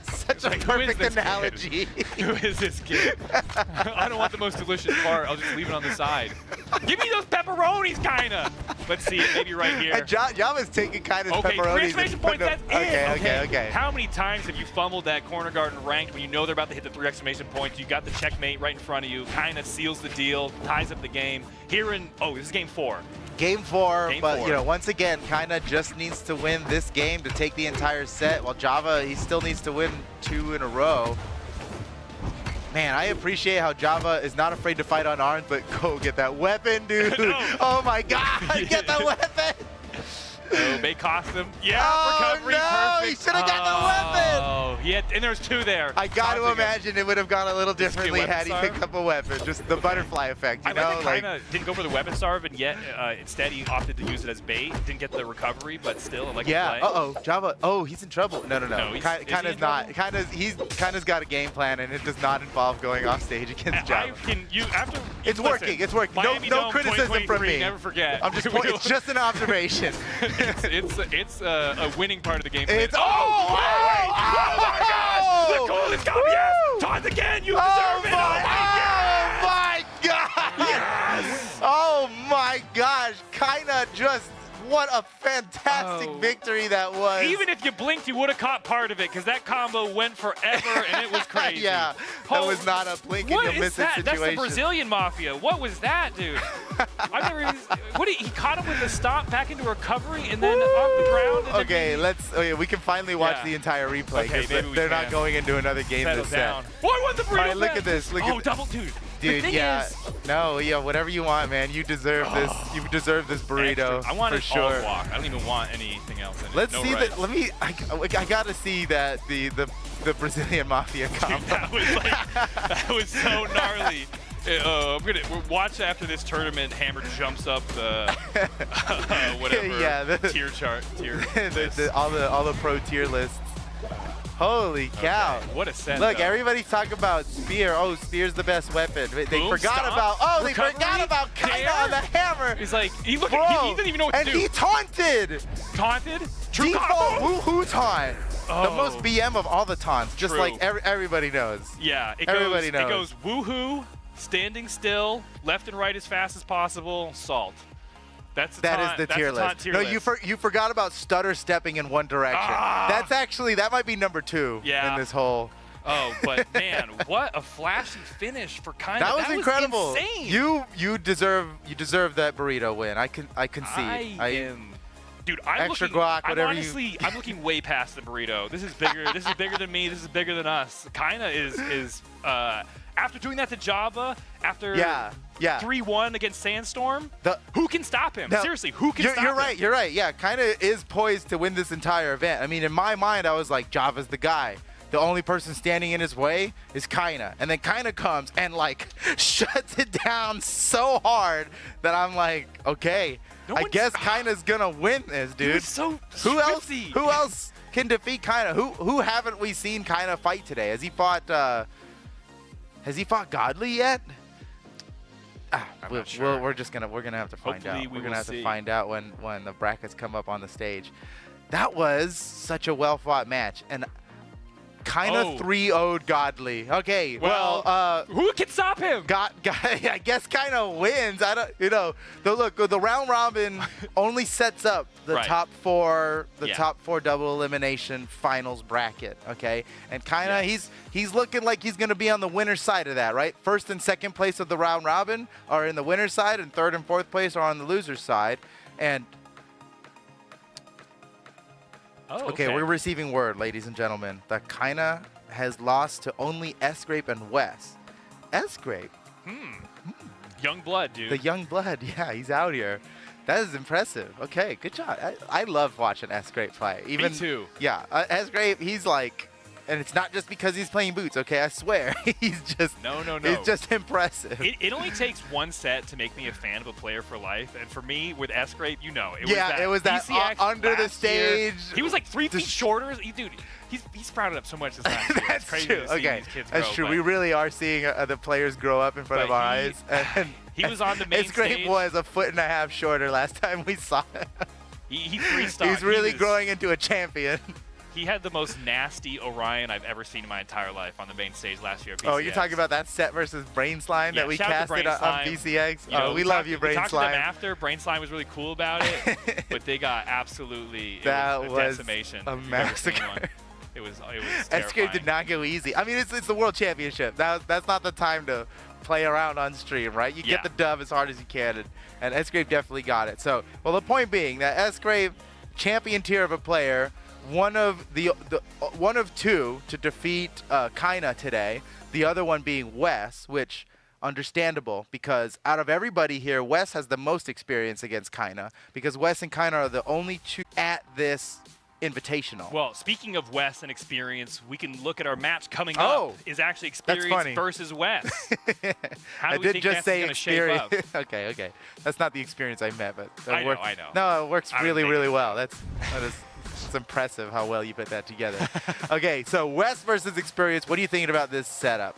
Such a like, who is perfect this kid? analogy. Who is this kid? I don't want the most delicious part. I'll just leave it on the side. Give me those pepperonis, Kyna. Let's see it. Maybe right here. And Java's taking Kyna's Okay, pepperonis. exclamation point, that's Okay, okay. How many times have you fumbled that corner guard and ranked when you know they're about to hit the 3 exclamation points? You got the checkmate right in front of you. Kyna seals the deal, ties up the game. Here in, this is game 4. Game 4, Game but 4. you know, once again, Kyna just needs to win this game to take the entire set, while Java, he still needs to win 2 in a row. Man, I appreciate how Java is not afraid to fight unarmed, but go get that weapon, dude. No. Oh my God, get the weapon. Oh, may cost him. Yeah, Oh, recovery, no, perfect. he should have got the weapon. Oh, yeah, and there's 2 there. I got to Taunting him. imagine it would have gone a little Did he get differently had he weapon picked up a weapon. Just the butterfly effect, you I know? like that Kyna didn't go for the weapon starve, and yet instead he opted to use it as bait. Didn't get the recovery, but still, I like the Yeah. play. Java. Oh, he's in trouble. No. No, is he Kyna's in not. trouble? Kyna's got a game plan, and it does not involve going off stage against Java. It's working. It's working. Miami No Dome criticism from 2023, me. Never forget. I'm just. It's just an observation. it's a winning part of the game. It's. Oh my gosh! The goal is come. Yes! Toss again. You deserve it. Oh my God! Yes! Oh my gosh! Kyna just. What a fantastic victory that was. Even if you blinked, you would have caught part of it because that combo went forever and it was crazy. Yeah, that was not a blink and you'll miss it situation. That's the Brazilian Mafia. What was that, dude? I've never even. He caught him with a stop back into recovery and then off the ground. And Okay, we can finally watch Yeah. the entire replay Okay, because maybe we they're can. not going into another game Settle this down. set. Boy, what the burrito? All right, look at this. Look at double, dude. The Dude, thing yeah, is, whatever you want, man. You deserve this. You deserve this burrito. extra. I want for it sure. all walk. I don't even want anything else in it. Let's No see rice. that. Let me. I gotta see that the Brazilian Mafia combo. That was so gnarly. We'll watch after this tournament. Hammer jumps up the whatever tier chart. all the pro tier lists. Holy cow! Okay, what a set! Look, though. everybody's talking about Spear. Oh, Spear's the best weapon. They Boom, forgot stomp, about. Oh, they recovery, forgot about Kyna care. on the hammer. He's like, he Bro, doesn't even know what to do. And he taunted. Taunted? True Default combo? woohoo taunt. The Oh. most BM of all the taunts, just True. like everybody knows. Yeah, Everybody knows. It goes woohoo, standing still, left and right as fast as possible, salt. That's the That taunt, is the that's tier taunt list. tier No, list. you forgot about stutter stepping in one direction. That might be number 2 Yeah. in this whole. Oh, but man, what a flashy finish for Kyna. That was incredible. Insane. You deserve that burrito win. I concede. Dude, I'm extra looking, guac, whatever I'm looking way past the burrito. This is bigger. This is bigger than me. This is bigger than us. Kyna is after doing that to Java, after 3-1 against Sandstorm, who can stop him? No, Seriously, who can stop him? You're right. Yeah, Kyna is poised to win this entire event. I mean, in my mind, I was like, Java's the guy. The only person standing in his way is Kyna. And then Kyna comes and, like, shuts it down so hard that I'm like, okay. I guess Kyna's gonna win this, dude. Dude, so Who else? swifty. Who else can defeat Kyna? Who haven't we seen Kyna fight today? Has he fought? Godly yet? sure. We're gonna have to find Hopefully out. we We're gonna will have to see. find out when the brackets come up on the stage. That was such a well-fought match, and Kyna 3-0'd Godly. Okay, well, who can stop him? I guess Kyna wins. I don't, the round robin only sets up the Right. top four, Yeah. top four double elimination finals bracket. Okay, and Kyna, he's looking like he's gonna be on the winner's side of that, right? First and second place of the round robin are in the winner's side, and third and fourth place are on the loser's side. And okay, we're receiving word, ladies and gentlemen, that Kyna has lost to only SGrape and Wess. SGrape, Young blood, dude. the young blood, yeah, he's out here. That is impressive. Okay, good job. I love watching SGrape play. Even, Me too. Yeah, SGrape, he's like, and it's not just because he's playing boots, okay? I swear. He's just No. He's just impressive. It only takes one set to make me a fan of a player for life, and for me, with SGrape, it was that BCX under the last year. stage. He was like 3 feet shorter. Dude, he's sprouted up so much this last year. That's It's crazy true. to see Okay, these kids that's grow, true. but We really are seeing the players grow up in front of But our he- eyes. And he was on the main SGrape stage. was a foot and a half shorter last time we saw him. He three-stocked. He's really was- growing into a champion. He had the most nasty Orion I've ever seen in my entire life on the main stage last year at BCX. Oh, you're talking about that set versus Brain Slime that we shout out to casted Brain on Slime. BCX? We love you, Brain We talked to Slime. them after. Brain Slime was really cool about it, but they got absolutely That it was was a decimation. a if you've ever seen massacre. one. It was SGrape terrifying. did not go easy. I mean, it's the World Championship. That's not the time to play around on stream, right? You get the dub as hard as you can, and SGrape definitely got it. So, well, the point being that SGrape, champion tier of a player, one of two to defeat Kyna today. The other one being Wess, which understandable because out of everybody here, Wess has the most experience against Kyna because Wess and Kyna are the only two at this Invitational. Well, speaking of Wess and experience, we can look at our match coming Oh, up. Is actually that's experience funny. versus Wess. How I do we did think just Wess say is going to shape up? experience. Okay. That's not the experience I meant, but that I know, worked. I know. No, it works I really, think really so. well. It's impressive how well you put that together. Okay, so Wess versus experience. What are you thinking about this setup?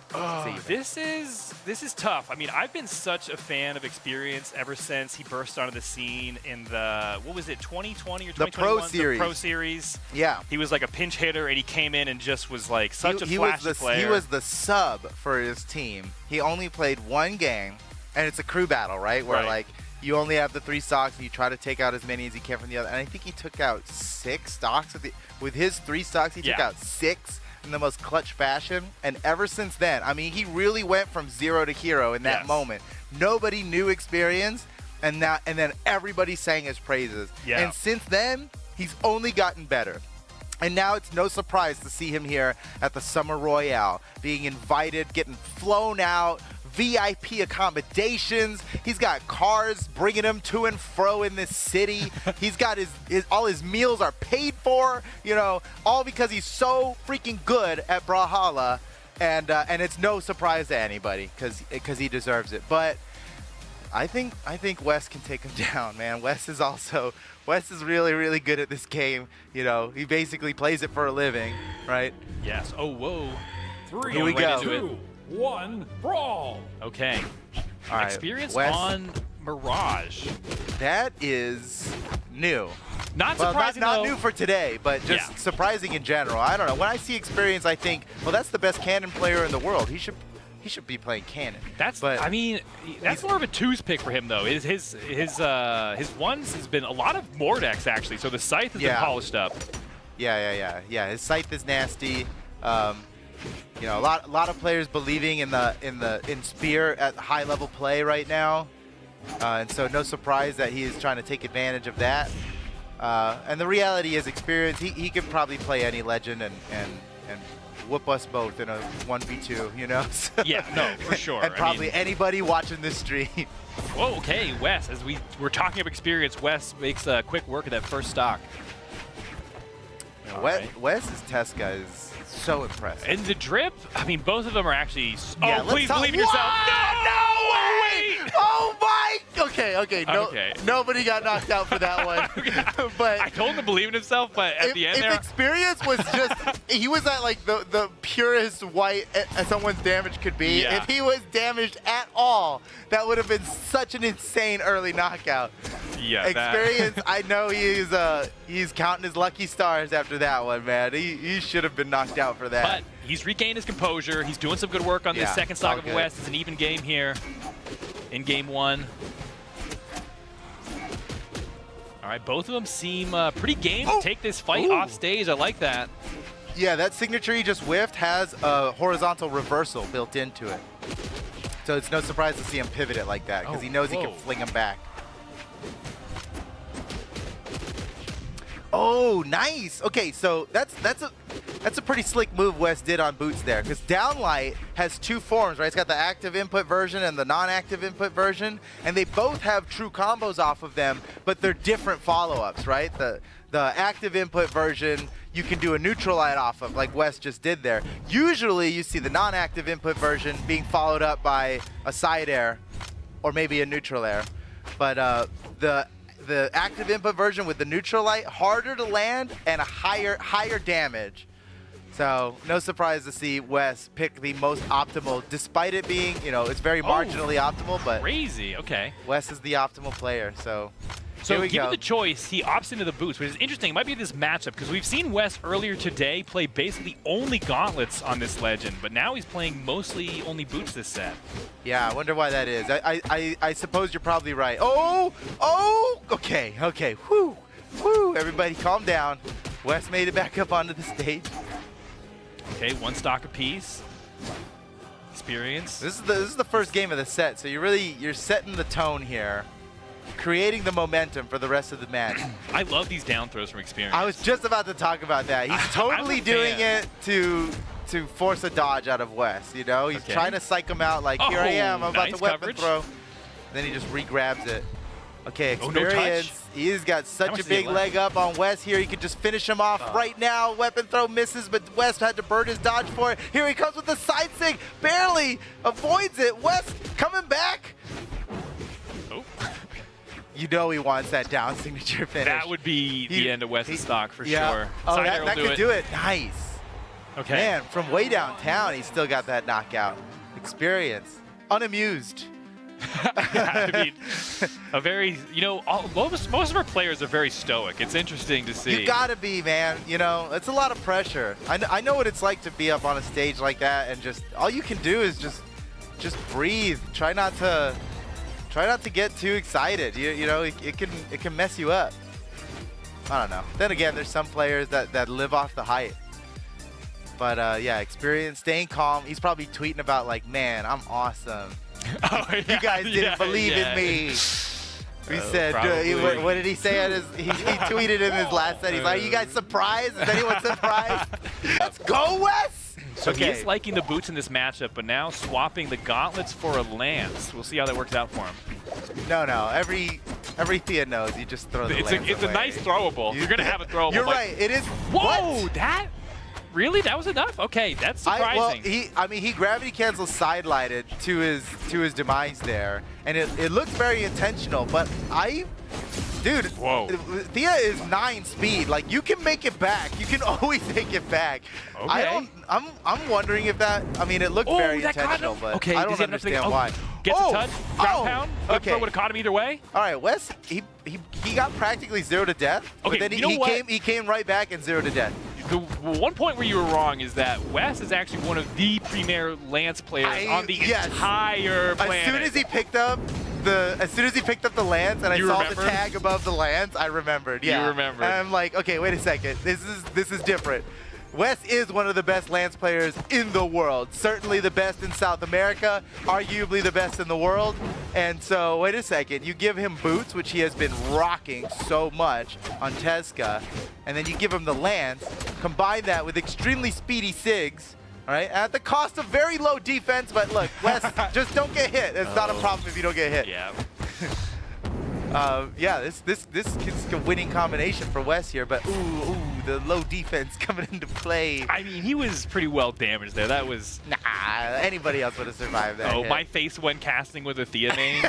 This is tough. I mean, I've been such a fan of experience ever since he burst onto the scene in the 2020 or 2021? The Pro Series. The Pro Series. Yeah. He was like a pinch hitter, and he came in and just was like such a flashy player. He was the sub for his team. He only played one game, and it's a crew battle, right? Where like you only have the 3 stocks, and you try to take out as many as you can from the other. And I think he took out 6 stocks with his 3 stocks. He took out 6 in the most clutch fashion. And ever since then, I mean, he really went from 0 to hero in that moment. Nobody knew experience, and then everybody sang his praises. Yeah. And since then, he's only gotten better. And now it's no surprise to see him here at the Summer Royale, being invited, getting flown out, VIP accommodations. He's got cars bringing him to and fro in this city. He's got all his meals are paid for, all because he's so freaking good at Brawlhalla. And it's no surprise to anybody because he deserves it. But I think Wess can take him down, man. Wess is really, really good at this game. He basically plays it for a living, right? Yes. Oh, whoa. 3, Here we go. 2, 1, brawl. Okay. All right, Experience Wess. on Mirage. That is new. Not Well, surprising, not though. new for today, but just surprising in general. I don't know. When I see experience, I think, well, that's the best cannon player in the world. He should be playing cannon. That's more of a twos pick for him though. His ones has been a lot of Mordex actually. So the scythe has been polished up. Yeah. His scythe is nasty. A lot of players believing in Spear at high level play right now, and so no surprise that he is trying to take advantage of that. And the reality is, experience. He can probably play any legend and whoop us both in a 1v2. So Yeah, no, for sure. and probably anybody watching this stream. Whoa, okay, Wess. As we're talking of experience, Wess makes quick work of that first stock. Wess's Tesca is so impressive. And the drip, I mean, both of them are actually. Yeah, Oh, please believe in yourself. No way! Oh my! Okay. No, Okay. Nobody got knocked out for that one. But I told him to believe in himself, but at the end if there, experience was just, he was at like the purest white someone's damage could be. Yeah. If he was damaged at all, that would have been such an insane early knockout. yeah, Experience, I know he's counting his lucky stars after that one, man. He should have been knocked out for that. But he's regained his composure. He's doing some good work on this Yeah, second it's all stock of good. West. It's an even game here in game one. All right, both of them seem pretty game to take this fight off stage. I like that. Yeah, that signature he just whiffed has a horizontal reversal built into it. So it's no surprise to see him pivot it like that, because he knows he can fling him back. Oh, nice. Okay, so that's a pretty slick move Wess did on Boots there, because Downlight has two forms, right? It's got the active input version and the non-active input version, and they both have true combos off of them, but they're different follow-ups, right? The active input version you can do a neutral light off of, like Wess just did there. Usually you see the non-active input version being followed up by a side air or maybe a neutral air, but the active input version with the neutral light, harder to land and a higher damage. So no surprise to see Wess pick the most optimal, despite it being, it's very marginally optimal, but Crazy. Okay. Wess is the optimal player. So here we given go. the choice, he opts into the boots, which is interesting. It might be this matchup because we've seen Wess earlier today play basically only gauntlets on this legend, but now he's playing mostly only boots this set. Yeah, I wonder why that is. I suppose you're probably right. Oh, okay. Whew. Everybody calm down. Wess made it back up onto the stage. Okay, one stock apiece. Experience. This is the first game of the set, so you're setting the tone here, creating the momentum for the rest of the match. I love these down throws from Experience. I was just about to talk about that. He's totally doing it to force a dodge out of Wess. He's trying to psych him out, like, here I am, I'm about nice to weapon coverage. throw. Then he just re-grabs it. Okay, Oh, no Experience. touch. He's got such much a does he big have leg up on Wess here. He could just finish him off right now. Weapon throw misses, but Wess had to burn his dodge for it. Here he comes with the side sig. Barely avoids it. Wess coming back. Oh. You know he wants that down signature finish. That would be the end of Wess's stock for sure. Oh, Side that air will could do it. Nice. Okay. Man, from way downtown, he still got that knockout. Experience. Unamused. I mean, a very, most of our players are very stoic. It's interesting to see. You gotta be, man. It's a lot of pressure. I know what it's like to be up on a stage like that, and just all you can do is just breathe. Try not to get too excited. It can mess you up. I don't know. Then again, there's some players that live off the hype. But yeah, Experience, staying calm. He's probably tweeting about like, man, I'm awesome. Oh, yeah, You guys didn't believe in me. He said, what did he say? He tweeted in his last set. He's like, are you guys surprised? Is anyone surprised? Let's go, Wess! So he is liking the boots in this matchup, but now swapping the gauntlets for a lance. We'll see how that works out for him. No. Every Thea knows you just throw the lance It's a away. nice throwable. You're going to have a throwable. You're right. It is. Whoa, what? that? Really? That was enough? Okay, that's surprising. He gravity cancel side lighted to his demise there, and it looks very intentional. But dude, whoa, Thea is 9 speed. Like, you can make it back. You can always make it back. Okay. I'm wondering if that. I mean, it looked very intentional, but okay, I don't understand why. Gets a touch, ground pound. Okay, Would have caught him either way. All right, Wess, he got practically 0 to death. Okay, but then what? he came right back and 0 to death. The one point where you were wrong is that Wess is actually one of the premier Lance players on the entire planet. As soon as he picked up the Lance and I saw the tag above the Lance, I remembered. Yeah, you remembered. And I'm like, okay, wait a second. This is different. Wess is one of the best Lance players in the world. Certainly the best in South America, arguably the best in the world. And so, wait a second, you give him boots, which he has been rocking so much on Tezuka, and then you give him the Lance, combine that with extremely speedy SIGs, all right, at the cost of very low defense, but look, Wess, just don't get hit. It's not a problem if you don't get hit. Yeah. Yeah, this is a winning combination for Wess here, but ooh, the low defense coming into play. I mean, he was pretty well damaged there. That was... Nah, anybody else would have survived that hit. My face when casting with a Thea main.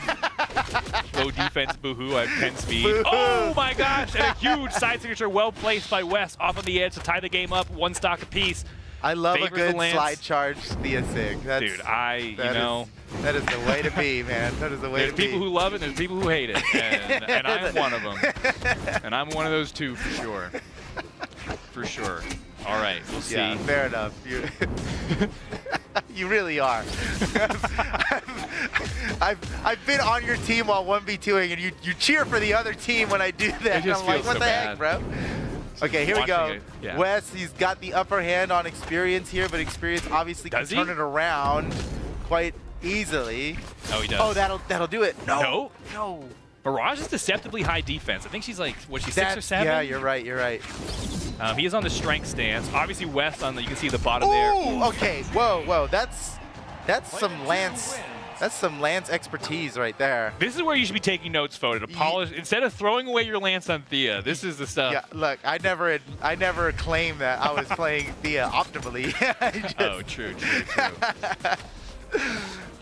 Low defense, boohoo. I have 10 speed. Oh my gosh! And a huge side signature, well placed by Wess, off on the edge to tie the game up. 1 stock apiece. I love a Favors good the Lance. slide charge Thea Sig. That's, Dude, that is the way to be, man. That is the way there's to be. people who love it, and there's people who hate it, and I'm one of them. And I'm one of those too, for sure. For sure. All right, we'll see. Yeah, fair enough. You, you really are. I've been on your team while 1v2ing, and you cheer for the other team when I do that. It just I'm like, feels what so the bad. heck, bro? Okay, here we go. Watching it, yeah. Wess, he's got the upper hand on Experience here, but Experience obviously Does can he? turn it around quite easily. Oh, he does. Oh, that'll do it. No. No. Mirage is deceptively high defense. I think she's like, what, she's 6 or 7? Yeah, you're right. You're right. He is on the strength stance. Obviously, Wess on the, you can see the bottom there. Ooh, okay. Whoa. That's some Lance. That's some Lance expertise right there. This is where you should be taking notes, Foden. To polish instead of throwing away your lance on Thea. This is the stuff. Yeah, look, I never claimed that I was playing Thea optimally. Oh, true.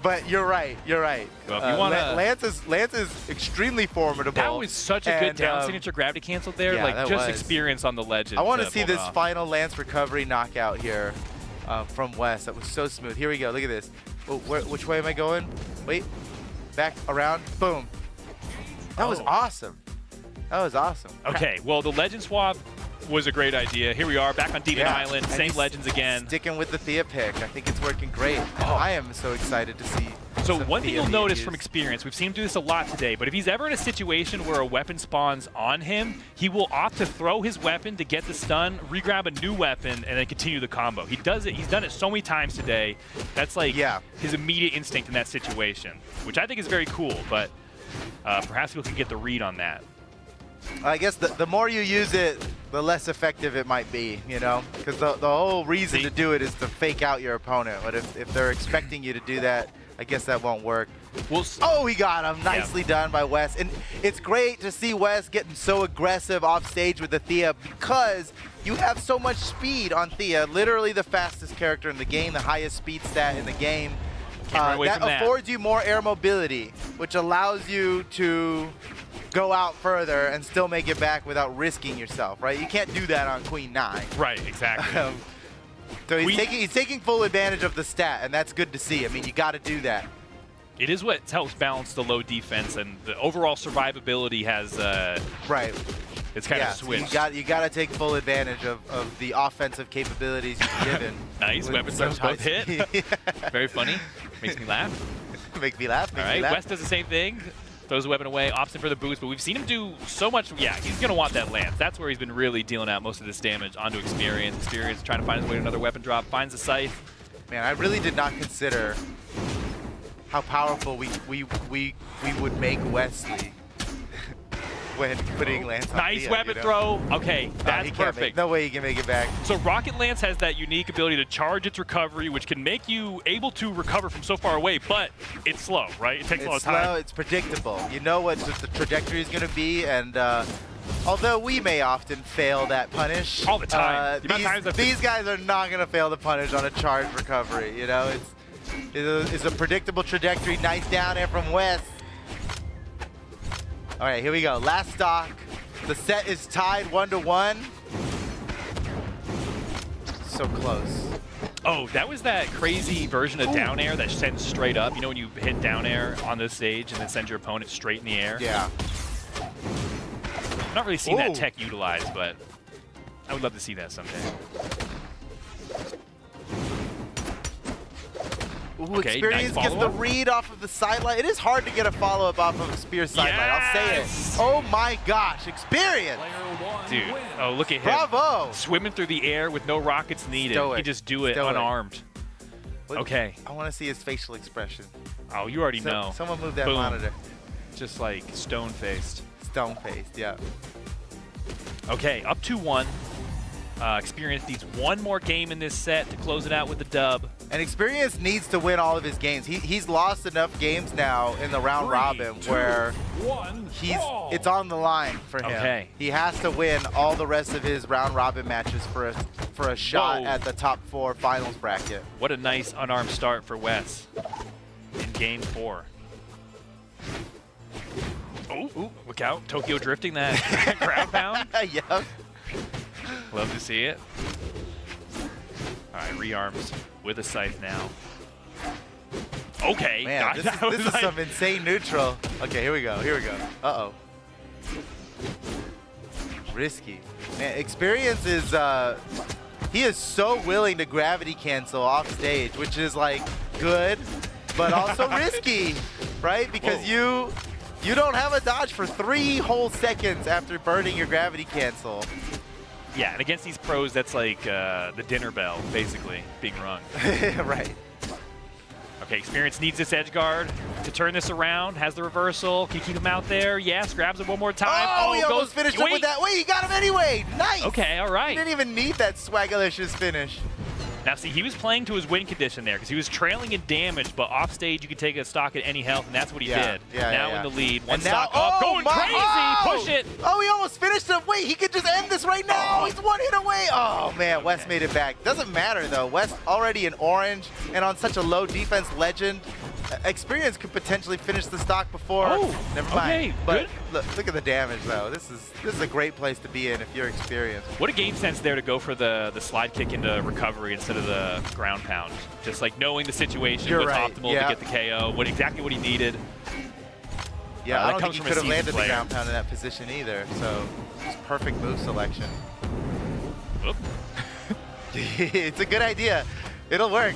But you're right. Well, if you wanna, Lance is extremely formidable. that was such a good down signature gravity cancel there. yeah, like that just was. experience on the legend. I want to see pull it this off. final Lance recovery knockout here from Wess. That was so smooth. Here we go. Look at this. Oh, which way am I going? Wait. Back around. Boom. That was awesome. That was awesome. Okay, well, the legend swap was a great idea. Here we are, back on Demon Island, and same he's legends again. Sticking with the Thea pick. I think it's working great. Oh. I am so excited to see. So some one thing Thea you'll being notice used. from experience, we've seen him do this a lot today, but if he's ever in a situation where a weapon spawns on him, he will opt to throw his weapon to get the stun, re-grab a new weapon, and then continue the combo. He does it. He's done it so many times today. That's like his immediate instinct in that situation, which I think is very cool, but perhaps people can get the read on that. I guess the more you use it, the less effective it might be, you know? Because the whole reason to do it is to fake out your opponent. But if they're expecting you to do that, I guess that won't work. Oh, he got him. Nicely done by Wess. And it's great to see Wess getting so aggressive off stage with the Thea because you have so much speed on Thea. Literally the fastest character in the game, the highest speed stat in the game. That affords you more air mobility, which allows you to go out further and still make it back without risking yourself, right? You can't do that on Queen 9. Right, exactly. So he's taking full advantage of the stat, and that's good to see. I mean, you got to do that. It is what helps balance the low defense, and the overall survivability has right. It's kind of switched. You got to take full advantage of the offensive capabilities you're given. Nice, weapon throws both hit. Very funny. Makes me laugh. Make me laugh. All right, Wess does the same thing. Throws the weapon away, opts in for the boost, but we've seen him do so much. Yeah, he's going to want that lance. That's where he's been really dealing out most of this damage onto Experience. Experience trying to find his way to another weapon drop, finds the scythe. Man, I really did not consider how powerful we would make Wesley when putting Lance on Nice Thea, weapon you know? throw. Okay, that's perfect. No way he can make it back. So Rocket Lance has that unique ability to charge its recovery, which can make you able to recover from so far away, but it's slow, right? It takes a lot of time. It's slow, it's predictable. You know what the trajectory is going to be, and although we may often fail that punish, all the time. These guys are not going to fail the punish on a charge recovery. You know, it's a predictable trajectory. Nice down air from Wess. All right, here we go. Last stock. The set is tied 1-1. So close. Oh, that was that crazy version of down air that sends straight up. You know when you hit down air on this stage and then send your opponent straight in the air? Yeah. I've not really seen that tech utilized, but I would love to see that someday. Ooh, Okay, Experience nice gets the read off of the sideline. It is hard to get a follow-up off of a Spear sideline. I'll say it. Oh my gosh, Experience! Dude, oh look at him. Bravo! Swimming through the air with no rockets needed. Stoic. He just do it Stoic. unarmed. Okay. I want to see his facial expression. Oh, you already know. Someone move that Boom. monitor. Just like stone-faced. Stone-faced, yeah. Okay, up 2-1. Experience needs one more game in this set to close it out with the dub. And Experience needs to win all of his games. He's lost enough games now in the round robin where it's on the line for him. Okay. He has to win all the rest of his round robin matches for a shot at the top 4 finals bracket. What a nice unarmed start for Wess in game 4. Oh, look out. Tokyo drifting that ground pound. Yep. Love to see it. All right, rearms with a scythe now. Okay. Man, this is some insane neutral. Okay, here we go. Here we go. Uh-oh. Risky. Man, Experience is, he is so willing to gravity cancel off stage, which is like good, but also risky, right? Because you don't have a dodge for 3 whole seconds after burning your gravity cancel. Yeah, and against these pros, that's like the dinner bell, basically, being rung. Right. Okay, Experience needs this edge guard to turn this around. Has the reversal. Can you keep him out there? Yes, grabs it one more time. Oh, he almost finished him with that. Wait, he got him anyway. Nice. Okay, all right. He didn't even need that swagalicious finish. Now, see, he was playing to his win condition there because he was trailing in damage, but off stage you could take a stock at any health, and that's what he did. Now in the lead, one stock up, going crazy, push it. Oh, he almost finished him. Wait, he could just end this right now. He's 1 hit away. Oh, man, Wess made it back. Doesn't matter, though. Wess already in orange and on such a low defense legend. Experience could potentially finish the stock before. Oh, never mind. Okay, but look at the damage, though. This is a great place to be in if you're experienced. What a game sense there to go for the slide kick into recovery instead of the ground pound. Just like knowing the situation was optimal to get the KO, exactly what he needed. Yeah, I don't think he could have landed the ground pound in that position either. So just perfect move selection. It's a good idea. It'll work.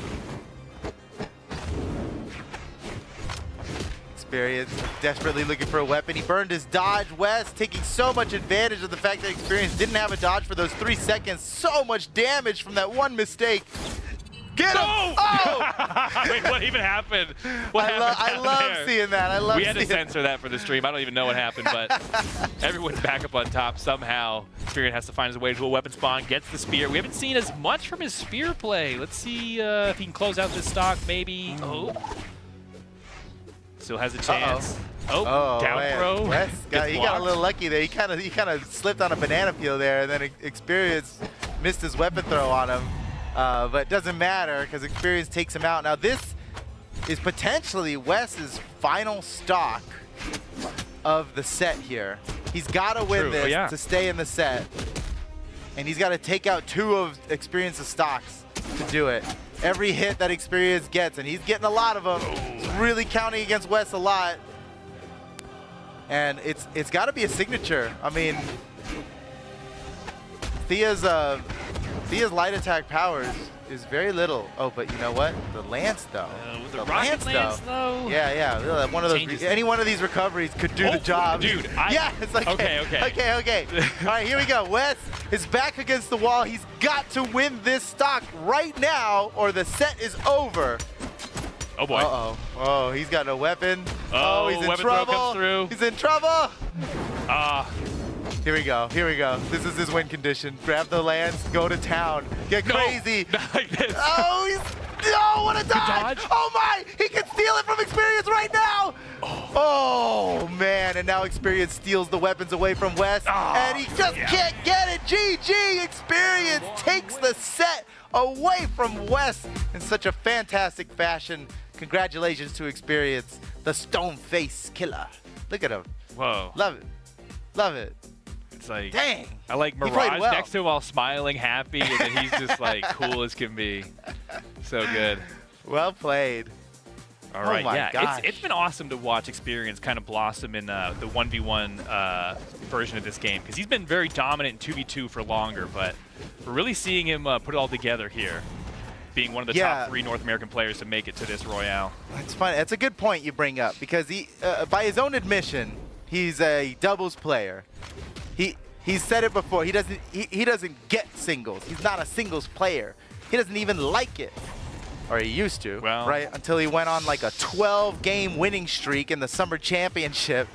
Experience desperately looking for a weapon. He burned his dodge. Wess taking so much advantage of the fact that Experience didn't have a dodge for those 3 seconds. So much damage from that one mistake. Get him! Oh! Wait, what even happened? I love seeing that. We had to censor that for the stream. I don't even know what happened, but everyone's back up on top somehow. Experience has to find his way to a weapon spawn, gets the spear. We haven't seen as much from his spear play. Let's see if he can close out this stock, maybe. Oh. Still has a chance. Oh, down throw. Wess he got a little lucky there. He kind of slipped on a banana peel there, and then Experience missed his weapon throw on him. But it doesn't matter because Experience takes him out. Now this is potentially Wess's final stock of the set here. He's got to win this to stay in the set, and he's got to take out 2 of Experience's stocks to do it. Every hit that Experience gets, and he's getting a lot of them. He's really counting against Wess a lot. And it's got to be a signature. I mean, Thea's light attack powers is very little. Oh, but you know what? The lance though. The lance though. Yeah. One of those. Any one of these recoveries could do the job. Dude. Yeah. It's like okay. All right, here we go. Wess is back against the wall. He's got to win this stock right now, or the set is over. Oh boy. Oh, he's got no weapon. Oh, he's in weapon trouble. Throw comes through. He's in trouble. Here we go. This is his win condition. Grab the lance, go to town, get crazy. Like this. Oh, what a dodge. Oh my, he can steal it from Experience right now. Oh man, and now Experience steals the weapons away from Wess, and he just can't get it. GG, Experience takes the set away from Wess in such a fantastic fashion. Congratulations to Experience, the stone face killer. Look at him. Whoa. Love it. Love it. It's like, dang. I like Mirage next to him while smiling, happy, and then he's just like cool as can be. So good. Well played. All right, it's been awesome to watch Experience kind of blossom in the 1v1 version of this game because he's been very dominant in 2v2 for longer, but we're really seeing him put it all together here, being one of the top 3 North American players to make it to this Royale. That's funny. That's a good point you bring up because he, by his own admission, he's a doubles player. He's said it before. He doesn't get singles. He's not a singles player. He doesn't even like it. Or he used to, right? Until he went on like a 12-game winning streak in the Summer Championship.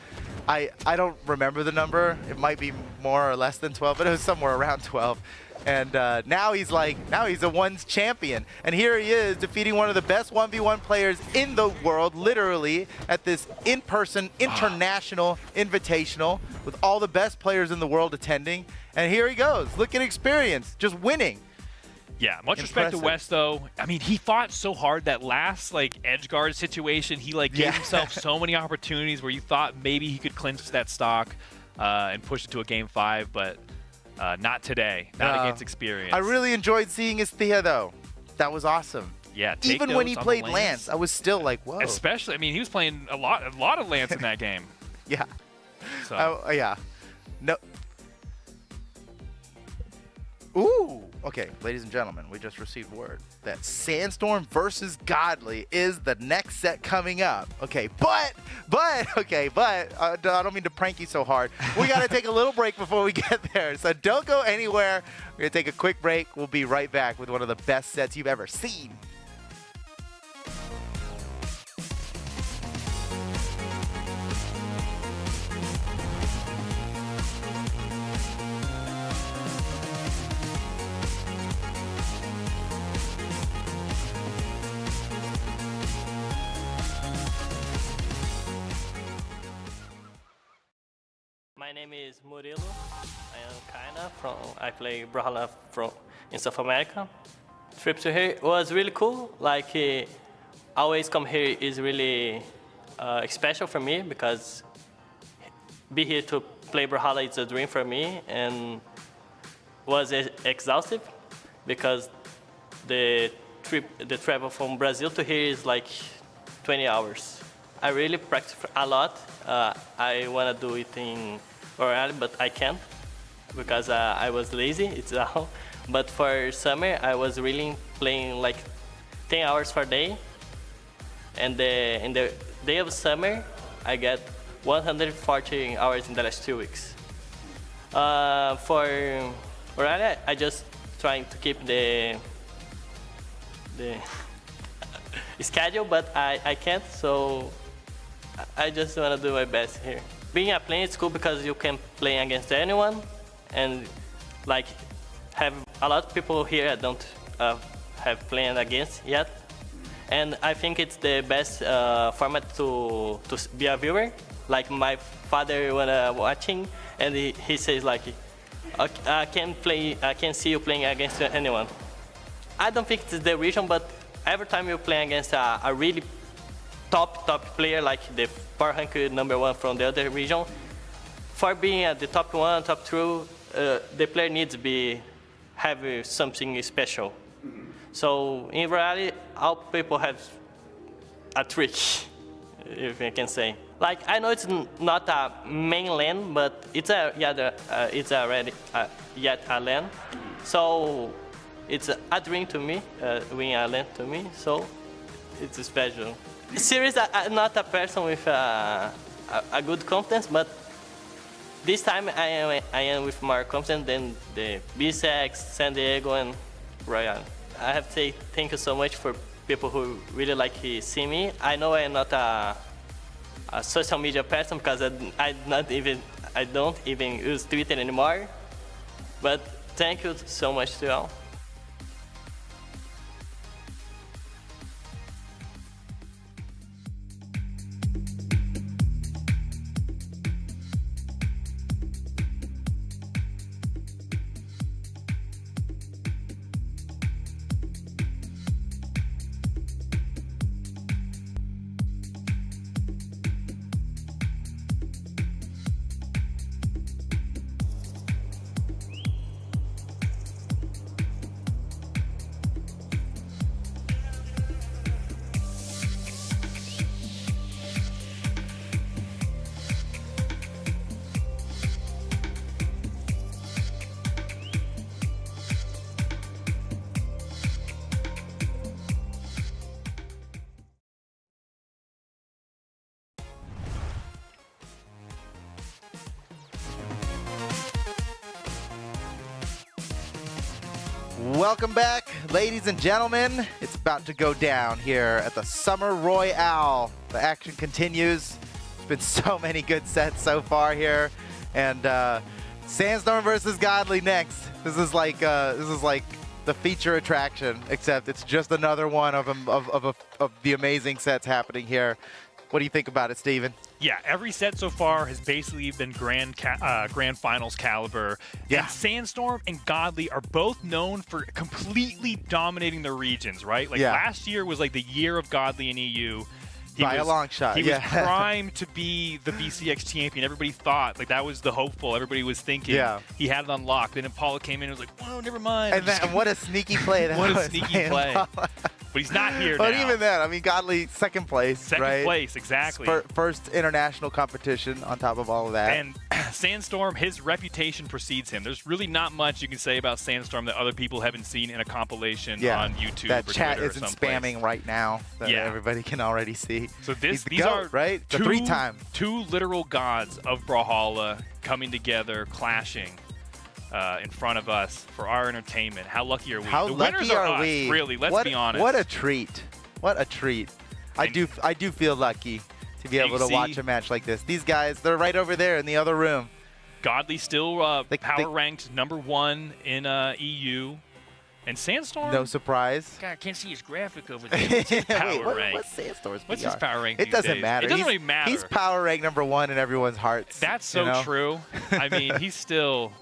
I don't remember the number. It might be more or less than 12, but it was somewhere around 12. And now he's a ones champion. And here he is defeating one of the best 1v1 players in the world, literally, at this in-person international invitational with all the best players in the world attending. And here he goes. Look at Experience, just winning. Yeah, much respect to Wess, though. I mean, he fought so hard that last, like, edge guard situation. He, like, gave himself so many opportunities where you thought maybe he could clinch that stock and push it to a Game 5, but not today. Not against experience. I really enjoyed seeing his Thea, though. That was awesome. Yeah, even when he played Lance, I was still like, whoa. Especially, I mean, he was playing a lot of Lance in that game. Yeah. So. Yeah. No. Ooh. Okay, ladies and gentlemen, we just received word that Sandstorm versus Godly is the next set coming up. Okay, but I don't mean to prank you so hard. We got to take a little break before we get there, so don't go anywhere. We're going to take a quick break. We'll be right back with one of the best sets you've ever seen. My name is Murilo. I am Kyna. I play Brawlhalla in South America. Trip to here was really cool. Like, always come here is really special for me because be here to play Brawlhalla is a dream for me and was exhaustive because the travel from Brazil to here is like 20 hours. I really practice a lot. I want to do it in Royale, but I can't because I was lazy. It's all. But for summer, I was really playing like 10 hours per day. And in the day of summer, I get 140 hours in the last 2 weeks. For Royale, I just trying to keep the schedule, but I can't. So I just want to do my best here. Being a player is cool because you can play against anyone, and like have a lot of people here I don't have played against yet. And I think it's the best format to be a viewer. Like my father when watching, and he says like, I can see you playing against anyone. I don't think it's the region, but every time you play against a really top player like the power rank #1 from the other region, for being at the top 1, top 2, the player needs to have something special. So in reality, all people have a trick, if I can say. Like I know it's not a main lane, but it's already yet a lane. So it's a dream to me, winning a lane to me. So it's special. Serious, I'm not a person with a good confidence, but this time I am with more confidence than the BCX, San Diego, and Royale. I have to say thank you so much for people who really like see me. I know I'm not a social media person because I don't even use Twitter anymore, but thank you so much to all. Welcome back, ladies and gentlemen. It's about to go down here at the Summer Royale. The action continues. There's been so many good sets so far here, and Sandstorm versus Godly next. This is like the feature attraction, except it's just another one of the amazing sets happening here. What do you think about it, Steven? Yeah, every set so far has basically been grand finals caliber. Yeah. And Sandstorm and Godly are both known for completely dominating their regions, right? Like last year was like the year of Godly in EU. By a long shot, He was primed to be the BCX champion. Everybody thought, like, that was the hopeful. Everybody was thinking he had it unlocked. Then Impala came in and was like, whoa, never mind. And what a sneaky play that was. What a sneaky play. But he's not here now. But even then, I mean, Godly, second place, Second place, exactly. First international competition on top of all of that. And Sandstorm, his reputation precedes him. There's really not much you can say about Sandstorm that other people haven't seen in a compilation on YouTube that or chat Twitter isn't or someplace. spamming right now that everybody can already see. So He's the these GOAT, are right? The three-time. Two literal gods of Brawlhalla coming together, clashing in front of us for our entertainment. How lucky are we? How the lucky winners are us, we? really. Let's be honest. What a treat. What a treat. I do feel lucky to be able to watch a match like this. These guys, they're right over there in the other room. Godly still power ranked #1 in EU. And Sandstorm? No surprise. God, I can't see his graphic over there. What's his power rank? What's Sandstorm's What's PR? his power rank It these doesn't days? matter. It doesn't really matter. He's power rank #1 in everyone's hearts. That's so true. I mean, he's still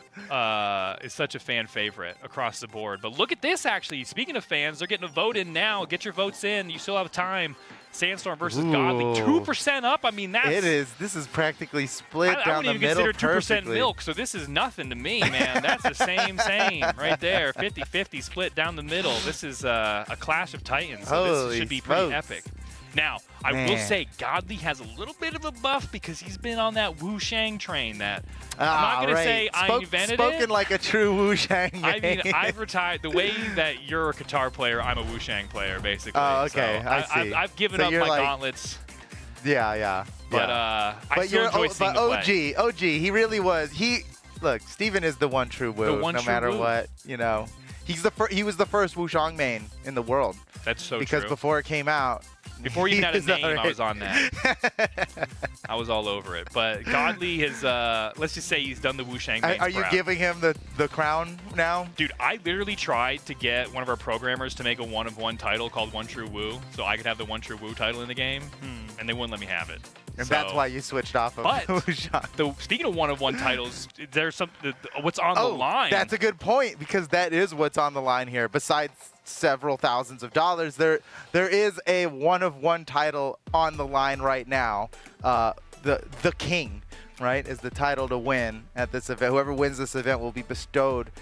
is such a fan favorite across the board. But look at this, actually. Speaking of fans, they're getting a vote in now. Get your votes in. You still have time. Sandstorm versus Godly. 2% up. I mean, that's... It is. This is practically split down the middle. I wouldn't even consider 2% perfectly. milk, so this is nothing to me, man. That's the same right there. 50-50 split down the middle. This is a clash of titans, so this should be pretty epic. Now, I will say Godly has a little bit of a buff because he's been on that Wu Shang train that I'm not going to say I invented spoken it. like a true Wu Shang. I mean, I've retired. The way that you're a Qatar player, I'm a Wu Shang player, basically. Oh, okay. So I see. I've given up my gauntlets. Yeah. But I still enjoy seeing the play. OG, he really was. Look, Steven is the one true Wu, no matter what, you know. He was the first Wu Shang main in the world. That's so because true. Before it came out, before you even had a name, I was on that. I was all over it. But Godly has, let's just say he's done the Wu Shang mains Are you proud. giving him the crown now? Dude, I literally tried to get one of our programmers to make a 1-of-1 title called One True Wu, so I could have the One True Wu title in the game, and they wouldn't let me have it. And that's why you switched off of Wu Shang. Speaking of 1-of-1 titles, there's what's on the line. That's a good point, because that is what's on the line here. Besides several thousands of dollars, there is a 1-of-1 title on the line right now. The King, right, is the title to win at this event. Whoever wins this event will be bestowed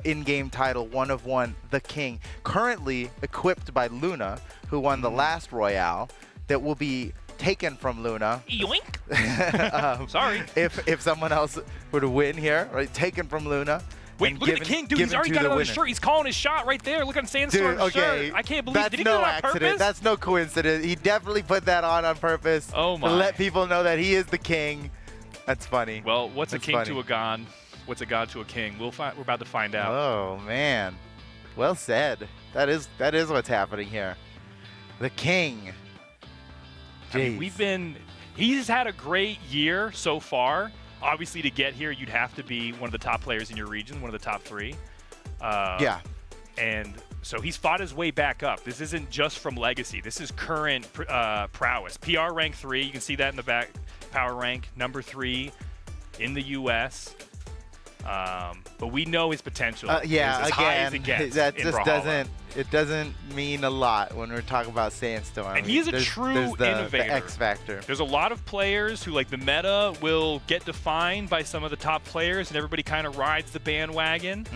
in-game title 1-of-1, the King. Currently equipped by Luna, who won the last Royale, that will be taken from Luna. Yoink! Sorry. If someone else were to win here, right, taken from Luna. Wait, look at the King, dude. He's already got it on his shirt. He's calling his shot right there. Look on Sandstorm's shirt. I can't believe. Did he do that on purpose? That's no coincidence. He definitely put that on purpose. Oh my! To let people know that he is the king. That's funny. Well, what's a king to a god? What's a god to a king? We're about to find out. Oh man, well said. That is what's happening here. The King. I mean, he's had a great year so far. Obviously, to get here, you'd have to be one of the top players in your region, one of the top 3. Yeah. And so he's fought his way back up. This isn't just from legacy. This is current prowess. PR rank 3. You can see that in the back. Power rank number 3 in the U.S. But we know his potential. Yeah, as high as it gets that in just Brawlhalla. doesn't mean a lot when we're talking about Sandstorm. And he's a true innovator. The X factor. There's a lot of players who, like, the meta will get defined by some of the top players, and everybody kind of rides the bandwagon.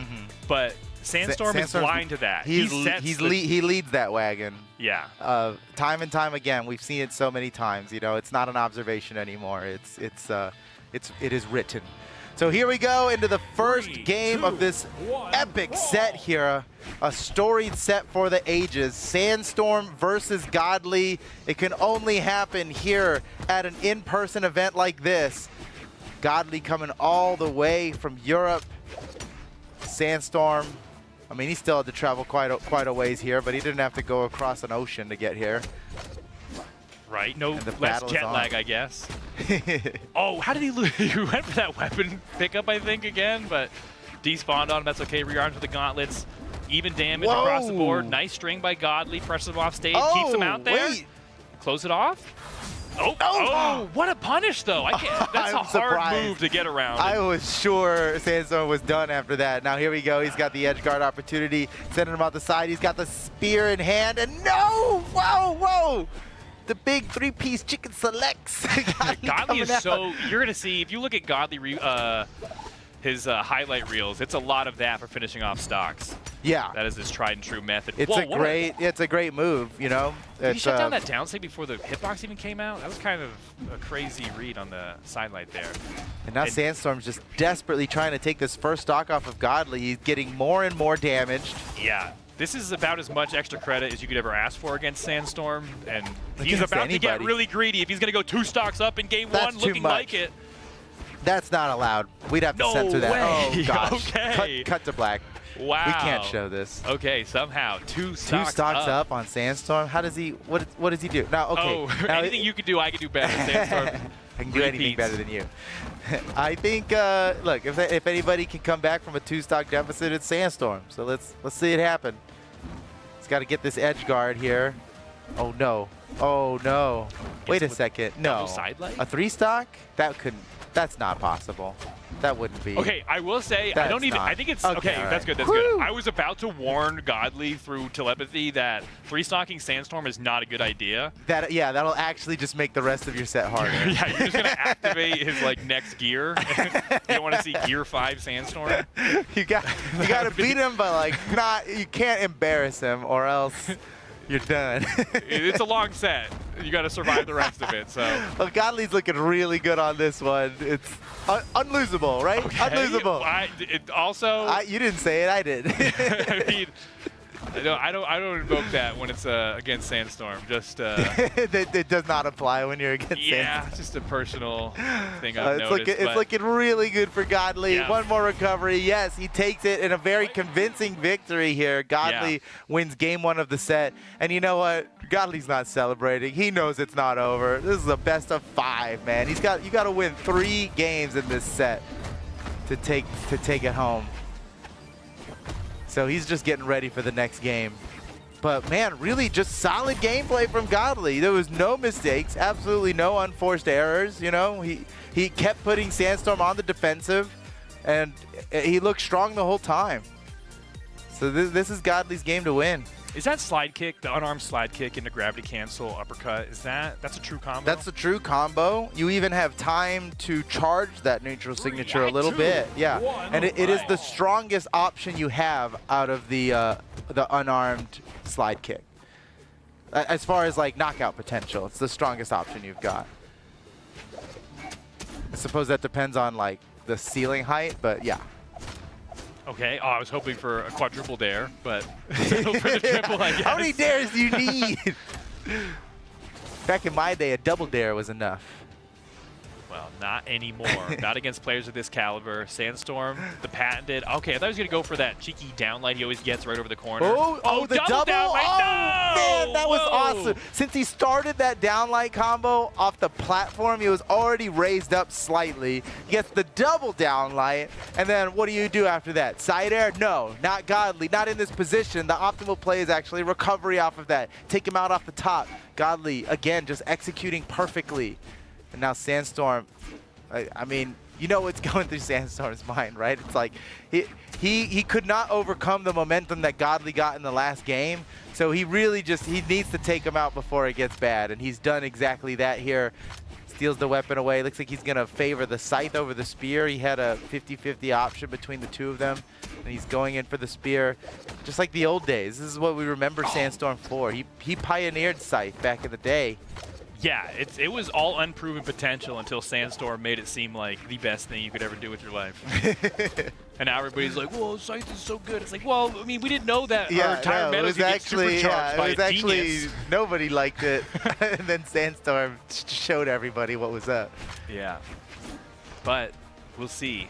But Sandstorm is blind to that. He leads that wagon. Yeah. Time and time again, we've seen it so many times. You know, it's not an observation anymore. It is written. So here we go into the first game of this epic set here. A storied set for the ages. Sandstorm versus Godly. It can only happen here at an in-person event like this. Godly coming all the way from Europe. Sandstorm, I mean, he still had to travel quite a ways here, but he didn't have to go across an ocean to get here. Right, no less jet lag, I guess. Oh, how did he lose? He went for that weapon pickup, I think, again, but despawned on him. That's okay. Rearmed with the gauntlets. Even damage across the board. Nice string by Godly. Presses him off stage. Keeps him out there. Wait. Close it off. Oh, what a punish, though. I can't, that's I'm a hard surprised. move to get around. I was sure Sandstorm was done after that. Now here we go. He's got the edge guard opportunity. Sending him out the side. He's got the spear in hand. And no! Whoa! The big three-piece chicken selects. Godly is so... You're going to see, if you look at Godly, his highlight reels, it's a lot of that for finishing off stocks. Yeah. That is his tried and true method. It's a great move, you know. Did he shut down that down save before the hitbox even came out? That was kind of a crazy read on the sidelight there. And now Sandstorm's just desperately trying to take this first stock off of Godly. He's getting more and more damaged. Yeah. This is about as much extra credit as you could ever ask for against Sandstorm, and he's about to get really greedy if he's going to go 2 stocks up in game 1, looking like it. That's not allowed. We'd have to censor that. Way. Oh, gosh. Okay. Cut to black. Wow. We can't show this. Okay, somehow. 2 stocks, 2 stocks up on Sandstorm? How does he, what does he do? Now, okay. Oh, now, anything you could do, I could do better. Sandstorm. I can do anything better than you. I think, look, if anybody can come back from a 2-stock deficit, it's Sandstorm. So let's see it happen. He's got to get this edge guard here. Oh, no. Oh, no. Wait a second. No. A 3-stock? That's not possible. That wouldn't be. Okay, I will say, I think it's, okay, right. that's good, that's good. I was about to warn Godly through telepathy that 3-stocking Sandstorm is not a good idea. Yeah, that'll actually just make the rest of your set harder. Yeah, you're just going to activate his, next gear. You don't want to see Gear 5 Sandstorm. You got to beat him, but, you can't embarrass him or else you're done. It's a long set. You got to survive the rest of it. So. Well, Godly's looking really good on this one. It's unlosable, right? Okay. Unlosable. You didn't say it. I did. I mean, I don't invoke that when it's against Sandstorm. Just it does not apply when you're against Sandstorm. Yeah, it's just a personal thing I've noticed. It's looking really good for Godly. Yeah. One more recovery. Yes, he takes it in a very convincing victory here. Godly wins game 1 of the set. And you know what? Godly's not celebrating. He knows it's not over. This is a best of 5, man. You got to win 3 games in this set to take it home. So he's just getting ready for the next game. But man, really just solid gameplay from Godly. There was no mistakes, absolutely no unforced errors. You know, he kept putting Sandstorm on the defensive, and he looked strong the whole time. So this is Godly's game to win. Is that slide kick, the unarmed slide kick into gravity cancel uppercut, that's a true combo? That's a true combo. You even have time to charge that neutral signature a little bit. Yeah, and it is the strongest option you have out of the unarmed slide kick. As far as knockout potential, it's the strongest option you've got. I suppose that depends on the ceiling height, but yeah. Okay, I was hoping for a quadruple dare, but settle for the triple, I guess. How many dares do you need? Back in my day, a double dare was enough. Well, not anymore. Not against players of this caliber. Sandstorm, the patented. Okay, I thought he was going to go for that cheeky downlight he always gets right over the corner. Oh, the double? Downlight. No! Man, that was Whoa! awesome. Since he started that downlight combo off the platform, he was already raised up slightly. He gets the double downlight, and then what do you do after that? Side air? No, not Godly. Not in this position. The optimal play is actually recovery off of that. Take him out off the top. Godly, again, just executing perfectly. And now Sandstorm, I mean, you know what's going through Sandstorm's mind, right? It's like he could not overcome the momentum that Godly got in the last game. So he really he needs to take him out before it gets bad. And he's done exactly that here. Steals the weapon away. Looks like he's going to favor the scythe over the spear. He had a 50-50 option between the two of them. And he's going in for the spear. Just like the old days. This is what we remember Sandstorm for. He pioneered scythe back in the day. Yeah, it was all unproven potential until Sandstorm made it seem like the best thing you could ever do with your life. And now everybody's like, "Whoa, Scythe is so good." It's like, well, I mean, we didn't know that our entire metas would get supercharged by a genius. Nobody liked it. And then Sandstorm showed everybody what was up. Yeah. But we'll see.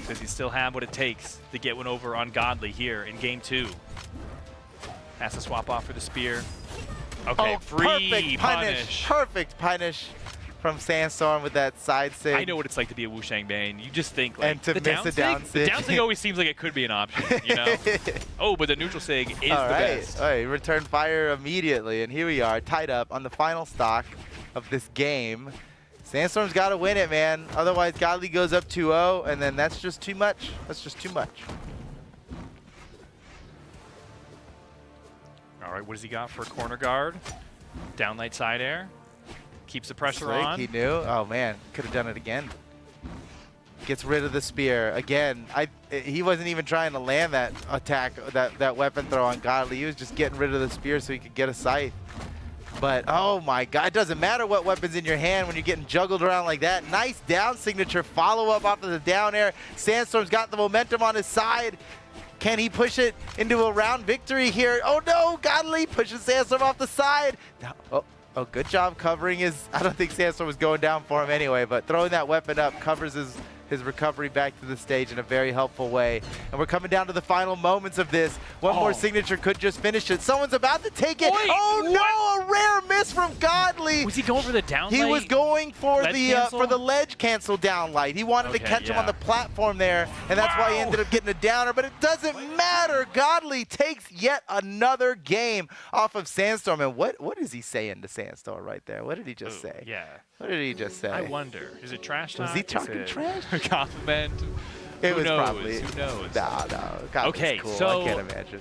Does he still have what it takes to get one over on Godly here in game 2? Has to swap off for the spear. Okay, free punish. Perfect punish from Sandstorm with that side sig. I know what it's like to be a Wushang Bane. You just think, like, and to miss a down sig. The down sig always seems like it could be an option, you know? Oh, but the neutral sig is the best. All right, return fire immediately. And here we are, tied up on the final stock of this game. Sandstorm's got to win it, man. Otherwise, Godly goes up 2-0, and then that's just too much. That's just too much. All right, what does he got for corner guard? Downlight side air. Keeps the pressure on. He knew. Oh, man. Could have done it again. Gets rid of the spear. Again, he wasn't even trying to land that attack, that weapon throw on Godly. He was just getting rid of the spear so he could get a scythe. But, oh my God, it doesn't matter what weapon's in your hand when you're getting juggled around like that. Nice down signature, follow-up off of the down air. Sandstorm's got the momentum on his side. Can he push it into a round victory here? Oh no, Godly pushes Sandstorm off the side. No, oh, good job covering his, I don't think Sandstorm was going down for him anyway, but throwing that weapon up covers his recovery back to the stage in a very helpful way. And we're coming down to the final moments of this. One more signature could just finish it. Someone's about to take it. Wait, oh no, a rare miss from Godly. Was he going for the down He light? was going for the ledge cancel down light. He wanted to Okay, catch him on the platform there, and that's why he ended up getting a downer, but it doesn't matter. Godly takes yet another game off of Sandstorm. And what is he saying to Sandstorm right there? What did he just say? Yeah. What did he just say? I wonder. Is it trash talk? Was he talking trash? A compliment? It Who was knows? probably. Who knows? No. Godly's Okay, cool. so I can't imagine.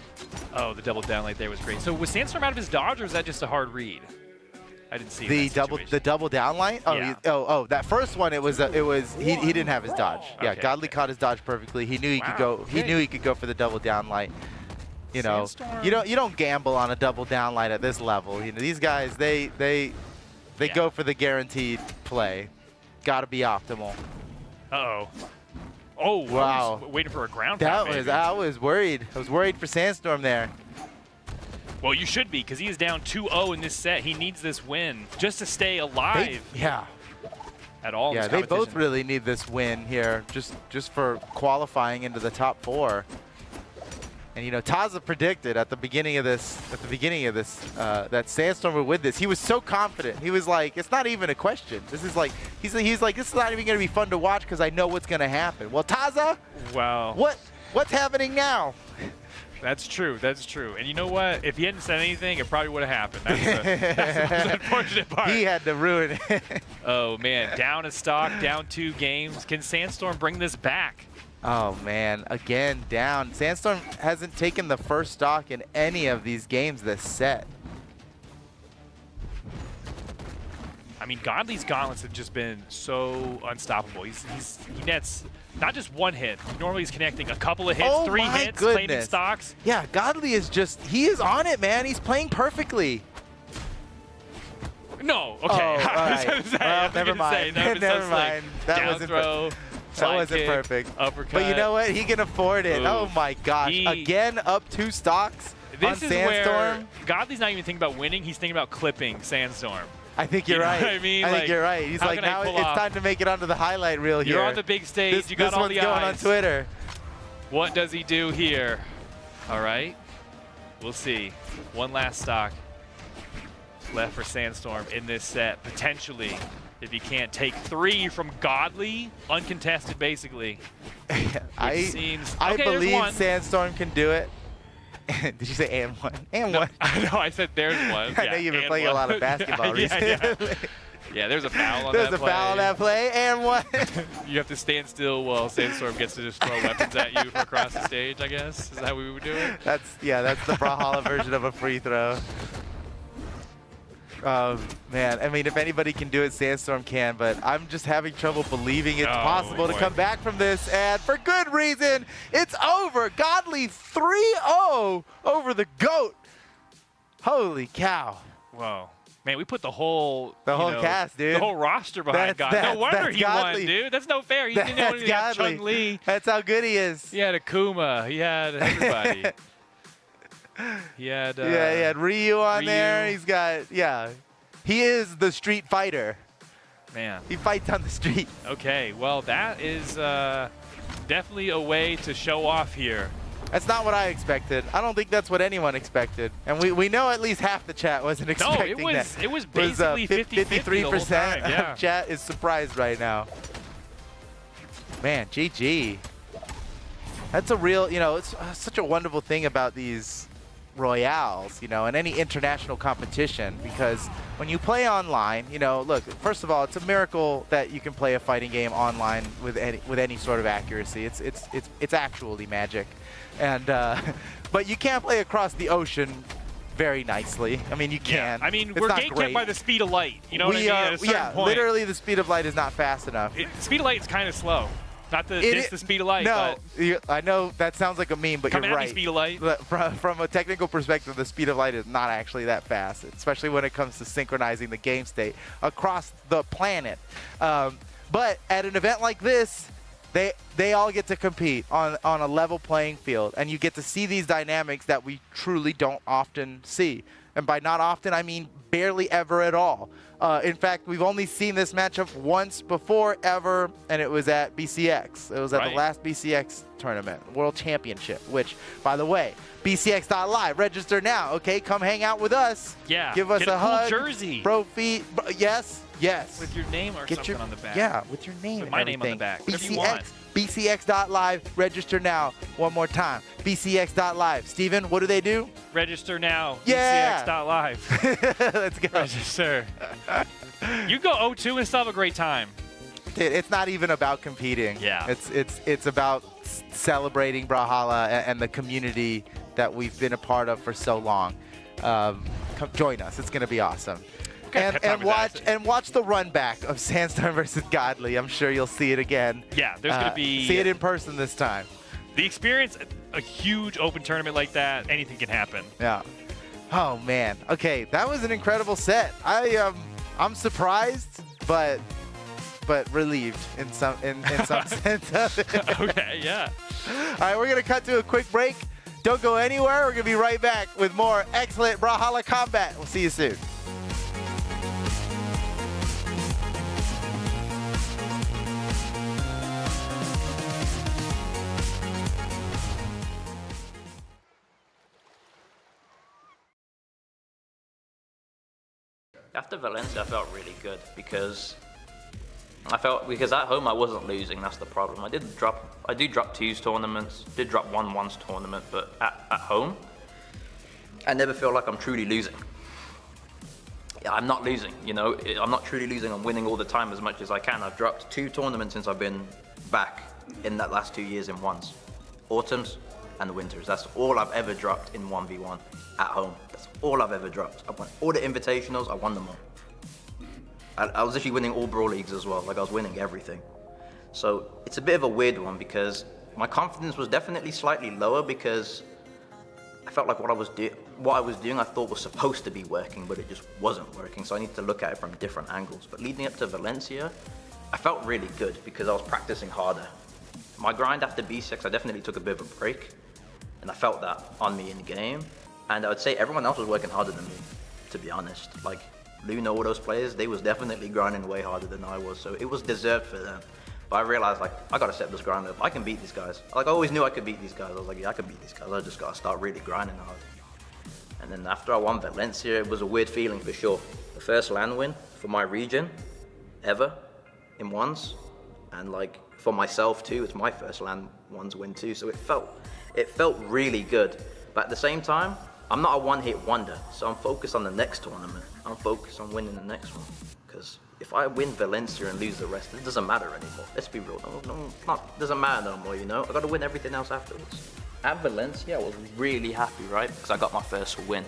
Oh, the double down light there was great. So was Sandstorm out of his dodge, or is that just a hard read? I didn't see The double down line. Oh, Yeah. That first one. It was he didn't have his dodge. Yeah, Okay, Godly caught his dodge perfectly. He knew he could go. He okay. knew he could go for the double down light. You know, Sandstorm. you don't gamble on a double down light at this level. You know, these guys they go for the guaranteed play. Got to be optimal. Uh-oh. Oh, Wow. I was waiting for a ground That pound, was. maybe. I was worried. I was worried for Sandstorm there. Well, you should be, because he is down 2-0 in this set. He needs this win just to stay alive at all. in Yeah, this they both competition. really need this win here, just for qualifying into the top 4. And you know, Taza predicted at the beginning of this, that Sandstorm would win this. He was so confident. He was like, it's not even a question. This is like, he's like, this is not even going to be fun to watch because I know what's going to happen. Well, Taza, wow, what's happening now? That's true. That's true. And you know what? If he hadn't said anything, it probably would have happened. That's the most unfortunate part. He had to ruin it. Oh man, down a stock, down 2 games. Can Sandstorm bring this back? Oh man, again down. Sandstorm hasn't taken the first stock in any of these games this set. I mean, Godly's gauntlets have just been so unstoppable. He nets not just 1 hit. Normally he's connecting a couple of hits, 3 hits, claiming stocks. Yeah, Godly is he is on it, man. He's playing perfectly. No, okay. Oh, all right. Well, never mind. Never mind. That Down wasn't throw. That wasn't kick, perfect. Uppercut. But you know what? He can afford it. Ooh. Oh my gosh. Again, up 2 stocks on This is Sandstorm. where Godly's not even thinking about winning. He's thinking about clipping Sandstorm. I think you're You know right. what I mean? I think Like, you're right. He's how like, can I now pull it's off? time to make it onto the highlight reel here. You're on the big stage. You got this all one's the going eyes. on Twitter. What does he do here? All right. We'll see. 1 last stock left for Sandstorm in this set, potentially. If he can't take 3 from Godly, uncontested basically. I Okay, there's believe 1. Sandstorm can do it. Did you say and 1? And 1. No, I said there's 1. I know you've been playing a lot of basketball recently. Yeah, there's a foul on There's that a foul on that play, and 1. You have to stand still while Sandstorm gets to just throw weapons at you from across the stage, I guess. Is that how we would do it? That's the Brawlhalla version of a free throw. Man, I mean, if anybody can do it, Sandstorm can, but I'm just having trouble believing it's possible to come back from this, and for good reason. It's over. Godly 3-0 over the GOAT. Holy cow. Whoa. Man, we put the whole cast, dude. The whole roster behind Godly. No wonder he won, dude. That's no fair. He didn't only have Chung Lee. That's how good he is. He had Akuma. He had everybody. He had he had Ryu on there. He's got he is the street fighter. Man. He fights on the street. Okay, well that is definitely a way to show off here. That's not what I expected. I don't think that's what anyone expected. And we know at least half the chat wasn't expecting that. It was basically 53% yeah. of chat is surprised right now. Man, GG. That's a real, it's such a wonderful thing about these Royales, you know, and any international competition, because when you play online, you know, look, first of all, it's a miracle that you can play a fighting game online with any sort of accuracy. It's actually magic, and but you can't play across the ocean very nicely. I mean, you can. Yeah. I mean, it's we're not gate kept great. by the speed of light. You know what I mean? At a certain point. Literally the speed of light is not fast enough. Speed of light is kind of slow. Not the diss the speed of light. No, but I know that sounds like a meme, but come you're at right. me, speed of light. But from a technical perspective, the speed of light is not actually that fast, especially when it comes to synchronizing the game state across the planet. But at an event like this, they all get to compete on a level playing field, and you get to see these dynamics that we truly don't often see. And by not often, I mean barely ever at all. In fact, we've only seen this matchup once before ever, and it was at BCX. It was at the last BCX tournament, World Championship, which, by the way, BCX.live, register now, okay? Come hang out with us. Yeah. Give us Get a hug. cool jersey. Bro feet. Yes. With your name or Get something on the back. Yeah, with your name. With my name on the back. Whatever you want. BCX.live, register now. One more time. BCX.live. Steven, what do they do? Register now. Yeah. BCX.live. Let's go. Register. You go 0-2 and still have a great time. Dude, it's not even about competing. Yeah. It's about celebrating Brawlhalla and the community that we've been a part of for so long. Come join us. It's going to be awesome. And watch the run back of Sandstorm versus Godly. I'm sure you'll see it again. Yeah, there's going to be... See it in person this time. The experience, a huge open tournament like that, anything can happen. Yeah. Oh, man. Okay, that was an incredible set. I'm surprised, but relieved in some sense of it. Okay, yeah. All right, we're going to cut to a quick break. Don't go anywhere. We're going to be right back with more excellent Brawlhalla combat. We'll see you soon. After Valencia, I felt really good because at home I wasn't losing. That's the problem. I do drop twos tournaments, did drop one once tournament, but at home, I never feel like I'm truly losing. Yeah, I'm not losing. You know, I'm not truly losing. I'm winning all the time as much as I can. I've dropped 2 tournaments since I've been back in that last 2 years in ones, autumns and the winters. That's all I've ever dropped in 1v1 at home. That's all I've ever dropped. I won all the invitationals, I won them all. I was actually winning all Brawl Leagues as well, like I was winning everything. So it's a bit of a weird one because my confidence was definitely slightly lower because I felt like what I was doing I thought was supposed to be working, but it just wasn't working. So I need to look at it from different angles. But leading up to Valencia, I felt really good because I was practicing harder. My grind after B6, I definitely took a bit of a break, and I felt that on me in the game. And I would say everyone else was working harder than me, to be honest. Like, Luna, all those players, they was definitely grinding way harder than I was, so it was deserved for them. But I realized, like, I gotta set this grind up. I can beat these guys. Like, I always knew I could beat these guys. I was like, yeah, I can beat these guys. I just gotta start really grinding hard. And then after I won Valencia, it was a weird feeling for sure. The first LAN win for my region, ever, in ones. And like, for myself too, it's my first LAN ones win too, so it felt really good. But at the same time, I'm not a one-hit wonder, so I'm focused on the next tournament. I'm focused on winning the next one. Because if I win Valencia and lose the rest, it doesn't matter anymore. Let's be real. It doesn't matter no more, you know? I got to win everything else afterwards. At Valencia, I was really happy, right? Because I got my first win.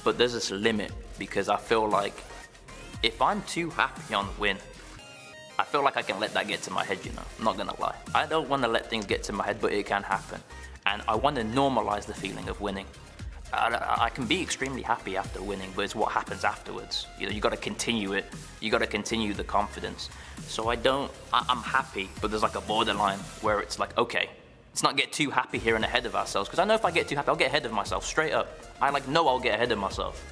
But there's this limit, because I feel like if I'm too happy on the win, I feel like I can let that get to my head, you know? I'm not gonna lie. I don't want to let things get to my head, but it can happen. And I want to normalize the feeling of winning. I can be extremely happy after winning, but it's what happens afterwards. You know, you got to continue it. You got to continue the confidence. So I'm happy, but there's like a borderline where it's like, okay, let's not get too happy here and ahead of ourselves. Because I know if I get too happy, I'll get ahead of myself straight up. I know I'll get ahead of myself.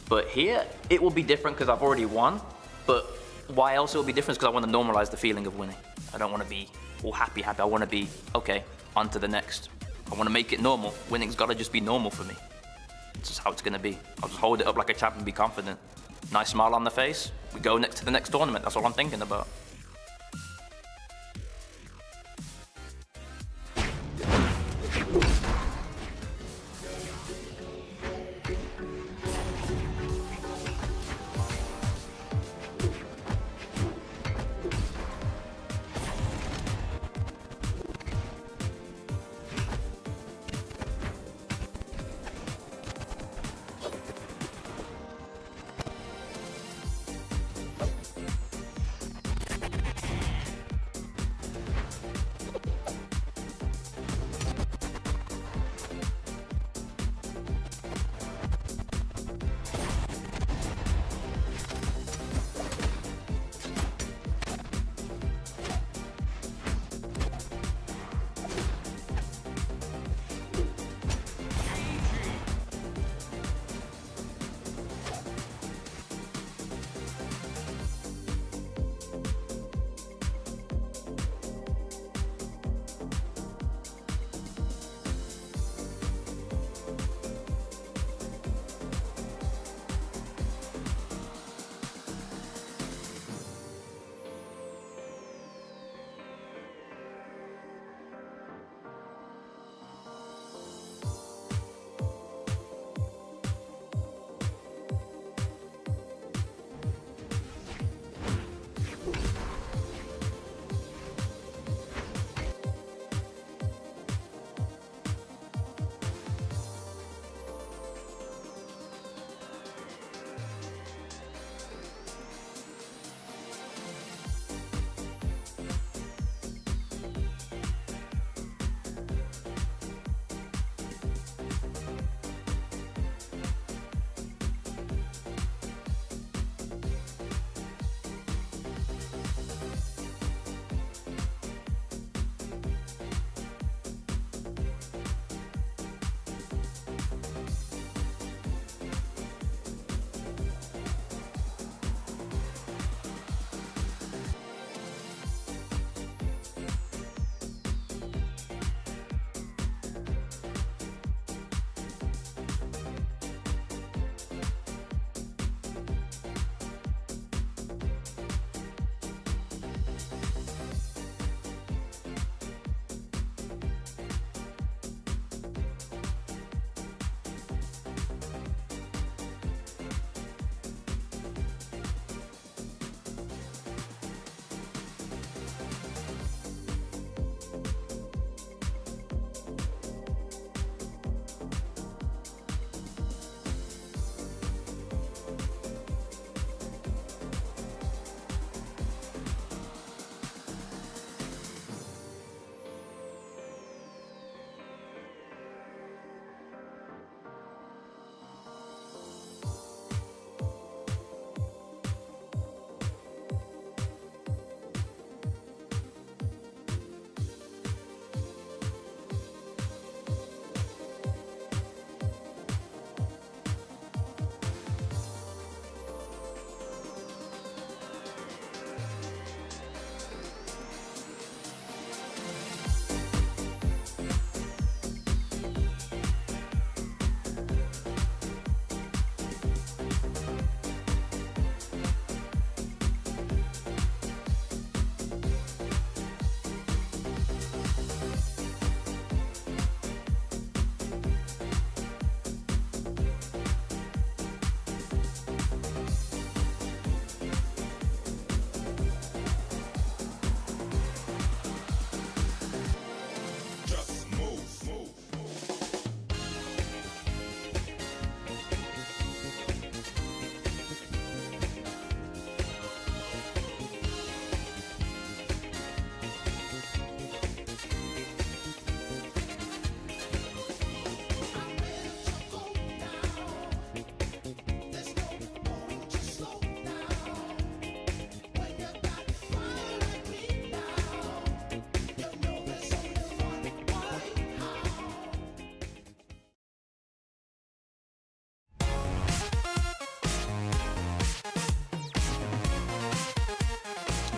But here, it will be different because I've already won. But why else it will be different is because I want to normalize the feeling of winning. I don't want to be all happy. I want to be, okay, on to the next. I want to make it normal. Winning's got to just be normal for me. It's just how it's going to be. I'll just hold it up like a champ and be confident. Nice smile on the face. We go next to the next tournament. That's all I'm thinking about.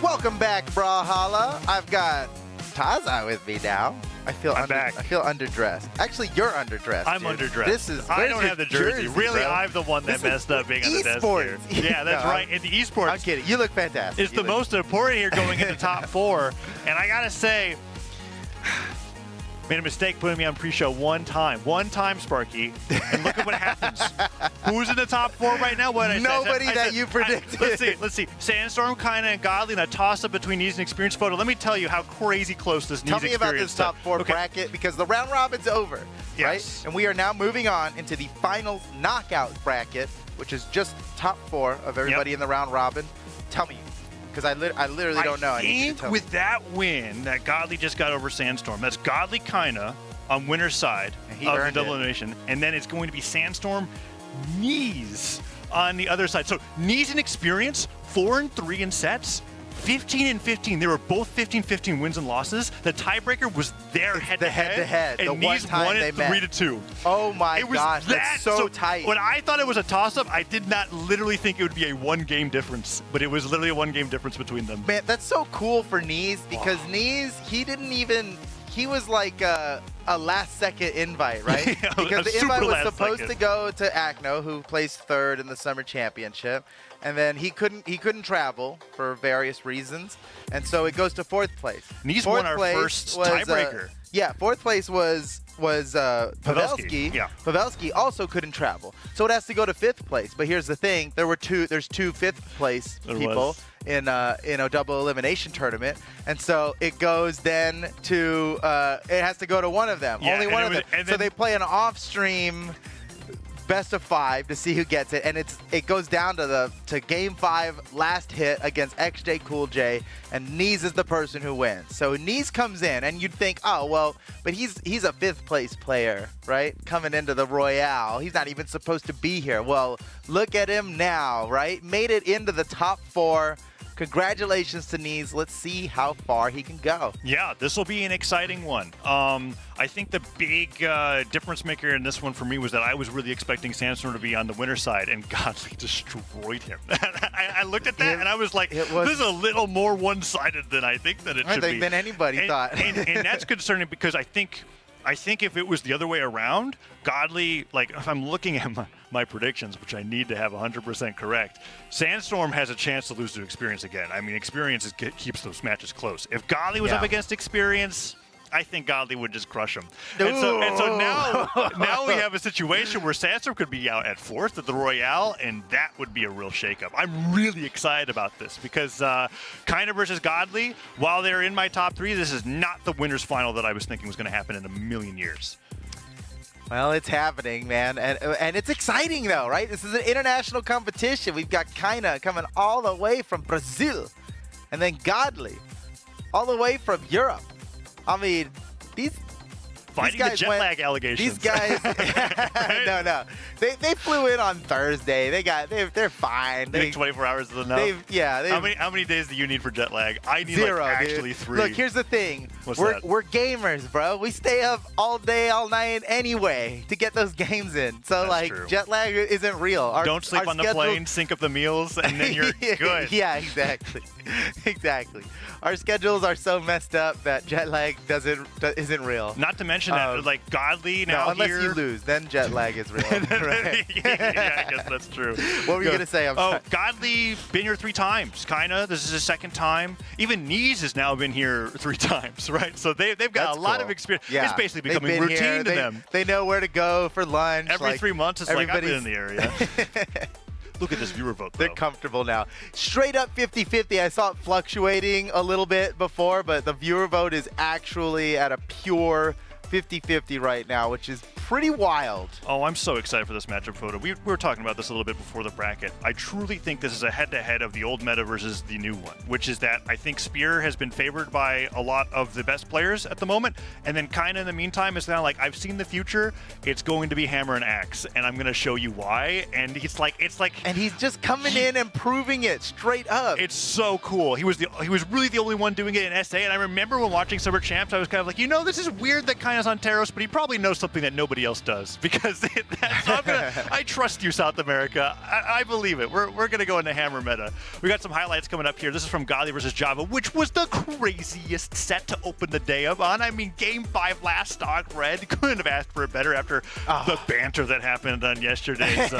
Welcome back, Brawlhalla. I've got Taza with me now. I feel underdressed. Actually, you're underdressed. I'm dude. underdressed. I don't have the jersey. Really, bro? I'm the one that messed up being on the desk here. Yeah, that's right. In the esports, I'm kidding. You look fantastic. It's the most important here going into top 4. And I gotta say, made a mistake putting me on pre-show one time, Sparky, and look at what happens. Who's in the top 4 right now? What Nobody that you predicted. Let's see. Sandstorm, Kyna, and Godly in a toss-up between Neeze and Experience Photo. Let me tell you how crazy close this Neeze Experience. Tell me about this top 4 bracket, because the round robin's over, right? And we are now moving on into the finals knockout bracket, which is just top 4 of everybody in the round robin. Tell me. Because I literally don't know. I think with that win that Godly just got over Sandstorm, that's Godly Kyna on winner's side of the double elimination, and then it's going to be Sandstorm Neeze on the other side. So Neeze and Experience 4-3 in sets, 15-15. They were both 15-15 wins and losses. The tiebreaker was their head-to-head, and Neeze won it 3-2. Oh my gosh, that's so tight. When I thought it was a toss-up, I did not literally think it would be a 1-game difference, but it was literally a 1-game difference between them. Man, that's so cool for Neeze, because Neeze, he was like a last-second invite, right? Because the invite was supposed to go to Akno, who placed 3rd in the Summer Championship, and then he couldn't travel for various reasons, and so it goes to 4th place. Neeze won our first tiebreaker. Yeah, 4th place was Pavelski. Yeah. Pavelski also couldn't travel, so it has to go to 5th place. But here's the thing: there's two 5th place people in a double elimination tournament, and so it goes then to it has to go to one of them. Yeah, only one of them. So they play an off-stream best of 5 to see who gets it, and it goes down to game 5, last hit against XJ Cool J, and Neeze is the person who wins. So Neeze comes in, and you'd think, oh well, but he's a 5th place player, right? Coming into the Royale, he's not even supposed to be here. Well, look at him now, right? Made it into the top 4. Congratulations to Neeze. Let's see how far he can go. Yeah, this will be an exciting one. I think the big difference maker in this one for me was that I was really expecting Sandstorm to be on the winner's side, and Godly destroyed him. I looked at that and I was like, this is a little more one-sided than I think that it should be. Than anybody thought. and that's concerning, because I think if it was the other way around, Godly, like if I'm looking at my predictions, which I need to have 100% correct, Sandstorm has a chance to lose to Experience again. I mean, Experience keeps those matches close. If Godly was up against Experience, I think Godly would just crush him. And so now we have a situation where Sandstorm could be out at 4th at the Royale, and that would be a real shakeup. I'm really excited about this, because Kyna versus Godly, while they're in my top 3, this is not the winner's final that I was thinking was going to happen in a million years. Well, it's happening, man, and it's exciting though, right? This is an international competition. We've got Kyna coming all the way from Brazil, and then Godly all the way from Europe. I mean, these fighting the jet lag allegations. These guys, no, they flew in on Thursday. They're fine. You think 24 hours is enough? How many days do you need for jet lag? I need 0, like actually dude. 3. Look, here's the thing. We're gamers, bro. We stay up all day, all night anyway to get those games in. So That's true. jet lag isn't real. Don't sleep on the plane. Sync up the meals, and then you're good. Yeah, exactly. Exactly. Our schedules are so messed up that jet lag isn't real. Not to mention that, like Godly now unless you lose, then jet lag is real. Right. Yeah, I guess that's true. What were you gonna say? Godly been here 3 times. Kyna, this is his 2nd time. Even Neeze has now been here 3 times, right? So they've got a lot of experience. Yeah. It's basically becoming routine to them. They know where to go for lunch. Every 3 months, it's like I've been in the area. Look at this viewer vote, though. They're comfortable now. Straight up 50-50. I saw it fluctuating a little bit before, but the viewer vote is actually at a pure 50-50 right now, which is pretty wild. Oh, I'm so excited for this matchup photo. We were talking about this a little bit before the bracket. I truly think this is a head-to-head of the old meta versus the new one, which is that I think Spear has been favored by a lot of the best players at the moment, and then Kyna in the meantime is kind of like, I've seen the future. It's going to be hammer and axe, and I'm going to show you why. And it's like, and he's just coming in and proving it straight up. It's so cool. He was really the only one doing it in SA, and I remember when watching Summer Champs, I was kind of like, this is weird that Kyna's on Taros, but he probably knows something that nobody everybody else does, because so I trust you, South America. I believe it. We're going to go into hammer meta. We got some highlights coming up here. This is from Godly versus Java, which was the craziest set to open the day up on. I mean, Game 5 last stock red. Couldn't have asked for it better after the banter that happened on yesterday's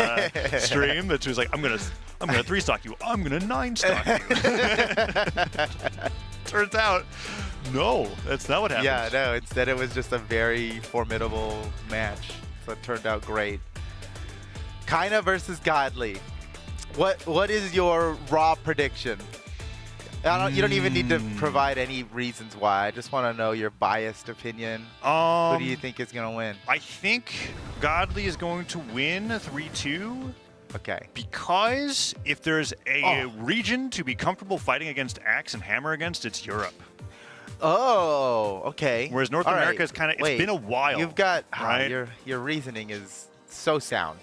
stream. That was like, I'm gonna 3-stock you. I'm gonna 9-stock you. Turns out, no, that's not what happened. Yeah, no, instead it was just a very formidable match. So it turned out great. Kyna versus Godly. What is your raw prediction? You don't even need to provide any reasons why. I just want to know your biased opinion. Who do you think is going to win? I think Godly is going to win 3-2. Okay. Because if there's a region to be comfortable fighting against Axe and Hammer against, it's Europe. Oh, okay. Whereas North America is kind of, it's been a while. You've got, right? Your reasoning is so sound.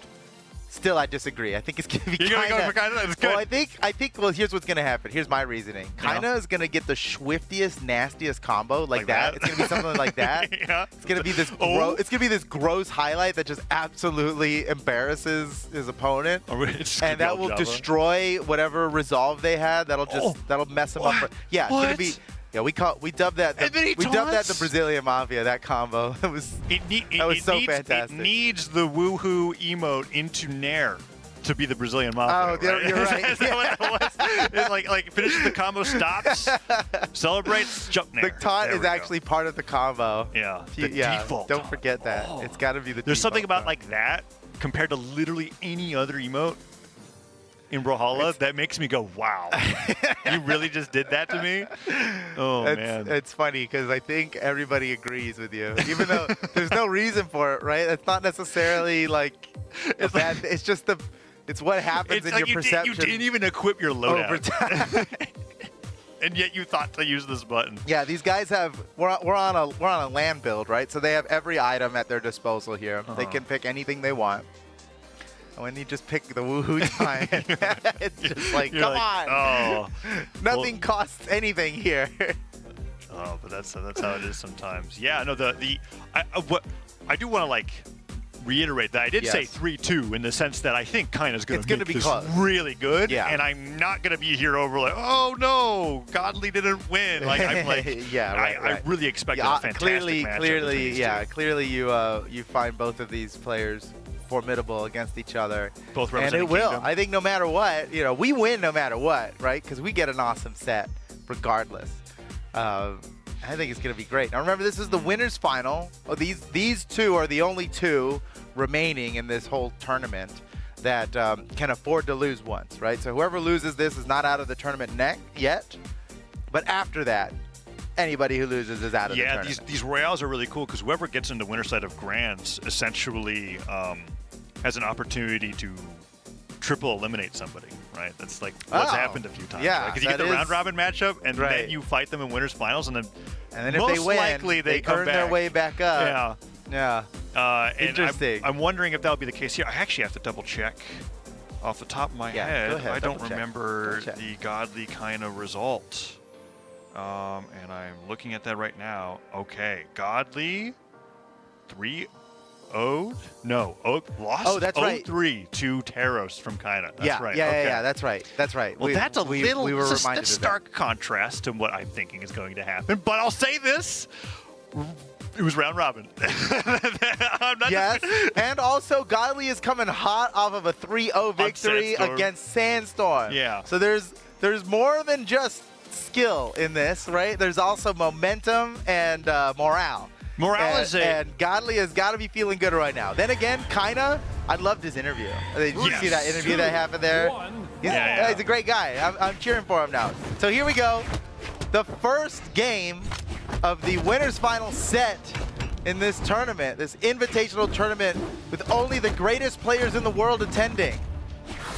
Still, I disagree. I think it's going to be You're going to go for Kyna? That's good. Well, well, here's what's going to happen. Here's my reasoning. Kyna is going to get the swiftiest, nastiest combo like that. It's going to be something like that. Yeah. It's going to be this it's going to be this gross highlight that just absolutely embarrasses his opponent. And that will destroy whatever resolve they had. That'll mess them up. Yeah, it's going to be we dubbed that the Brazilian Mafia, that combo. That was so fantastic. It needs the woohoo emote into Nair to be the Brazilian Mafia. Oh, right? You're right. Is that what it was? It's like finishes the combo, stops, celebrates, jump Nair. The taunt is actually part of the combo. Yeah. The default. Don't forget that. It's got to be the There's something about taunt. like that compared to literally any other emote in Brawlhalla that makes me go, wow. You really just did that to me? Oh, man. It's funny because I think everybody agrees with you, even though there's no reason for it, right? It's not necessarily like it's bad. It's just it's what happens in your perception. You didn't even equip your loadout. Over time. And yet you thought to use this button. Yeah, these guys we're on a land build, right? So they have every item at their disposal here. They can pick anything they want. When you just pick the woohoo time, it's just like, come on. Oh, nothing costs anything here. Oh, but that's how it is sometimes. Yeah, no, I do want to like reiterate that I did say 3-2 in the sense that I think Kyna's going to be close. Really good. Yeah. And I'm not going to be here over like, oh no, Godly didn't win. Like I'm like, I really expected a fantastic match. Clearly you find both of these players formidable against each other. Both and representing it will. Kingdom. I think no matter what, we win no matter what, right? Because we get an awesome set regardless. I think it's going to be great. Now remember, this is the winners final. These two are the only two remaining in this whole tournament that can afford to lose once, right? So whoever loses this is not out of the tournament yet, but after that, anybody who loses is out of the tournament. Yeah, these Royales are really cool because whoever gets into winner side of Grands essentially has an opportunity to triple eliminate somebody, right? That's like what's happened a few times. Yeah, because you get the round robin matchup and then you fight them in winners finals, and then if most they win, likely they come earn back. their way back up. Yeah. And interesting. I'm wondering if that would be the case here. I actually have to double check off the top of my head. Go ahead, I don't remember the Godly Kyna result. And I'm looking at that right now. Okay, Godly 3-0. No, lost. That's right. 0-3 to Taros from Kyna. That's right. Yeah, that's right. That's right. Well, that's a little we were reminded that's of that. stark contrast to what I'm thinking is going to happen. But I'll say this. It was round robin. Yes, and also Godly is coming hot off of a 3-0 victory against Sandstorm. Yeah. So there's more than just skill in this, right? There's also momentum and morale. And Godly has got to be feeling good right now. Then again, Kyna, I loved his interview. Did you see that interview that happened there? He's a great guy. I'm cheering for him now. So here we go. The first game of the winners final set in this tournament, this invitational tournament with only the greatest players in the world attending.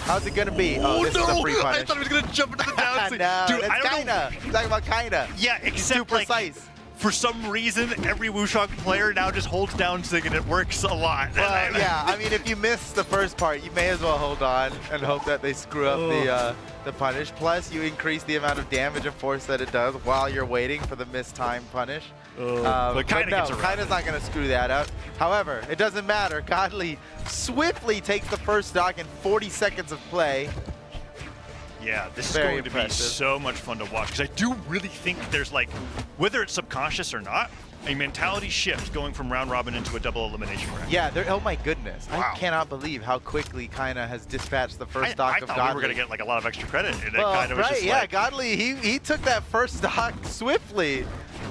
How's it going to be? Oh, this is a free punish. I thought he was going to jump into the down stage. No, Dude, that's Kyna. We're talking about Kyna. Yeah, except too precise. For some reason, every Wushock player now just holds down sig and it works a lot. Well, yeah, I mean, if you miss the first part, you may as well hold on and hope that they screw up the punish. Plus, you increase the amount of damage and force that it does while you're waiting for the missed time punish. But Kyna no, gets around Kyna's it. not going to screw that up. However, it doesn't matter. Godly swiftly takes the first stock in 40 seconds of play. Yeah, this is Very going to be impressive. so much fun to watch because I do really think there's like, whether it's subconscious or not, a mentality shift going from round robin into a double elimination round. Yeah, oh my goodness. Wow. I cannot believe how quickly Kyna has dispatched the first stock I of thought Godly. we were going to get like a lot of extra credit. And Well, it kind of was right, just yeah, like, Godly, he took that first stock swiftly.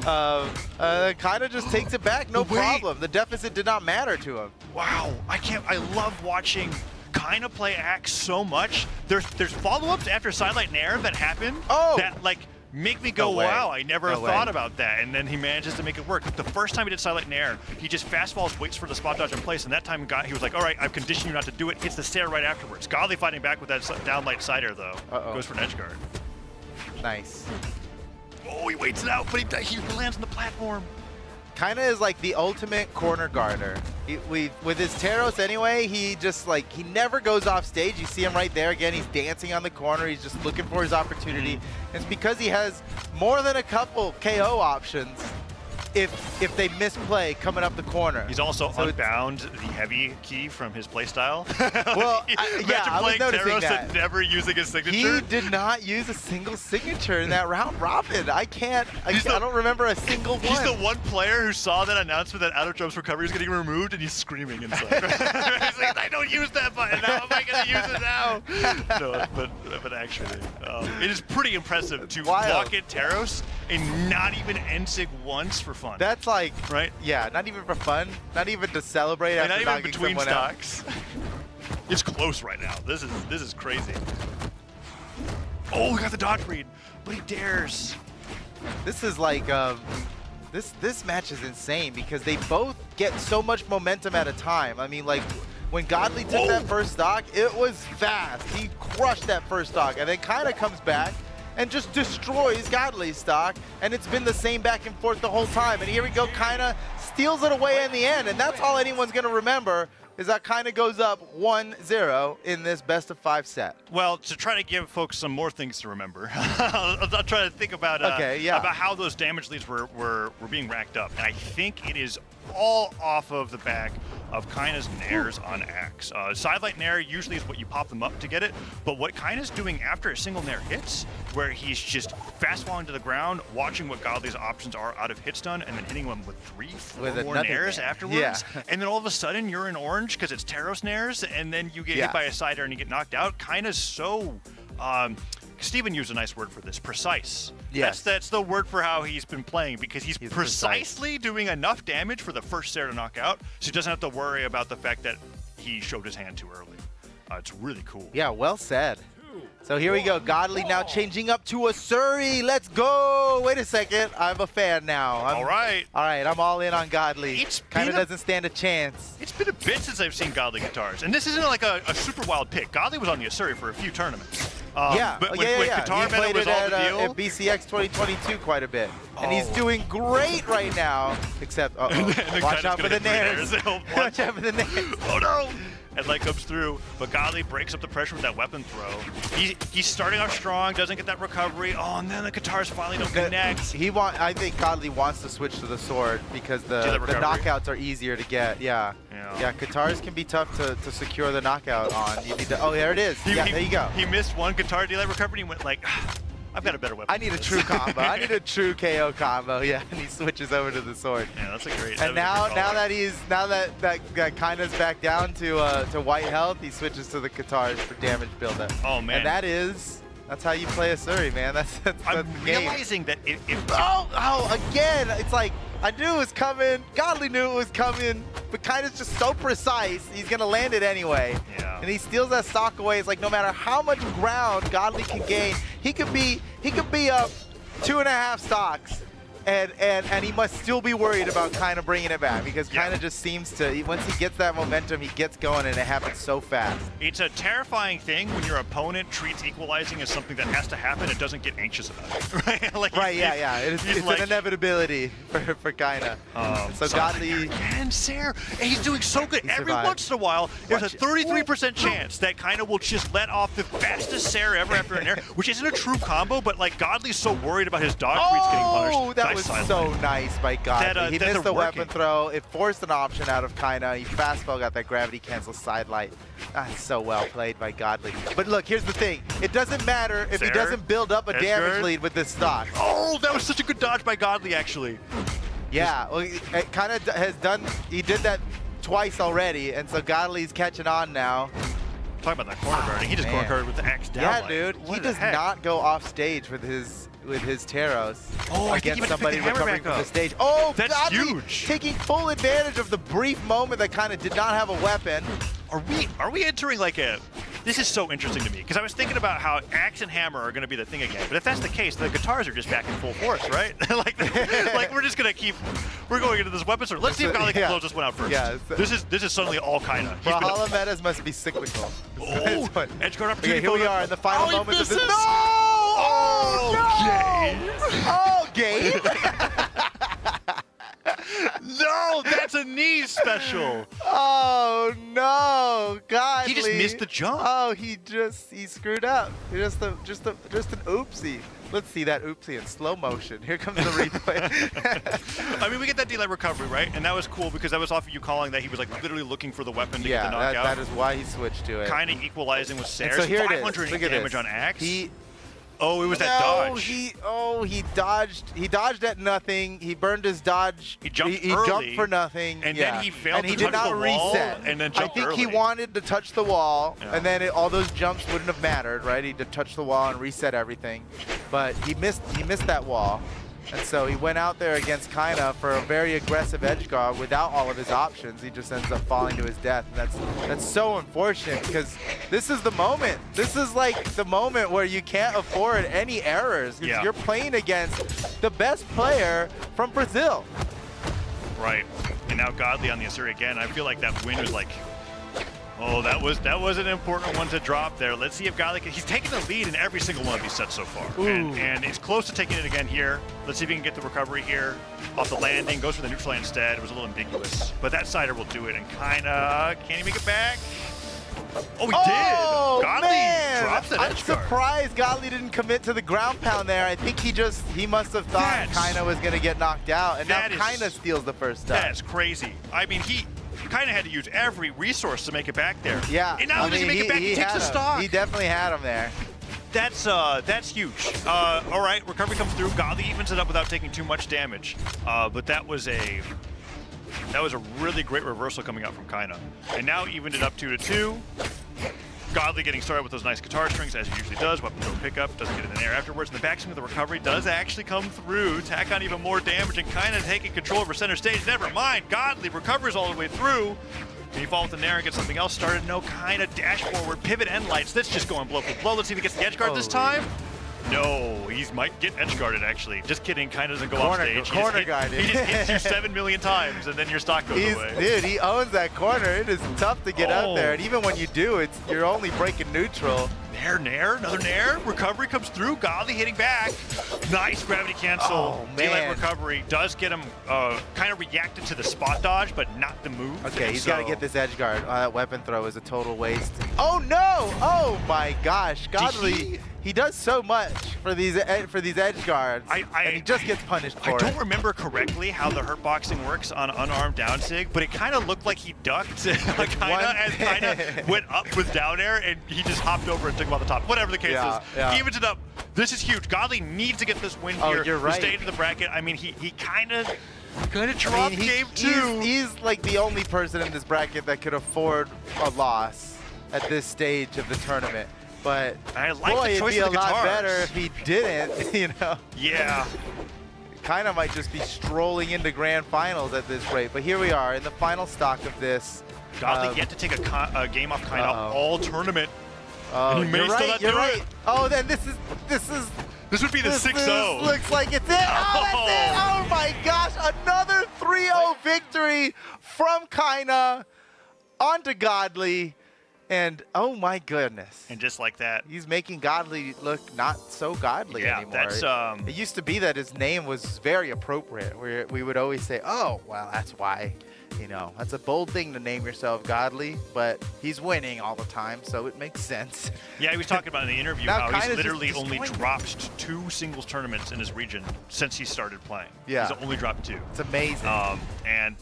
Kyna just takes it back, no problem. The deficit did not matter to him. wow, I love watching Kyna play Axe so much. There's follow-ups after Sidelight Nair that happen that like make me go, No way. wow, I never No thought way. about that. And then he manages to make it work. The first time he did Silent Nair, he just fast falls, waits for the spot dodge in place, and that time he was like, all right, I've conditioned you not to do it, hits the stair right afterwards. Godly fighting back with that downlight cider, though. Goes for an edge guard. Nice. Oh, he waits it out, but he lands on the platform. Kyna is like the ultimate corner guarder. With his Taros anyway, he just like, he never goes off stage. You see him right there again. He's dancing on the corner. He's just looking for his opportunity. It's because he has more than a couple KO options if they misplay coming up the corner. He's also So unbound the heavy key from his playstyle. Well, Imagine yeah, I was playing noticing Taros that. and never using his signature. He did not use a single signature in that round robin. I don't remember a single one. He's the one player who saw that announcement that out of jumps recovery is getting removed, and he's screaming inside. He's like, I don't use that button. How am I going to use it now? No, but actually, it is pretty impressive to lock in Taros and not even NSIG once for fun. That's like, right? Yeah, not even for fun, not even to celebrate And after not even knocking between someone out. stocks. It's close right now. This is crazy. Oh, we got the dodge read, but he dares. This is like, this match is insane because they both get so much momentum at a time. I mean, like, when Godly took that first stock, it was fast. He crushed that first stock, and then Kyna comes back and just destroys Godly's stock, and it's been the same back and forth the whole time. And here we go, Kyna steals it away in the end, and that's all anyone's going to remember is that Kyna goes up 1-0 in this best-of-5 set. Well, to try to give folks some more things to remember, I'll try to think about about how those damage leads were being racked up, and I think it is all off of the back of Kyna's nairs on Axe. Sidelight Nair usually is what you pop them up to get it, but what Kyna's doing after a single Nair hits, where he's just fast falling to the ground, watching what Godly's options are out of hit stun, and then hitting them with 3-4 more Nairs afterwards, Yeah. and then all of a sudden you're in orange because it's Taros Nairs, and then you get hit by a cider and you get knocked out. Kyna's so... Steven used a nice word for this, precise. Yes. That's the word for how he's been playing, because he's precisely doing enough damage for the first Sarah to knock out, so he doesn't have to worry about the fact that he showed his hand too early. It's really cool. Yeah, well said. So here we go. Godly now changing up to a Surrey. Let's go. Wait a second. I'm a fan now. All right. All right, I'm all in on Godly. Kinda doesn't stand a chance. It's been a bit since I've seen Godly guitars, and this isn't like a super wild pick. Godly was on the Asuri for a few tournaments. But when guitar He meta played was it all the at, deal, at BCX 2022 quite a bit. And he's doing great right now, except, watch out for the nairs. Watch out for the nairs. Oh no! And light comes through, but Godly breaks up the pressure with that weapon throw. He's starting off strong, doesn't get that recovery. Oh, and then the guitars finally don't connect. I think Godly wants to switch to the sword because the knockouts are easier to get. Yeah, guitars can be tough to secure the knockout on. You need to, oh, there it is. There you go. He missed one guitar delay recovery and he went like, I've got a better weapon. I need a true combo. I need a true KO combo. Yeah, and he switches over to the sword. Yeah, that's a great. And now that Kyna's back down to white health, he switches to the guitars for damage buildup. Oh man, and that's how you play a Surrey, man. That's I'm the game. realizing that if again, it's like I knew it was coming. Godly knew it was coming, but Kyna's just so precise. He's gonna land it anyway. Yeah. And he steals that stock away. It's like no matter how much ground Godly can gain, he could be up 2.5 stocks. And he must still be worried about Kyna bringing it back because Kyna just seems to, once he gets that momentum, he gets going and it happens so fast. It's a terrifying thing when your opponent treats equalizing as something that has to happen and doesn't get anxious about it, right? Like It's like, an inevitability for Kyna. So Godly again, Sarah, and he's doing so good. Every survived. once in a while, there's a 33% chance that Kyna will just let off the fastest Sarah ever after an air, which isn't a true combo, but like Godly's so worried about his dodge reads getting punished. That was so nice by Godly. He missed the weapon throw. It forced an option out of Kyna. He fastball got that gravity cancel side light. That's so well played by Godly. But look, here's the thing. It doesn't matter if he doesn't build up a damage lead with this stock. Oh, that was such a good dodge by Godly, actually. Yeah, well, it kind of has done, he did that twice already, and so Godly's catching on now. Talking about that corner guarding, he just corner guarded with the X down. Yeah, dude, he does not go off stage with his Teros against somebody recovering from the stage. Oh, that's Godly huge. Taking full advantage of the brief moment that kind of did not have a weapon. Are we entering like a? This is so interesting to me because I was thinking about how axe and hammer are going to be the thing again. But if that's the case, the guitars are just back in full force, right? like we're just going to keep. We're going into this weapon sword. Let's see if Godly can close this one out first. Yeah, this is suddenly all Kyna. Brawlhalla metas must be cyclical. Oh, edge guard opportunity. Okay, here we are in the final moments of this. No! Oh, no! Oh, game! No, that's a Neeze special. Oh no, God! He just missed the jump. Oh, he screwed up. Just an oopsie. Let's see that oopsie in slow motion. Here comes the replay. I mean, we get that delay recovery, right? And that was cool because that was off of you calling that he was like literally looking for the weapon to get the knockout. That is why he switched to it. Kind of equalizing with Sayers. So here 500 damage on axe. Oh, it was that dodge. He dodged. He dodged at nothing. He burned his dodge. He jumped He jumped for nothing. And then he failed to touch the wall. And then jumped I think he wanted to touch the wall, and then all those jumps wouldn't have mattered, right? He did touch the wall and reset everything, but he missed that wall. And so he went out there against Kyna for a very aggressive edge guard without all of his options. He just ends up falling to his death. And that's so unfortunate because this is the moment. This is like the moment where you can't afford any errors. Yeah. You're playing against the best player from Brazil. Right. And now Godly on the Asuri again. I feel like that win was like, oh, that was an important one to drop there. Let's see if Godly he's taken the lead in every single one of these sets so far. And he's close to taking it again here. Let's see if he can get the recovery here. Off the landing, goes for the neutral instead. It was a little ambiguous. But that sider will do it and Kyna, can he make it back? Oh, he did! Godly drops that edge guard. I'm surprised Godly didn't commit to the ground pound there. I think he must have thought Kyna was going to get knocked out. And now Kyna steals the first time. That's crazy. I mean, he kind of had to use every resource to make it back there. Yeah. And now does he make it back? He takes the stock. He definitely had him there. That's huge. All right, recovery comes through. Godly evens it up without taking too much damage. But that was a really great reversal coming out from Kyna. And now evened it up 2-2. Godly getting started with those nice guitar strings as he usually does. Weapon throw pickup, doesn't get in the air afterwards. And the backswing of the recovery does actually come through. Tack on even more damage and Kyna taking control over center stage. Never mind, Godly recovers all the way through. Can he fall with the nair and get something else started? No, Kyna dash forward, pivot end lights. That's just going blow for blow. Let's see if he gets the edge guard this time. No, he might get edge guarded actually. Just kidding, Kyna doesn't go off stage. He just hits you 7 million times and then your stock goes away. Dude, he owns that corner. It is tough to get up there. And even when you do, you're only breaking neutral. Nair, another nair. Recovery comes through. Godly hitting back. Nice gravity cancel. Oh, man. Daylight recovery does get him kind of reacted to the spot dodge, but not the move. Okay, he's got to get this edge guard. That weapon throw is a total waste. Oh no! Oh my gosh, Godly. He does so much for these edge guards, and he just gets punished for it. I don't remember correctly how the hurt boxing works on unarmed down sig, but it kind of looked like he ducked Kyna as Kyna went up with down air, and he just hopped over and took him off the top. Whatever the case is, he evens it up. This is huge. Godly needs to get this win here. You're right. To stay into the bracket. I mean, he kind of dropped game two. He's like the only person in this bracket that could afford a loss at this stage of the tournament. But boy, it'd be a lot better if he didn't, you know? Yeah. Kyna might just be strolling into grand finals at this rate. But here we are in the final stock of this. Godly yet to take a game off Kyna all tournament. Oh, you're right. Oh, then this would be the 6-0. Looks like it's it. Oh, that's it. Oh my gosh, another 3-0 victory from Kyna onto Godly. And oh my goodness. And just like that, he's making Godly look not so godly anymore. It used to be that his name was very appropriate, where we would always say, oh, well, that's why. You know, that's a bold thing to name yourself Godly, but he's winning all the time, so it makes sense. Yeah, he was talking about in the interview Now how he's Kyna's literally just only destroying dropped 2 singles tournaments in his region since he started playing. Yeah. He's only dropped 2. It's amazing. And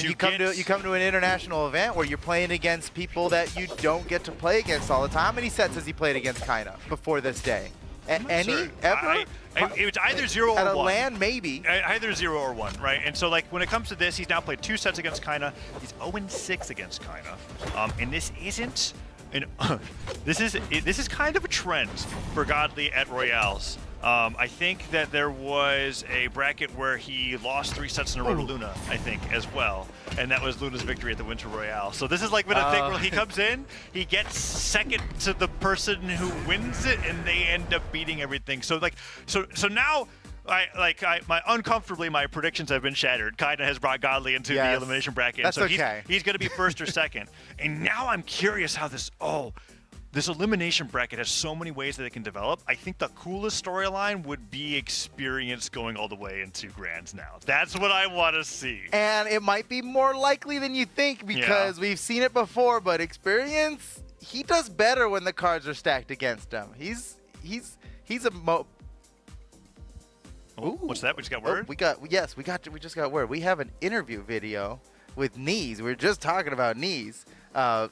you come to an international event where you're playing against people that you don't get to play against all the time. How many sets has he played against Kyna before this day? Any? Sure. Ever? It's either 0 or 1. At a LAN, maybe. Either 0 or 1, right? And so, like, when it comes to this, he's now played 2 sets against Kyna. He's 0-6 against Kyna. And this isn't... this is kind of a trend for Godly at Royales. I think that there was a bracket where he lost 3 sets in a row to Luna, I think, as well. And that was Luna's victory at the Winter Royale. So this is like been a thing where he comes in, he gets second to the person who wins it, and they end up beating everything. So like, so now, uncomfortably, my predictions have been shattered. Kyna has brought Godly into the elimination bracket. That's and so okay. He's going to be first or second. And now I'm curious how this elimination bracket has so many ways that it can develop. I think the coolest storyline would be Experience going all the way into Grands now. That's what I want to see. And it might be more likely than you think because we've seen it before, but Experience, he does better when the cards are stacked against him. He's a What's that? We just got word? We just got word. We have an interview video with Neeze. We were just talking about Neeze.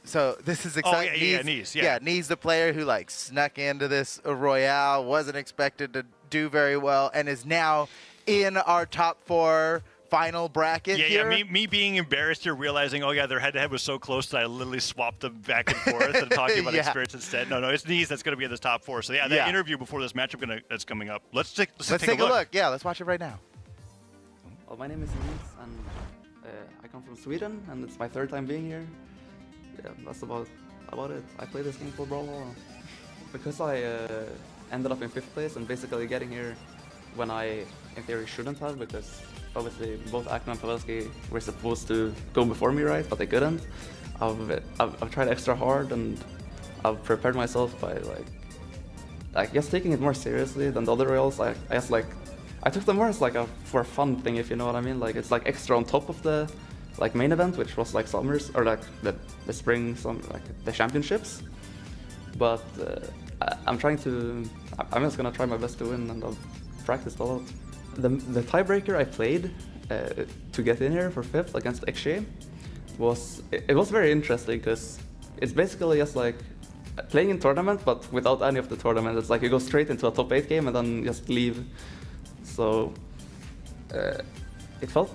So this is exciting. Neeze. Neeze, the player who like snuck into this Royale, wasn't expected to do very well, and is now in our top 4 final bracket here. Me being embarrassed here, realizing, their head-to-head was so close that I literally swapped them back and forth and talking about Experience instead. No, it's Neeze that's going to be in this top 4. So that interview before this matchup that's coming up. Let's take a look. Yeah, let's watch it right now. Well, my name is Neeze, and I come from Sweden, and it's my 3rd time being here. Yeah, that's about it. I play this game for Brawlhalla. Because I ended up in 5th place and basically getting here when I, in theory, shouldn't have, because obviously both Akna and Pavelski were supposed to go before me, right? But they couldn't. I've tried extra hard, and I've prepared myself by I guess taking it more seriously than the other Royals. I guess I took them more as for a fun thing, if you know what I mean. Like it's extra on top of the main event, which was summers or the spring, the championships. But I'm just gonna try my best to win, and I've practiced a lot. The tiebreaker I played to get in here for 5th against XG was very interesting because it's basically just playing in tournament, but without any of the tournament. It's you go straight into a top 8 game and then just leave. So it felt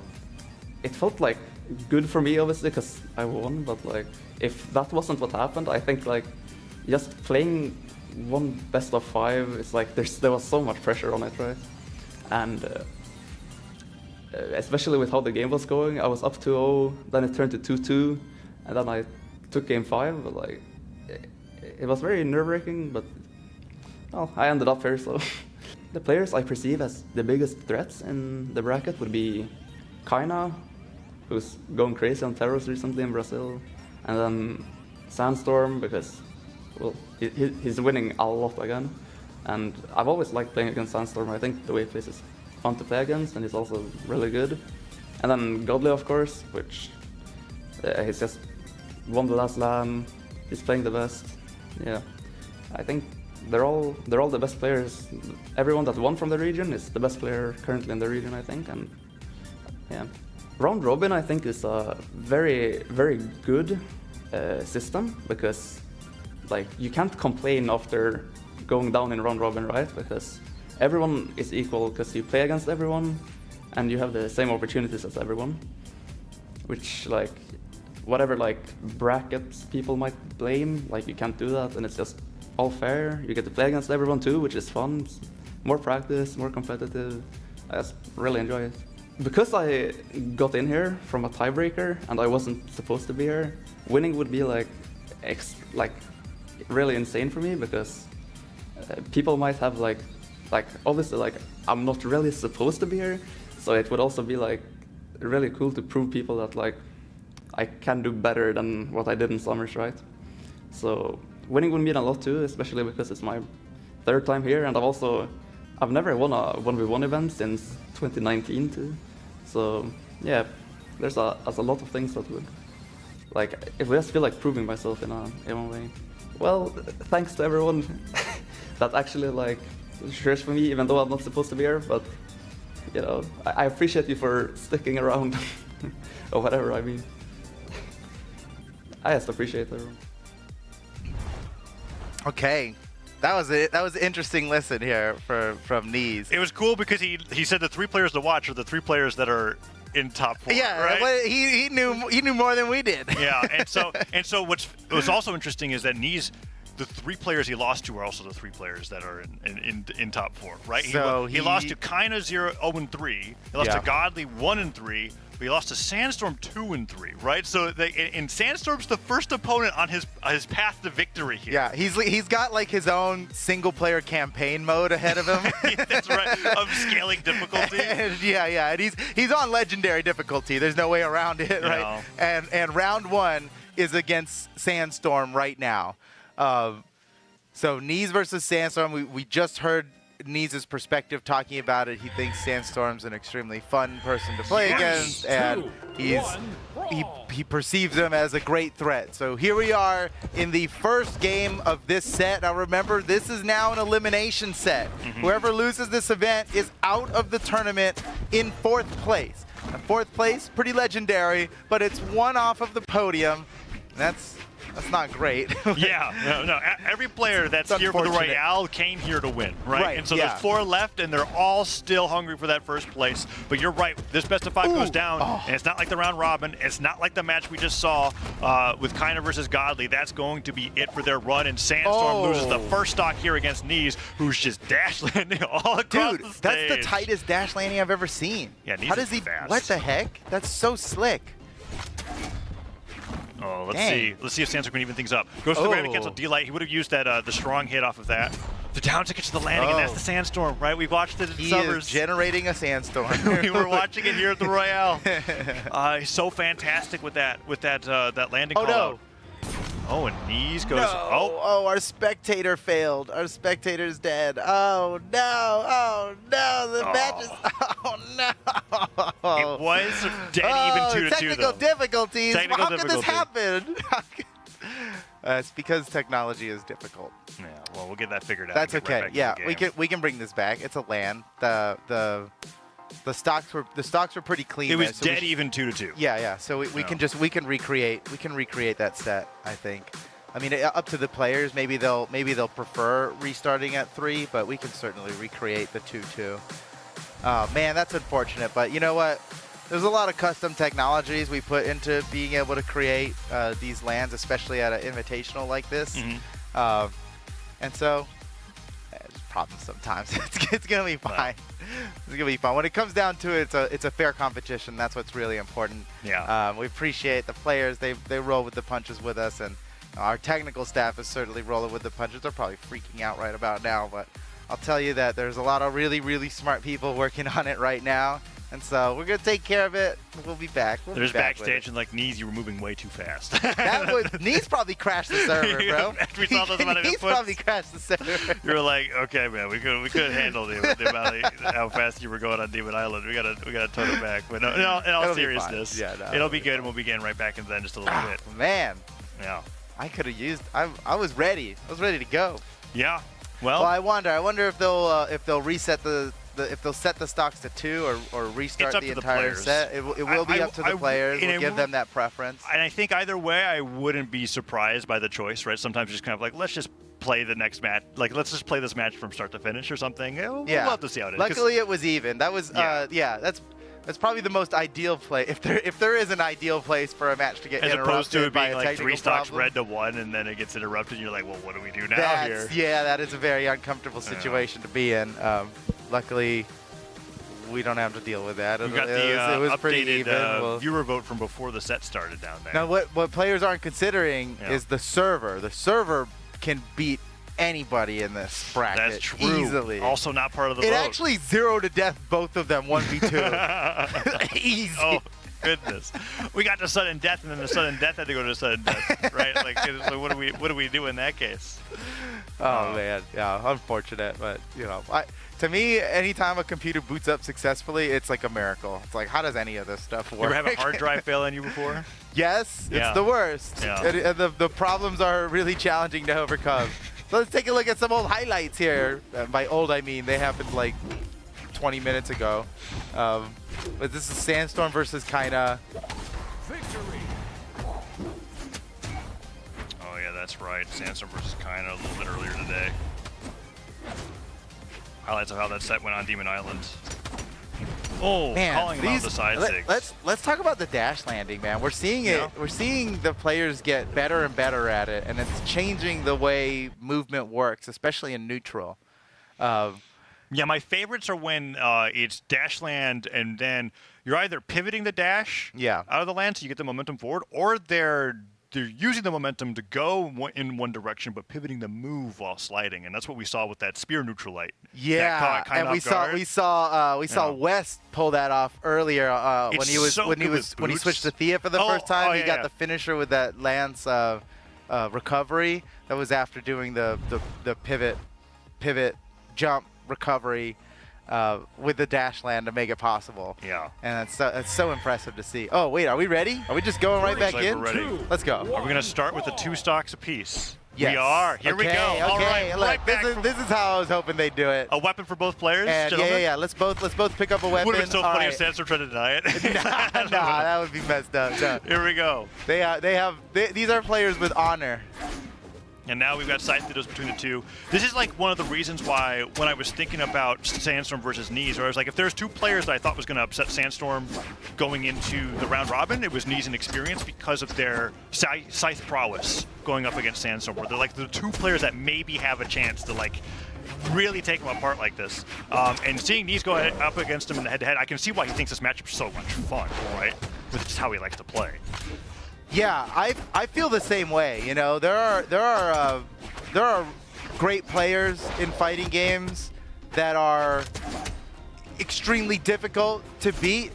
good for me, obviously, because I won. But if that wasn't what happened, I think just playing one best of 5, it's there was so much pressure on it, right? And especially with how the game was going, I was up 2-0, then it turned to 2-2, and then I took game 5. But it was very nerve-wracking, but well, I ended up here. So the players I perceive as the biggest threats in the bracket would be Kyna, who's going crazy on Terrors recently in Brazil, and then Sandstorm, because he's winning a lot again. And I've always liked playing against Sandstorm. I think the way he plays is fun to play against, and he's also really good. And then Godly, of course, which he's just won the last LAN. He's playing the best. Yeah, I think they're all the best players. Everyone that won from the region is the best player currently in the region, I think. And yeah, round robin I think is a very, very good system, because you can't complain after going down in round robin, right? Because everyone is equal, because you play against everyone and you have the same opportunities as everyone. Which whatever brackets people might blame, you can't do that, and it's just all fair. You get to play against everyone too, which is fun. It's more practice, more competitive. I just really enjoy it. Because I got in here from a tiebreaker and I wasn't supposed to be here, winning would be really insane for me, because people might have obviously I'm not really supposed to be here, so it would also be really cool to prove people that I can do better than what I did in Summers, right? So winning would mean a lot too, especially because it's my 3rd time here, and I've never won a 1v1 event since 2019 too. So yeah, there's a lot of things that would, like, if I just feel like proving myself in a way. Well, thanks to everyone that actually like cheers for me, even though I'm not supposed to be here. But you know, I appreciate you for sticking around, or whatever. I mean, I just appreciate everyone. Okay. That was it. That was an interesting listen here from Neeze. It was cool because he said the 3 players to watch are the 3 players that are in top 4. Yeah, right? well, he knew more than we did. Yeah, and so what's also interesting is that Neeze, the 3 players he lost to are also the 3 players that are in top 4, right? So he lost to Kyna 0-3. He lost to Godly 1-3. But he lost to Sandstorm 2-3, right? So and Sandstorm's the first opponent on his path to victory here. Yeah, he's got like his own single player campaign mode ahead of him. That's right, of scaling difficulty. And he's on legendary difficulty. There's no way around it, right? And round 1 is against Sandstorm right now. So Neeze versus Sandstorm. We just heard Neeze's perspective talking about it. He thinks Sandstorm's an extremely fun person to play against, and he perceives him as a great threat. So here we are in the first game of this set. Now remember, this is now an elimination set. Whoever loses this event is out of the tournament in 4th place. Now, 4th place, pretty legendary, but it's 1 off of the podium. That's not great. Yeah, no. Every player that's here for the Royale came here to win, right? And so there's 4 left, and they're all still hungry for that first place. But you're right. This best of 5 goes down, and it's not like the round robin. It's not like the match we just saw with Kyna versus Godly. That's going to be it for their run, and Sandstorm loses the first stock here against Neeze, who's just dash landing all across the stage. That's the tightest dash landing I've ever seen. Yeah, Neeze How does he? fast. What the heck? That's so slick. Oh, let's see. Let's see if Sandstorm can even things up. Goes to the ground and cancel D-Light. He would have used that the strong hit off of that. The down ticket to the landing, and that's the Sandstorm, right? We've watched it in Summers. He is generating a Sandstorm. We were watching it here at the Royale. He's so fantastic with that landing call out. Oh, and Neeze goes. Oh, our spectator failed. Our spectator's dead. Oh no! Oh no! The match is. Oh no! It was dead even 2-2. Technical difficulties. Technical How could this happen? It's because technology is difficult. Yeah. Well, we'll get that figured out. That's okay. Yeah, we can bring this back. It's a LAN. The stocks were pretty clean. It was so dead even 2-2. Yeah. So we can recreate that set. I think. I mean, up to the players. Maybe they'll prefer restarting at 3, but we can certainly recreate the 2-2. Oh man, that's unfortunate. But you know what? There's a lot of custom technologies we put into being able to create these LANs, especially at an invitational like this. And so, there's problems sometimes. It's gonna be fine. It's gonna be fun. When it comes down to it, it's a fair competition. That's what's really important. Yeah. We appreciate the players. They roll with the punches with us, and our technical staff is certainly rolling with the punches. They're probably freaking out right about now, but I'll tell you that there's a lot of really, really smart people working on it right now. And so we're going to take care of it. We'll be back. There's backstage and like, Neeze, you were moving way too fast. Neeze probably crashed the server, bro. After we saw those amount of Neeze inputs, probably crashed the server. You were like, okay, man, we could handle the amount of how fast you were going on Demon Island. We gotta tone it back. But no, in all seriousness, it'll be good, and we'll be getting right back into that in just a little bit. Man. Yeah. I could have used. I was ready. I was ready to go. Yeah. Well, I wonder if they'll reset if they'll set the stocks to 2 or restart the entire set. It will be up to the players. We'll give them that preference. And I think either way, I wouldn't be surprised by the choice, right? Sometimes it's just kind of like, let's just play the next match. Like, let's just play this match from start to finish or something. We'll have to see how it is. Luckily, it was even. That was that's probably the most ideal play. If there is an ideal place for a match to get as interrupted opposed to it being by a like 3 stocks problem. red to 1 and then it gets interrupted. And you're like, well, what do we do now here? Yeah, that is a very uncomfortable situation to be in. Luckily, we don't have to deal with that. We've got it was pretty even. Viewer vote from before the set started down there. Now, what players aren't considering is the server. The server can beat anybody in this bracket. That's true. Easily. Also not part of the vote. It actually 0 to death both of them 1v2. Easy. Oh goodness. We got to sudden death, and then the sudden death had to go to sudden death, right? Like, what do we do in that case? Oh man, yeah, unfortunate, but you know, to me, anytime a computer boots up successfully, it's like a miracle. It's like, how does any of this stuff work? You ever have a hard drive fail on you before? Yes, Yeah. it's the worst. Yeah. And the problems are really challenging to overcome. So let's take a look at some old highlights here. By old, I mean they happened like 20 minutes ago. But this is Sandstorm versus Kyna. Victory. Oh yeah, that's right. Sandstorm versus Kyna a little bit earlier today. Highlights of how that set went on Demon Island. Oh, Man, calling him out the side six. Let's talk about the dash landing, man. We're seeing it. We're seeing the players get better and better at it, and it's changing the way movement works, especially in neutral. Yeah, my favorites are when it's dash land and then you're either pivoting the dash out of the land so you get the momentum forward, or they're using the momentum to go in one direction but pivoting the move while sliding, and that's what we saw with that spear neutral light. Yeah, and we saw Wess pull that off earlier when he switched to Thea for the first time. He got the finisher with that Lance recovery. That was after doing the pivot jump recovery with the dash land to make it possible. Yeah. And it's so impressive to see. Oh, wait, are we ready? Are we just going right back in? We're ready. Let's go. Are we going to start with the 2 stocks apiece? Yes. We are. Here we go. All right. Look, this is how I was hoping they'd do it. A weapon for both players, and gentlemen? Yeah. Let's both pick up a weapon. Would have been so funny right. if Sandstorm tried to deny it. nah, that would be messed up. No. Here we go. These are players with honor. And now we've got side theaters between the two. This is like one of the reasons why when I was thinking about Sandstorm versus Neeze, where I was like, if there's 2 players that I thought was going to upset Sandstorm going into the round robin, it was Neeze and Experience because of their scythe prowess going up against Sandstorm, where they're like the 2 players that maybe have a chance to like really take them apart like this. And seeing Neeze go up against him in the head-to-head, I can see why he thinks this matchup is so much fun, right? With just how he likes to play. Yeah, I feel the same way. You know, there are great players in fighting games that are extremely difficult to beat,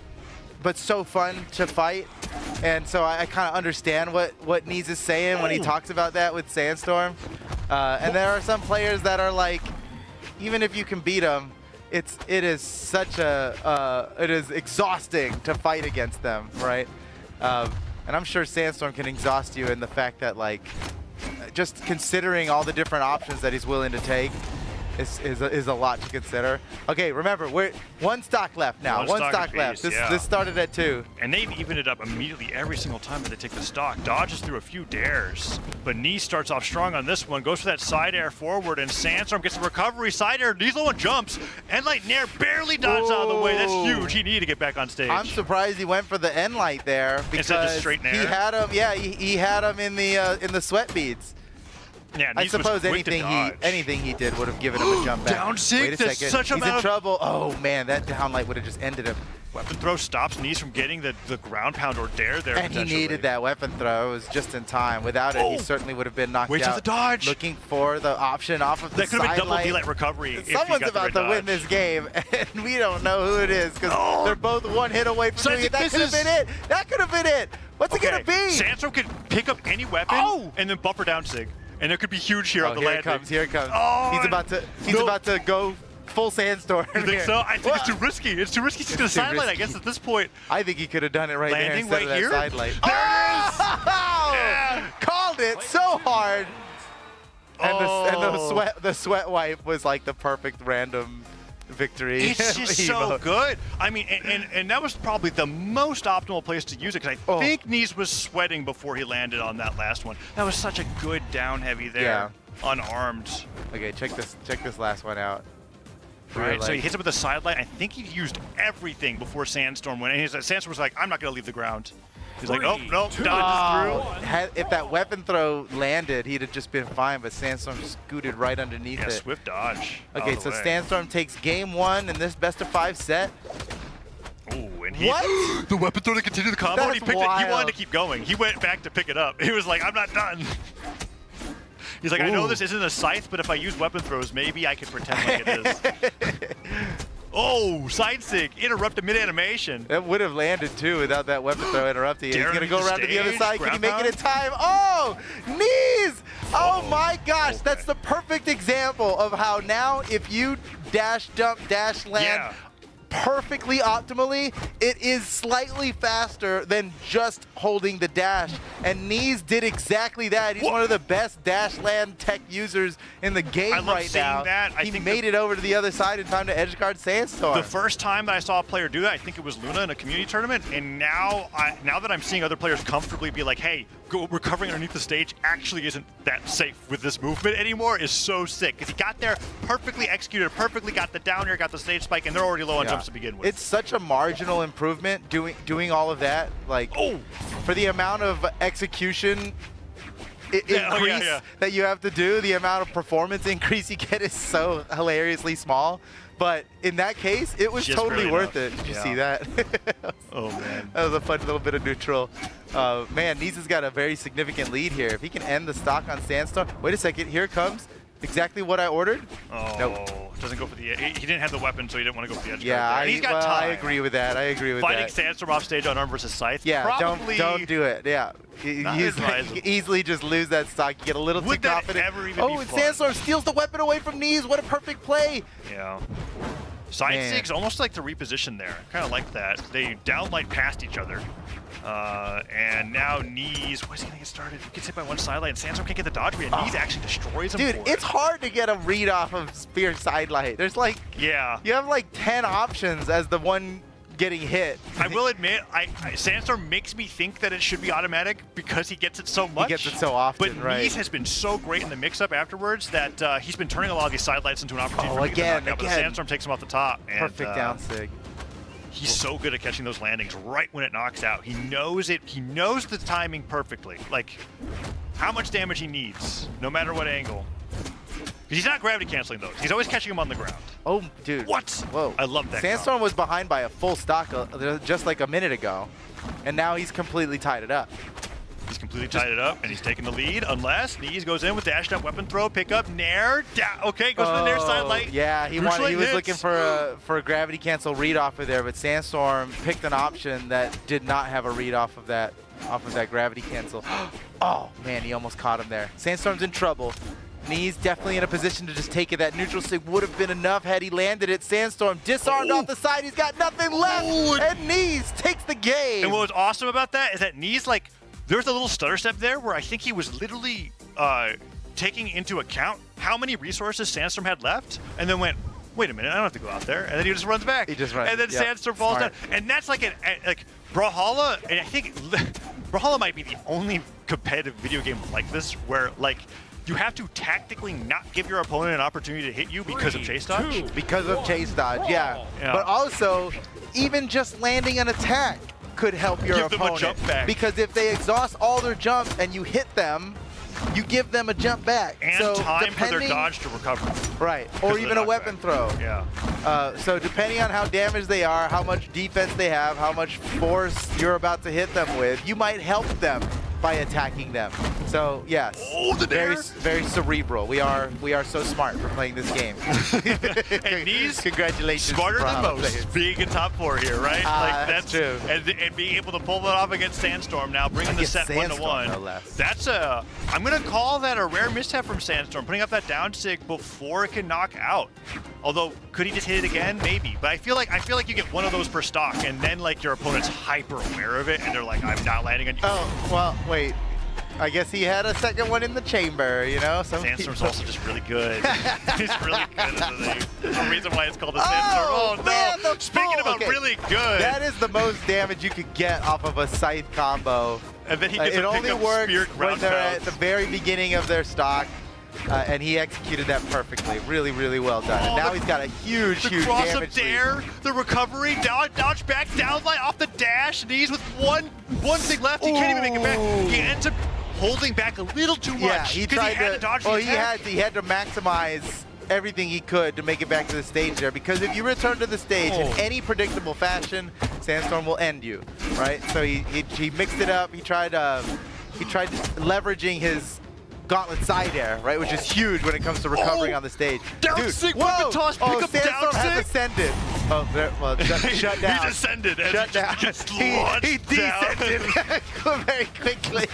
but so fun to fight. And so I kind of understand what Neeze is saying when he talks about that with Sandstorm. And there are some players that are like, even if you can beat them, it is exhausting to fight against them, right? And I'm sure Sandstorm can exhaust you in the fact that, like, just considering all the different options that he's willing to take is a lot to consider. Okay, remember, we're 1 stock left now. One stock left. This started at 2. And they've evened it up immediately every single time that they take the stock. Dodges through a few dares, but Neeze starts off strong on this one. Goes for that side air forward, and Sandstorm gets the recovery. Side air, Neeze one jumps, and Light Nair barely dodges out of the way. That's huge. He needed to get back on stage. I'm surprised he went for the end light there because instead of just straight Nair. He had him. Yeah, he had him in the sweat beads. Yeah, I suppose anything he did would have given him a jump back. Down sig, Wait a second. Such He's in trouble. Oh man, that down light would have just ended him. Weapon throw stops Neeze from getting the ground pound or dare there. And he needed that weapon throw. It was just in time. Without it, he certainly would have been knocked Wait out. till the dodge. Looking for the option off of the that could have been double light. D-light recovery. Someone's about to win this game, and we don't know who it is because they're both 1 hit away from doing it. That could have been it. That could have been it. What's it gonna be? Sandstorm could pick up any weapon and then buffer down sig. And it could be huge here on the landing. Here it comes. Oh, he's about to go full Sandstorm. You think so? I think it's too risky. It's too risky. He's going to sidelight, I guess, at this point. I think he could have done it right there instead of that sidelight. There it is! Yeah. Called it so hard. And the sweat wipe was like the perfect random victory. It's just so good. I mean, and that was probably the most optimal place to use it because I think Neeze was sweating before he landed on that last one. That was such a good down heavy there, unarmed. Okay, check this last one out. Right, so he hits it with a sidelight. I think he used everything before Sandstorm went. And Sandstorm was like, I'm not going to leave the ground. He's like, oh, no, dodges through. If that weapon throw landed, he'd have just been fine, but Sandstorm scooted right underneath it. Swift dodge. Okay, so Sandstorm takes game 1 in this best-of-5 set. Ooh, and he the weapon throw to continue the combo, and he picked it. He wanted to keep going. He went back to pick it up. He was like, I'm not done. He's like, I know this isn't a scythe, but if I use weapon throws, maybe I can pretend like it is. Oh, side sig, interrupt a mid-animation. It would have landed too without that weapon throw interrupting. He's going to go around to the other side. Can he make it in time? Oh, Neeze! Oh my gosh, that's the perfect example of how now if you dash jump, dash land perfectly optimally, it is slightly faster than just holding the dash. And Neeze did exactly that. He's one of the best dash land tech users in the game right now. He made it over to the other side in time to edgeguard Sandstorm. The first time that I saw a player do that, I think it was Luna in a community tournament, and now that I'm seeing other players comfortably be like, hey, recovering underneath the stage actually isn't that safe with this movement anymore is so sick. Because he got there, perfectly executed, perfectly got the down air, got the stage spike, and they're already low on jumps to begin with. It's such a marginal improvement doing all of that. Like, for the amount of execution increase that you have to do, the amount of performance increase you get is so hilariously small. But in that case, it was totally worth it. Did you see that? Oh, man. That was a fun little bit of neutral. Man, Neeze has got a very significant lead here. If he can end the stock on Sandstorm. Wait a second. Here it comes. Exactly what I ordered. Oh, nope. Doesn't go for the. He didn't have the weapon, so he didn't want to go for the edge. Yeah, he's got time. I agree with that. I agree with that. Fighting Sandstorm off stage on Arm versus Scythe. Yeah, probably don't do it. Yeah, you easily just lose that stock. You get a little too confident. And Sandstorm steals the weapon away from Neeze. What a perfect play. Yeah. Side Sig's almost like the reposition there. Kind of like that. They downlight past each other. And now Neeze, where's he going to get started? He gets hit by one sidelight, and Sandstorm can't get the dodge read. Neeze actually destroys him. Dude, it's hard to get a read off of Spear sidelight. There's like, you have like 10 options as the one getting hit. I will admit, Sandstorm makes me think that it should be automatic because he gets it so much. He gets it so often, but right? Neeze has been so great in the mix-up afterwards that he's been turning a lot of these sidelights into an opportunity for again. But Sandstorm takes him off the top. And, perfect down sig. He's so good at catching those landings right when it knocks out. He knows it. He knows the timing perfectly. Like, how much damage he needs, no matter what angle. Because he's not gravity canceling those. He's always catching them on the ground. Oh, dude. What? Whoa. I love that. Sandstorm was behind by a full stock just like a minute ago. And now he's completely tied it up. He's completely tied it up, and he's taking the lead, unless Neeze goes in with dashed up weapon throw, pick up, nair, okay, goes for the nair sidelight. Yeah, he was looking for a gravity cancel read off of there, but Sandstorm picked an option that did not have a read off of that gravity cancel. Oh, man, he almost caught him there. Sandstorm's in trouble. Neeze definitely in a position to just take it. That neutral sig would have been enough had he landed it. Sandstorm disarmed off the side. He's got nothing left, and Neeze takes the game. And what was awesome about that is that Neeze, like, there was a little stutter step there where I think he was literally taking into account how many resources Sandstorm had left, and then went, wait a minute, I don't have to go out there. And then he just runs back. He just runs. And then Sandstorm falls down. And that's like Brawlhalla, and I think Brawlhalla might be the only competitive video game like this where, like, you have to tactically not give your opponent an opportunity to hit you because of chase dodge. Because of chase dodge, yeah. But also, even just landing an attack could help your opponent. Give them a jump back. Because if they exhaust all their jumps and you hit them, you give them a jump back. And so time for their dodge to recover. Right, or even a weapon throw. Yeah. So depending on how damaged they are, how much defense they have, how much force you're about to hit them with, you might help them by attacking them. So yes, very cerebral. We are so smart for playing this game. And Neeze, congratulations, smarter than most, being in top 4 here, right? Like that's true. And being able to pull that off against Sandstorm now, bringing the set 1-1. No, that's I'm gonna call that a rare mishap from Sandstorm, putting up that down sig before it can knock out. Although, could he just hit it again? Maybe. But I feel like you get one of those per stock, and then like your opponent's hyper aware of it, and they're like, I'm not landing on you. Oh well, wait. I guess he had a second one in the chamber, you know? Sandstorm's also just really good. He's really good at the reason why it's called a Sandstorm. Oh, man, no. Speaking about really good. That is the most damage you could get off of a scythe combo. And then he gets it a only works when they're pound. at the very beginning of their stock. And he executed that perfectly. Really, really well done. And now he's got a huge damage cross up dare, the recovery, dodge back, downlight off the dash. Neeze with one thing left. He can't even make it back. He ends up holding back a little too much. Yeah, he tried to dodge the attack. He had to maximize everything he could to make it back to the stage there, because if you return to the stage in any predictable fashion, Sandstorm will end you, right? So he mixed it up. He tried leveraging his gauntlet side air, right, which is huge when it comes to recovering on the stage. Down sig, weapon toss, pick up Sandstorm down sig. has ascended. Oh, well, shut down. He's ascended and Shut down. just He descended very quickly.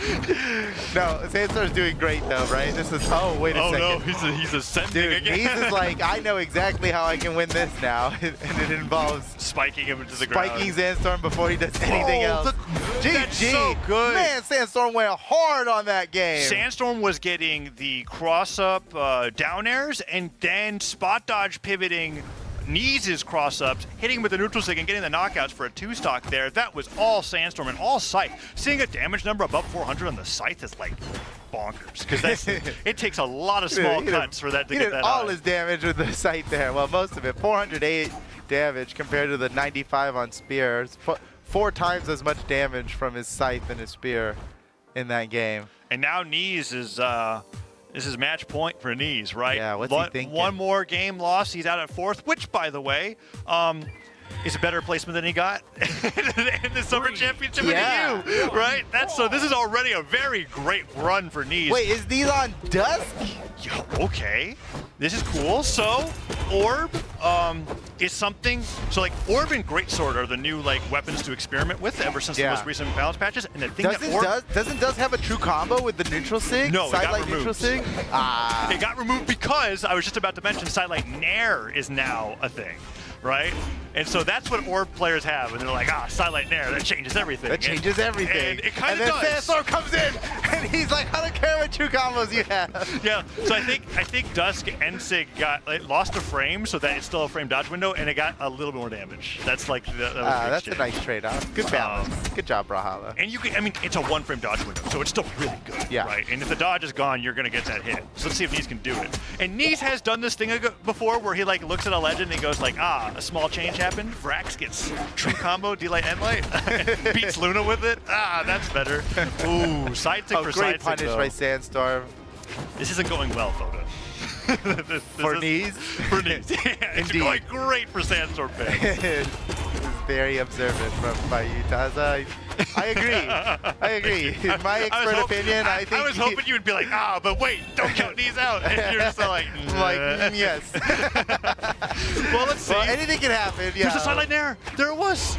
No, Sandstorm's doing great though, right? This is. Oh, wait a second. Oh no, he's ascending Dude, again. Neeze is like, I know exactly how I can win this now, and it involves spiking him into the ground. Spiking Sandstorm before he does anything else. GG. That's so good. Man, Sandstorm went hard on that game. Sandstorm was getting the cross-up down airs and then spot dodge pivoting Neeze's cross-ups, hitting him with the neutral stick and getting the knockouts for a 2-stock there. That was all Sandstorm and all Scythe. Seeing a damage number above 400 on the Scythe is like bonkers, because it takes a lot of small cuts for that to get that all high. his damage with the Scythe there. Well, most of it. 408 damage compared to the 95 on Spear. It's 4 times as much damage from his Scythe and his Spear in that game. And now Neeze is this is match point for Neeze, right? Yeah, what's he thinking? One more game lost. He's out at 4th, which, by the way, is a better placement than he got in the Summer Championship in EU, right? So this is already a very great run for Neeze. Wait, is Neeze on Dusk? Yo, okay. This is cool. So, Orb is something. So, like, Orb and Greatsword are the new, like, weapons to experiment with ever since the most recent balance patches. And the thing Doesn't Dusk have a true combo with the neutral sig? No, it got Sidelight removed. neutral sig? It got removed because I was just about to mention Sidelight Nair is now a thing, right? And so that's what Orb players have, and they're like, Sidelight Nair, that changes everything. That changes everything. And it kind of does. does. And then Sandstorm comes in, and he's like, I don't care what true combos you have. Yeah, so I think Dusk and Sig lost a frame, so that it's still a frame dodge window, and it got a little bit more damage. That's like that's a nice trade-off. Good balance. Good job, Brawlhalla. And it's a 1-frame dodge window, so it's still really good, right? And if the dodge is gone, you're gonna get that hit. So let's see if Neeze can do it. And Neeze has done this thing before, where he like looks at a legend and he goes like, a small change happened. Vrax gets true combo, D-Light, N-Light, beats Luna with it. That's better. Ooh, side tick for great side punish tick, by Sandstorm. This isn't going well, Foda. For Neeze? For Neeze. Yeah, it's going great for Sandstorm fans. This is very observant by Utah. I agree. In my expert opinion, I think... I was hoping you would be like, but wait, don't count Neeze out. And you're just like... yes. Well, let's see. Well, anything can happen, yeah. There's a Sidelight Nair. There it was.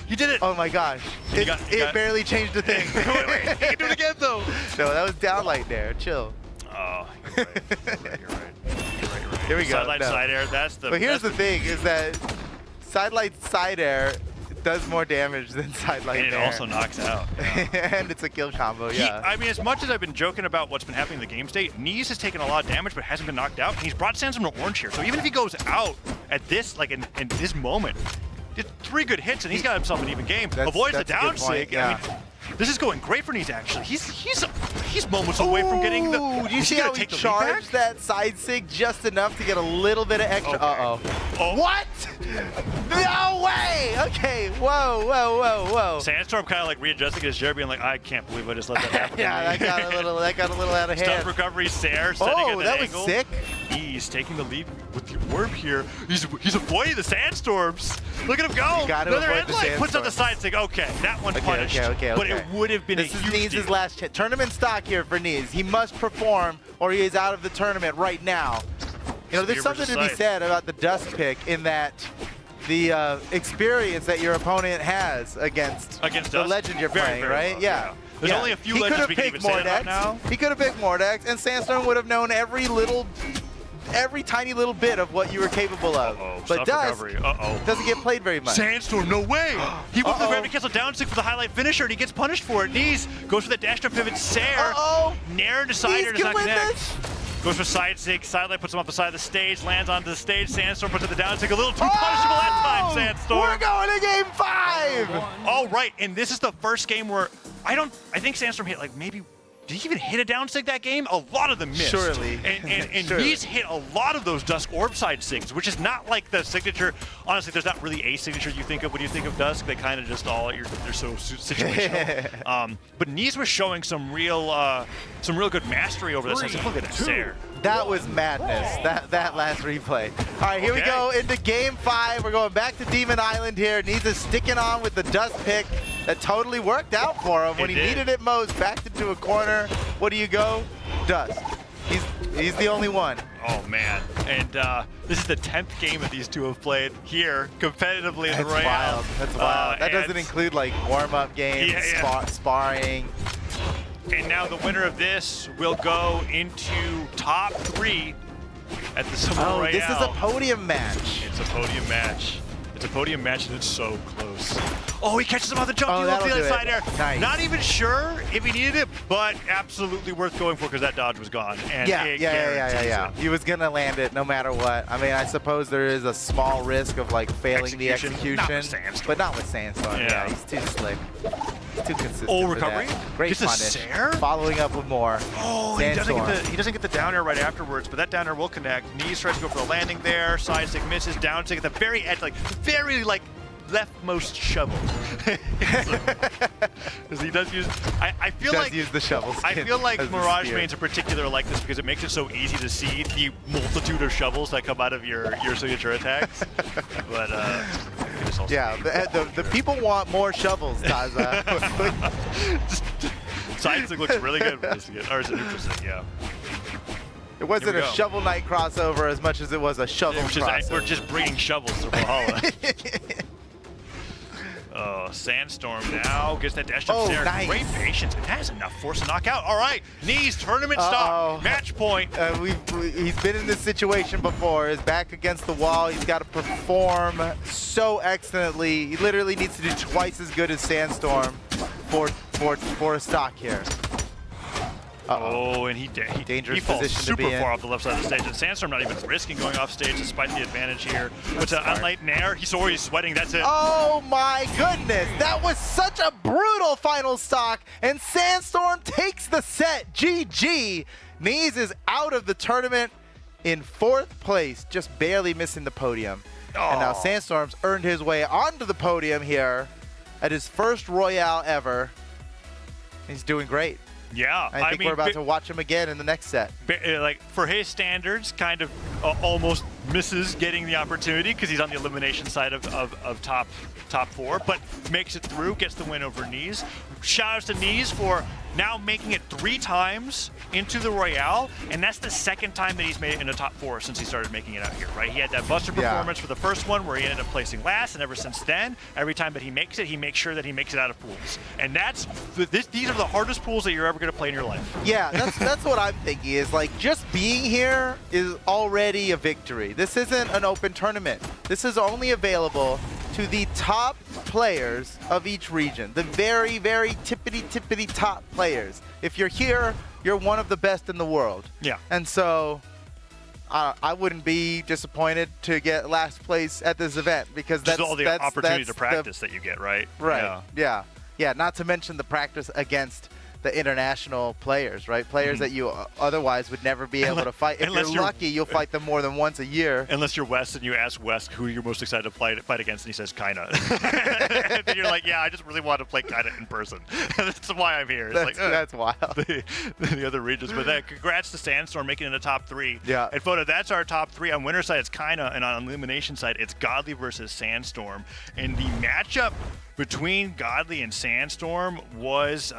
You did it. Oh my gosh. It barely changed a thing. wait. You can do it again, though. No, that was downlight Nair. Chill. Oh, you're right. Here we go. Sidelight side air, that's the... But here's the thing, is that Sidelight side air does more damage than Sidelight And it Nair. also knocks out. Yeah. And it's a kill combo, yeah. I mean, as much as I've been joking about what's been happening in the game state, Neeze has taken a lot of damage but hasn't been knocked out. And he's brought Sandstorm to orange here. So even if he goes out at this, like in this moment, just 3 good hits and he's got himself an even game. Avoids the down sig. Yeah. I mean, this is going great for Neeze, actually. He's moments away from getting the... Do you see how he charged that side sig just enough to get a little bit of extra? Okay. What? No way! Okay, whoa. Sandstorm kind of like readjusting his chair, being like, I can't believe I just let that happen. Yeah, that got a little out of hand. Stuff recovery, Sair setting at the that angle. was sick. He's taking the lead with the Orb here. He's avoiding the Sandstorms. Look at him go. You gotta Another avoid the Endlight puts on the Sandstorms. side stick. Okay, that one punished. Okay. But it would have been This a is huge Neeze's deal. last chance. Tournament stock here for Neeze. He must perform or he is out of the tournament right now. You know, there's Spear something versus to be Scythe. said about the Dusk pick in that the experience that your opponent has against the Dusk? legend you're Very, playing, very right? low, Yeah. There's only a few legends we can even say about now. He could have picked Mordex, and Sandstorm would have known every tiny little bit of what you were capable of. But Dusk doesn't get played very much. Sandstorm, no way! He went for the gravity cancel down stick for the highlight finisher, and he gets punished for it. Neeze goes for the dash to pivot. Sair. Nair decider does not connect. Goes for side stick. Sidelight puts him off the side of the stage, lands onto the stage. Sandstorm puts it the down stick. A little too punishable that time, Sandstorm. We're going to game 5! All right, and this is the first game where I think Sandstorm hit like maybe... Did he even hit a down sig that game? A lot of them missed. Surely. And Surely. he's hit a lot of those Dusk Orb side sigs, which is not like the signature. Honestly, there's not really a signature you think of when you think of Dusk. They kind of just they're so situational. But Neeze was showing some real good mastery over this. I was like, look at that Sair. That was madness, that last replay. All right, here we go into game 5. We're going back to Demon Island here. Neeze is sticking on with the Dusk pick. That totally worked out for him. When he needed it most, backed into a corner. What do you go? Dusk. He's the only one. Oh, man. And this is the 10th game that these two have played here competitively in the Royale. Wild. That's wild. That doesn't include like warm-up games, sparring. And now the winner of this will go into top 3 at the Summer Royale. This is a podium match. It's a podium match. It's a podium match, and it's so close. Oh, he catches him on the jump. He that'll the do other it. side there. Nice. Not even sure if he needed it, but absolutely worth going for because that dodge was gone. And Yeah. He was gonna land it no matter what. I mean, I suppose there is a small risk of like failing the execution, but not with Sandstorm. Yeah, he's too slick. He's too consistent. Oh, for recovery. that. Great Gets a punish. Sair? Following up with more. Oh, he doesn't get the down air right afterwards, but that down air will connect. Neeze tries to go for the landing there. Side stick misses. Down stick at the very edge, like very like leftmost shovel. Because he does use. I feel like use the shovel. I feel like Mirage mains in particular like this because it makes it so easy to see the multitude of shovels that come out of your signature attacks. But yeah, the people want more shovels, Taza. Side stick looks really good. Or is it neutral stick? Yeah. It wasn't a Shovel Knight crossover as much as it was a shovel crossover. We're just bringing shovels to Brawlhalla. Oh, Sandstorm now gets that dash jump there. Nice. Great patience. And that is enough force to knock out. All right, Neeze, tournament stop. Match point. He's been in this situation before. He's back against the wall. He's got to perform so excellently. He literally needs to do twice as good as Sandstorm for a stock here. Oh, and he falls position to be super in. far off the left side of the stage. And Sandstorm not even risking going off stage despite the advantage here. But to unlight Nair, he's sweating. That's it. Oh my goodness, that was such a brutal final stock, and Sandstorm takes the set. GG. Neeze is out of the tournament in 4th place, just barely missing the podium. And now Sandstorm's earned his way onto the podium here at his first Royale ever. He's doing great. Yeah, I think we're about to watch him again in the next set. Like for his standards, kind of almost misses getting the opportunity because he's on the elimination side of top 4, but makes it through, gets the win over Neeze. Shout outs to Neeze for now making it 3 times into the Royale, and that's the 2nd time that he's made it in the top 4 since he started making it out here, right? He had that Buster performance for the first one where he ended up placing last, and ever since then, every time that he makes it, he makes sure that he makes it out of pools. And these are the hardest pools that you're ever going to play in your life. Yeah, that's what I'm thinking is like just being here is already a victory. This isn't an open tournament. This is only available to the top players of each region, the very, very tippity top players. If you're here, you're one of the best in the world. Yeah. And so I wouldn't be disappointed to get last place at this event because that's all the opportunity to practice that you get, right? Right. Yeah. Not to mention the practice against the international players, right? Players that you otherwise would never be able to fight. If you're lucky, you'll fight them more than once a year. Unless you're Wess and you ask Wess who you're most excited to fight against, and he says Kyna. And then you're like, yeah, I just really want to play Kyna in person. That's why I'm here. It's that's wild. The other regions. But congrats to Sandstorm making it in the top 3. Yeah. And Photo, that's our top 3. On winner side, it's Kyna, and on elimination side, it's Godly versus Sandstorm. And the matchup between Godly and Sandstorm was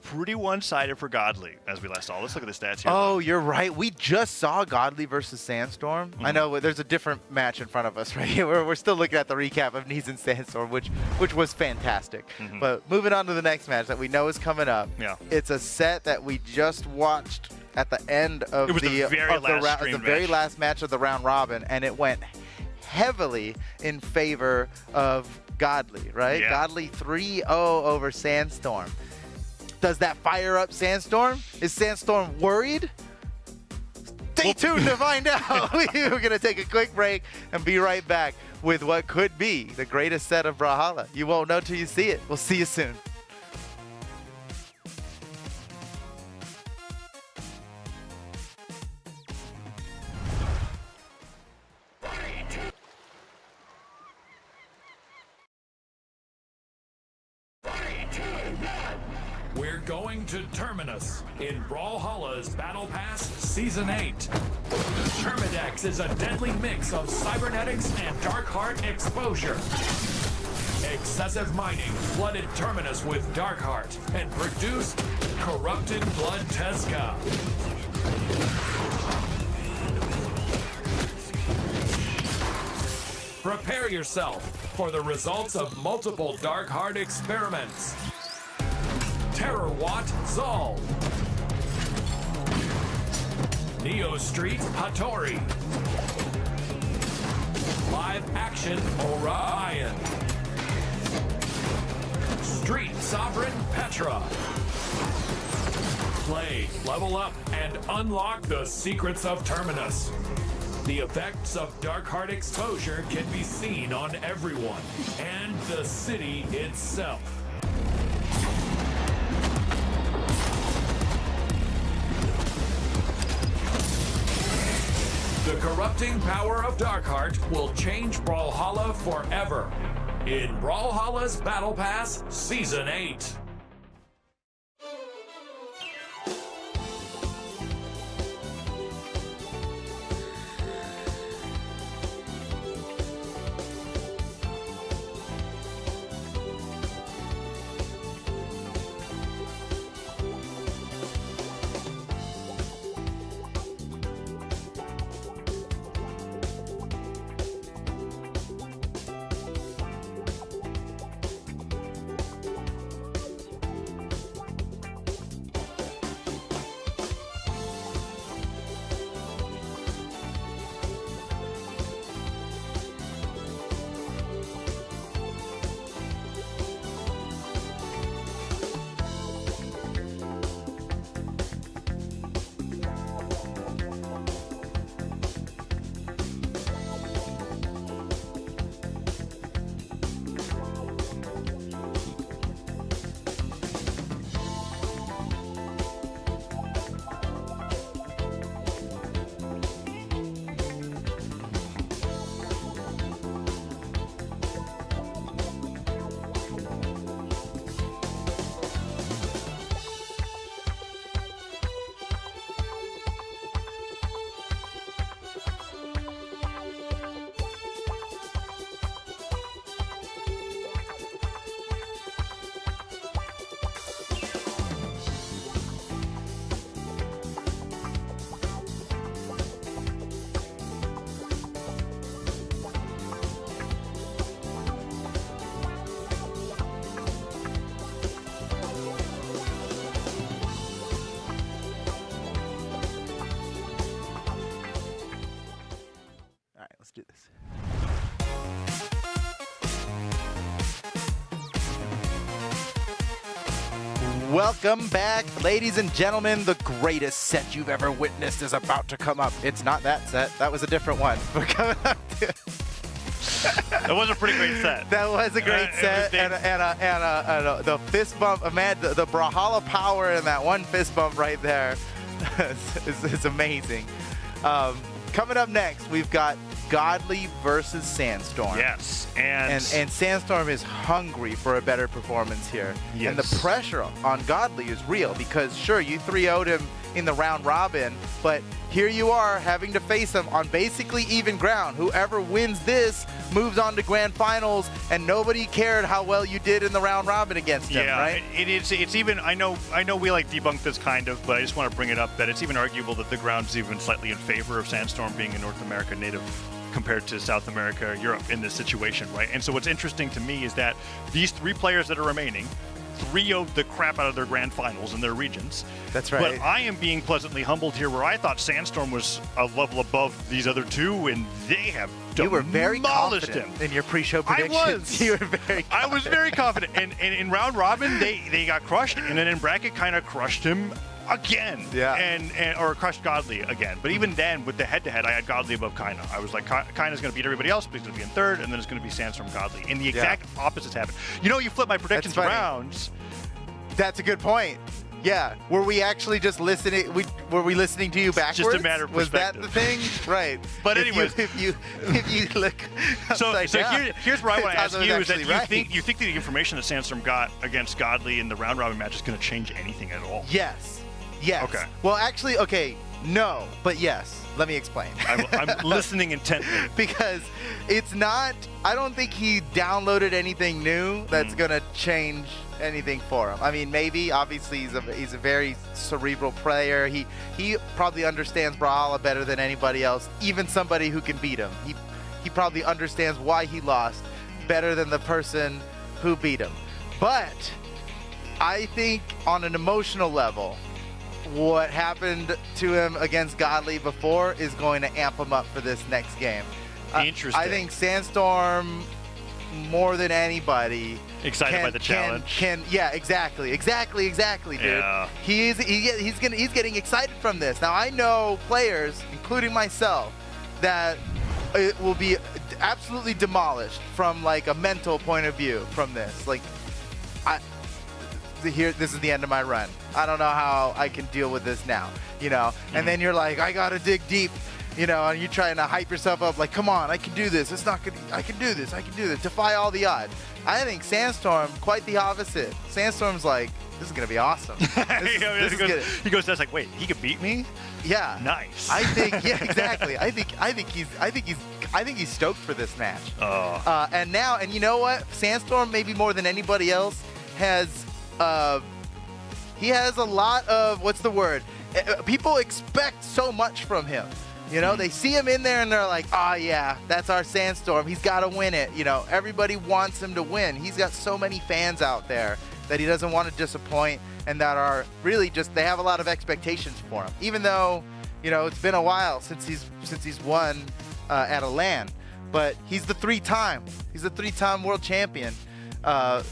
pretty one-sided for Godly, as we last saw. Let's look at the stats here. Oh, you're right. We just saw Godly versus Sandstorm. I know there's a different match in front of us right here. We're still looking at the recap of Neeze and Sandstorm, which was fantastic. But moving on to the next match that we know is coming up. Yeah. It's a set that we just watched at the end of the very last match of the round robin, and it went heavily in favor of Godly, right? Yeah. Godly 3-0 over Sandstorm. Does that fire up Sandstorm? Is Sandstorm worried? Stay tuned to find out. We're going to take a quick break and be right back with what could be the greatest set of Brawlhalla. You won't know till you see it. We'll see you soon. We're going to Terminus in Brawlhalla's Battle Pass Season 8. Termidex is a deadly mix of cybernetics and dark heart exposure. Excessive mining flooded Terminus with dark heart and produced corrupted blood Tesca. Prepare yourself for the results of multiple Dark Heart experiments. Terror Watt Zal. Neo Street Hattori. Live Action Orion. Street Sovereign Petra. Play, level up, and unlock the secrets of Terminus. The effects of Dark Heart exposure can be seen on everyone and the city itself. The corrupting power of Dark Heart will change Brawlhalla forever. In Brawlhalla's Battle Pass Season 8. do this. Welcome back, ladies and gentlemen. The greatest set you've ever witnessed is about to come up. It's not that set. That was a different one. We're coming up to That was a pretty great set. That was a great set, the fist bump, man, the Brawlhalla power and that one fist bump right there is amazing. Coming up next, we've got Godly versus Sandstorm. Yes, and Sandstorm is hungry for a better performance here. Yes. And the pressure on Godly is real because, sure, you 3-0'd him in the round robin, but here you are having to face him on basically even ground. Whoever wins this moves on to grand finals, and nobody cared how well you did in the round robin against him, right? It's even, I know we like debunk this kind of, but I just want to bring it up that it's even arguable that the ground's even slightly in favor of Sandstorm being a North America native compared to South America, Europe in this situation, right? And so what's interesting to me is that these three players that are remaining 3-0'd the crap out of their grand finals in their regions. That's right. But I am being pleasantly humbled here where I thought Sandstorm was a level above these other two, and they have You were very demolished confident him. in your pre-show predictions. I was. You were very confident. I was very confident. And in round robin, they got crushed, and then in bracket kind of crushed him again. Yeah. Or crushed Godly again. But even then, with the head-to-head, I had Godly above Kyna. I was like, Kyna's going to beat everybody else, but he's going to be in third, and then it's going to be Sandstorm Godly. And the exact opposites happened. You know, you flip my predictions around. That's a good point. Yeah. Were we actually just listening? Were we listening to you backwards? Just a matter of Was that perspective. the thing? Right. But if anyways. if you look. Here's where I want to ask you is that right. you think the information that Sandstorm got against Godly in the round robin match is going to change anything at all? Yes. Yes. Okay. Well, actually, okay. No, but yes. Let me explain. I'm listening intently. Because it's not, I don't think he downloaded anything new that's going to change anything for him. I mean, maybe, obviously, he's a very cerebral player. He probably understands Brawlhalla better than anybody else, even somebody who can beat him. he probably understands why he lost better than the person who beat him. But I think on an emotional level, what happened to him against Godly before is going to amp him up for this next game. Interesting. I think Sandstorm, more than anybody, excited by the challenge. Yeah, exactly, dude. Yeah. He's getting excited from this. Now I know players, including myself, that it will be absolutely demolished from like a mental point of view from this. Like, this is the end of my run. I don't know how I can deal with this now, you know. And then you're like, I gotta dig deep, you know, and you're trying to hype yourself up, like, come on, I can do this. It's not gonna, I can do this. Defy all the odds. I think Sandstorm, quite the opposite. Sandstorm's like, this is gonna be awesome. He goes, that's like, wait, he could beat me? Yeah. Nice. I think, yeah, exactly. I think he's stoked for this match. Oh. And you know what? Sandstorm, maybe more than anybody else, has he has a lot of, what's the word? People expect so much from him. You know, they see him in there and they're like, oh yeah, that's our Sandstorm. He's got to win it. You know, everybody wants him to win. He's got so many fans out there that he doesn't want to disappoint, and that are really just, they have a lot of expectations for him. Even though, you know, it's been a while since he's won at a LAN, but he's the three-time world champion.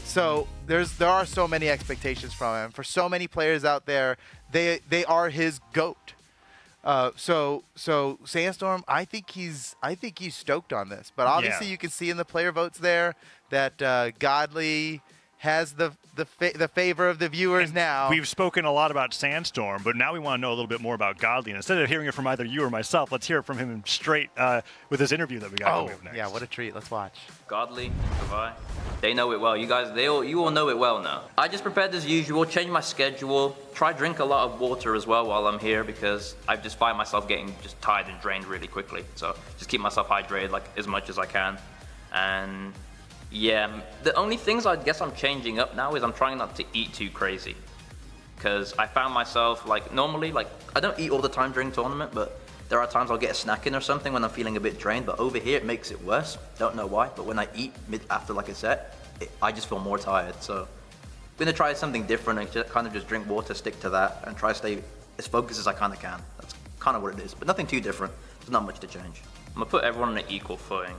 So there are so many expectations from him. For so many players out there, they are his GOAT. So Sandstorm, I think he's stoked on this. But obviously, you can see in the player votes there that Godly has the favor of the viewers now. We've spoken a lot about Sandstorm, but now we want to know a little bit more about Godly. And instead of hearing it from either you or myself, let's hear it from him straight with this interview that we got coming up next. Yeah, what a treat. Let's watch. Godly, Levi, they know it well. You guys, you all know it well now. I just prepared as usual, changed my schedule, try drink a lot of water as well while I'm here, because I just find myself getting just tired and drained really quickly. So just keep myself hydrated like as much as I can. And yeah, the only things I guess I'm changing up now is I'm trying not to eat too crazy. Because I found myself, like, normally, like, I don't eat all the time during tournament, but there are times I'll get a snack in or something when I'm feeling a bit drained, but over here it makes it worse. Don't know why, but when I eat after like a set, I just feel more tired. So I'm gonna try something different and just drink water, stick to that, and try to stay as focused as I kind of can. That's kind of what it is, but nothing too different. There's not much to change. I'm gonna put everyone on an equal footing,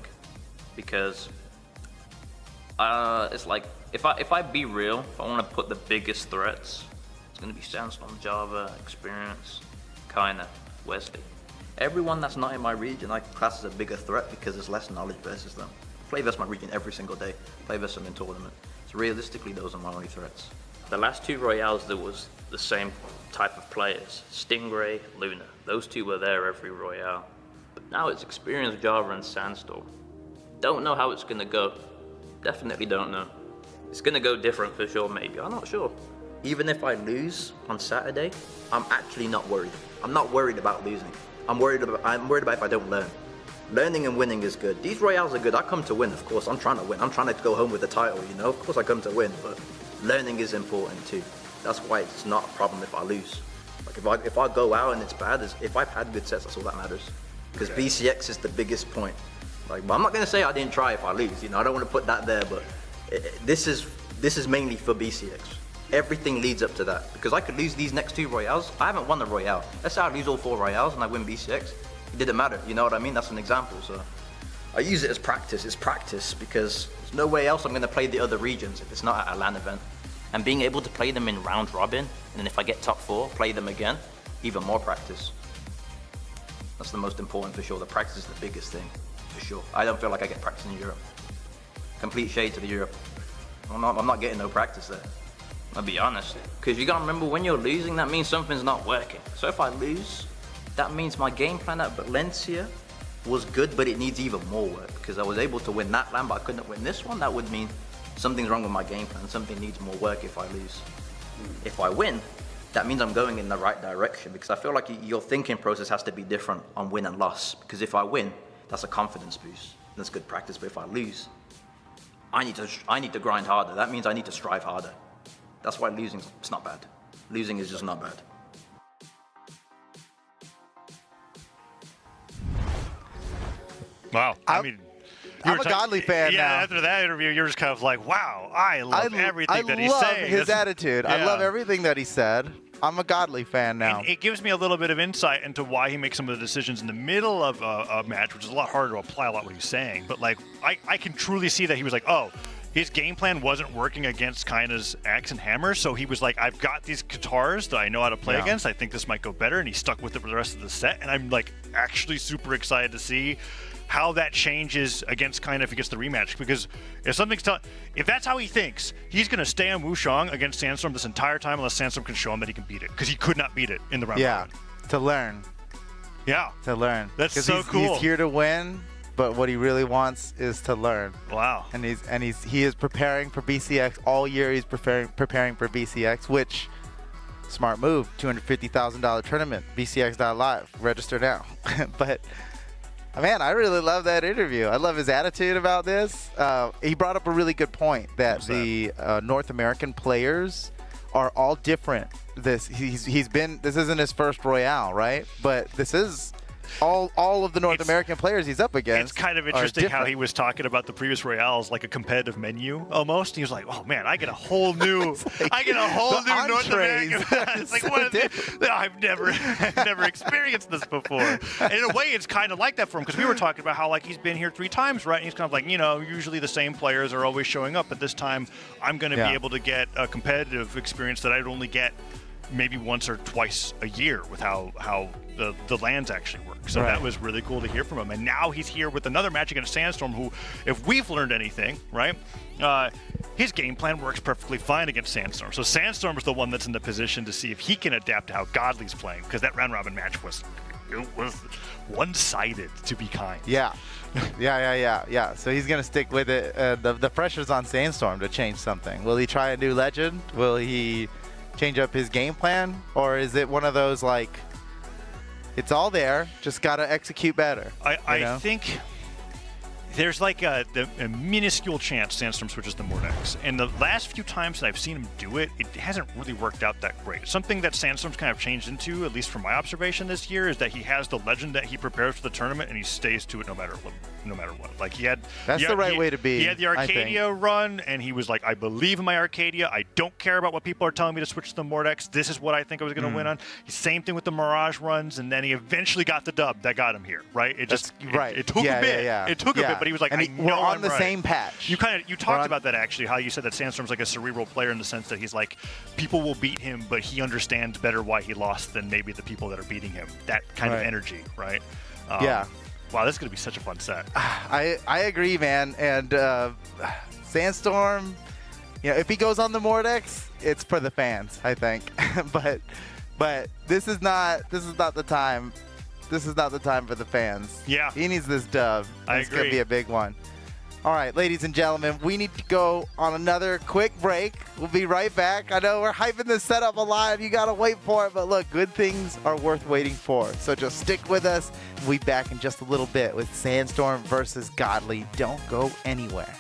because it's like, if I be real, if I want to put the biggest threats, it's going to be Sandstorm, Java, Experience, Kyna, Wesley. Everyone that's not in my region, I class as a bigger threat because there's less knowledge versus them. I play versus my region every single day, play versus them in tournament. So realistically, those are my only threats. The last two Royales, there was the same type of players, Stingray, Luna. Those two were there every Royale. But now it's Experience, Java, and Sandstorm. Don't know how it's going to go. Definitely don't know. It's gonna go different for sure, maybe. I'm not sure. Even if I lose on Saturday, I'm actually not worried. I'm not worried about losing. I'm worried about if I don't learn. Learning and winning is good. These Royales are good. I come to win, of course. I'm trying to win. I'm trying to go home with the title, you know? Of course I come to win, but learning is important too. That's why it's not a problem if I lose. Like if I go out and it's bad, if I've had good sets, that's all that matters. Because BCX is the biggest point. Like, but I'm not going to say I didn't try if I lose, you know, I don't want to put that there, but this is mainly for BCX. Everything leads up to that, because I could lose these next two Royales. I haven't won the Royale. Let's say I lose all 4 Royales and I win BCX. It didn't matter, you know what I mean? That's an example, so I use it as practice. It's practice, because there's no way else I'm going to play the other regions if it's not at a LAN event. And being able to play them in round robin, and then if I get top 4, play them again, even more practice. That's the most important for sure. The practice is the biggest thing. For sure. I don't feel like I get practice in Europe. Complete shade to the Europe. I'm not getting no practice there. I'll be honest. Because you gotta remember, when you're losing, that means something's not working. So if I lose, that means my game plan at Valencia was good, but it needs even more work. Because I was able to win that LAN, but I couldn't win this one. That would mean something's wrong with my game plan. Something needs more work if I lose. If I win, that means I'm going in the right direction. Because I feel like your thinking process has to be different on win and loss. Because if I win, that's a confidence boost. That's good practice. But if I lose, I need to grind harder. That means I need to strive harder. That's why losing, it's not bad. Losing is just not bad. Wow. I mean, I'm a Godly fan yeah, now. after that interview, you're just kind of like, wow, I love everything that he's saying. I love his attitude. I love everything that he said. I'm a Godly fan now. And it gives me a little bit of insight into why he makes some of the decisions in the middle of a match, which is a lot harder to apply a lot what he's saying. But like, I can truly see that he was like, oh, his game plan wasn't working against Kyna's axe and hammer, so he was like, I've got these guitars that I know how to play against. I think this might go better, and he stuck with it for the rest of the set. And I'm like actually super excited to see how that changes against Kyna if he gets the rematch. Because if that's how he thinks, he's going to stay on Wushang against Sandstorm this entire time unless Sandstorm can show him that he can beat it. Because he could not beat it in the round. Yeah, to learn. Yeah. To learn. That's so cool. He's here to win, but what he really wants is to learn. Wow. And he is preparing for BCX all year. He's preparing for BCX, which smart move. $250,000 tournament. BCX.live. Register now. But man, I really love that interview. I love his attitude about this. He brought up a really good point that the North American players are all different. This isn't his first Royale, right? But this is all of the North American players he's up against. It's kind of interesting how he was talking about the previous Royales like a competitive menu almost. He was like, "Oh man, I get a whole new, North American." It's like, I've never experienced this before. And in a way, it's kind of like that for him because we were talking about how like he's been here 3 times, right? And he's kind of like, usually the same players are always showing up, but this time I'm going to be able to get a competitive experience that I'd only get maybe once or twice a year with how the lands actually work. So that was really cool to hear from him. And now he's here with another match against Sandstorm, who, if we've learned anything, right, his game plan works perfectly fine against Sandstorm. So Sandstorm is the one that's in the position to see if he can adapt to how Godly's playing, because that round robin match was one-sided, to be kind. Yeah. So he's going to stick with it. The pressure's on Sandstorm to change something. Will he try a new legend? Will he change up his game plan? Or is it one of those like, it's all there, just got to execute better? I think there's like a minuscule chance Sandstorm switches to Mordex. And the last few times that I've seen him do it, it hasn't really worked out that great. Something that Sandstorm's kind of changed into, at least from my observation this year, is that he has the legend that he prepares for the tournament and he stays to it no matter what. Like that's the right way to be. He had the Arcadia run, and he was like, I believe in my Arcadia. I don't care about what people are telling me to switch to the Mordex. This is what I think I was going to win on. Same thing with the Mirage runs, and then he eventually got the dub that got him here, right? It took a bit. It took a bit, but he was like, we're on the same patch. You talked about that actually, how you said that Sandstorm's like a cerebral player in the sense that he's like, people will beat him, but he understands better why he lost than maybe the people that are beating him. That kind of energy, right? Wow, this is going to be such a fun set. I agree, man. And Sandstorm, if he goes on the Mordex, it's for the fans, I think. but this is not the time. This is not the time for the fans. Yeah. He needs this dub. It's going to be a big one. All right, ladies and gentlemen, we need to go on another quick break. We'll be right back. I know we're hyping this setup a lot. You got to wait for it. But look, good things are worth waiting for. So just stick with us. We'll be back in just a little bit with Sandstorm versus Godly. Don't go anywhere.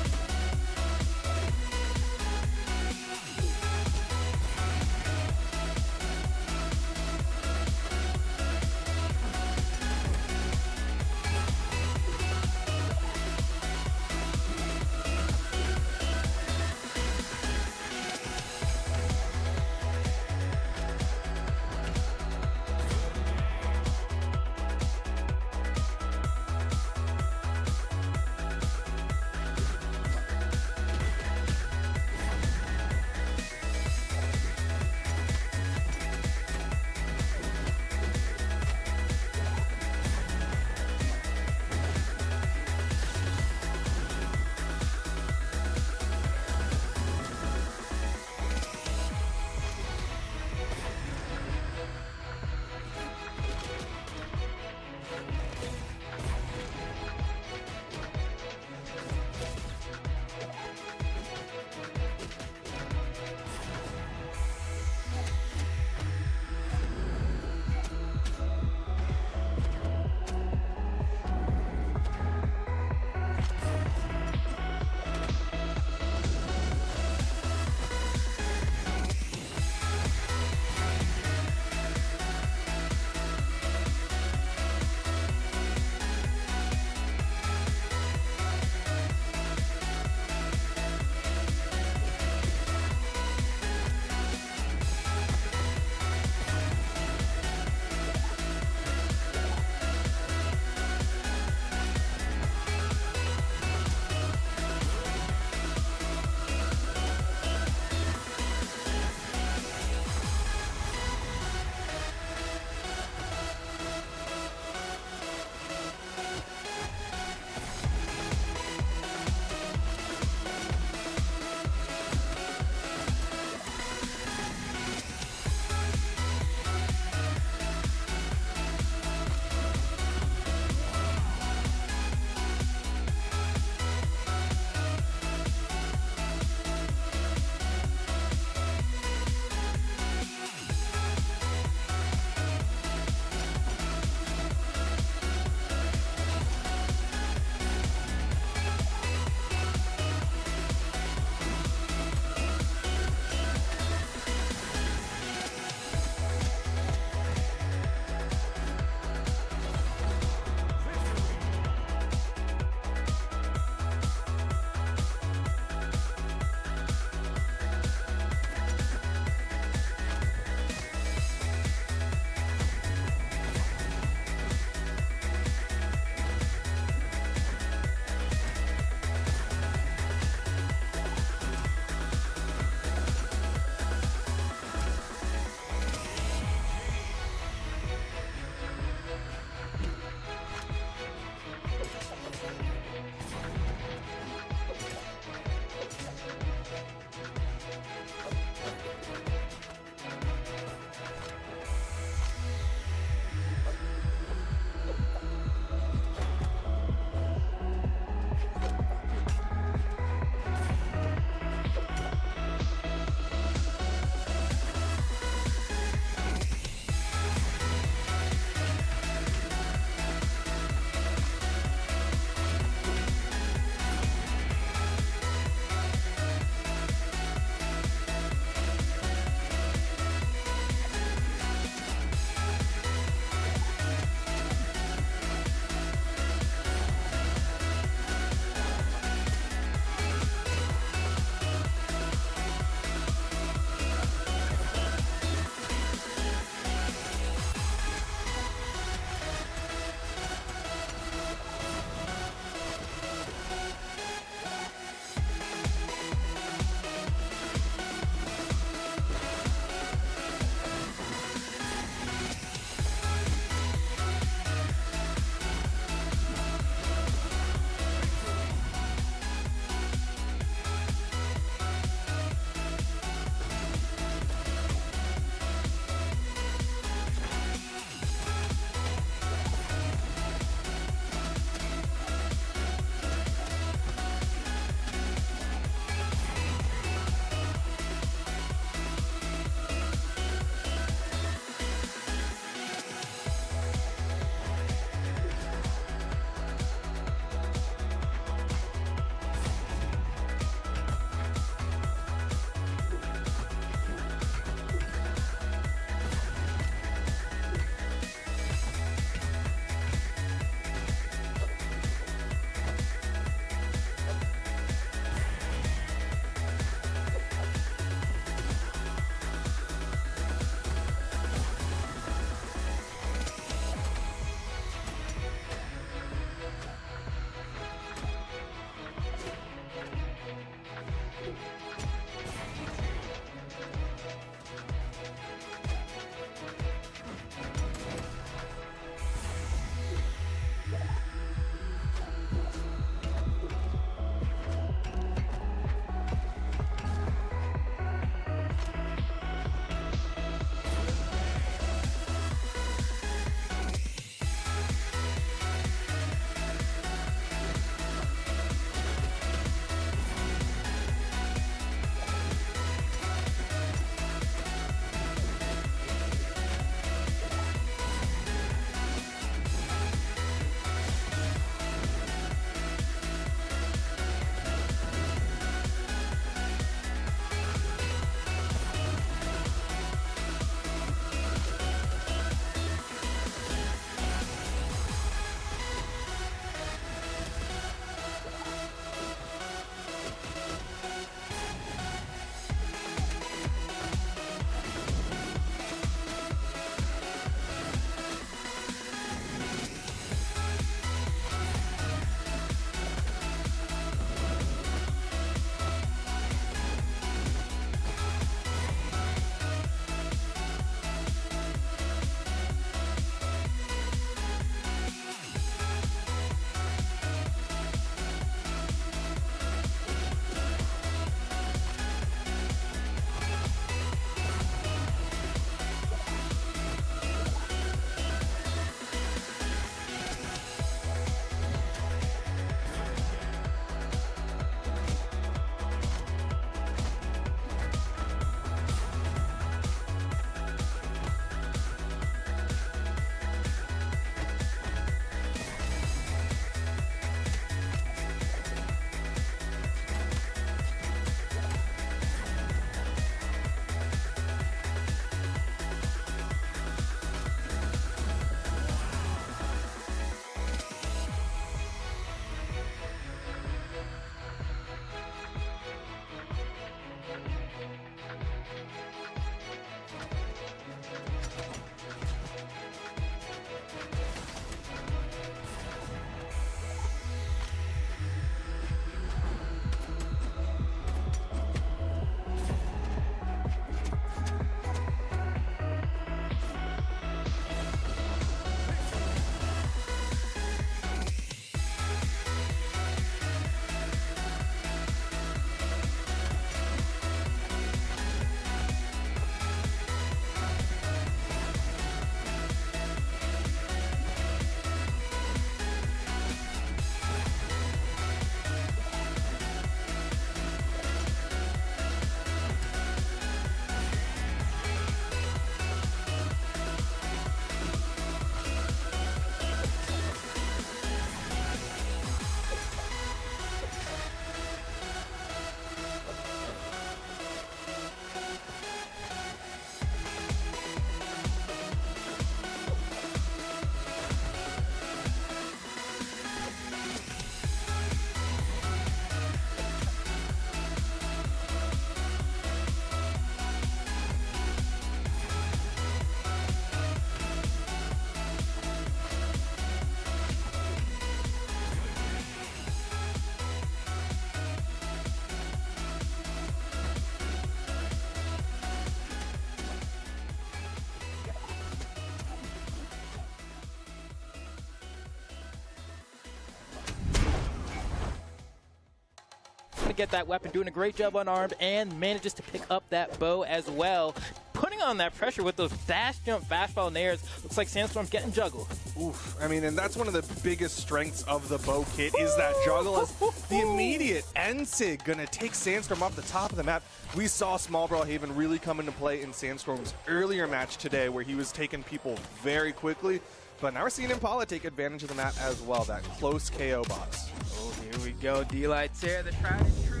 get that weapon, doing a great job unarmed, and manages to pick up that bow as well. Putting on that pressure with those dash jump fastball nairs. Looks like Sandstorm's getting juggled. Oof. I mean, and that's one of the biggest strengths of the bow kit is that juggle. As the immediate N-Sig gonna take Sandstorm off the top of the map. We saw Small Brawlhaven really come into play in Sandstorm's earlier match today where he was taking people very quickly. But now we're seeing Impala take advantage of the map as well, that close KO box. Oh, here we go. D-Light's here. The tried and true.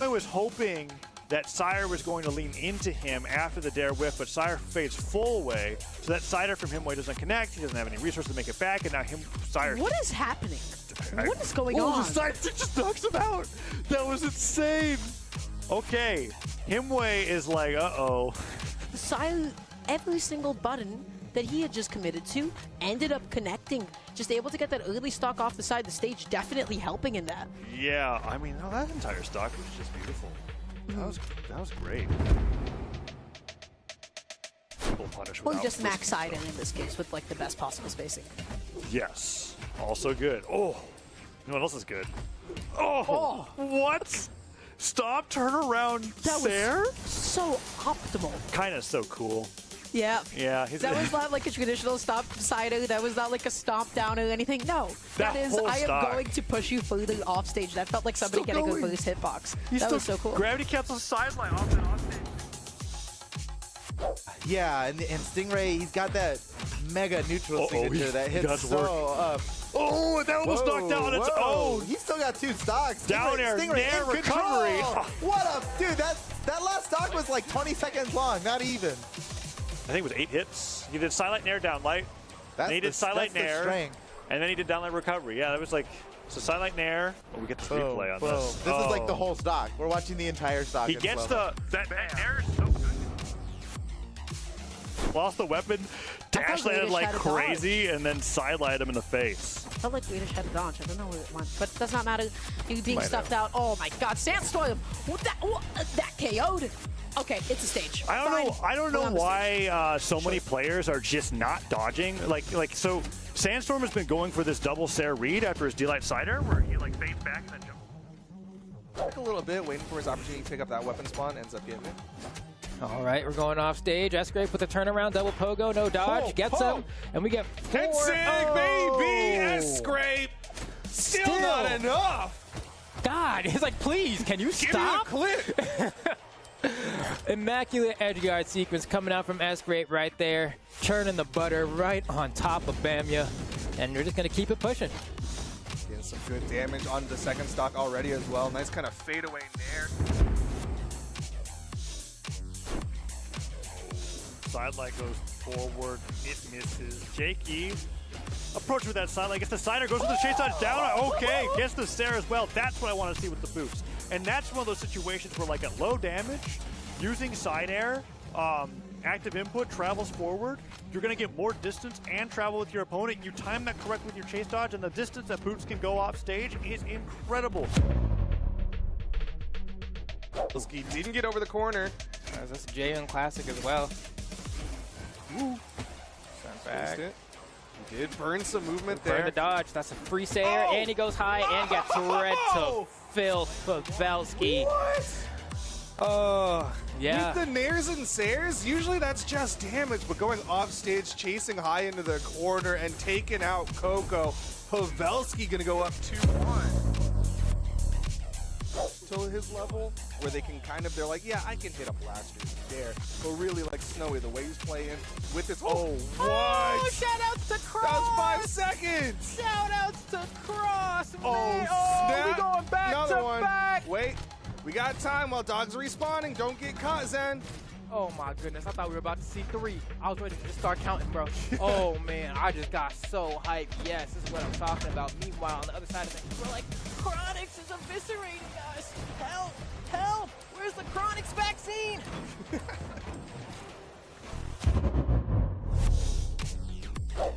I was hoping that Sire was going to lean into him after the dare whiff, but Sire fades full away, so that Cider from Himway doesn't connect. He doesn't have any resources to make it back, and now Sire. What is happening? What is going on? The Sire just knocks him out. That was insane. Okay, Himway is like, uh-oh. Sire, every single button that he had just committed to ended up connecting. Just able to get that early stock off the side of the stage, definitely helping in that. Yeah, I mean, no, that entire stock was just beautiful. That was great. Well, just max side in this case with like the best possible spacing. Yes, also good. Oh, you know what else is good? Oh, what? Stop, turn around, that Sair? was so optimal. Kyna's so cool. Yeah. Yeah. That was not like a traditional stop cider. That was not like a stomp down or anything. No. That is, I am going to push you further off stage. That felt like somebody getting a first hitbox. That was so cool. Gravity cancels sideline off and on stage. Yeah, and Stingray, he's got that mega neutral signature that hits so Oh, that almost knocked out on its own. He's still got 2 stocks. Down air, nair recovery. What a dude! That last stock was like 20 seconds long, not even. I think it was 8 hits. He did silent nair down light. Then he did silent nair. And then he did down light recovery. Yeah, that was like, so silent nair. Oh, we get the replay on this. This is like the whole stock. We're watching the entire stock. He gets that nair is so good. Lost the weapon, dash landed like crazy, and then sidelighted him in the face. I felt like Swedish had a dodge. I don't know where it went, but it does not matter. He being stuffed out. Oh my God, Sandstorm! That KO'd. Okay, it's a stage. I don't know why so many players are just not dodging. So Sandstorm has been going for this double Sair read after his D-Light Cider, where he like fades back and then jumps. Took a little bit, waiting for his opportunity to pick up that weapon spawn, ends up getting it. All right, we're going off stage. SGrape with a turnaround, double pogo, no dodge, gets him, and we get 4. N-Sig, baby! SGrape! Still not enough! God, he's like, please, can you stop? Give me a clip! Immaculate edge guard sequence coming out from SGrape right there, churning the butter right on top of Bamya, and we're just going to keep it pushing. Getting some good damage on the second stock already as well. Nice kind of fade away there. Sidelight goes forward, it misses. Jakey approach with that sidelight, gets the Cider, goes with the chase dodge down. Okay, gets the Sair as well. That's what I want to see with the boost. And that's one of those situations where, like, at low damage, using side air, active input travels forward, you're going to get more distance and travel with your opponent. You time that correctly with your chase dodge, and the distance that Boots can go off stage is incredible. He didn't get over the corner. That's a J1 classic as well. Ooh. Back. He did burn some movement Burn there. the dodge. That's a free Sair, and he goes high and gets red to filth for Pavelski. What? Oh, yeah. With the nairs and Sairs, usually that's just damage, but going off stage, chasing high into the corner and taking out Coco. Pavelski gonna go up 2-1. To his level, where they can kind of, they're like, yeah, I can hit a blaster there. But really, like Snowy, the way he's playing with this, what? Oh, shout outs to Cross! That was 5 seconds! Shout outs to Cross! Oh, snap! We going back Another to one. back! Wait, we got time while dogs are respawning. Don't get caught, Zen. Oh my goodness, I thought we were about to see 3. I was ready to just start counting, bro. Oh man, I just got so hyped. Yes, this is what I'm talking about. Meanwhile, on the other side of things, we're like, Chronix is eviscerating us. Help, help, where's the Chronix vaccine?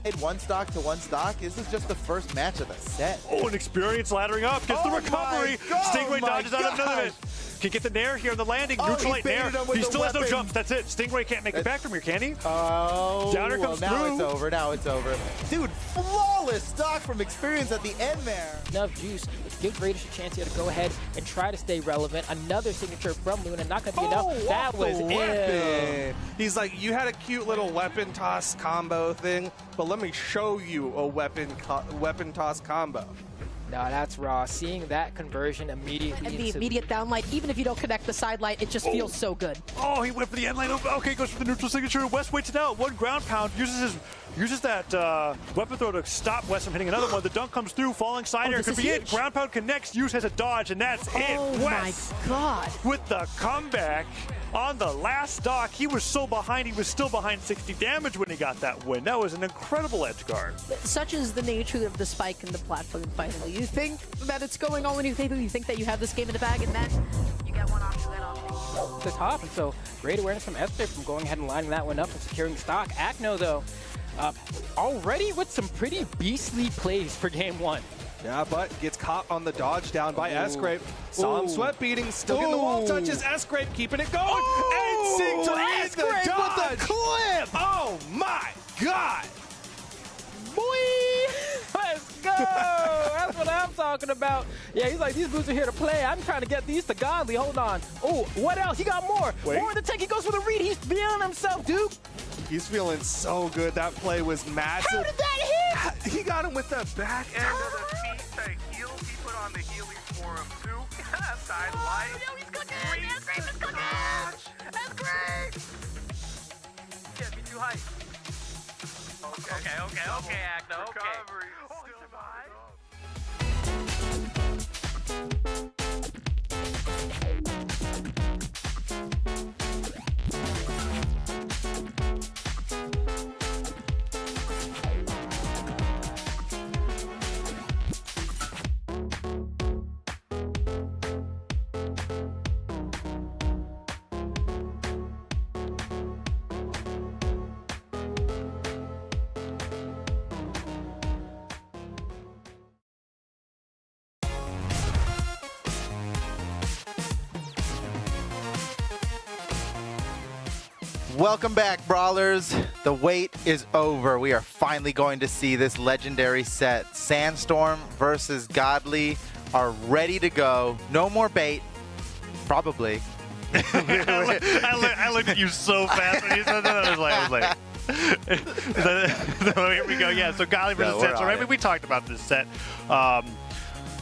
Hit 1 stock to 1 stock. This is just the first match of the set. Oh, an experience laddering up. Gets the recovery. Stingray dodges out of none of it. can get the nair here on the landing. Neutral light nair. He still has no jumps. That's it. Stingray can't make it back from here, can he? Oh, Downer comes now through. it's over. Now it's over. Dude, flawless stock from Experience at the end there. Enough juice, which gives Raiders a chance here to go ahead and try to stay relevant. Another signature from Luna, not going to be enough. That was it. He's like, you had a cute little weapon toss combo thing, but let me show you a weapon toss combo. No, that's raw. Seeing that conversion immediately. And the immediate downlight, even if you don't connect the side light, it just feels so good. Oh, he went for the end lane. Okay, goes for the neutral signature. Wess waits it out. One ground pound. Uses that weapon throw to stop Wess from hitting another one. The dunk comes through. Falling side air could be it. Ground pound connects. Use has a dodge, and that's it. Wess My God. with the comeback on the last stock. He was so behind. He was still behind 60 damage when he got that win. That was an incredible edge guard. Such is the nature of the spike in the platform finally. You think that it's going all in your favor, you think that you have this game in the bag, and then you get one option, then option. The top, and so great awareness from SGrape from going ahead and lining that one up and securing stock. Acno, though, already with some pretty beastly plays for game one. Yeah, but gets caught on the dodge down by SGrape. Saw him sweat beating, still getting the wall touches. SGrape keeping it going. And Sing to lead the dodge. With the clip. Oh my God. Boy, let's go. That's what I'm talking about. Yeah, he's like, these boots are here to play. I'm trying to get these to Godly. Hold on. Oh, what else? He got more. Wait. More in the tank. He goes for the read. He's feeling himself, dude. He's feeling so good. That play was massive. How did that hit? He got him with the back end of the The heal, he put on the healing for him too. Side light. No, he's cooking. SGrape is cooking. SGrape. Get me too high. Okay, Acno. Okay. Recovery. Welcome back, Brawlers. The wait is over. We are finally going to see this legendary set. Sandstorm versus Godly are ready to go. No more bait. Probably. I looked at you so fast when you said that. I was like, here we go. Yeah, so Godly versus Sandstorm. I mean, we talked about this set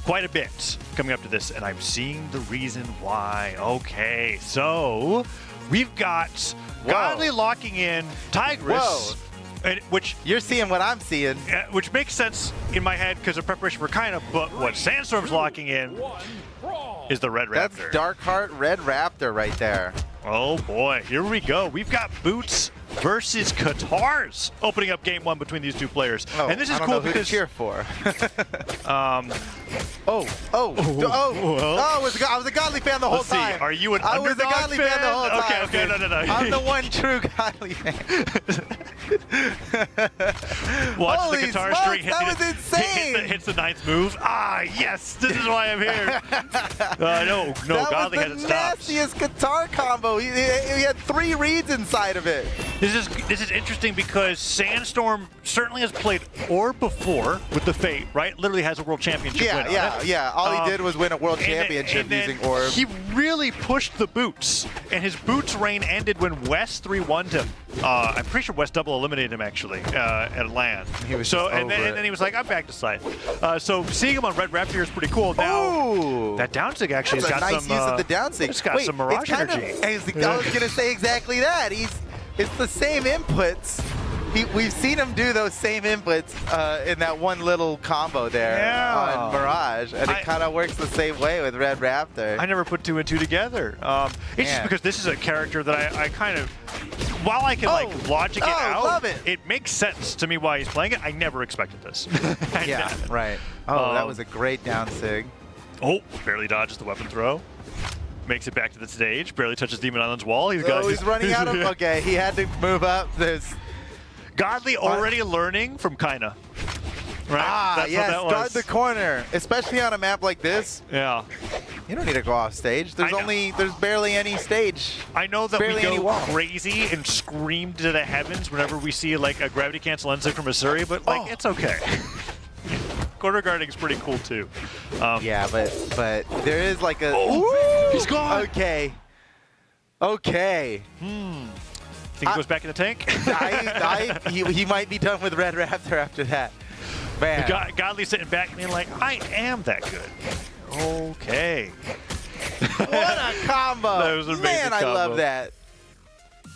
quite a bit coming up to this, and I'm seeing the reason why. Okay, so we've got Godly locking in Tigress, which you're seeing what I'm seeing, which makes sense in my head because of preparation for Kyna. But what Sandstorm's locking in is the Red Raptor. That's Darkheart Red Raptor right there. Oh boy, here we go. We've got Boots versus Katars opening up game one between these two players. Oh, and this is I don't cool know who because to cheer for. I was a Godly fan the whole Let's time. see, are you an I was a underdog Godly fan the whole time. Okay, no. I'm the one true Godly fan. Watch Holy the Katar smokes, string that was insane. hits the ninth move. Ah, yes, this is why I'm here. No, Godly hasn't That was the stopped. nastiest guitar combo. He had 3 reads inside of it. This is interesting because Sandstorm certainly has played Orb before with the Fate, right? Literally has a world championship win on it. Yeah. All he did was win a world championship using Orb. He really pushed the boots, and his boots reign ended when Wess 3-1'd him. I'm pretty sure Wess double eliminated him actually at LAN. He was and then he was like, I'm back to side. So seeing him on Red Raptor is pretty cool. Now that down sig actually has got nice some use of the down sig. It's got some Mirage energy. I was gonna say exactly that. It's the same inputs. We've seen him do those same inputs in that one little combo there on Mirage, and it kind of works the same way with Red Raptor. I never put 2 and 2 together. It's just because this is a character that I kind of, while I can like logic it out, love it. It makes sense to me why he's playing it. I never expected this. Yeah, right. Oh, that was a great down sig. Oh, barely dodges the weapon throw. Makes it back to the stage. Barely touches Demon Island's wall. He's running out of. Okay, he had to move up. There's Godly already learning from Kyna. Right? Yes, what that was. guard the corner, especially on a map like this. Yeah. You don't need to go off stage. There's barely any stage. I know that barely we any go wall. crazy and scream to the heavens whenever we see like a gravity cancel end from Missouri, but like it's okay. Corner guarding is pretty cool too. Yeah, but there is like a. Oh, he's gone. Okay. Okay. Think he goes back in the tank? He might be done with Red Raptor after that. Man. Godly sitting back and being like, I am that good. Okay. What a combo. That was an amazing Man, I combo. love that.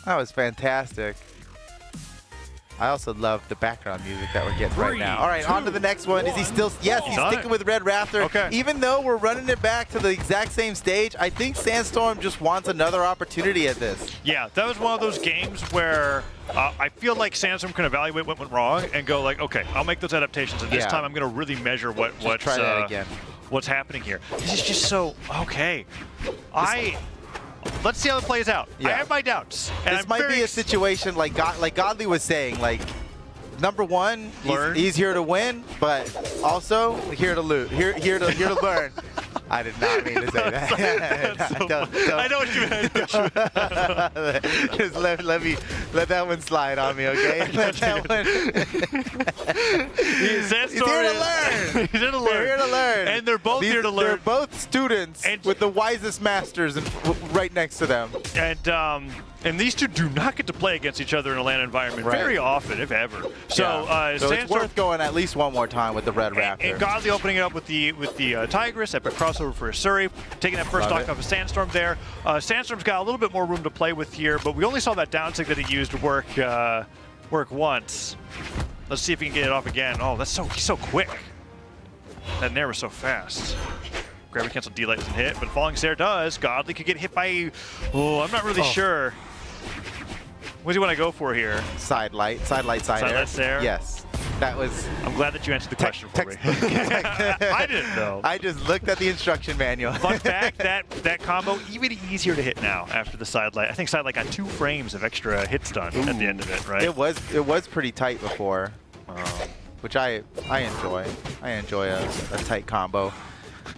That was fantastic. I also love the background music that we're getting right now. All right, on to the next one. Is he still? Yes, he's sticking with Red Raptor. Okay. Even though we're running it back to the exact same stage, I think Sandstorm just wants another opportunity at this. Yeah, that was one of those games where I feel like Sandstorm can evaluate what went wrong and go like, okay, I'll make those adaptations, and this time I'm going to really measure what's try that again. What's happening here. This is just so okay. Let's see how it plays out. Yeah. I have my doubts. And This might be a situation like Godly was saying, like, number one, he's here to win, but also here to loot, here to learn. I did not mean to say that. I know what you meant. Just let that one slide on me, okay? Let that one. He's here to learn. He's here to learn. They're here to learn. And they're both here to learn. They're both students with the wisest masters right next to them. And these two do not get to play against each other in a LAN environment very often, if ever. So, so it's Sandstorm, worth going at least one more time with the Red Raptor. and Godly opening it up with the Tigress, epic crossover for Asuri, taking that first stock off of Sandstorm there. Sandstorm's got a little bit more room to play with here, but we only saw that down tick that he used work once. Let's see if he can get it off again. Oh, he's so quick. That Nair was so fast. Gravity cancel D-Light doesn't hit, but Falling Stare does. Godly could get hit by, I'm not really sure. What do you want to go for here? Side light, side air. Stare? Yes. That was. I'm glad that you answered the question for me. I didn't know. I just looked at the instruction manual. Fun fact, that combo even easier to hit now after the side light. I think side light got 2 frames of extra hits done at the end of it, right? It was pretty tight before, which I enjoy. I enjoy a tight combo.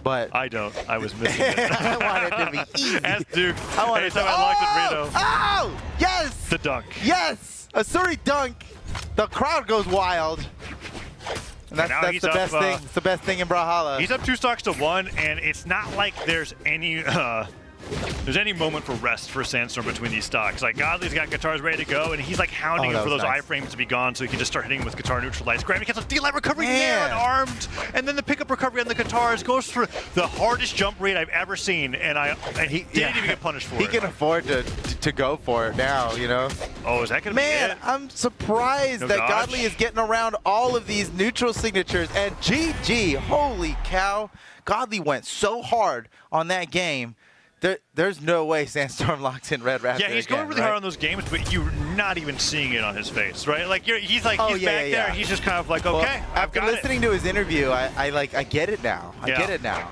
But I don't. I was missing it. I want it to be easy. As Duke. I want anytime I locked at Reno. Oh! Yes! The dunk. Yes! Asuri dunk. The crowd goes wild. And that's the best thing. It's the best thing in Brawlhalla. He's up 2 stocks to 1, and it's not like there's any moment for rest for Sandstorm between these stocks. Like, Godly's got guitars ready to go, and he's like hounding him for those iframes to be gone so he can just start hitting him with guitar neutralized. Gravity cancel D-Light recovery there unarmed, and then the pickup recovery on the guitars goes for the hardest jump rate I've ever seen, and he didn't even get punished for it. He can afford to go for it now, you know? Oh, is that going to be it? I'm surprised that Godly is getting around all of these neutral signatures, and GG, holy cow. Godly went so hard on that game. There's no way Sandstorm locks in Red Raptor. Yeah, he's going really hard on those games, but you're not even seeing it on his face, right? Like he's back there. He's just kind of like, okay, after listening to his interview, I get it now. I get it now.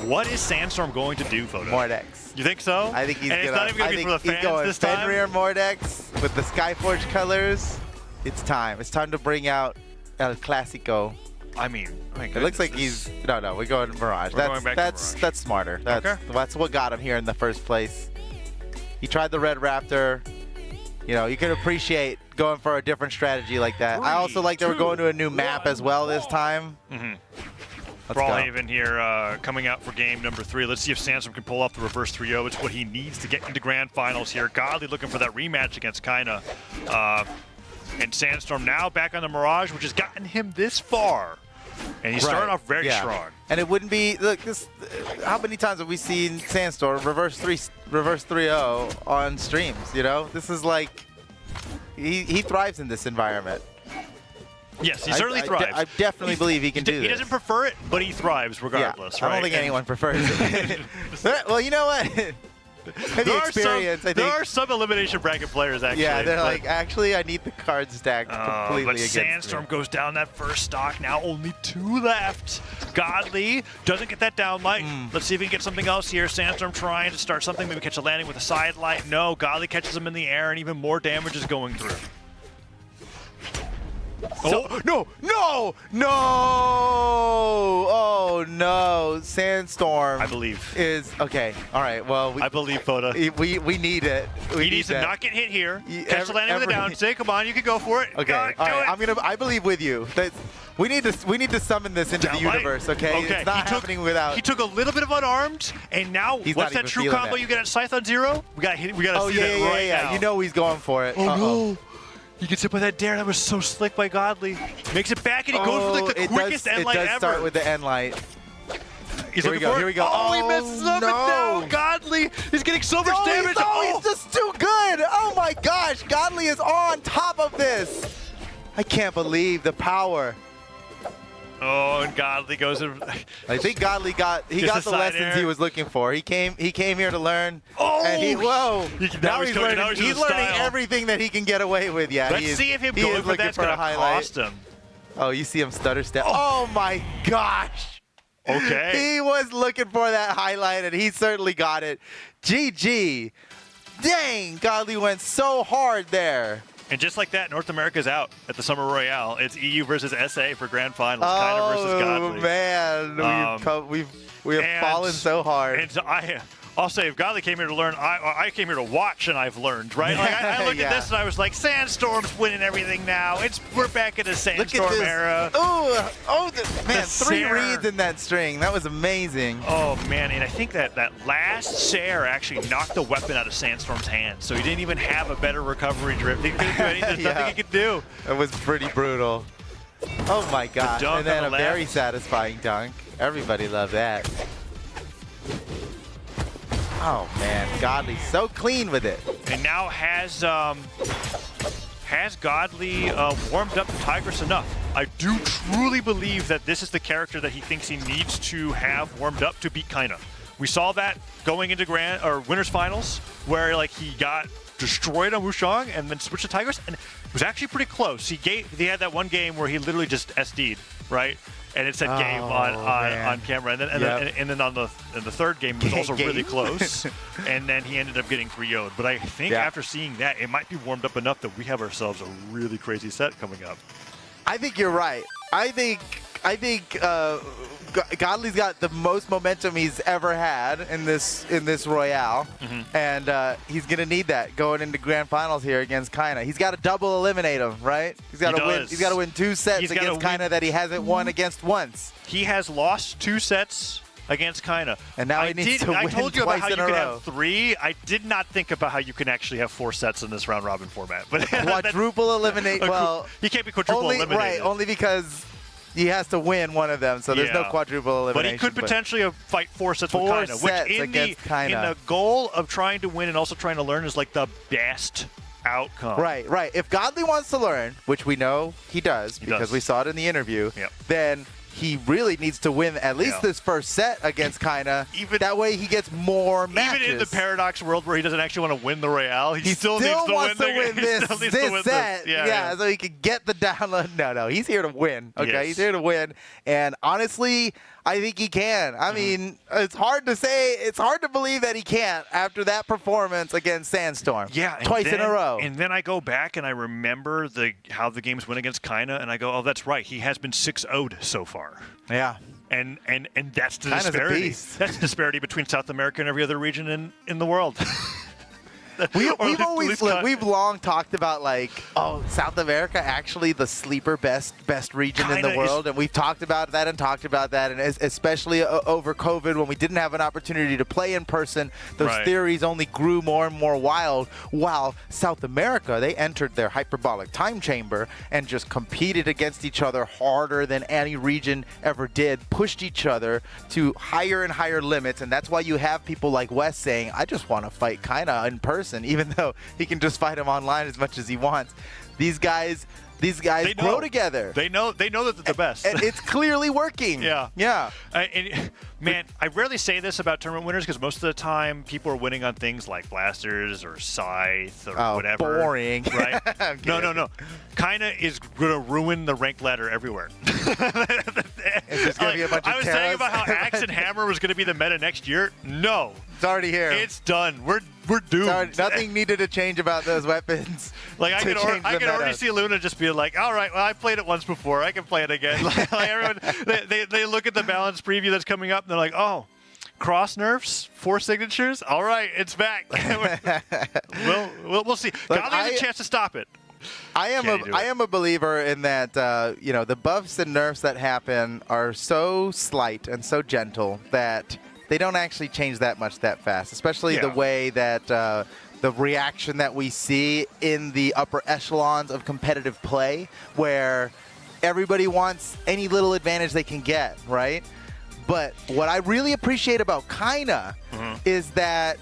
What is Sandstorm going to do, Photo? Mordex. You think so? I think he's and it's not even going to be for the fans going this time. Fenrir Mordex with the Skyforge colors. It's time. It's time to bring out El Clasico. I mean, it looks like he's no. We're going Mirage. That's smarter. That's what got him here in the first place. He tried the Red Raptor. You know, you can appreciate going for a different strategy like that. I also like they were going to a new map as well this time. Brawlhalla here coming out for game number 3. Let's see if Sandstorm can pull off the reverse 3-0. It's what he needs to get into grand finals here. Godly looking for that rematch against Kyna. And Sandstorm now back on the Mirage, which has gotten him this far. And he's starting off very strong. And it wouldn't be, look, this. How many times have we seen Sandstorm reverse 3-0 on streams, you know? This is like, he thrives in this environment. Yes, he certainly thrives. I definitely believe he can do this. He doesn't prefer it, but he thrives regardless, right? I don't think anyone prefers it. Well, you know what? There are some elimination bracket players, actually. Yeah, they're like, actually, I need the card stacked completely but against Sandstorm goes down that first stock. Now only 2 left. Godly doesn't get that down light. Let's see if he can get something else here. Sandstorm trying to start something, maybe catch a landing with a side light. No, Godly catches him in the air, and even more damage is going through. No! Oh, no. Sandstorm. I believe. Is, okay. All right, well. I believe, Foda. We need it. He needs to not get hit here. Catch the landing with the down. Say, come on, you can go for it. Okay, all right. I believe with you. We need to summon this into the universe, okay? It's not happening without. He took a little bit of unarmed, and now what's that true combo you get at Scythe on 0? We got to see that right now. You know he's going for it. Oh no! He gets hit by that dare. That was so slick by Godly. Makes it back, and he goes for like the quickest end light ever. It does start with the end light. He's looking for it. Here we go. Oh, he messes up and now Godly is getting so much damage. He's just too good. Oh my gosh, Godly is on top of this. I can't believe the power. Oh, and Godly goes in. I think Godly got the lessons he was looking for. He came here to learn. Oh, and now he's learning. He's learning style. everything that he can get away with. Yeah, let's see if him going for that's going to cost him. Oh, you see him stutter step. Oh my gosh. Okay. He was looking for that highlight, and he certainly got it. GG. Dang, Godly went so hard there. And just like that, North America's out at the Summer Royale. It's EU versus SA for grand finals. Kyna versus Godly. Oh man, we have fallen so hard. And I'll say, if Godly came here to learn, I came here to watch, and I've learned, right? Like, I looked at this, and I was like, Sandstorm's winning everything now. We're back in the Sandstorm era. Man, 3 reads in that string. That was amazing. Oh, man, and I think that last Sair actually knocked the weapon out of Sandstorm's hand, so he didn't even have a better recovery drift. He couldn't do anything. There's nothing he could do. It was pretty brutal. Oh, my gosh. And then a very satisfying dunk. Everybody loved that. Oh man, Godly's so clean with it. And now has Godly warmed up Tigris enough? I do truly believe that this is the character that he thinks he needs to have warmed up to beat Kyna. We saw that going into winners finals, where like he got destroyed on Wushang and then switched to Tigris, and it was actually pretty close. He had that one game where he literally just SD'd, right? And it said game on camera, and then on the third game it was also really close, and then he ended up getting 3-0'd. But I think after seeing that, it might be warmed up enough that we have ourselves a really crazy set coming up. I think you're right. I think Godly's got the most momentum he's ever had in this Royale, and he's gonna need that going into grand finals here against Kyna. He's got to double eliminate him, right? He's got to win. He's got to win 2 sets against Kyna that he hasn't won against once. He has lost 2 sets against Kyna, and now he needs to win twice in a row. I told you about how you can have 3. I did not think about how you can actually have 4 sets in this round robin format. But quadruple eliminate. Well, he can't be quadruple eliminated. Right, only because he has to win one of them, so there's no quadruple elimination. But he could potentially fight 4 sets with Kyna, which in the goal of trying to win and also trying to learn is like the best outcome. Right. If Godly wants to learn, which we know he does because we saw it in the interview, then he really needs to win at least this first set against Kyna. That way he gets more matches. Even in the paradox world where he doesn't actually want to win the Royale, he still needs to wants win to win this set. Yeah, so he can get the download. No, he's here to win. Okay, yes. He's here to win. And honestly, I think he can. I mean, it's hard to say. It's hard to believe that he can't after that performance against Sandstorm. Yeah, twice in a row. And then I go back and I remember how the games went against Kyna, and I go, oh, that's right. He has been 6-0'd so far. Yeah. And that's the Kyna's disparity. a beast. That's the disparity between South America and every other region in the world. We've long talked about South America actually the sleeper best region in the world, and we've talked about that, and especially over COVID when we didn't have an opportunity to play in person, those theories only grew more and more wild. While South America, they entered their hyperbolic time chamber and just competed against each other harder than any region ever did, pushed each other to higher and higher limits, and that's why you have people like Wess saying, I just want to fight Kyna in person, even though he can just fight him online as much as he wants. These guys grow together. They know that they're the best. And it's clearly working. Yeah. Man, I rarely say this about tournament winners because most of the time people are winning on things like Blasters or Scythe or whatever. Boring. Right? No. Kyna is going to ruin the rank ladder everywhere. It's just going to be a bunch of I was saying about how Axe and Hammer was going to be the meta next year. No. It's already here. It's done. We're we're doomed. Nothing needed to change about those weapons. Like I can already see Luna just being like, all right, well, I played it once before. I can play it again. Like everyone, they look at the balance preview that's coming up, and they're like, oh, cross nerfs, 4 signatures. All right, it's back. we'll see. Godly has a chance to stop it. I am a believer in that. The buffs and nerfs that happen are so slight and so gentle that they don't actually change that much that fast. Especially the way that the reaction that we see in the upper echelons of competitive play, where everybody wants any little advantage they can get, right? But what I really appreciate about Kyna is that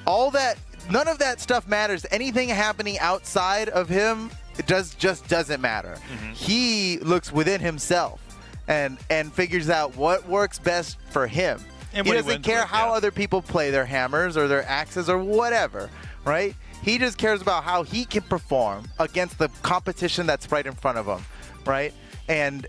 none of that stuff matters. Anything happening outside of him, it just doesn't matter. He looks within himself and figures out what works best for him. And he doesn't care how other people play their hammers or their axes or whatever, right? He just cares about how he can perform against the competition that's right in front of him, right? And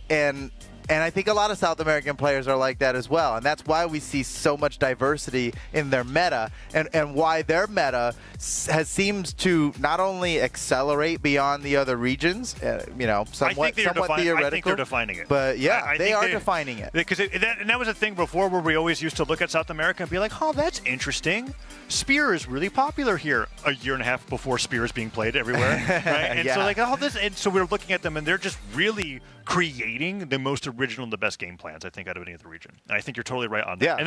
I think a lot of South American players are like that as well. And that's why we see so much diversity in their meta and why their meta seems to not only accelerate beyond the other regions, somewhat theoretical. I think they're defining it. But yeah, they are defining it. Because that was a thing before where we always used to look at South America and be like, oh, that's interesting. Spear is really popular here. A year and a half before Spear is being played everywhere. Right? And so we're looking at them and they're just really creating the most original and the best game plans, I think, out of any other region. And I think you're totally right on that. Yeah, and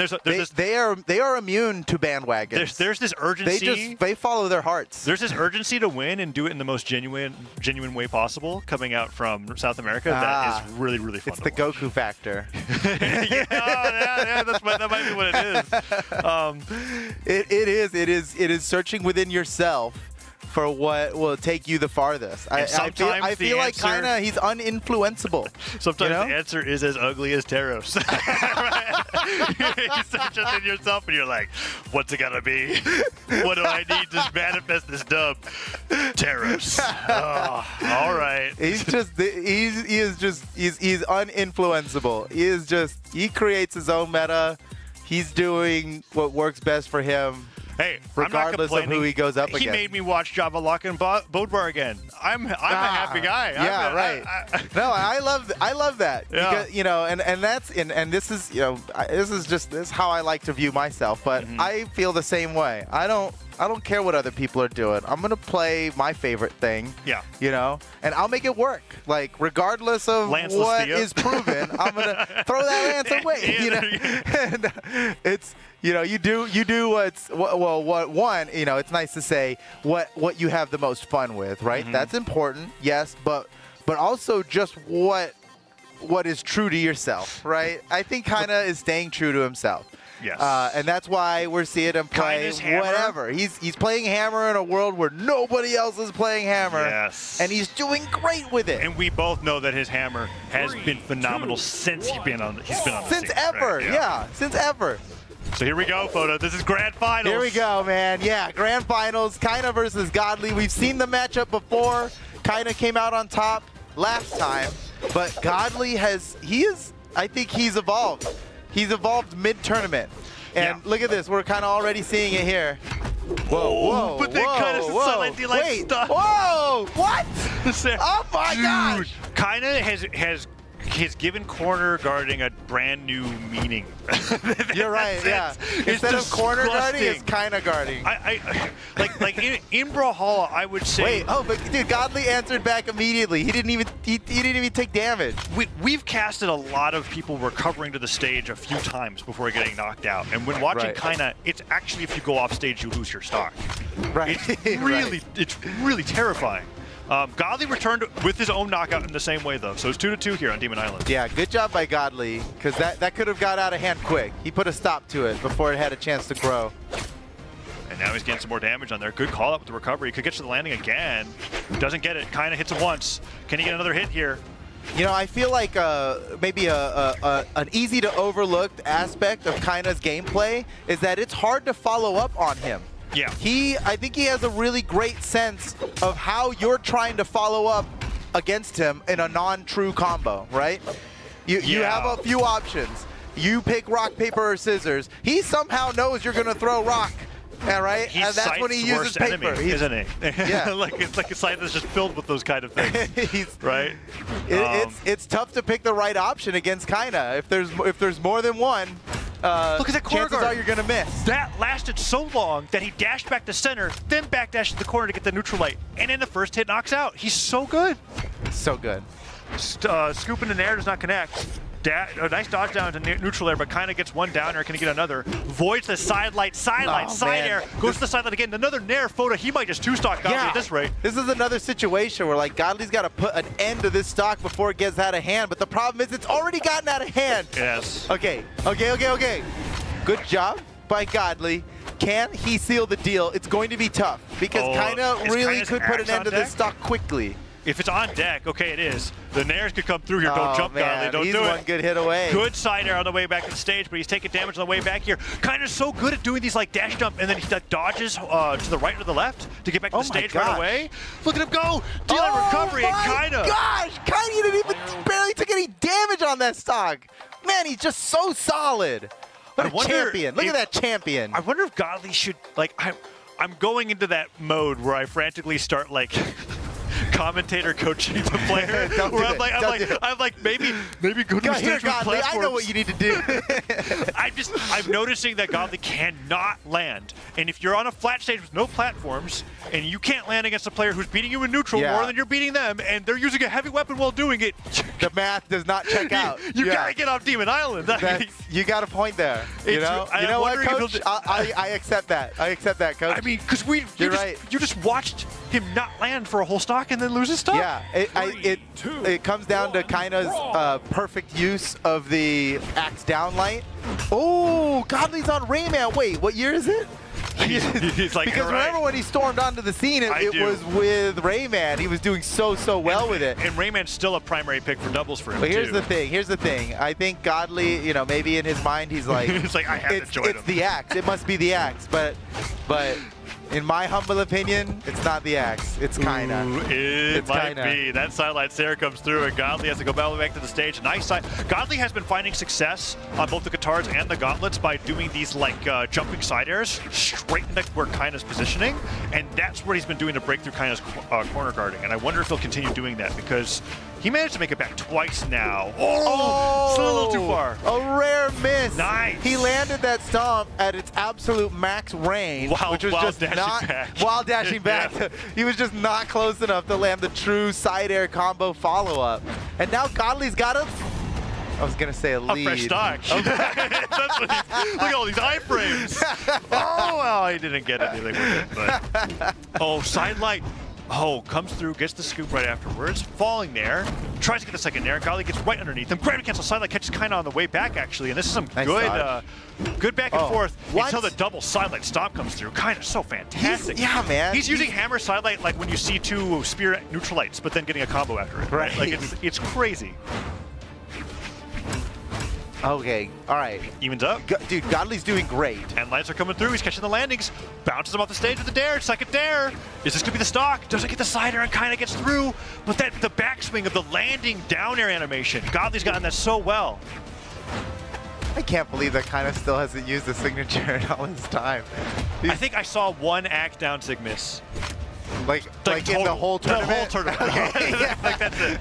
they are immune to bandwagons. There's this urgency. They follow their hearts. There's this urgency to win and do it in the most genuine way possible coming out from South America. That is really, really fun. It's the Goku factor. That might be what it is. It is searching within yourself for what will take you the farthest. I feel like Kyna, he's uninfluenceable. Sometimes the answer is as ugly as Teros. You search within yourself and you're like, what's it gonna be? What do I need to manifest this dub? Teros. Oh, all right. He's uninfluenceable. He creates his own meta. He's doing what works best for him. Hey, regardless of who he goes up against. He made me watch Java Lock and Bodvar again. I'm a happy guy. Yeah, right. No, I love that. Yeah. Because, and this is how I like to view myself. But I feel the same way. I don't care what other people are doing. I'm gonna play my favorite thing. Yeah. And I'll make it work. Like regardless of what is proven, I'm gonna throw that lance away. And it's. You do what's it's nice to say what you have the most fun with, right? That's important, yes, but also just what is true to yourself, right? I think Kyna is staying true to himself. Yes. And that's why we're seeing him play whatever. He's playing Hammer in a world where nobody else is playing Hammer. Yes. And he's doing great with it. And we both know that his Hammer has been phenomenal since he's been on the scene. Since ever, right? yeah, since ever. So here we go, Photo. This is Grand Finals. Here we go, man. Yeah, Grand Finals. Kyna versus Godly. We've seen the matchup before. Kyna came out on top last time, but Godly I think he's evolved. He's evolved mid-tournament. And look at this. We're kind of already seeing it here. Whoa, but they kind of silently like stuff. Whoa, what? Oh my gosh. Kyna has given corner guarding a brand new meaning. You're right, yeah. Instead of corner guarding, it's Kyna guarding. Like in Brawlhalla, I would say. Wait, but dude, Godly answered back immediately. He didn't even take damage. We've casted a lot of people recovering to the stage a few times before getting knocked out, and when watching Kyna, it's actually if you go off stage, you lose your stock. Right. It's really terrifying. Godly returned with his own knockout in the same way, though. So it's 2-2 here on Demon Island. Yeah, good job by Godly, because that could have got out of hand quick. He put a stop to it before it had a chance to grow. And now he's getting some more damage on there. Good call out with the recovery. He could get to the landing again. Doesn't get it. Kyna hits it once. Can he get another hit here? I feel like maybe an easy to overlook aspect of Kyna's gameplay is that it's hard to follow up on him. Yeah. I think he has a really great sense of how you're trying to follow up against him in a non-true combo, right? You have a few options. You pick rock, paper, or scissors. He somehow knows you're going to throw rock, Yeah, right? He's And that's when he Scythe's uses worst paper. enemy, isn't he? Yeah. Like it's like a Scythe that's just filled with those kind of things. Right? It's tough to pick the right option against Kyna. If there's more than one, Look at that corner chances guard. are you're gonna miss. That lasted so long that he dashed back to center, then backdashed to the corner to get the neutral light, and in the first hit knocks out. He's so good. So good. Scooping in the air does not connect. A nice dodge down to neutral air, but kind of gets one down air. Can he get another? Voids the side light, side air. Goes to the side light again. Another nair photo. He might just two-stock Godly at this rate. This is another situation where like Godly's got to put an end to this stock before it gets out of hand. But the problem is it's already gotten out of hand. Yes. Okay. Good job by Godly. Can he seal the deal? It's going to be tough because Kyna really Kyna's could put an axe end on to this deck? stock quickly. If it's on deck, okay, it is. The nairs could come through here. Don't jump, Godly. Don't He's do it. one good hit away. Good side air on the way back to the stage, but he's taking damage on the way back here. Kyna's so good at doing these like dash jump, and then he like, dodges to the right or the left to get back to the stage right away. Look at him go! D-line recovery, and Kyna. Gosh, Kyna didn't even barely took any damage on that stock. Man, he's just so solid. What a champion! Look at that champion. I wonder if Godly should like. I'm going into that mode where I frantically start like. Commentator coaching the player. I'm like maybe go to here, Godly, I know what you need to do. I'm noticing that Godly cannot land, and if you're on a flat stage with no platforms and you can't land against a player who's beating you in neutral more than you're beating them, and they're using a heavy weapon while doing it, the math does not check out. You gotta get off Demon Island. You got a point there. You know what, Coach? I accept that. I accept that, Coach. I mean, because you just watched him not land for a whole stock and then lose his stock. Yeah, it comes down to Kyna's perfect use of the axe down light. Oh, Godly's on Rayman. Wait, what year is it? He's like, because remember when he stormed onto the scene, it was with Rayman. He was doing so well with it. And Rayman's still a primary pick for doubles for him. But here's the thing. I think Godly, maybe in his mind he's like, it's like I have to join him. It's the axe. It must be the axe. But in my humble opinion, it's not the axe. It's Kyna. It might be. That sidelight Sarah comes through, and Godly has to go back to the stage. Nice side. Godly has been finding success on both the guitars and the gauntlets by doing these like jumping side airs straight into where Kyna's positioning, and that's where he's been doing to break through Kyna's corner guarding. And I wonder if he'll continue doing that because he managed to make it back twice now. Oh, still a little too far. A rare miss. Nice. He landed that stomp at its absolute max range, which was just while dashing back. He was just not close enough to land the true side air combo follow-up. And now Godly's got a, I was gonna say a lead. A fresh stock. Look at all these iframes. Oh, well, he didn't get anything with it. But side light. Comes through, gets the scoop right afterwards, falling there, tries to get the second nair. Godly gets right underneath him. Gravity cancel sidelight catches Kyna on the way back, actually, and this is some good back and forth until the double sidelight stomp comes through. Kyna's so fantastic. Man. He's using hammer sidelight like when you see two spear neutral lights, but then getting a combo after it. Right? Like it's crazy. Okay, all right. Evens up. Dude, Godly's doing great. And lights are coming through. He's catching the landings. Bounces him off the stage with the dare. Second dare. Is this going to be the stock? Doesn't get the side air and kind of gets through. But the backswing of the landing down air animation. Godly's gotten that so well. I can't believe that Kyna still hasn't used the signature in all his time. I think I saw one act down sig miss. Like in the whole tournament? The whole tournament. Like that's it.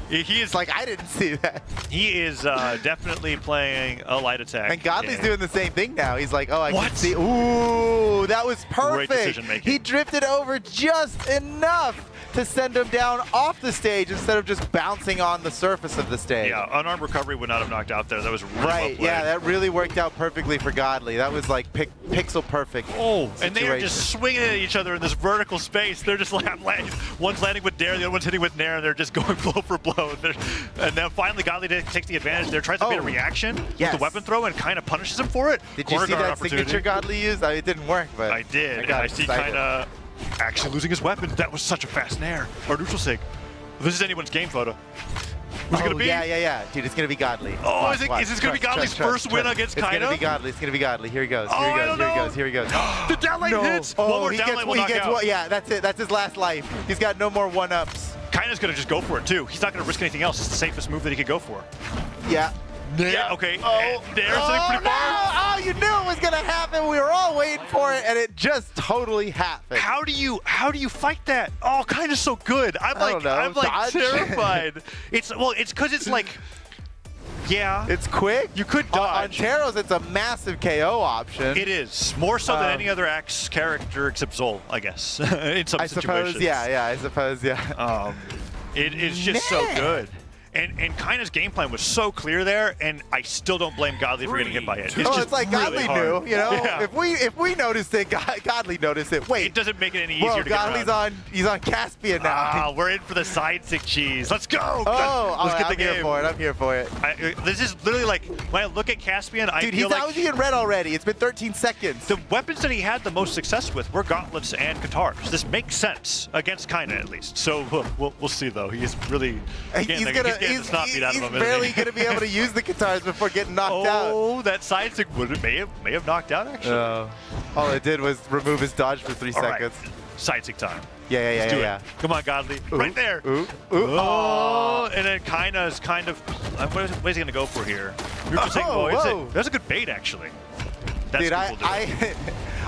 He is like, I didn't see that. He is definitely playing a light attack. And Godly's doing the same thing now. He's like, I can see. Ooh, that was perfect. Great decision making. He drifted over just enough to send him down off the stage instead of just bouncing on the surface of the stage. Yeah, unarmed recovery would not have knocked out there. That was really well played. Yeah, that really worked out perfectly for Godly. That was like pixel perfect. And they are just swinging at each other in this vertical space. They're just one's landing with dare, the other one's hitting with nair, and they're just going blow for blow. And then finally Godly takes the advantage there, tries to get a reaction with the weapon throw and kind of punishes him for it. Did you see that signature Godly used? It didn't work, but I did. I see Kyna actually losing his weapon. That was such a fast nair. Or neutral sig. This is anyone's game photo. Who's it going to be? Yeah. Dude, it's going to be Godly. Is this going to be Godly's first win against Kyna? It's going to be Godly. It's going to be Godly. Here he goes. Here he goes. The downlight hits. One more downlight will knock out. Yeah, that's it. That's his last life. He's got no more one-ups. Kyna's going to just go for it, too. He's not going to risk anything else. It's the safest move that he could go for. Yeah. Okay. There's something pretty far. Oh, you knew it was gonna happen. We were all waiting for it, and it just totally happened. How do you fight that? Oh, kind of so good. I'm don't know. I'm like Dodge? terrified. It's because it's like, yeah, it's quick. You could dodge. On Teros, it's a massive KO option. It is more so than any other Axe character except Zol, I guess. In some situations. I suppose, yeah. It's just so good. And Kyna's game plan was so clear there, and I still don't blame Godly for getting hit by it. It's like really Godly hard. knew, you know. Yeah. If we noticed it, Godly noticed it. Wait, it doesn't make it any easier to get around. He's on Caspian now. We're in for the side stick cheese. Let's go. Oh, let's get the game. I'm here for it. This is literally like when I look at Caspian, I Dude, feel he's like in red already. It's been 13 seconds. the weapons that he had the most success with were gauntlets and guitars. This makes sense against Kyna at least. So we'll see though. He's really getting the snot beat out of him. He's barely going to be able to use the guitars before getting knocked out. Oh, that side stick may have knocked out actually. All it did was remove his dodge for 3 seconds. Right. Side stick time. Yeah. Come on, Godly. Right there. Ooh. Oh, and then Kyna's kind of. What is he going to go for here? Whoa. That's a good bait, actually. That's Dude, cool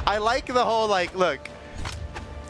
I like the whole, like, look.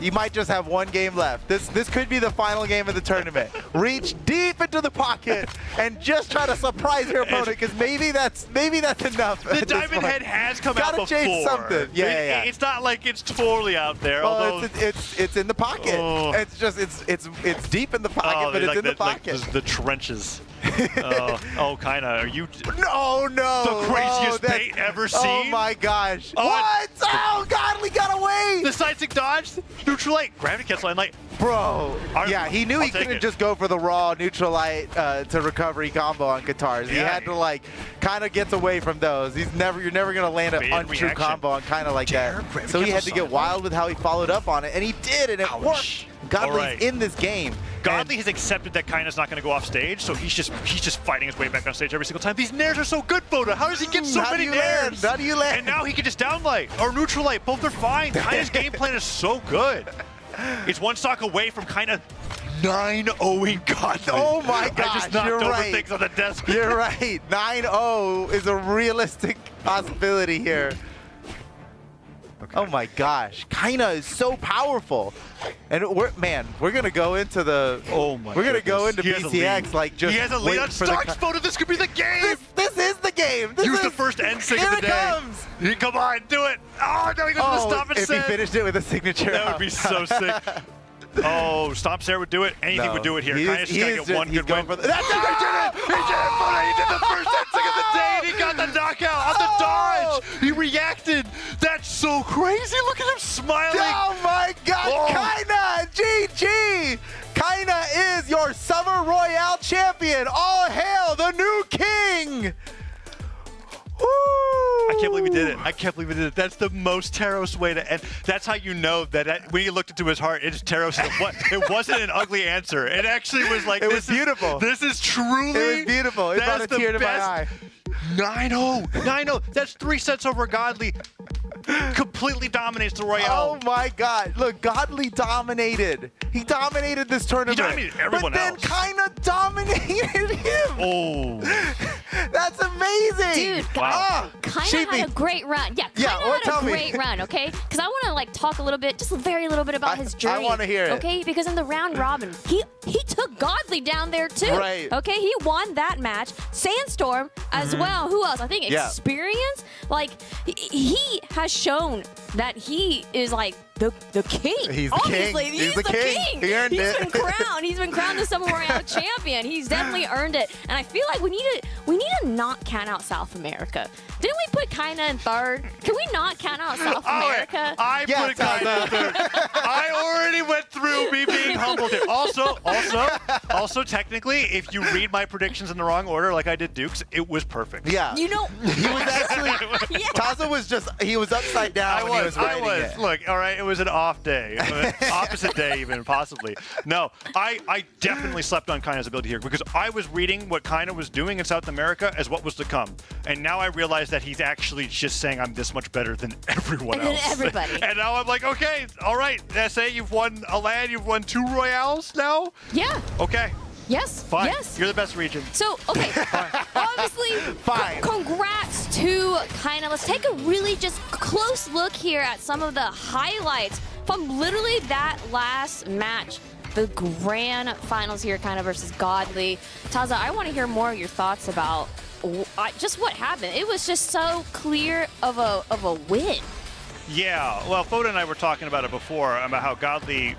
You might just have one game left. This could be the final game of the tournament. Reach deep into the pocket and just try to surprise your opponent, because maybe that's enough. The Diamond Head has come out before. Gotta change something. Yeah. It's not like it's totally out there. Although it's in the pocket. It's just it's deep in the pocket, but it's in the pocket. The trenches. Kyna, are you? No. The craziest bait ever seen. Oh my gosh. What? Oh, Godly got away. The side stick dodged. Neutral light. Gravity cancel and light. Bro. Yeah, he knew he couldn't just go for the raw neutral light to recovery combo on guitars. He had to like kind of gets away from those. You're never gonna land an untrue combo on kind of like that. So he had to get wild with how he followed up on it, and he did, and it worked. Godly's in this game. Godly has accepted that Kyna's not going to go off stage, so he's just fighting his way back on stage every single time. These nairs are so good, Boda. How does he get so many nairs? How do you land? And now he can just downlight or neutral light. Both are fine. Kyna's game plan is so good. It's one stock away from Kyna 9-0ing Godly. Oh my gosh, I just knocked over things on the desk. You're right. 9-0 is a realistic possibility here. Okay. Oh my gosh, Kyna is so powerful, and we're gonna go into the. We're gonna go into BCX like just. He has a lead on stocks, Boda. This could be the game. This is the game. Use the first end sig of the day. Here it comes. Come on, do it. Oh, now he goes to the stop and if set. he finished it with a signature. That would be so sick. Oh, Stomp Sarah would do it. Anything would do it here. Kyna's just gotta get one good win. That's it! He did it! He did it, Boda! He did the first end sig of the day, and he got the knockout on the dodge! He reacted! That's so crazy! Look at him smiling! Oh my god, Kyna! GG! Kyna is your Summer Royale champion! All hail the new king! I can't believe he did it. I can't believe he did it. That's the most Teros way to end. That's how you know that when you looked into his heart, it's Teros. It wasn't an ugly answer. It actually was like, it was beautiful. This is truly. It was beautiful. It brought a tear to my eye. 9-0. 9-0. That's 3 sets over Godly. Completely dominates the Royale. Oh my god. Look, Godly dominated. He dominated this tournament. He dominated everyone else. But then Kyna dominated him. Oh. That's amazing. Dude, wow. Kyna had a great run. Yeah, Kyna had a great run, okay? Because I want to like talk a little bit, just a very little bit about his journey. I want to hear it. Okay, because in the round robin, he took Godly down there too. Right. Okay, he won that match. Sandstorm as well. Who else? I think Experience. Like he has shown that he is like the king. He's the Obviously, king. He's the king. He earned it. Been crowned. He's been crowned the Summer Royale champion. He's definitely earned it. And I feel like we need to not count out South America. Didn't we put Kyna in third? Can we not count out South America? I put Kyna in third. I already went through me being humbled here. Also, technically, if you read my predictions in the wrong order, like I did Duke's, it was perfect. Yeah. You know, he was actually. Taza was he was upside down when he was writing it. Look, all right, it was an off day, opposite day even possibly. No, I definitely slept on Kyna's ability here because I was reading what Kyna was doing in South America as what was to come, and now I realize that he's actually just saying I'm this much better than everyone else. Everybody. And now I'm like, okay, all right, SA, you've won a LAN, you've won 2 Royales now. Yeah. Okay. Yes. Fine. Yes. You're the best region. So, okay, obviously, congrats to Kyna. Let's take a really just close look here at some of the highlights from literally that last match, the grand finals here, Kyna versus Godly. Taza, I want to hear more of your thoughts about just what happened. It was just so clear of a win. Yeah, well, Foda and I were talking about it before, about how Godly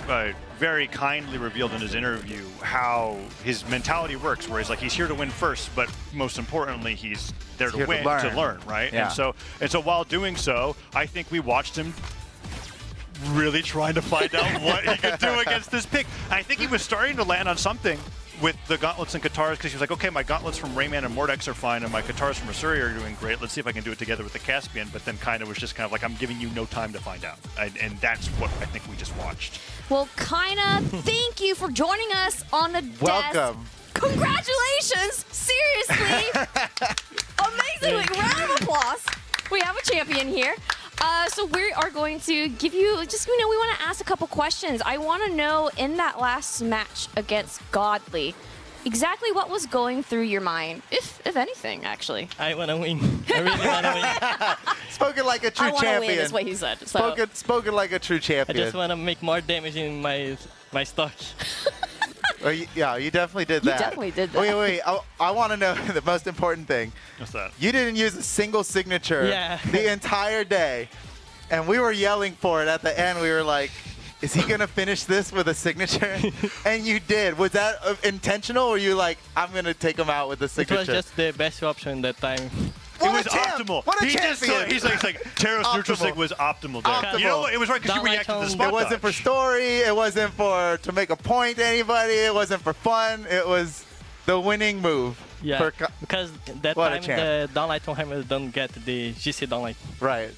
very kindly revealed in his interview how his mentality works, where he's like, he's here to win first, but most importantly, he's there to win, to learn, right? Yeah. And so while doing so, I think we watched him really trying to find out what he could do against this pick. And I think he was starting to land on something with the gauntlets and Katars, because he was like, okay, my gauntlets from Rayman and Mordex are fine, and my Katars from Asuri are doing great. Let's see if I can do it together with the Caspian. But then Kyna was just kind of like, I'm giving you no time to find out. And that's what I think we just watched. Well, Kyna, thank you for joining us on the Welcome. desk. Congratulations. Seriously. Amazing. Round of applause. We have a champion here. So we are going to give you just, we want to ask a couple questions. I want to know, in that last match against Godly, exactly what was going through your mind, if anything, actually. I want to win. I really want to win. Spoken like a true champion. I want to win, is what he said. So. Spoken like a true champion. I just want to make more damage in my stock. Yeah, you definitely did that. You definitely did that. Wait. I want to know the most important thing. What's that? You didn't use a single signature the entire day. And we were yelling for it at the end. We were like, is he going to finish this with a signature? And you did. Was that intentional, or were you like, I'm going to take him out with a signature? It was just the best option that time. It was optimal. What a champion. He's like Terra's neutral sig was optimal there. Optimal. You know what? It was right because you reacted to the spot It wasn't for story. It wasn't for to make a point to anybody. It wasn't for fun. It was the winning move. Yeah, because that time the downlight on him don't get the GC downlight. Right.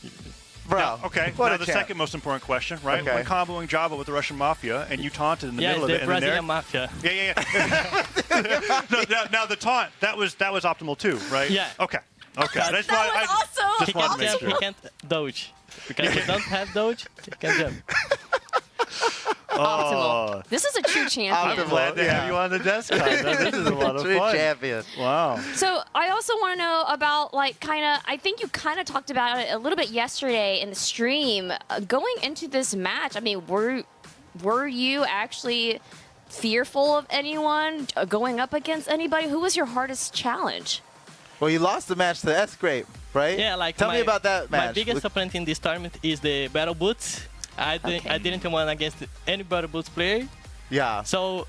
Bro, now, okay, now the second most important question, right? Okay. When comboing Java with the Russian Mafia, and you taunted in the middle of it, the Brazilian Mafia. Yeah. Now the taunt, that was optimal too, right? Yeah. Okay. That was awesome. Just wanted to make sure. He can't dodge. Because he don't have dodge, he can jump. Optimal. This is a true champion. I'm glad to have you on the desk, Kyna. This is a lot of true fun. champion. Wow. So I also want to know about, like, I think you kind of talked about it a little bit yesterday in the stream. Going into this match, I mean, were you actually fearful of anyone going up against anybody? Who was your hardest challenge? Well, you lost the match to SGrape, right? Yeah, like Tell me about that match. My biggest opponent in this tournament is the Battle Boots. I didn't win against any Battle Boots player. Yeah. So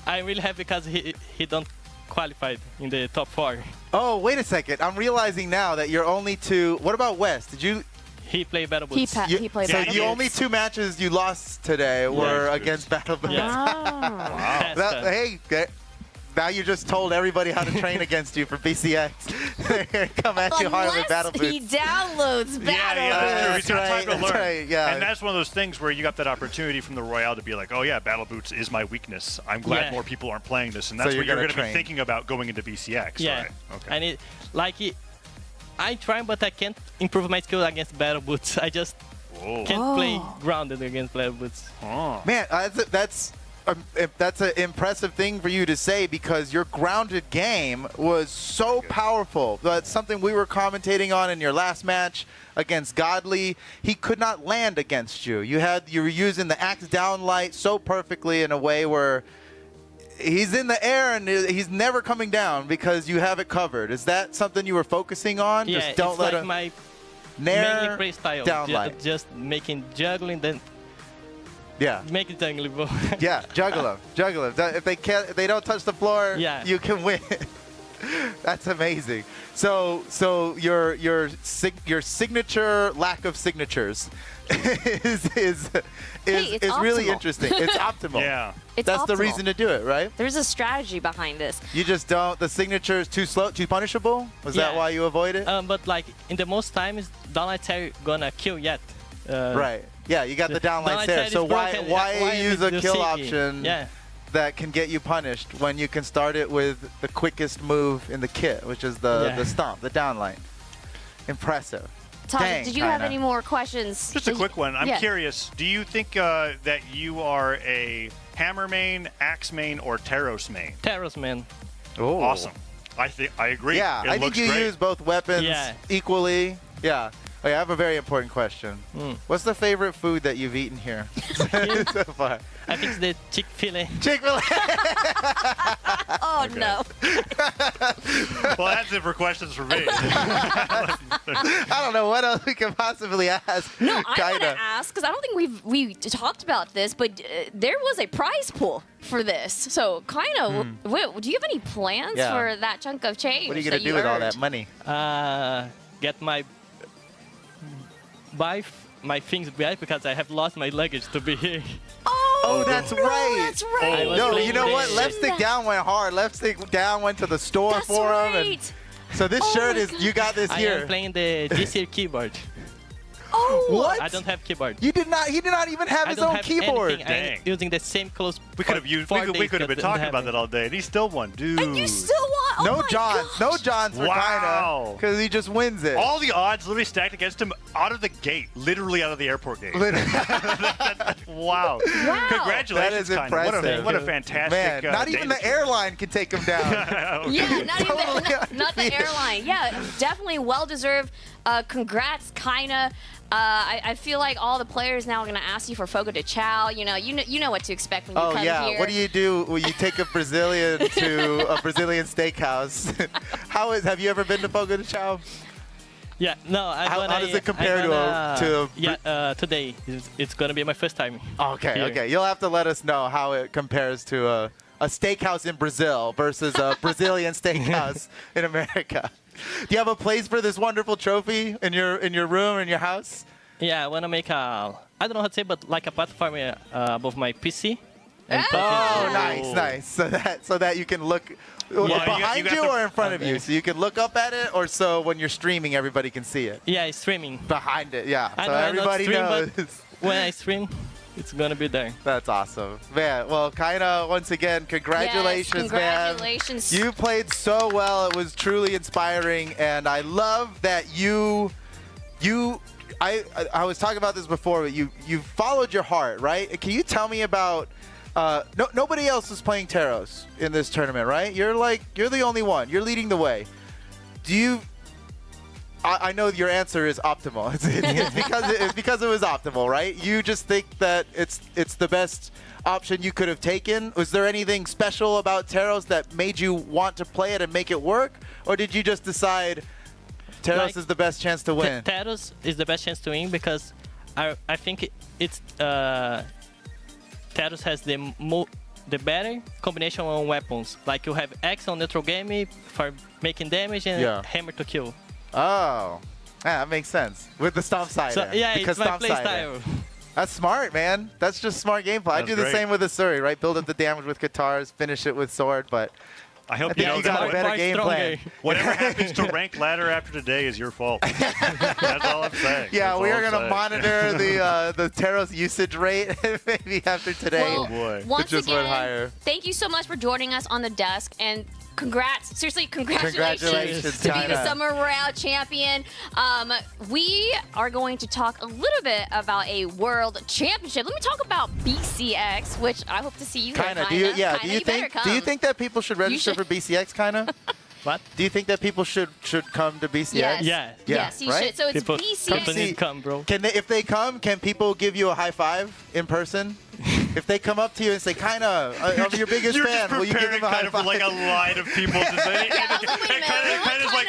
I'm really happy because he don't qualify in the top 4. Oh, wait a second. I'm realizing now that you're only two. What about Wess? Did you? He played Battle Boots. He played Battle Boots. So the only 2 matches you lost today were against Battle Boots. Yeah. Wow. Hey, now you just told everybody how to train against you for BCX. They're going to come at you hard with Battle Boots. He downloads Battle Boots. That's true. He's got time to learn. Right, yeah. And that's one of those things where you got that opportunity from the Royale to be like, oh yeah, Battle Boots is my weakness. I'm glad more people aren't playing this. And that's what you're going to be thinking about going into BCX, right? Okay. And I try, but I can't improve my skill against Battle Boots. I just can't play grounded against Battle Boots. Man, that's an impressive thing for you to say, because your grounded game was so powerful. That's something we were commentating on in your last match against Godly. He could not land against you. You were using the axe down light so perfectly in a way where he's in the air and he's never coming down because you have it covered. Is that something you were focusing on? Yeah, just don't it's let like him my nair mainly play style. down light. Just making juggling, then make it jungleable. Yeah, juggle them. If they don't touch the floor, you can win. That's amazing. So your signature lack of signatures is really interesting. It's optimal. Yeah. That's optimal. the reason to do it, right? There's a strategy behind this. You just don't. The signature is too slow, too punishable. Was that why you avoid it? But like in the most times, downlights are gonna kill yet. Right. Yeah, you got the downlights there. So why use a kill option that can get you punished when you can start it with the quickest move in the kit, which is the stomp, the downlight? Impressive. Todd, did you have any more questions? Just a quick one. I'm curious. Do you think that you are a Hammer main, Axe main, or Taros main? Taros main. Oh, awesome. I agree. Yeah, it I think looks you great. use both weapons equally. Yeah. Okay, I have a very important question. What's the favorite food that you've eaten here so far? I think it's the Chick-fil-A. Chick-fil-A. Oh, no. Well, that's it for questions for me. I don't know what else we can possibly ask. No, I want to Kyna. ask, because I don't think we talked about this, but there was a prize pool for this. So, Kyna, do you have any plans for that chunk of change? What are you going to do with all that money? Get buy my things back because I have lost my luggage to be here. Oh, that's right. That's right. No, you know what? Left Stick Down went hard. Left Stick Down went to the store for him. And so this shirt is, you got this here. I am playing the GC keyboard. Oh, what? I don't have keyboard. You did not. He did not even have his own keyboard. Dang. I'm using the same clothes. We could have been talking about that all day, and he still won, dude. And you still won? Oh no my Johns. gosh. No Johns for Kyna. Because he just wins it. All the odds literally stacked against him out of the gate, literally out of the airport gate. Wow. Congratulations, That is Kyna. impressive. What a fantastic Man, not even the airline can take him down. Yeah, not the airline. Yeah, definitely well-deserved. Congrats, Kyna. I feel like all the players now are going to ask you for Fogo de Chao. You know what to expect when you come here. What do you do when you take a Brazilian to a Brazilian steakhouse? Have you ever been to Fogo de Chao? Yeah, no. How does it compare to today it's gonna be my first time. Okay, here. okay. You'll have to let us know how it compares to a steakhouse in Brazil versus a Brazilian steakhouse in America. Do you have a place for this wonderful trophy in your room, in your house? Yeah, I wanna make I don't know how to say, but like a platform above my PC. Oh, nice. So that you can look behind you or in front of you, so you can look up at it, or so when you're streaming, everybody can see it. Yeah, it's streaming. Behind it, yeah. I So know everybody I don't stream, knows. but when I stream, it's gonna be there. That's awesome, man. Well, Kyna, once again, congratulations, congratulations. man. You played so well. It was truly inspiring, and I love that I was talking about this before, but you followed your heart, right? Can you tell me about? Nobody else is playing Taros in this tournament, right? You're the only one. You're leading the way. Do you? I know your answer is optimal. It's because it was optimal, right? You just think that it's the best option you could have taken. Was there anything special about Taros that made you want to play it and make it work, or did you just decide Taros is the best chance to win? Taros is the best chance to win because I think it's Taros has the better combination on weapons. Like you have X on neutral game for making damage and Hammer to kill. Oh, yeah, that makes sense. With the Stomp Sider. So, yeah, because it's my play Stomp style. That's smart, man. That's just smart gameplay. I do the same with the Suri, right? Build up the damage with guitars, finish it with sword, but I hope think you got a better game plan. Whatever happens to rank ladder after today is your fault. That's all I'm saying. Yeah, we are going to monitor the Taros usage rate maybe after today. Well, once just again, went higher. thank you so much for joining us on the desk, and congrats. Seriously, congratulations to be the Kyna. Summer Royale champion. We are going to talk a little bit about a world championship. Let me talk about BCX, which I hope to see you there, Kyna, Kyna. do you think that people should register for BCX, Kyna? What? Do you think that people should come to BCX? Yes. Yes, you should. So it's BCX. Come, bro. If they come, can people give you a high five in person? If they come up to you and say, Kyna, I'm your biggest fan, will you give them a high five? For like a line of people to say. Kyna's like,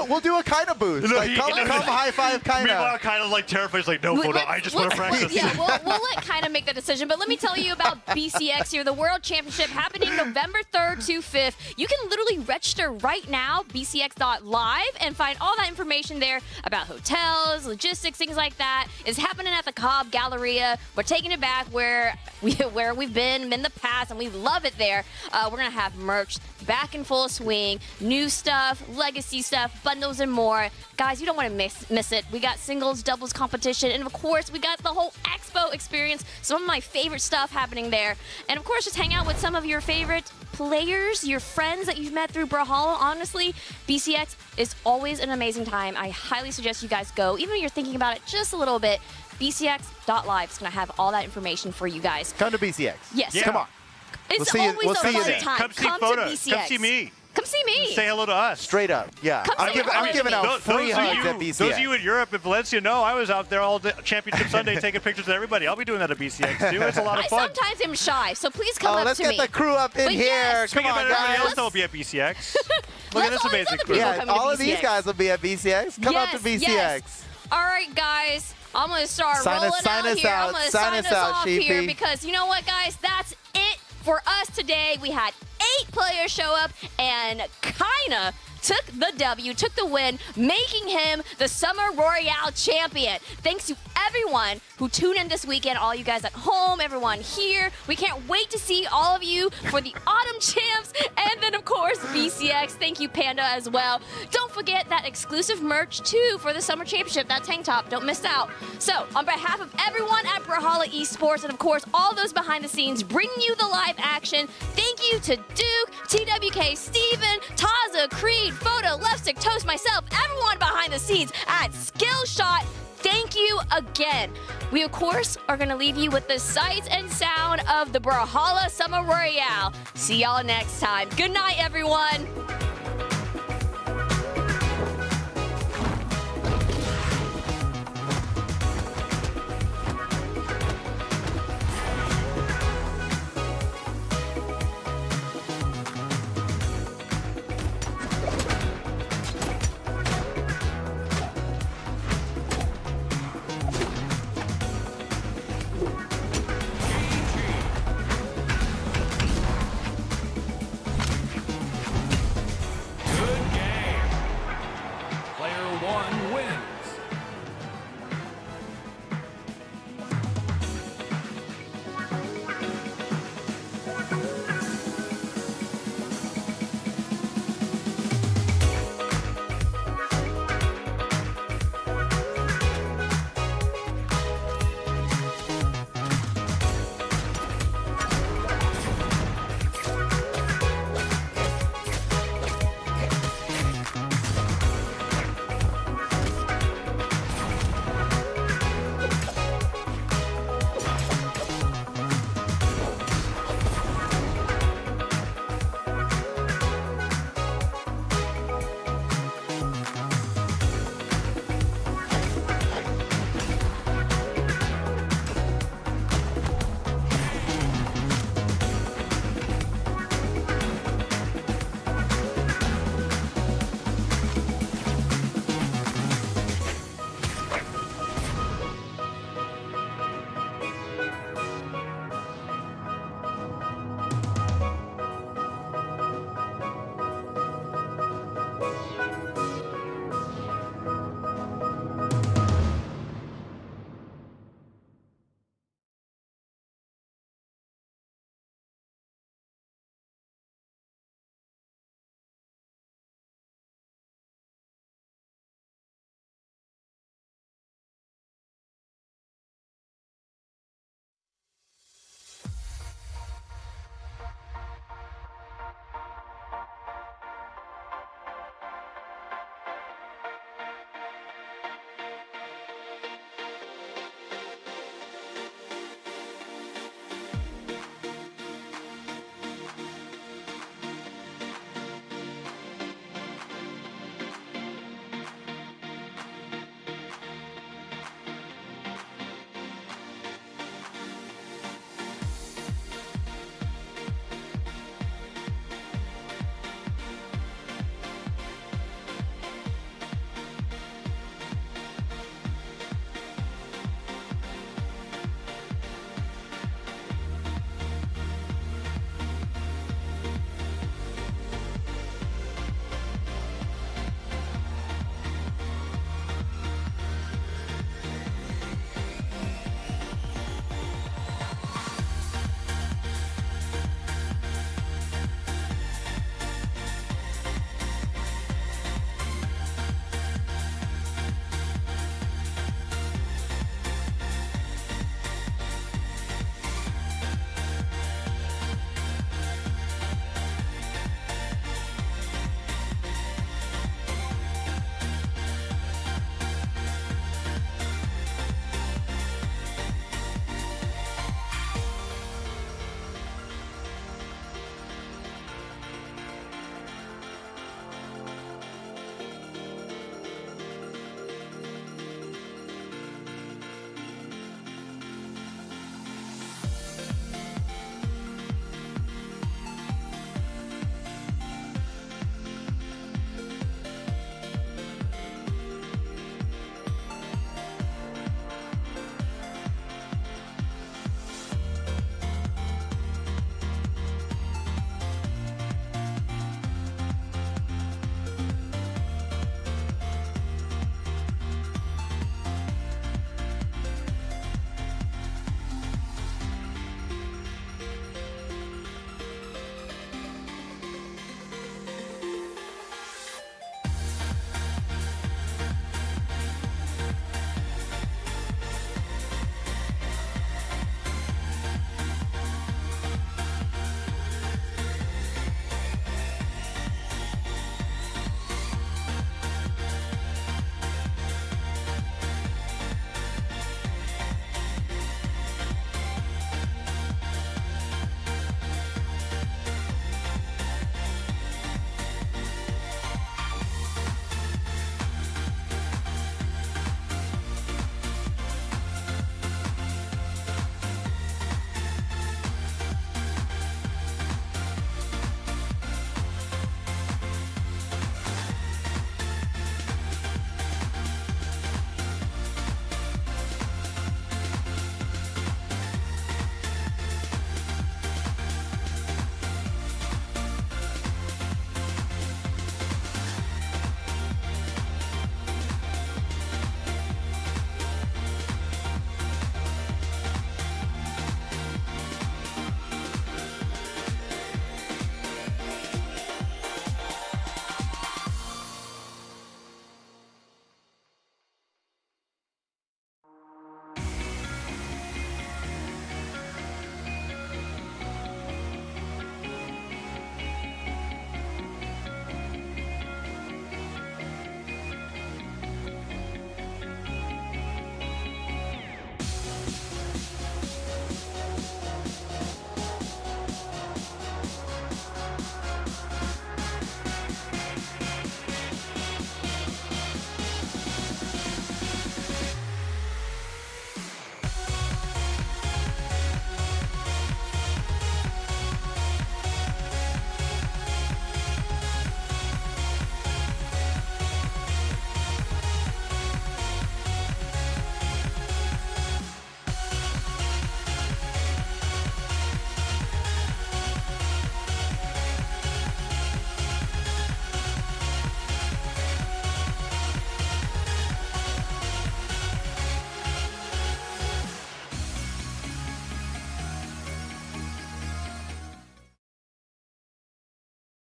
we'll do a Kyna booth. Like, come high five Kyna. Meanwhile, Kyna's like terrified. He's like, no, photo. I just want to practice. Yeah, we'll let Kyna make the decision. But let me tell you about BCX here, the World Championship happening November 3rd to 5th. You can literally register right now, bcx.live, and find all that information there about hotels, logistics, things like that. It's happening at the Cobb Galleria. We're taking it back where we've been in the past, and we love it there. We're going to have merch back in full swing, new stuff, legacy stuff, bundles, and more. Guys, you don't want to miss it. We got singles, doubles competition, and of course, we got the whole expo experience. Some of my favorite stuff happening there. And of course, just hang out with some of your favorite players, your friends that you've met through Brawlhalla. Honestly, BCX is always an amazing time. I highly suggest you guys go. Even if you're thinking about it just a little bit, BCX.live is going to have all that information for you guys. Come to BCX. Yes. Come on. It's We'll always a fun there. time. Come see Come Photo. to BCX. Come see me. Come see me. Say hello to us. Straight up, yeah. Come I'm say giving, hello I'm to giving me. out free hugs at BCX. Those of you in Europe and Valencia know I was out there all day, Championship Sunday taking pictures with everybody. I'll be doing that at BCX too. It's a lot of I fun. sometimes am shy, so please come up let's to get me. the crew up in But here. yes, Come Speaking on, about everybody guys. else that will be at BCX. Look at this all these amazing other crew. people Yeah, coming to all of these BCX. guys will be at BCX. Come out to Yes, BCX. yes. All right, guys. I'm going to start Sign rolling us out here. I'm out. going to Sign sign us us out, off here Sheepy. because you know what, guys? That's it for us today. We had 8 players show up, and Kyna took the W, took the win, making him the Summer Royale champion. Thanks to everyone who tuned in this weekend, all you guys at home, everyone here. We can't wait to see all of you for the Autumn Champs, and then, of course, BCX. Thank you, Panda, as well. Don't forget that exclusive merch, too, for the Summer Championship, that tank top. Don't miss out. So, on behalf of everyone at Brawlhalla Esports, and, of course, all those behind the scenes bringing you the live action, thank you to Duke, TWK, Steven, Taza, Creed, Photo, Lefstick, Toast, myself, everyone behind the scenes at Skillshot. Thank you again. We, of course, are going to leave you with the sights and sound of the Brawlhalla Summer Royale. See y'all next time. Good night, everyone.